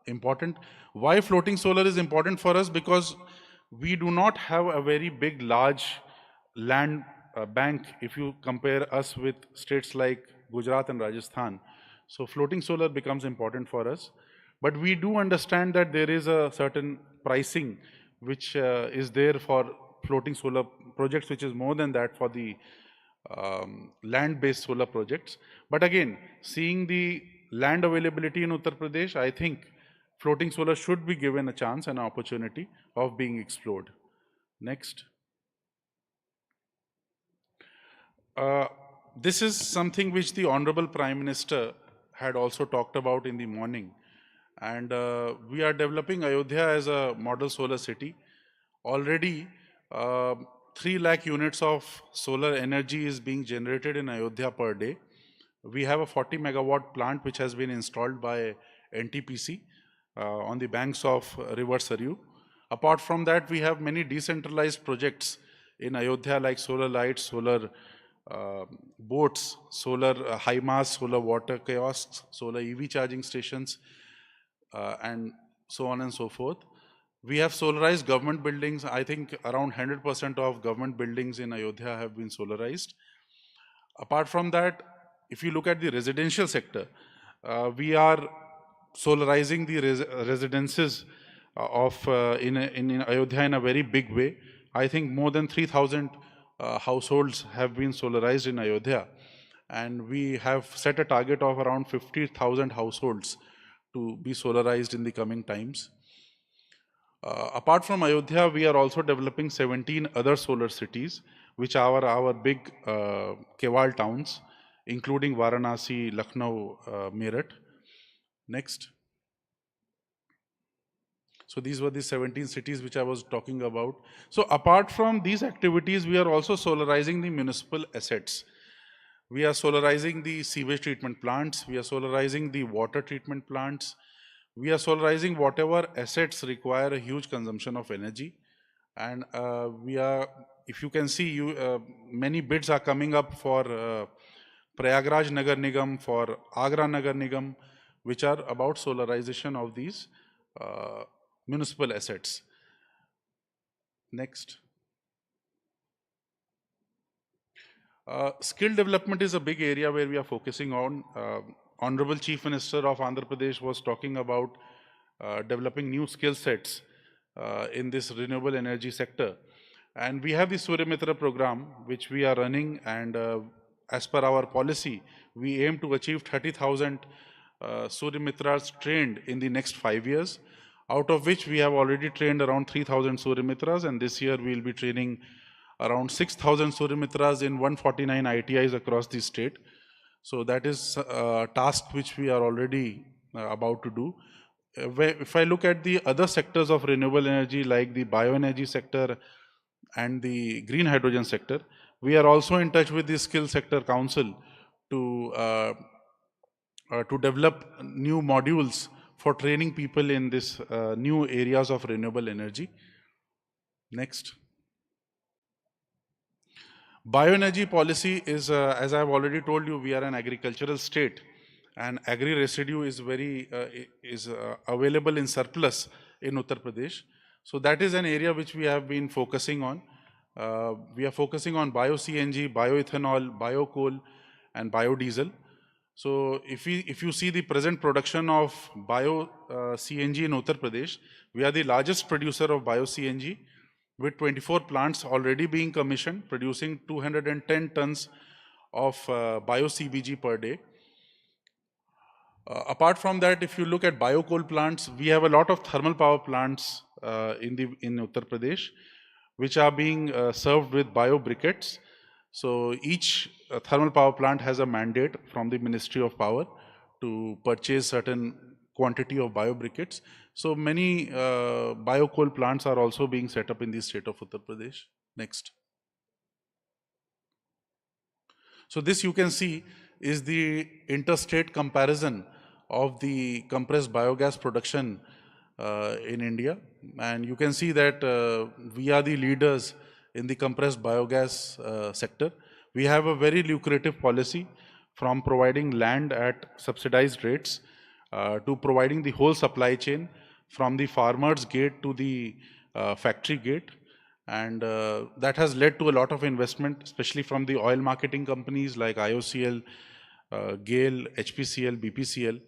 important. Why floating solar is important for us? Because we do not have a very big, large land bank if you compare us with states like Gujarat and Rajasthan. So floating solar becomes important for us. But we do understand that there is a certain pricing which is there for floating solar projects, which is more than that for the land-based solar projects. But again, seeing the land availability in Uttar Pradesh, I think floating solar should be given a chance and an opportunity of being explored. Next. This is something which the Honorable Prime Minister had also talked about in the morning. And we are developing Ayodhya as a model solar city. Already 3 lakh units of solar energy is being generated in Ayodhya per day. We have a 40 megawatt plant which has been installed by NTPC on the banks of River Saryu. Apart from that, we have many decentralized projects in Ayodhya like solar lights, solar boats, solar high mass, solar water kiosks, solar EV charging stations, and so on and so forth. We have solarized government buildings. I think around 100% of government buildings in Ayodhya have been solarized. Apart from that, if you look at the residential sector, we are solarizing the residences of in Ayodhya in a very big way. I think more than 3,000 households have been solarized in Ayodhya, and we have set a target of around 50,000 households to be solarized in the coming times. Apart from Ayodhya, we are also developing 17 other solar cities, which are our big Kewal towns, including Varanasi, Lucknow, Meerut. Next. So these were the 17 cities which I was talking about. So apart from these activities, we are also solarizing the municipal assets. We are solarizing the sewage treatment plants. We are solarizing the water treatment plants. We are solarizing whatever assets require a huge consumption of energy. And if you can see, many bids are coming up for Prayagraj Nagar Nigam, for Agra Nagar Nigam, which are about solarization of these municipal assets. Next. Skill development is a big area where we are focusing on. Honorable Chief Minister of Andhra Pradesh was talking about developing new skill sets in this renewable energy sector. And we have the Surya Mitra program, which we are running, and as per our policy, we aim to achieve 30,000 Surya Mitras trained in the next 5 years, out of which we have already trained around 3,000 Surya Mitras, and this year we will be training around 6,000 Surya Mitras in 149 ITIs across the state. So that is a task which we are already about to do. If I look at the other sectors of renewable energy, like the bioenergy sector and the green hydrogen sector, we are also in touch with the Skill Sector Council to develop new modules for training people in this new areas of renewable energy. Next. Bioenergy policy is, as I have already told you, we are an agricultural state, and agri-residue is available in surplus in Uttar Pradesh. So that is an area which we have been focusing on. We are focusing on bio-CNG, bioethanol, bio-coal, and biodiesel. So if you see the present production of bio-CNG in Uttar Pradesh, we are the largest producer of bio-CNG, with 24 plants already being commissioned, producing 210 tons of bio-CBG per day. Apart from that, if you look at bio-coal plants, we have a lot of thermal power plants in Uttar Pradesh, which are being served with bio-briquettes. So each thermal power plant has a mandate from the Ministry of Power to purchase certain quantity of bio-briquettes. So many bio-coal plants are also being set up in the state of Uttar Pradesh. Next. So this you can see is the interstate comparison of the compressed biogas production in India. And you can see that we are the leaders in the compressed biogas sector. We have a very lucrative policy, from providing land at subsidized rates to providing the whole supply chain from the farmer's gate to the factory gate. And that has led to a lot of investment, especially from the oil marketing companies like IOCL, GAIL, HPCL, BPCL,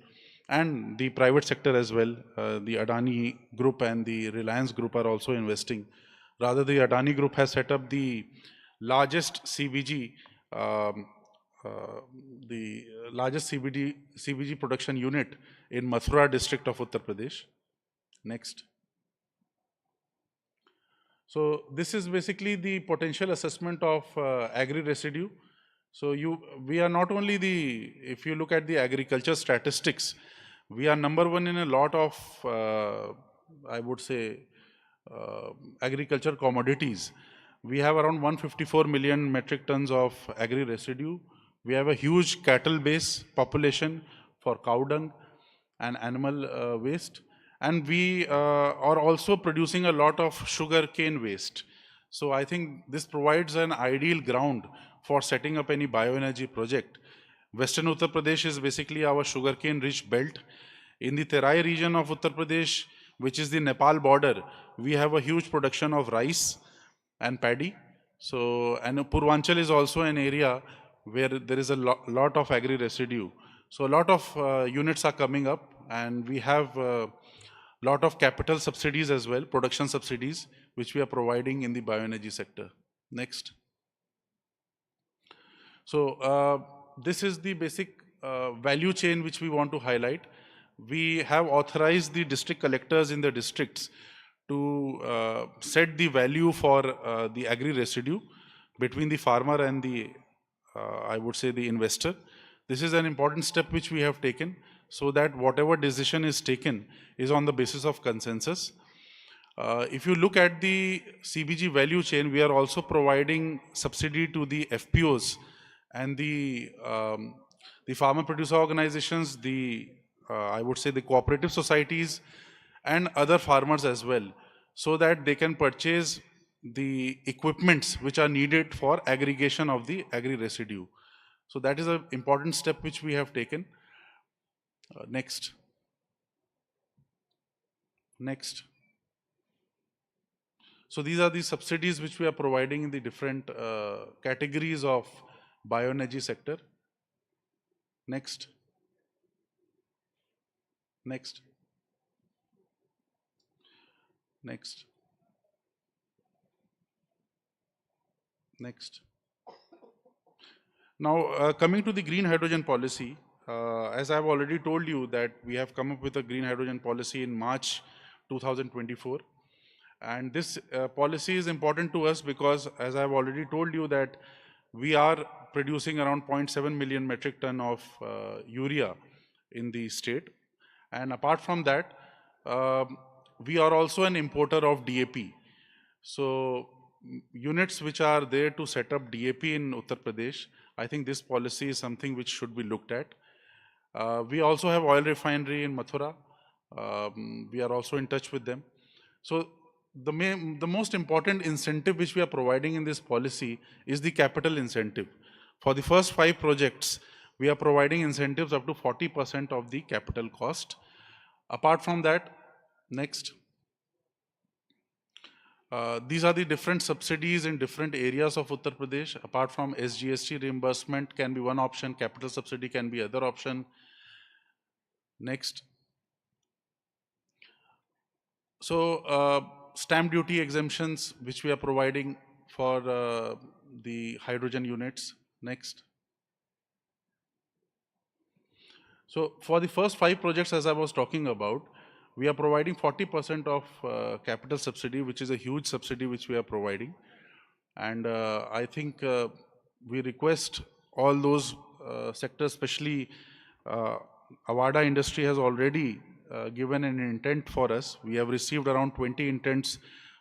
and the private sector as well. The Adani Group and the Reliance Group are also investing. Rather, the Adani Group has set up the largest CBG, CBG production unit in Mathura district of Uttar Pradesh. Next. So this is basically the potential assessment of agri-residue. So we are not only if you look at the agriculture statistics, we are #1 in a lot of, I would say, agriculture commodities. We have around 154 million metric tons of agri-residue. We have a huge cattle base population for cow dung and animal waste. And we are also producing a lot of sugar cane waste. So I think this provides an ideal ground for setting up any bioenergy project. Western Uttar Pradesh is basically our sugarcane rich belt. In the Terai region of Uttar Pradesh, which is the Nepal border, we have a huge production of rice and paddy. So, and Purvanchal is also an area where there is a lot of agri-residue. So a lot of units are coming up, and we have lot of capital subsidies as well, production subsidies, which we are providing in the bioenergy sector. Next. So this is the basic value chain which we want to highlight. We have authorized the district collectors in the districts to set the value for the agri-residue between the farmer and the, I would say, the investor. This is an important step which we have taken, so that whatever decision is taken is on the basis of consensus. If you look at the CBG value chain, we are also providing subsidy to the FPOs and the farmer producer organizations, I would say the cooperative societies and other farmers as well, so that they can purchase the equipments which are needed for aggregation of the agri residue. So that is an important step which we have taken. Next. Next. So these are the subsidies which we are providing in the different categories of bioenergy sector. Next. Next. Next. Next. Now, coming to the green hydrogen policy, as I've already told you that we have come up with a green hydrogen policy in March 2024. And this policy is important to us because, as I've already told you, that we are producing around 0.7 million metric ton of urea in the state. And apart from that, we are also an importer of DAP. So units which are there to set up DAP in Uttar Pradesh, I think this policy is something which should be looked at. We also have oil refinery in Mathura. We are also in touch with them. So the most important incentive which we are providing in this policy is the capital incentive. For the first 5 projects, we are providing incentives up to 40% of the capital cost. Apart from that, next. These are the different subsidies in different areas of Uttar Pradesh. Apart from SGST reimbursement can be one option, capital subsidy can be other option. Next. So stamp duty exemptions which we are providing for the hydrogen units. Next. So for the first 5 projects, as I was talking about, we are providing 40% of capital subsidy, which is a huge subsidy which we are providing. And I think we request all those sectors, especially Avada industry has already given an intent for us. We have received around 20 intents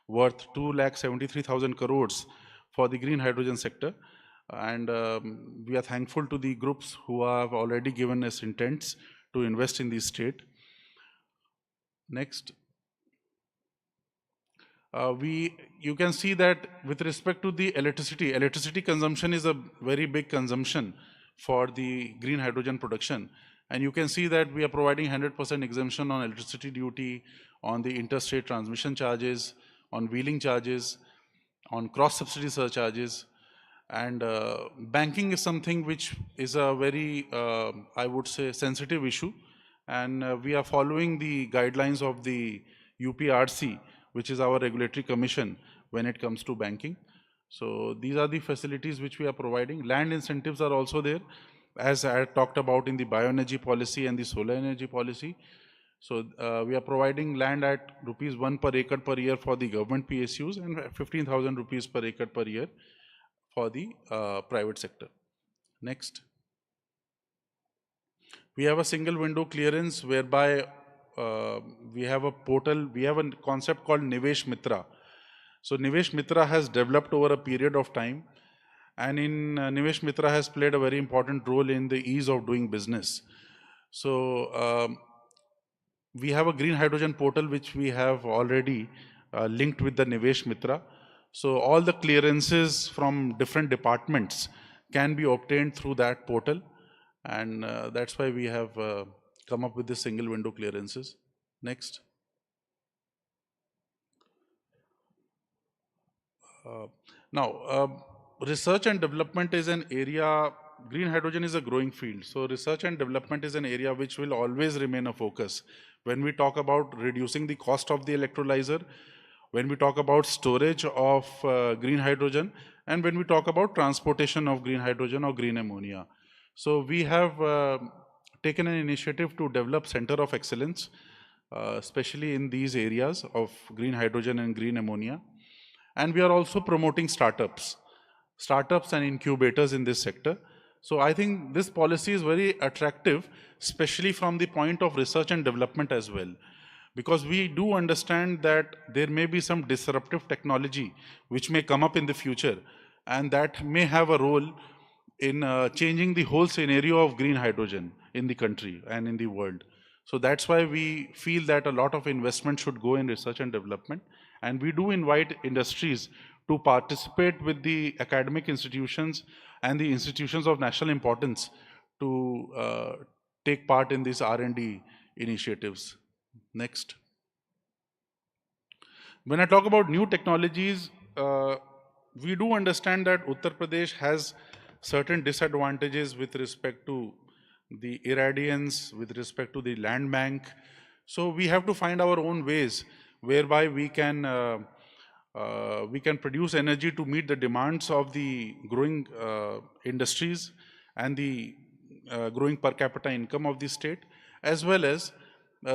worth 2,73,000 crores for the green hydrogen sector. And we are thankful to the groups who have already given us intents to invest in the state. Next. You can see that with respect to the electricity consumption is a very big consumption for the green hydrogen production. And you can see that we are providing 100% exemption on electricity duty, on the interstate transmission charges, on wheeling charges, on cross-subsidy surcharges. And banking is something which is a very, I would say, sensitive issue. And we are following the guidelines of the UPRC, which is our regulatory commission when it comes to banking. So these are the facilities which we are providing. Land incentives are also there, as I talked about in the bioenergy policy and the solar energy policy. So we are providing land at ₹1 per acre per year for the government PSUs and 15,000 rupees per acre per year for the private sector. Next. We have a single window clearance whereby we have a portal, we have a concept called Nivesh Mitra. So Nivesh Mitra has developed over a period of time, and in Nivesh Mitra has played a very important role in the ease of doing business. So we have a green hydrogen portal which we have already linked with the Nivesh Mitra. So all the clearances from different departments can be obtained through that portal, and that's why we have come up with the single window clearances. Next. Now, research and development is an area, green hydrogen is a growing field. So research and development is an area which will always remain a focus. When we talk about reducing the cost of the electrolyzer, when we talk about storage of green hydrogen, and when we talk about transportation of green hydrogen or green ammonia. So we have taken an initiative to develop Center of Excellence, especially in these areas of green hydrogen and green ammonia. And we are also promoting startups and incubators in this sector. So I think this policy is very attractive, especially from the point of research and development as well. Because we do understand that there may be some disruptive technology which may come up in the future, and that may have a role in changing the whole scenario of green hydrogen in the country and in the world. So that's why we feel that a lot of investment should go in research and development. And we do invite industries to participate with the academic institutions and the institutions of national importance to take part in these R&D initiatives. Next. When I talk about new technologies, we do understand that Uttar Pradesh has certain disadvantages with respect to the irradiance, with respect to the land bank. So we have to find our own ways whereby we can produce energy to meet the demands of the growing industries and the growing per capita income of the state, as well as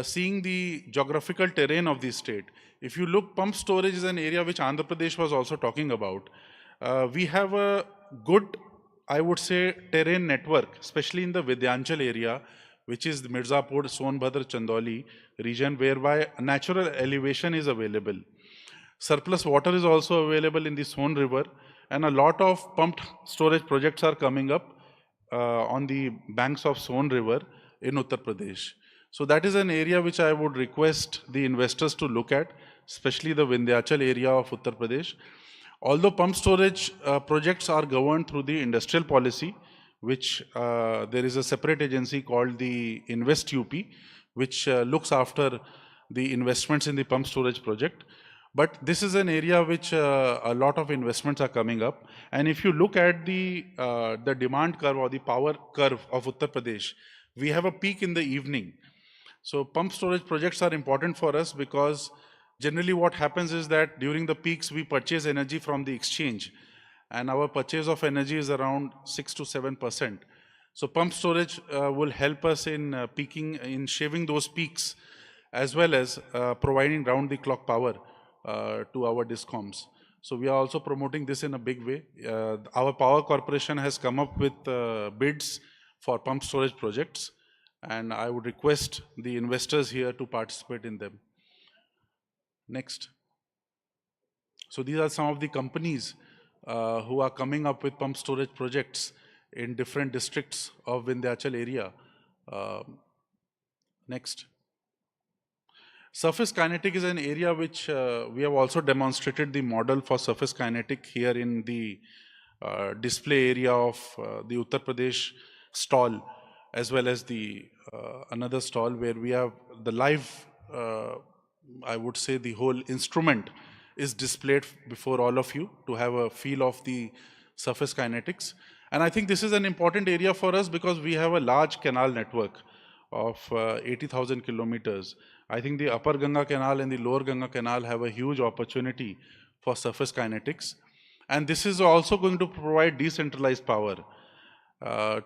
seeing the geographical terrain of the state. If you look, pump storage is an area which Andhra Pradesh was also talking about. We have a good, I would say, terrain network, especially in the Vidyanchal area, which is the Mirzapur, Sonbhadra, Chandoli region, whereby natural elevation is available. Surplus water is also available in the Son River, and a lot of pumped storage projects are coming up on the banks of Son River in Uttar Pradesh. So that is an area which I would request the investors to look at, especially the Vindhyachal area of Uttar Pradesh. Although pump storage projects are governed through the industrial policy, which there is a separate agency called the Invest UP, which looks after the investments in the pump storage project. But this is an area which a lot of investments are coming up. And if you look at the demand curve or the power curve of Uttar Pradesh, we have a peak in the evening. So pump storage projects are important for us because generally what happens is that during the peaks we purchase energy from the exchange, and our purchase of energy is around 6 to 7%. So pump storage will help us in shaving those peaks, as well as providing round the clock power to our discoms. So we are also promoting this in a big way. Our power corporation has come up with bids for pump storage projects, and I would request the investors here to participate in them. Next. So these are some of the companies who are coming up with pump storage projects in different districts of Vindhyachal area. Next. Surface kinetic is an area which we have also demonstrated the model for surface kinetic here in the display area of the Uttar Pradesh stall, as well as the another stall where we have the live, I would say the whole instrument is displayed before all of you to have a feel of the surface kinetics. And I think this is an important area for us because we have a large canal network of 80,000 kilometers. I think the upper Ganga canal and the lower Ganga canal have a huge opportunity for surface kinetics. And this is also going to provide decentralized power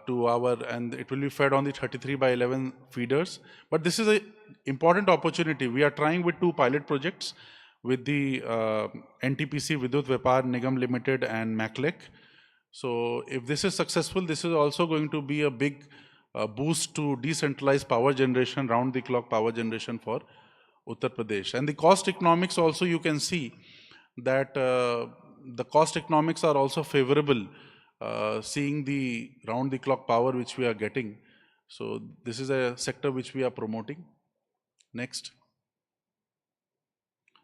to our, and it will be fed on the 33/11 feeders. But this is an important opportunity. We are trying with 2 pilot projects with the NTPC Vidyut Vyapar Nigam Limited and MACLEC. So if this is successful, this is also going to be a big boost to decentralized power generation, round the clock power generation for Uttar Pradesh. And the cost economics also, you can see that the cost economics are also favorable, seeing the round the clock power which we are getting. So this is a sector which we are promoting. Next.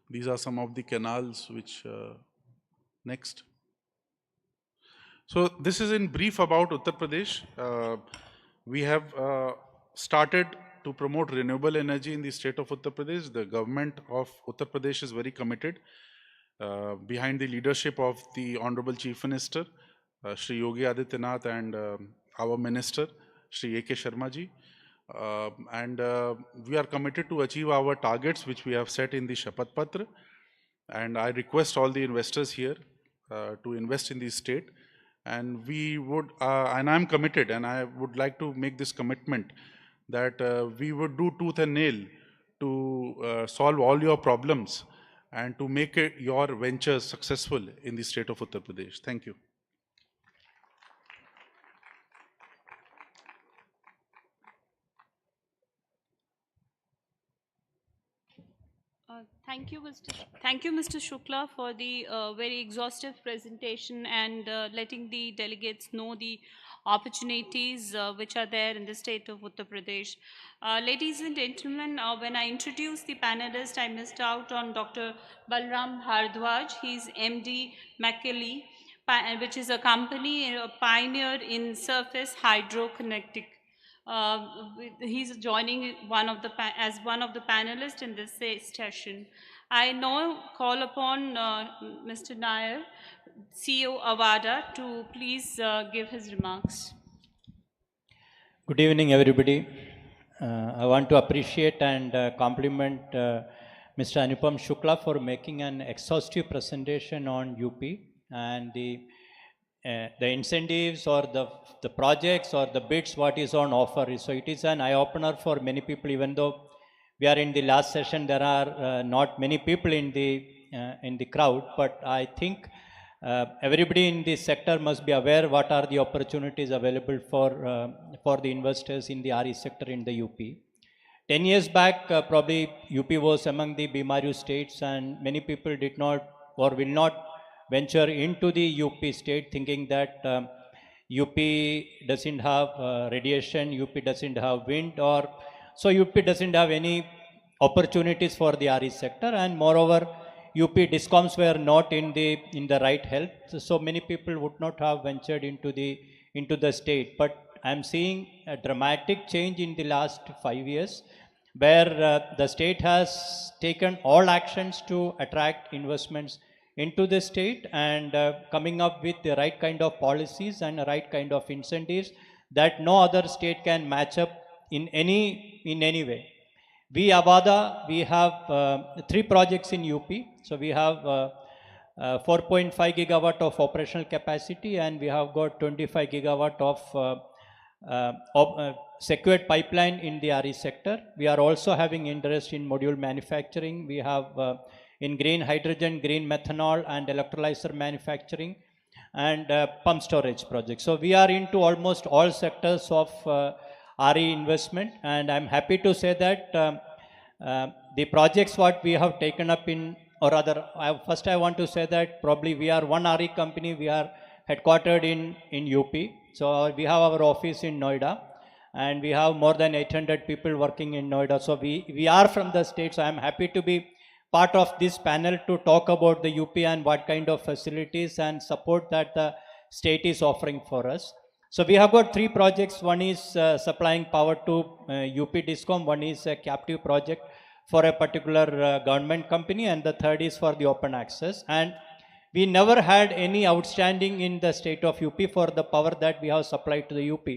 These are some of the canals which, next. So this is in brief about Uttar Pradesh. We have started to promote renewable energy in the state of Uttar Pradesh. The government of Uttar Pradesh is very committed behind the leadership of the Honorable Chief Minister, Shri Yogi Adityanath, and our Minister, Shri A.K. Sharma ji. And we are committed to achieve our targets which we have set in the Shapath Patra. And I request all the investors here to invest in the state. And we would, and I'm committed, and I would like to make this commitment that we would do tooth and nail to solve all your problems and to make your ventures successful in the state of Uttar Pradesh. Thank you. Thank you, Mr. Shukla, for the very exhaustive presentation and letting the delegates know the opportunities which are there in the state of Uttar Pradesh. Ladies and gentlemen, when I introduced the panelists, I missed out on Dr. Balram Bhardwaj. He's MD McKinley, which is a company, a pioneer in surface hydrokinetic. He's joining as one of the panelists in this session. I now call upon Mr. Nair, CEO Avada, to please give his remarks. Good evening, everybody. I want to appreciate and compliment Mr. Anupam Shukla for making an exhaustive presentation on UP and the incentives or the projects or the bids what is on offer. So it is an eye-opener for many people, even though we are in the last session, there are not many people in the crowd, but I think everybody in this sector must be aware what are the opportunities available for the investors in the RE sector in the UP. 10 years back, probably UP was among the BMRU states, and many people did not or will not venture into the UP state thinking that UP doesn't have radiation, UP doesn't have wind, or so UP doesn't have any opportunities for the RE sector, and moreover, UP discoms were not in the right health, so many people would not have ventured into the state. But I'm seeing a dramatic change in the last 5 years, where the state has taken all actions to attract investments into the state and coming up with the right kind of policies and the right kind of incentives that no other state can match up in any way. We Avada, we have 3 projects in UP. So we have 4.5 gigawatt of operational capacity, and we have got 25 gigawatt of secured pipeline in the RE sector. We are also having interest in module manufacturing. We have in green hydrogen, green methanol, and electrolyzer manufacturing, and pump storage projects. So we are into almost all sectors of RE investment, and I'm happy to say that the projects what we have taken up in, or rather, first I want to say that probably we are one RE company. We are headquartered in UP. So we have our office in Noida, and we have more than 800 people working in Noida. So we are from the state. So I'm happy to be part of this panel to talk about the UP and what kind of facilities and support that the state is offering for us. So we have got 3 projects. One is supplying power to UP Discom. One is a captive project for a particular government company, and the third is for the open access. And we never had any outstanding in the state of UP for the power that we have supplied to the UP.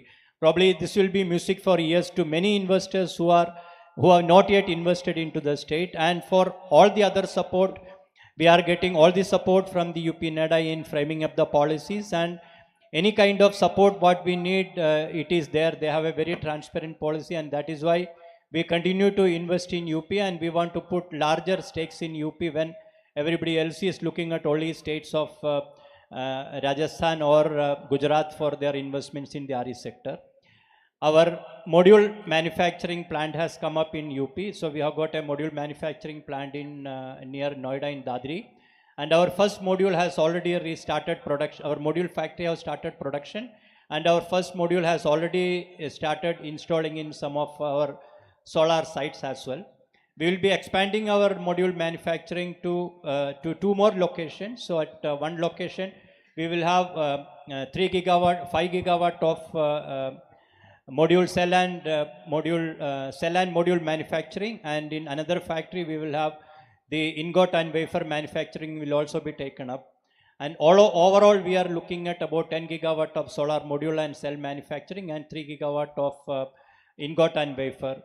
Probably this will be music for years to many investors who have not yet invested into the state. And for all the other support, we are getting all the support from the UP NEDA in framing up the policies, and any kind of support what we need, it is there. They have a very transparent policy, and that is why we continue to invest in UP, and we want to put larger stakes in UP when everybody else is looking at only states of Rajasthan or Gujarat for their investments in the RE sector. Our module manufacturing plant has come up in UP. So we have got a module manufacturing plant in near Noida in Dadri. And our first module has already restarted production. Our module factory has started production, and our first module has already started installing in some of our solar sites as well. We will be expanding our module manufacturing to 2 more locations. So at one location, we will have 3 gigawatt, 5 gigawatt of module cell and module manufacturing, and in another factory we will have the ingot and wafer manufacturing will also be taken up. And overall we are looking at about 10 gigawatt of solar module and cell manufacturing and 3 gigawatt of ingot and wafer.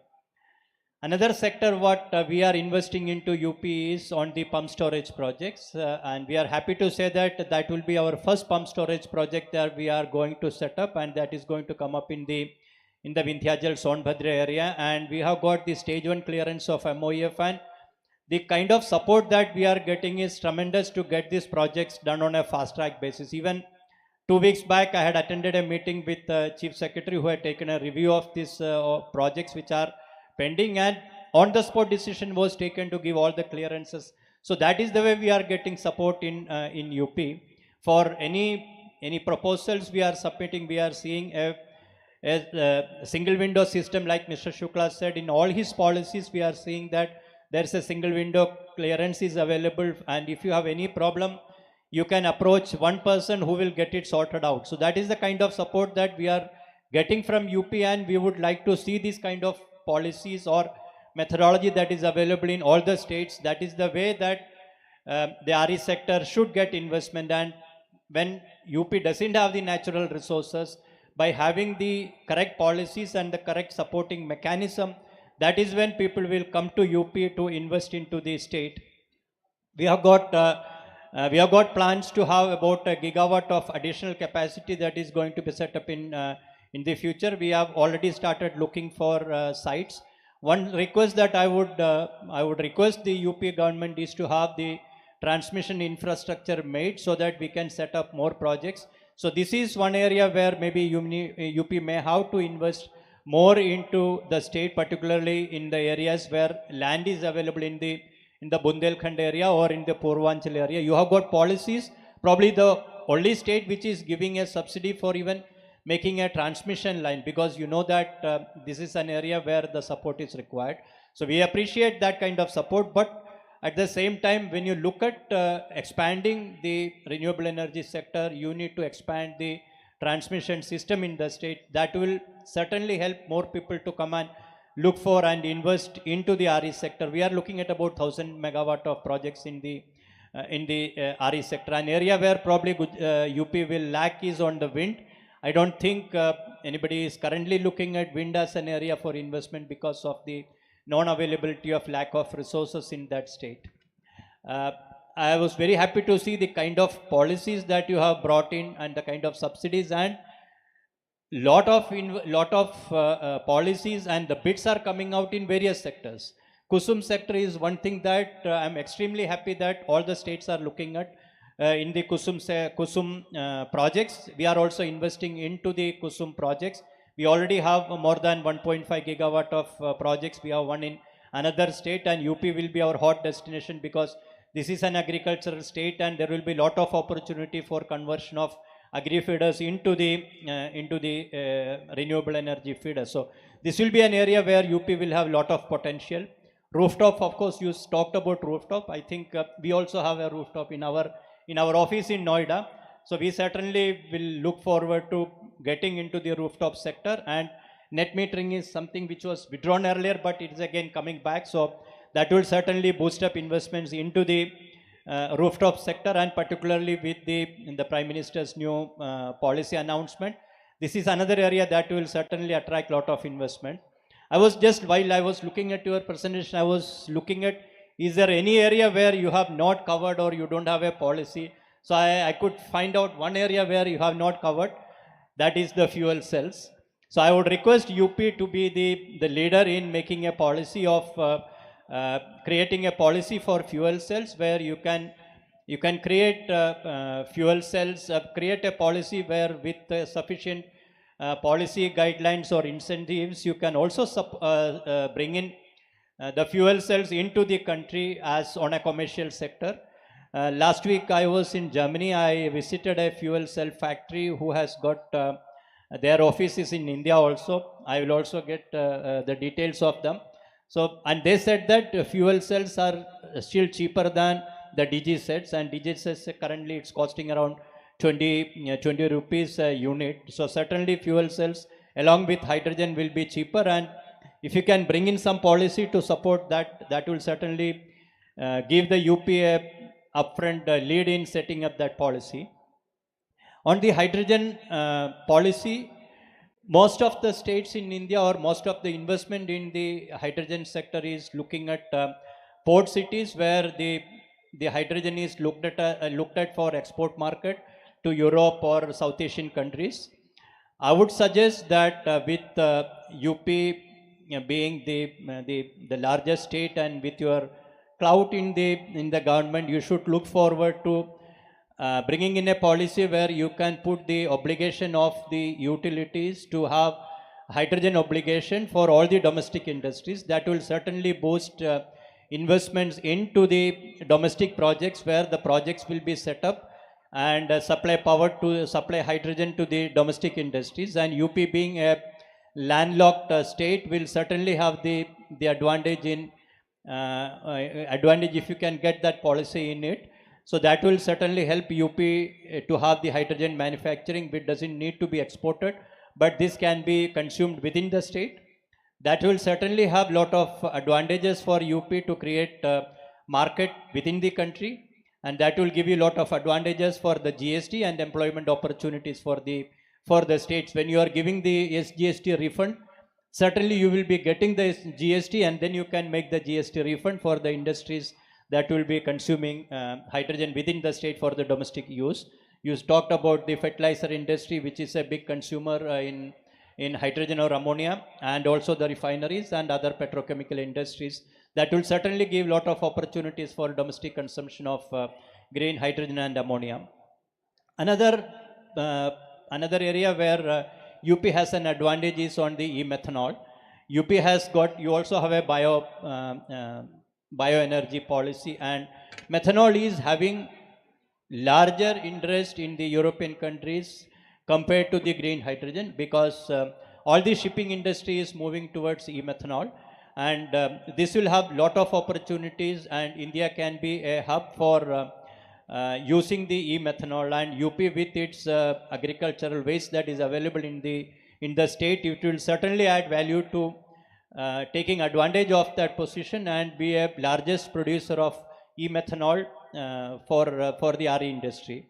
Another sector what we are investing into UP is on the pump storage projects, and we are happy to say that that will be our first pump storage project that we are going to set up, and that is going to come up in the Vindhyachal Sonbhadra area, and we have got the stage 1 clearance of MOEF, and the kind of support that we are getting is tremendous to get these projects done on a fast track basis. Even 2 weeks back, I had attended a meeting with the Chief Secretary who had taken a review of these projects which are pending, and on the spot decision was taken to give all the clearances. So that is the way we are getting support in UP. For any proposals we are submitting, we are seeing a single window system, like Mr. Shukla said. In all his policies, we are seeing that there's a single window clearance is available, and if you have any problem, you can approach one person who will get it sorted out. So that is the kind of support that we are getting from UP, and we would like to see this kind of policies or methodology that is available in all the states. That is the way that the RE sector should get investment. And when UP doesn't have the natural resources, by having the correct policies and the correct supporting mechanism, that is when people will come to UP to invest into the state. We have got plans to have about a gigawatt of additional capacity that is going to be set up in the future. We have already started looking for sites. One request that I would request the UP government is to have the transmission infrastructure made so that we can set up more projects. So this is one area where maybe UP may have to invest more into the state, particularly in the areas where land is available in the Bundelkhand area or in the Purvanchal area. You have got policies, probably the only state which is giving a subsidy for even making a transmission line, because you know that this is an area where the support is required. So we appreciate that kind of support, but at the same time, when you look at expanding the renewable energy sector, you need to expand the transmission system in the state. That will certainly help more people to come and look for and invest into the RE sector. We are looking at about 1,000 megawatt of projects in the RE sector. An area where probably UP will lack is on the wind. I don't think anybody is currently looking at wind as an area for investment because of the non-availability of lack of resources in that state. I was very happy to see the kind of policies that you have brought in and the kind of subsidies, and lot of policies and the bids are coming out in various sectors. Kusum sector is one thing that I'm extremely happy that all the states are looking at. In the Kusum projects, we are also investing into the Kusum projects. We already have more than 1.5 gigawatt of projects. We have one in another state, and UP will be our hot destination because this is an agricultural state, and there will be lot of opportunity for conversion of agri feeders into the renewable energy feeders. So this will be an area where UP will have lot of potential. Rooftop, of course, you talked about rooftop. I think we also have a rooftop in our office in Noida. So we certainly will look forward to getting into the rooftop sector, and net metering is something which was withdrawn earlier, but it is again coming back. So that will certainly boost up investments into the rooftop sector, and particularly with the Prime Minister's new policy announcement. This is another area that will certainly attract a lot of investment. While I was looking at your presentation, I was looking at, is there any area where you have not covered or you don't have a policy? So I could find out one area where you have not covered, that is the fuel cells. So I would request UP to be the leader in making a policy of creating a policy for fuel cells, where you can create fuel cells, create a policy where with sufficient policy guidelines or incentives, you can also bring in the fuel cells into the country as on a commercial sector. Last week I was in Germany. I visited a fuel cell factory who has got their office is in India also. I will also get the details of them. So, and they said that fuel cells are still cheaper than the DG sets, and DG sets currently it's costing around 20 rupees a unit. So certainly fuel cells along with hydrogen will be cheaper, and if you can bring in some policy to support that, that will certainly give the UP a upfront lead in setting up that policy. On the hydrogen policy, most of the states in India, or most of the investment in the hydrogen sector is looking at port cities where the hydrogen is looked at for export market to Europe or South Asian countries. I would suggest that with UP being the largest state and with your clout in the government, you should look forward to bringing in a policy where you can put the obligation of the utilities to have hydrogen obligation for all the domestic industries. That will certainly boost investments into the domestic projects, where the projects will be set up and supply hydrogen to the domestic industries. And UP being a landlocked state will certainly have the advantage in advantage if you can get that policy in it. So that will certainly help UP to have the hydrogen manufacturing, which doesn't need to be exported, but this can be consumed within the state. That will certainly have lot of advantages for UP to create market within the country, and that will give you lot of advantages for the GST and employment opportunities for the states. When you are giving the SGST refund, certainly you will be getting the GST, and then you can make the GST refund for the industries that will be consuming hydrogen within the state for the domestic use. You talked about the fertilizer industry, which is a big consumer in hydrogen or ammonia, and also the refineries and other petrochemical industries. That will certainly give lot of opportunities for domestic consumption of green hydrogen and ammonia. Another area where UP has an advantage is on the e-methanol. UP has got, you also have a bioenergy policy, and methanol is having larger interest in the European countries compared to the green hydrogen, because all the shipping industry is moving towards e-methanol, and this will have lot of opportunities, and India can be a hub for using the e-methanol. And UP with its agricultural waste that is available in the state, it will certainly add value to taking advantage of that position and be a largest producer of e-methanol for the RE industry.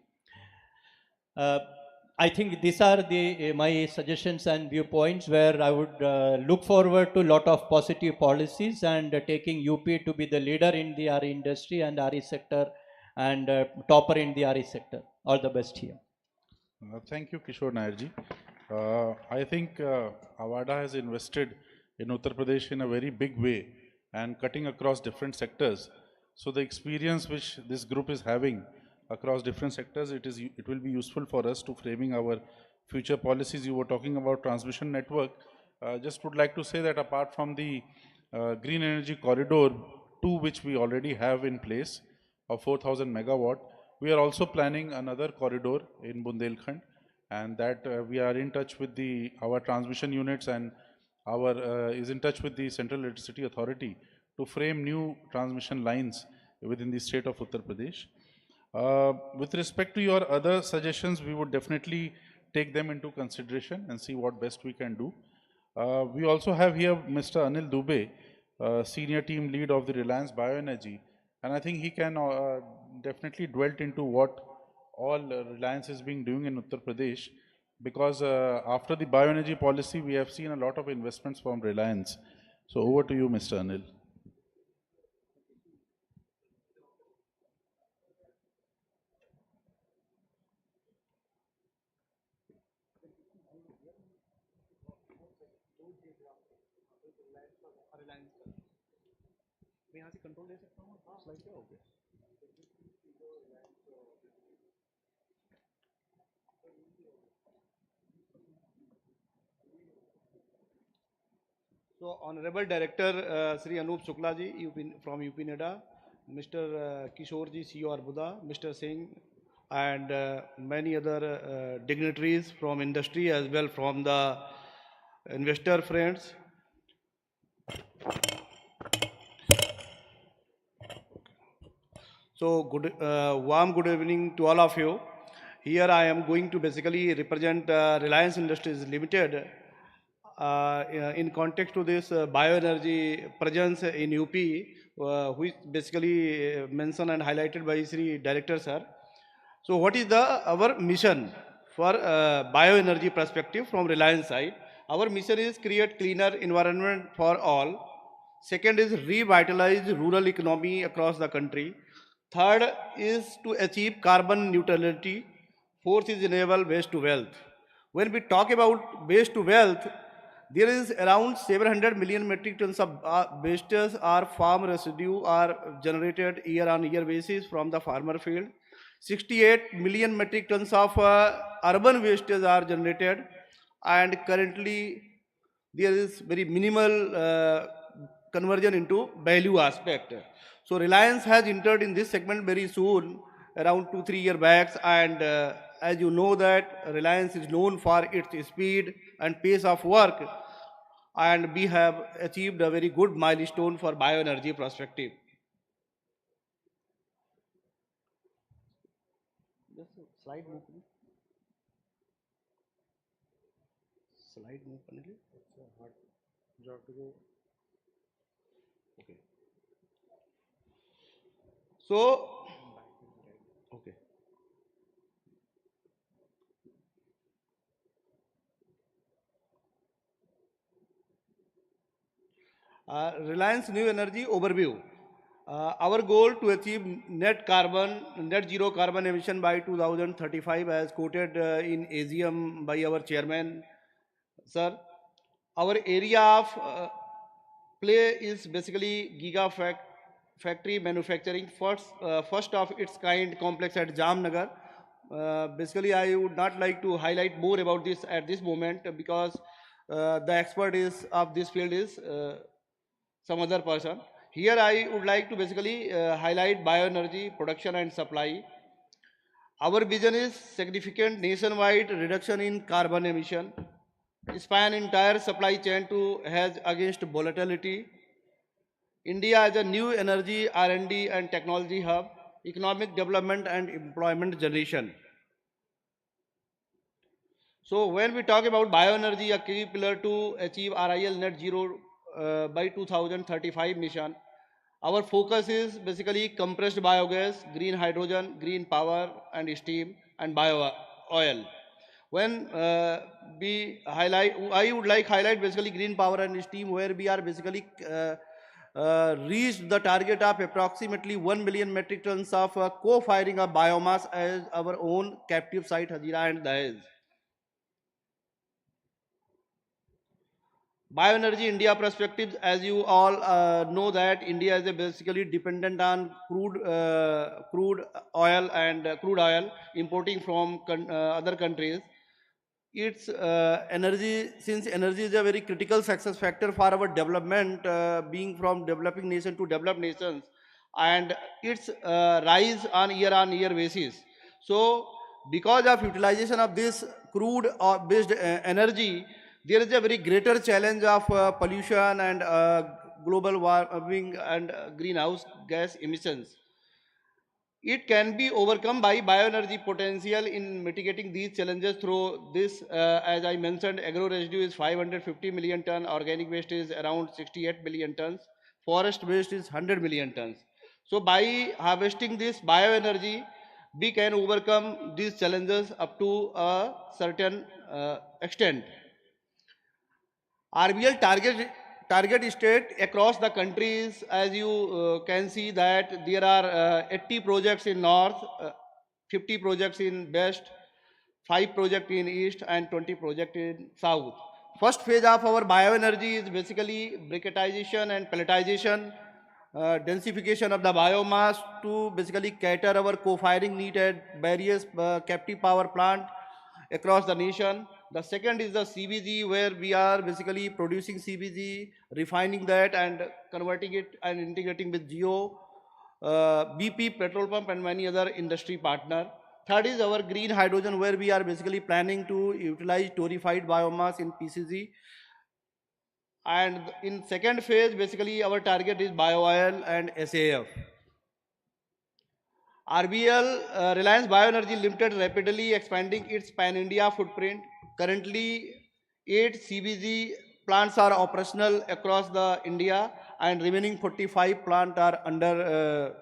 I think these are my suggestions and viewpoints, where I would look forward to a lot of positive policies and taking UP to be the leader in the RE industry and RE sector, and topper in the RE sector. All the best here. Thank you, Kishore Nairji. I think Avada has invested in Uttar Pradesh in a very big way and cutting across different sectors. So the experience which this group is having across different sectors, it will be useful for us to framing our future policies. You were talking about transmission network. Just would like to say that apart from the green energy corridor 2, which we already have in place of 4,000 megawatt, we are also planning another corridor in Bundelkhand, and that we are in touch with our transmission units, and is in touch with the Central Electricity Authority to frame new transmission lines within the state of Uttar Pradesh. With respect to your other suggestions, we would definitely take them into consideration and see what best we can do. We also have here Mr. Anil Dubey, senior team lead of the Reliance Bioenergy, and I think he can definitely dwell into what all Reliance is being doing in Uttar Pradesh, because after the bioenergy policy, we have seen a lot of investments from Reliance. So over to you, Mr. Anil. मैं यहाँ से control ले सकता हूँ slide क्या हो गया So Honorable Director Sri Anup Shukla ji from UP NEDA, Mr. Kishore ji CEO Arbuda, Mr. Singh, and many other dignitaries from industry as well from the investor friends. So warm good evening to all of you. Here I am going to basically represent Reliance Industries Limited in context to this bioenergy presence in UP, which basically mentioned and highlighted by Sri Director Sir. So what is our mission for bioenergy perspective from Reliance side? Our mission is create cleaner environment for all. Second is revitalize rural economy across the country. Third is to achieve carbon neutrality. Fourth is enable waste to wealth. When we talk about waste to wealth, there is around 700 million metric tons of wastes or farm residue are generated year on year basis from the farmer field. 68 million metric tons of urban wastes are generated, and currently there is very minimal conversion into value aspect. So Reliance has entered in this segment very soon, around 2-3 years back, and as you know that Reliance is known for its speed and pace of work, and we have achieved a very good milestone for bioenergy perspective. Just a slide move, please. Slide move, please. You have to go. Okay. So, okay. Reliance New Energy overview. Our goal to achieve net zero carbon emission by 2035 as quoted in AGM by our chairman, sir. Our area of play is basically factory manufacturing, first of its kind complex at Jamnagar. Basically, I would not like to highlight more about this at this moment because the expert of this field is some other person. Here I would like to basically highlight bioenergy production and supply. Our vision is significant nationwide reduction in carbon emission, span entire supply chain to hedge against volatility. India as a new energy R&D and technology hub, economic development and employment generation. So when we talk about bioenergy, a key pillar to achieve RIL net zero by 2035 mission, our focus is basically compressed biogas, green hydrogen, green power and steam, and bio oil. When I would like highlight basically green power and steam, where we are basically reached the target of approximately 1 million metric tons of co-firing of biomass as our own captive site Hazira and Dahej. Bioenergy India perspective, as you all know that India is basically dependent on crude oil importing from other countries. Its energy, since energy is a very critical success factor for our development, being from developing nation to developed nations, and its rise on year basis. So because of utilization of this crude based energy, there is a very greater challenge of pollution and global warming and greenhouse gas emissions. It can be overcome by bioenergy potential in mitigating these challenges through this, as I mentioned, agro residue is 550 million ton, organic waste is around 68 million tons, forest waste is 100 million tons. So by harvesting this bioenergy, we can overcome these challenges up to a certain extent. RBL target state across the countries, as you can see that there are 80 projects in north, 50 projects in west, 5 projects in east and 20 projects in south. First phase of our bioenergy is basically briquetization and pelletization, densification of the biomass to basically cater our co-firing need at various captive power plant across the nation. The second is the CBG, where we are basically producing CBG, refining that and converting it and integrating with Geo, BP, petrol pump and many other industry partner. Third is our green hydrogen, where we are basically planning to utilize torrefied biomass in PCG. And in second phase, basically our target is bio oil and SAF. RBL, Reliance Bioenergy Limited, rapidly expanding its pan-India footprint. Currently, 8 CBG plants are operational across the India, and remaining 45 plants are under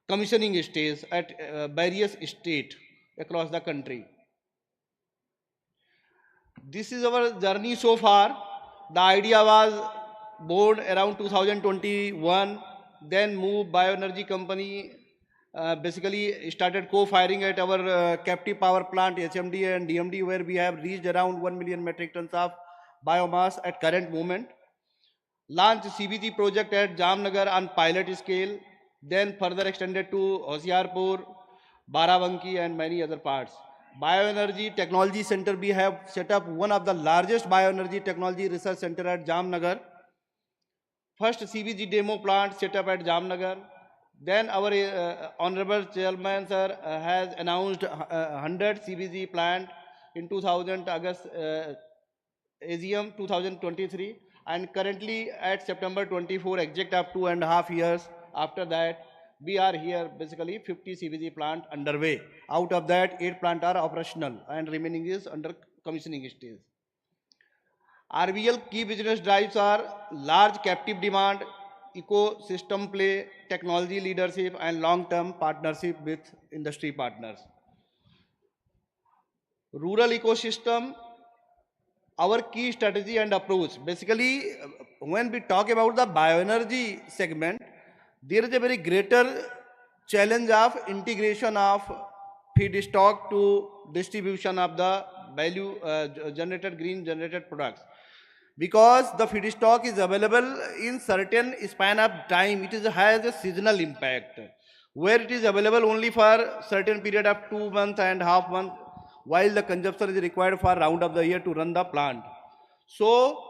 commissioning stage at various states across the country. This is our journey so far. The idea was born around 2021, then moved bioenergy company basically started co-firing at our captive power plant HMD and DMD, where we have reached around 1 million metric tons of biomass at current moment. Launched CBG project at Jamnagar on pilot scale, then further extended to Hoshiarpur, Barabanki and many other parts. bioenergy technology center. We have set up one of the largest bioenergy technology research center at Jamnagar. First CBG demo plant set up at Jamnagar. Then our honorable chairman sir has announced 100 CBG plant in 2000 August AGM 2023, and currently at September 24, exact of 2.5 years after that, we are here basically 50 CBG plant underway. Out of that, 8 plant are operational and remaining is under commissioning stage. RVL key business drives are large captive demand, ecosystem play, technology leadership, and long-term partnership with industry partners. Rural ecosystem, our key strategy and approach. Basically, when we talk about the bioenergy segment, there is a very greater challenge of integration of feedstock to distribution of the value generated, green generated products. Because the feedstock is available in certain span of time, has a seasonal impact, where it is available only for certain period of 2 months and half month, while the consumption is required for round of the year to run the plant. So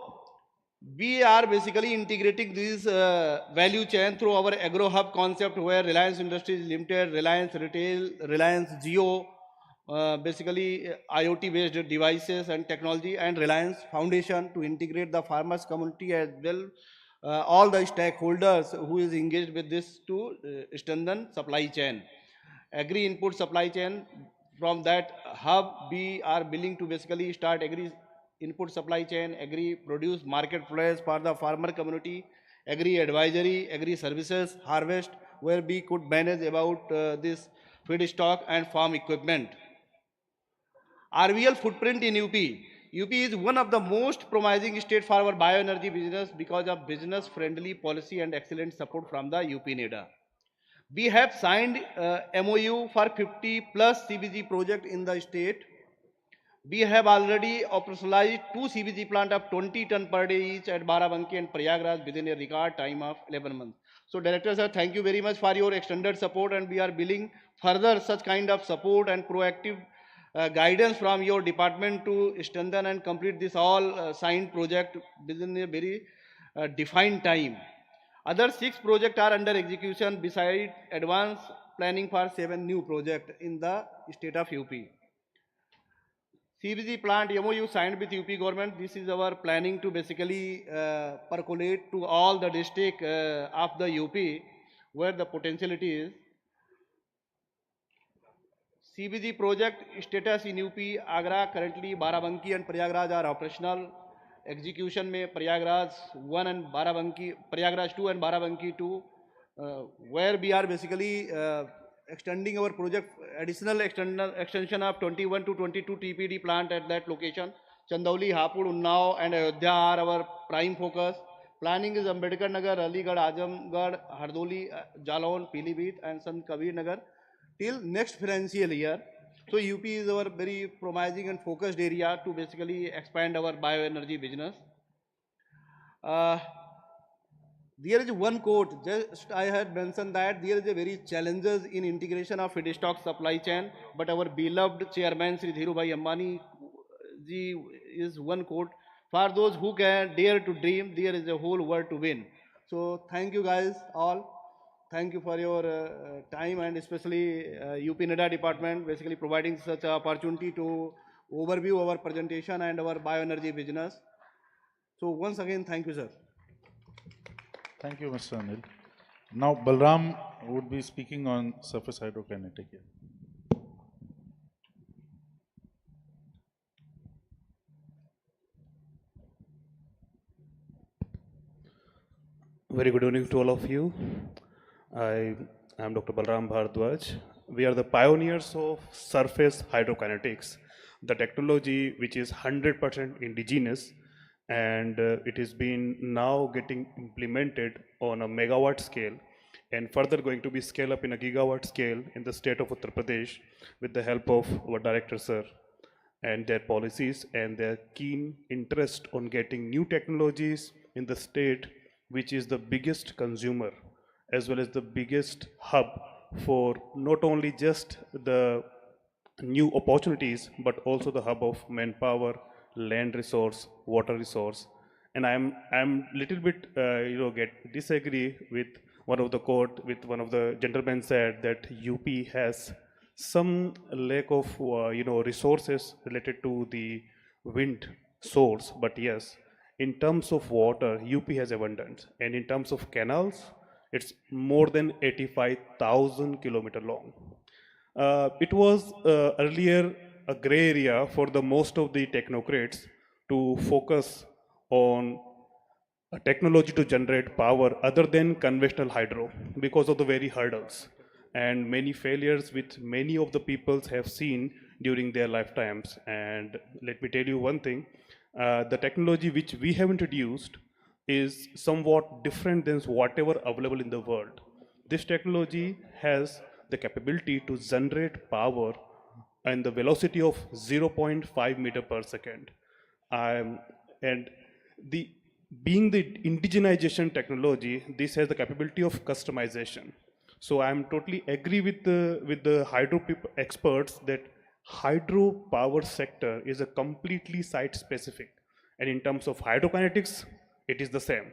we are basically integrating this value chain through our agro hub concept, where Reliance Industries Limited, Reliance Retail, Reliance Jio, basically IoT based devices and technology, and Reliance Foundation to integrate the farmers community as well, all the stakeholders who is engaged with this to strengthen supply chain, agri input supply chain. From that hub, we are willing to basically start agri input supply chain, agri produce marketplace for the farmer community, agri advisory, agri services, harvest, where we could manage about this feedstock and farm equipment. RVL footprint in UP. UP is one of the most promising state for our bioenergy business because of business friendly policy and excellent support from the UP NEDA. We have signed MOU for 50 plus CBG project in the state. We have already operationalized 2 CBG plant of 20 ton per day each at Barabanki and Prayagraj within a record time of 11 months. So Director sir, thank you very much for your extended support, and we are willing further such kind of support and proactive guidance from your department to strengthen and complete this all signed project within a very defined time. Other 6 projects are under execution beside advanced planning for 7 new projects in the state of UP. CBG plant MOU signed with UP government. This is our planning to basically percolate to all the district of the UP where the potentiality is. CBG project status in UP, Agra currently Barabanki and Prayagraj are operational. Execution में Prayagraj 1 and Barabanki, Prayagraj 2 and Barabanki 2, where we are basically extending our project, additional extension of 21 to 22 TPD plant at that location. Chandauli, Hapur, Unnao and Ayodhya are our prime focus. Planning is Ambedkar Nagar, Aligarh, Azamgarh, Hardoli, Jalon, Pilibhit and Sant Kabir Nagar till next financial year. So UP is our very promising and focused area to basically expand our bioenergy business. There is one quote, just I had mentioned that there is a very challenges in integration of feedstock supply chain, but our beloved chairman Sri Dhirubhai Ambani ji is one quote, for those who can dare to dream, there is a whole world to win. So thank you guys all. Thank you for your time, and especially UP NEDA department basically providing such an opportunity to overview our presentation and our bioenergy business. So once again, thank you, sir. Thank you, Mr. Anil. Now, Balram would be speaking on surface hydrokinetic. Very good evening to all of you. I am Dr. Balram Bhardwaj. We are the pioneers of surface hydrokinetics, the technology which is 100% indigenous, and it is been now getting implemented on a megawatt scale and further going to be scaled up in a gigawatt scale in the state of Uttar Pradesh with the help of our director sir and their policies and their keen interest on getting new technologies in the state, which is the biggest consumer as well as the biggest hub for not only just the new opportunities, but also the hub of manpower, land resource, water resource. And I'm little bit disagree with one of the quote with one of the gentlemen said that UP has some lack of resources related to the wind source, but yes, in terms of water, UP has abundance, and in terms of canals, it's more than 85,000 kilometer long. It was earlier a gray area for the most of the technocrats to focus on a technology to generate power other than conventional hydro because of the very hurdles and many failures which many of the peoples have seen during their lifetimes. And let me tell you one thing, the technology which we have introduced is somewhat different than whatever available in the world. This technology has the capability to generate power and the velocity of 0.5 meter per second. And the being the indigenization technology, this has the capability of customization. So I'm totally agree with the hydro experts that hydro power sector is a completely site specific. And in terms of hydrokinetics, it is the same.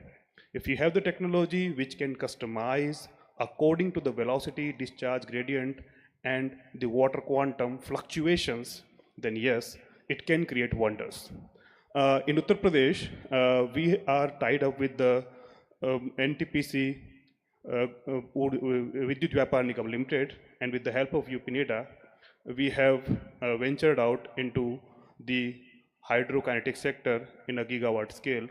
If you have the technology which can customize according to the velocity, discharge gradient, and the water quantum fluctuations, then yes, it can create wonders. In Uttar Pradesh, we are tied up with the NTPC Vidyut Vyapar Nigam Limited, and with the help of UPNEDA, we have ventured out into the hydrokinetic sector in a gigawatt scale.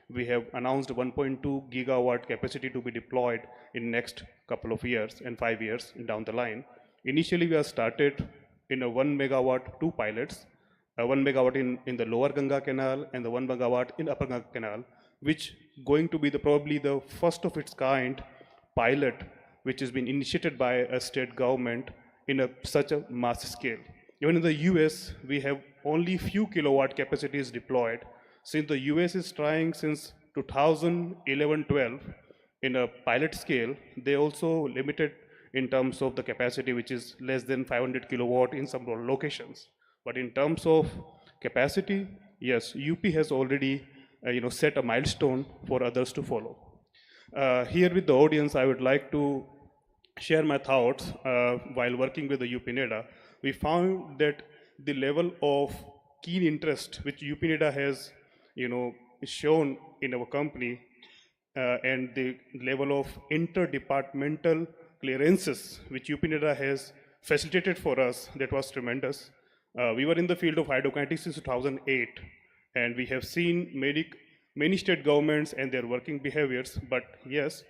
We have announced 1.2 gigawatt capacity to be deployed in next couple of years and 5 years down the line. Initially, we have started in a 1 megawatt, 2 pilots, 1 megawatt in the lower Ganga canal and the 1 megawatt in upper Ganga canal, which going to be probably the first of its kind pilot which has been initiated by a state government in such a mass scale. Even in the US, we have only few kilowatt capacities deployed. Since the US is trying since 2011-12 in a pilot scale, they also limited in terms of the capacity, which is less than 500 kilowatt in some locations. But in terms of capacity, yes, UP has already set a milestone for others to follow. Here with the audience, I would like to share my thoughts while working with the UPNEDA. We found that the level of keen interest which UPNEDA has shown in our company and the level of interdepartmental clearances which UPNEDA has facilitated for us, that was tremendous. We were in the field of hydrokinetics since 2008, and we have seen many state governments and their working behaviors, but yes,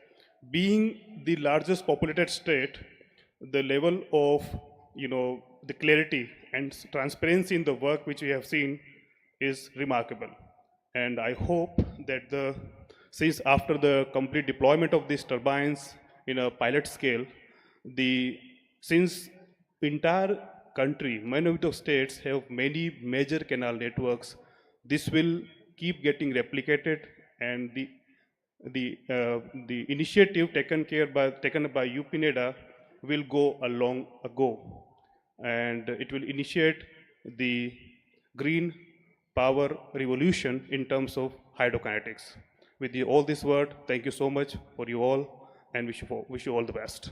being the largest populated state, the level of the clarity and transparency in the work which we have seen is remarkable. And I hope that since after the complete deployment of these turbines in a pilot scale, since entire country, many of the states have many major canal networks, this will keep getting replicated, and the initiative taken by UPNEDA will go a long ago, and it will initiate the green power revolution in terms of hydrokinetics. With all this word, thank you so much for you all, and wish you all the best.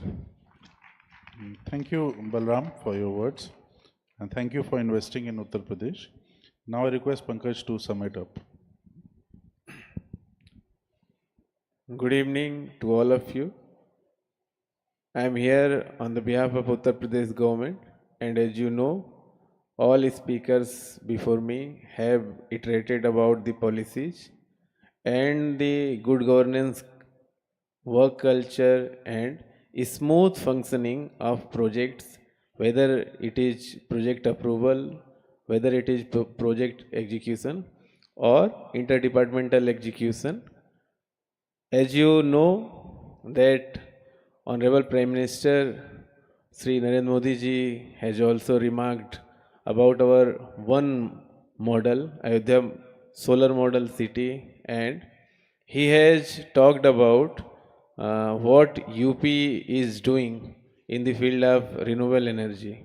Thank you, Balram, for your words, and thank you for investing in Uttar Pradesh. Now I request Pankaj to sum it up. Good evening to all of you. I am here on the behalf of Uttar Pradesh government, and as you know, all speakers before me have iterated about the policies and the good governance, work culture, and smooth functioning of projects, whether it is project approval, whether it is project execution or interdepartmental execution. As you know that Honorable Prime Minister Sri Narendra Modi ji has also remarked about our one model, Ayodhya solar model city, and he has talked about what UP is doing in the field of renewable energy.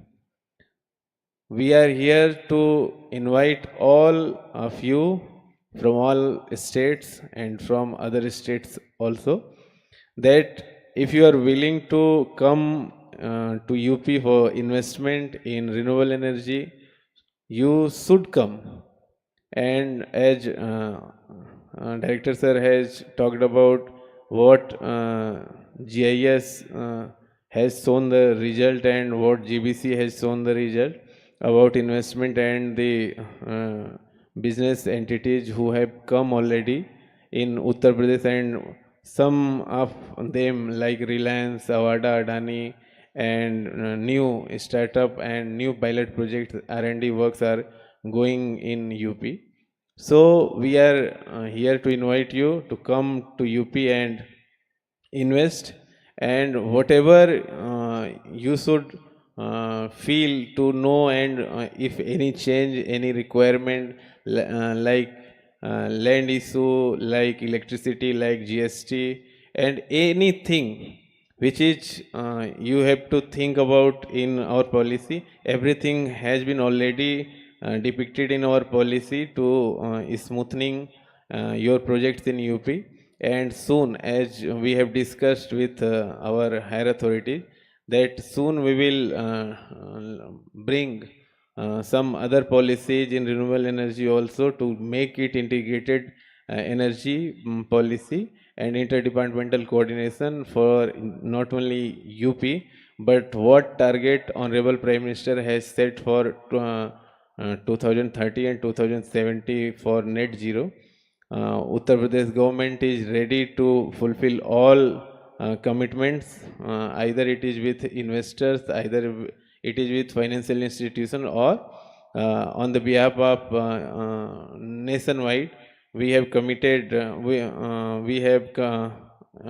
We are here to invite all of you from all states and from other states also, that if you are willing to come to UP for investment in renewable energy, you should come. And as Director Sir has talked about what GIS has shown the result and what GBC has shown the result about investment and the business entities who have come already in Uttar Pradesh, and some of them like Reliance, Avada, Adani, and new startup and new pilot projects R&D works are going in UP. So we are here to invite you to come to UP and invest, and whatever you should feel to know, and if any change, any requirement like land issue, like electricity, like GST, and anything which is you have to think about in our policy, everything has been already depicted in our policy to smoothening your projects in UP. And soon, as we have discussed with our higher authority, that soon we will bring some other policies in renewable energy also to make it integrated energy policy and interdepartmental coordination for not only UP, but what target Honorable Prime Minister has set for 2030 and 2070 for net zero. Uttar Pradesh government is ready to fulfill all commitments, either it is with investors, either it is with financial institution, or on the behalf of nationwide. We have committed, we have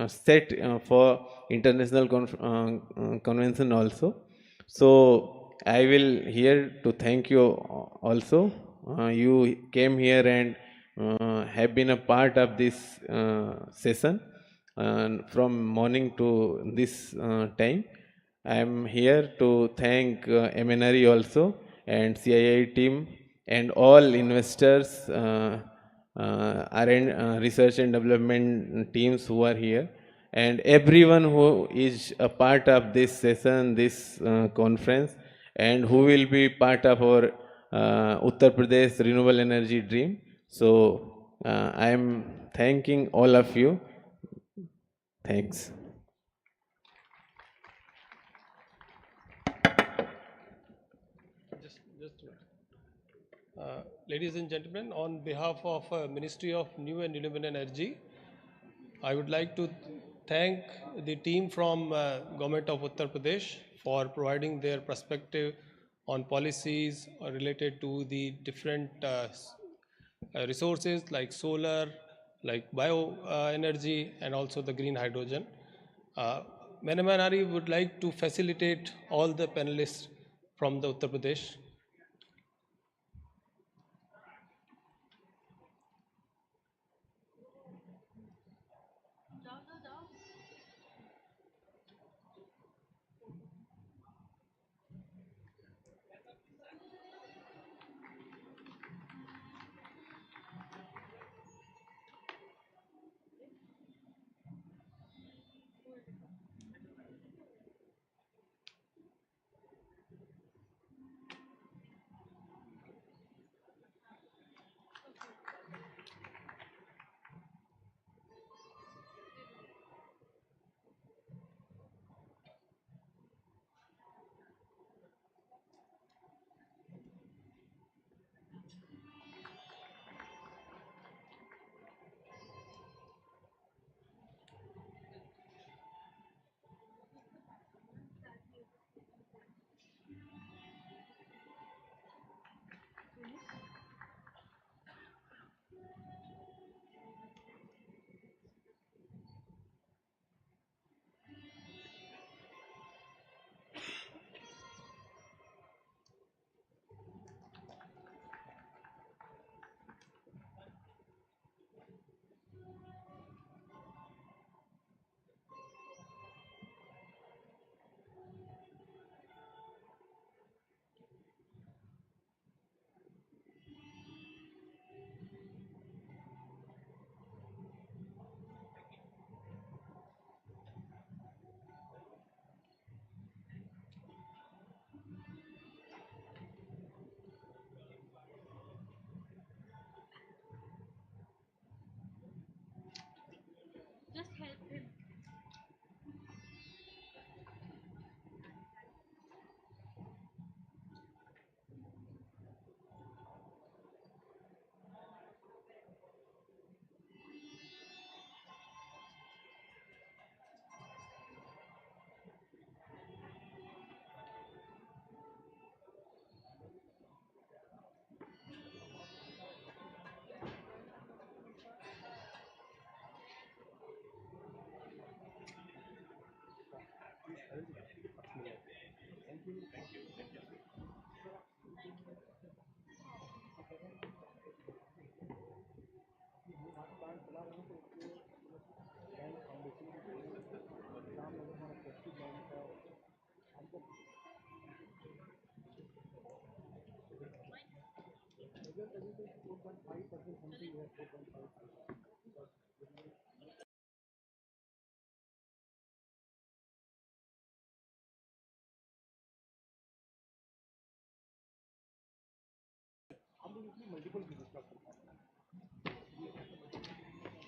set for international convention also. So I will here to thank you also. You came here and have been a part of this session from morning to this time. I am here to thank MNRE also and CII team and all investors, research and development teams who are here, and everyone who is a part of this session, this conference, and who will be part of our Uttar Pradesh renewable energy dream. So I am thanking all of you. Thanks. Ladies and gentlemen, on behalf of Ministry of New and Renewable Energy, I would like to thank the team from Government of Uttar Pradesh for providing their perspective on policies related to the different resources like solar, like bioenergy, and also the green hydrogen. MNRE would like to facilitate all the panelists from the Uttar Pradesh.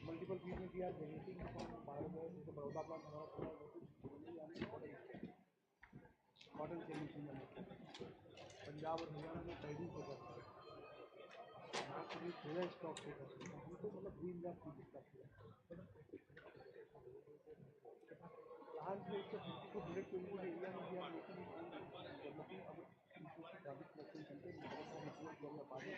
multiple pieces we are generating from biogas. The Baroda plant हमारा cotton solution में पंजाब और हरियाणा में paddy से करते हैं, महाराष्ट्र में सोया stock से करते हैं, हम तो मतलब ग्रीन गैस की डिस्कस किया प्लांट में 150 को बुलेट ट्वेंटी एरिया में भी हम लोग डेवलपिंग अब गार्लिक प्रोडक्शन सेंटर में पानी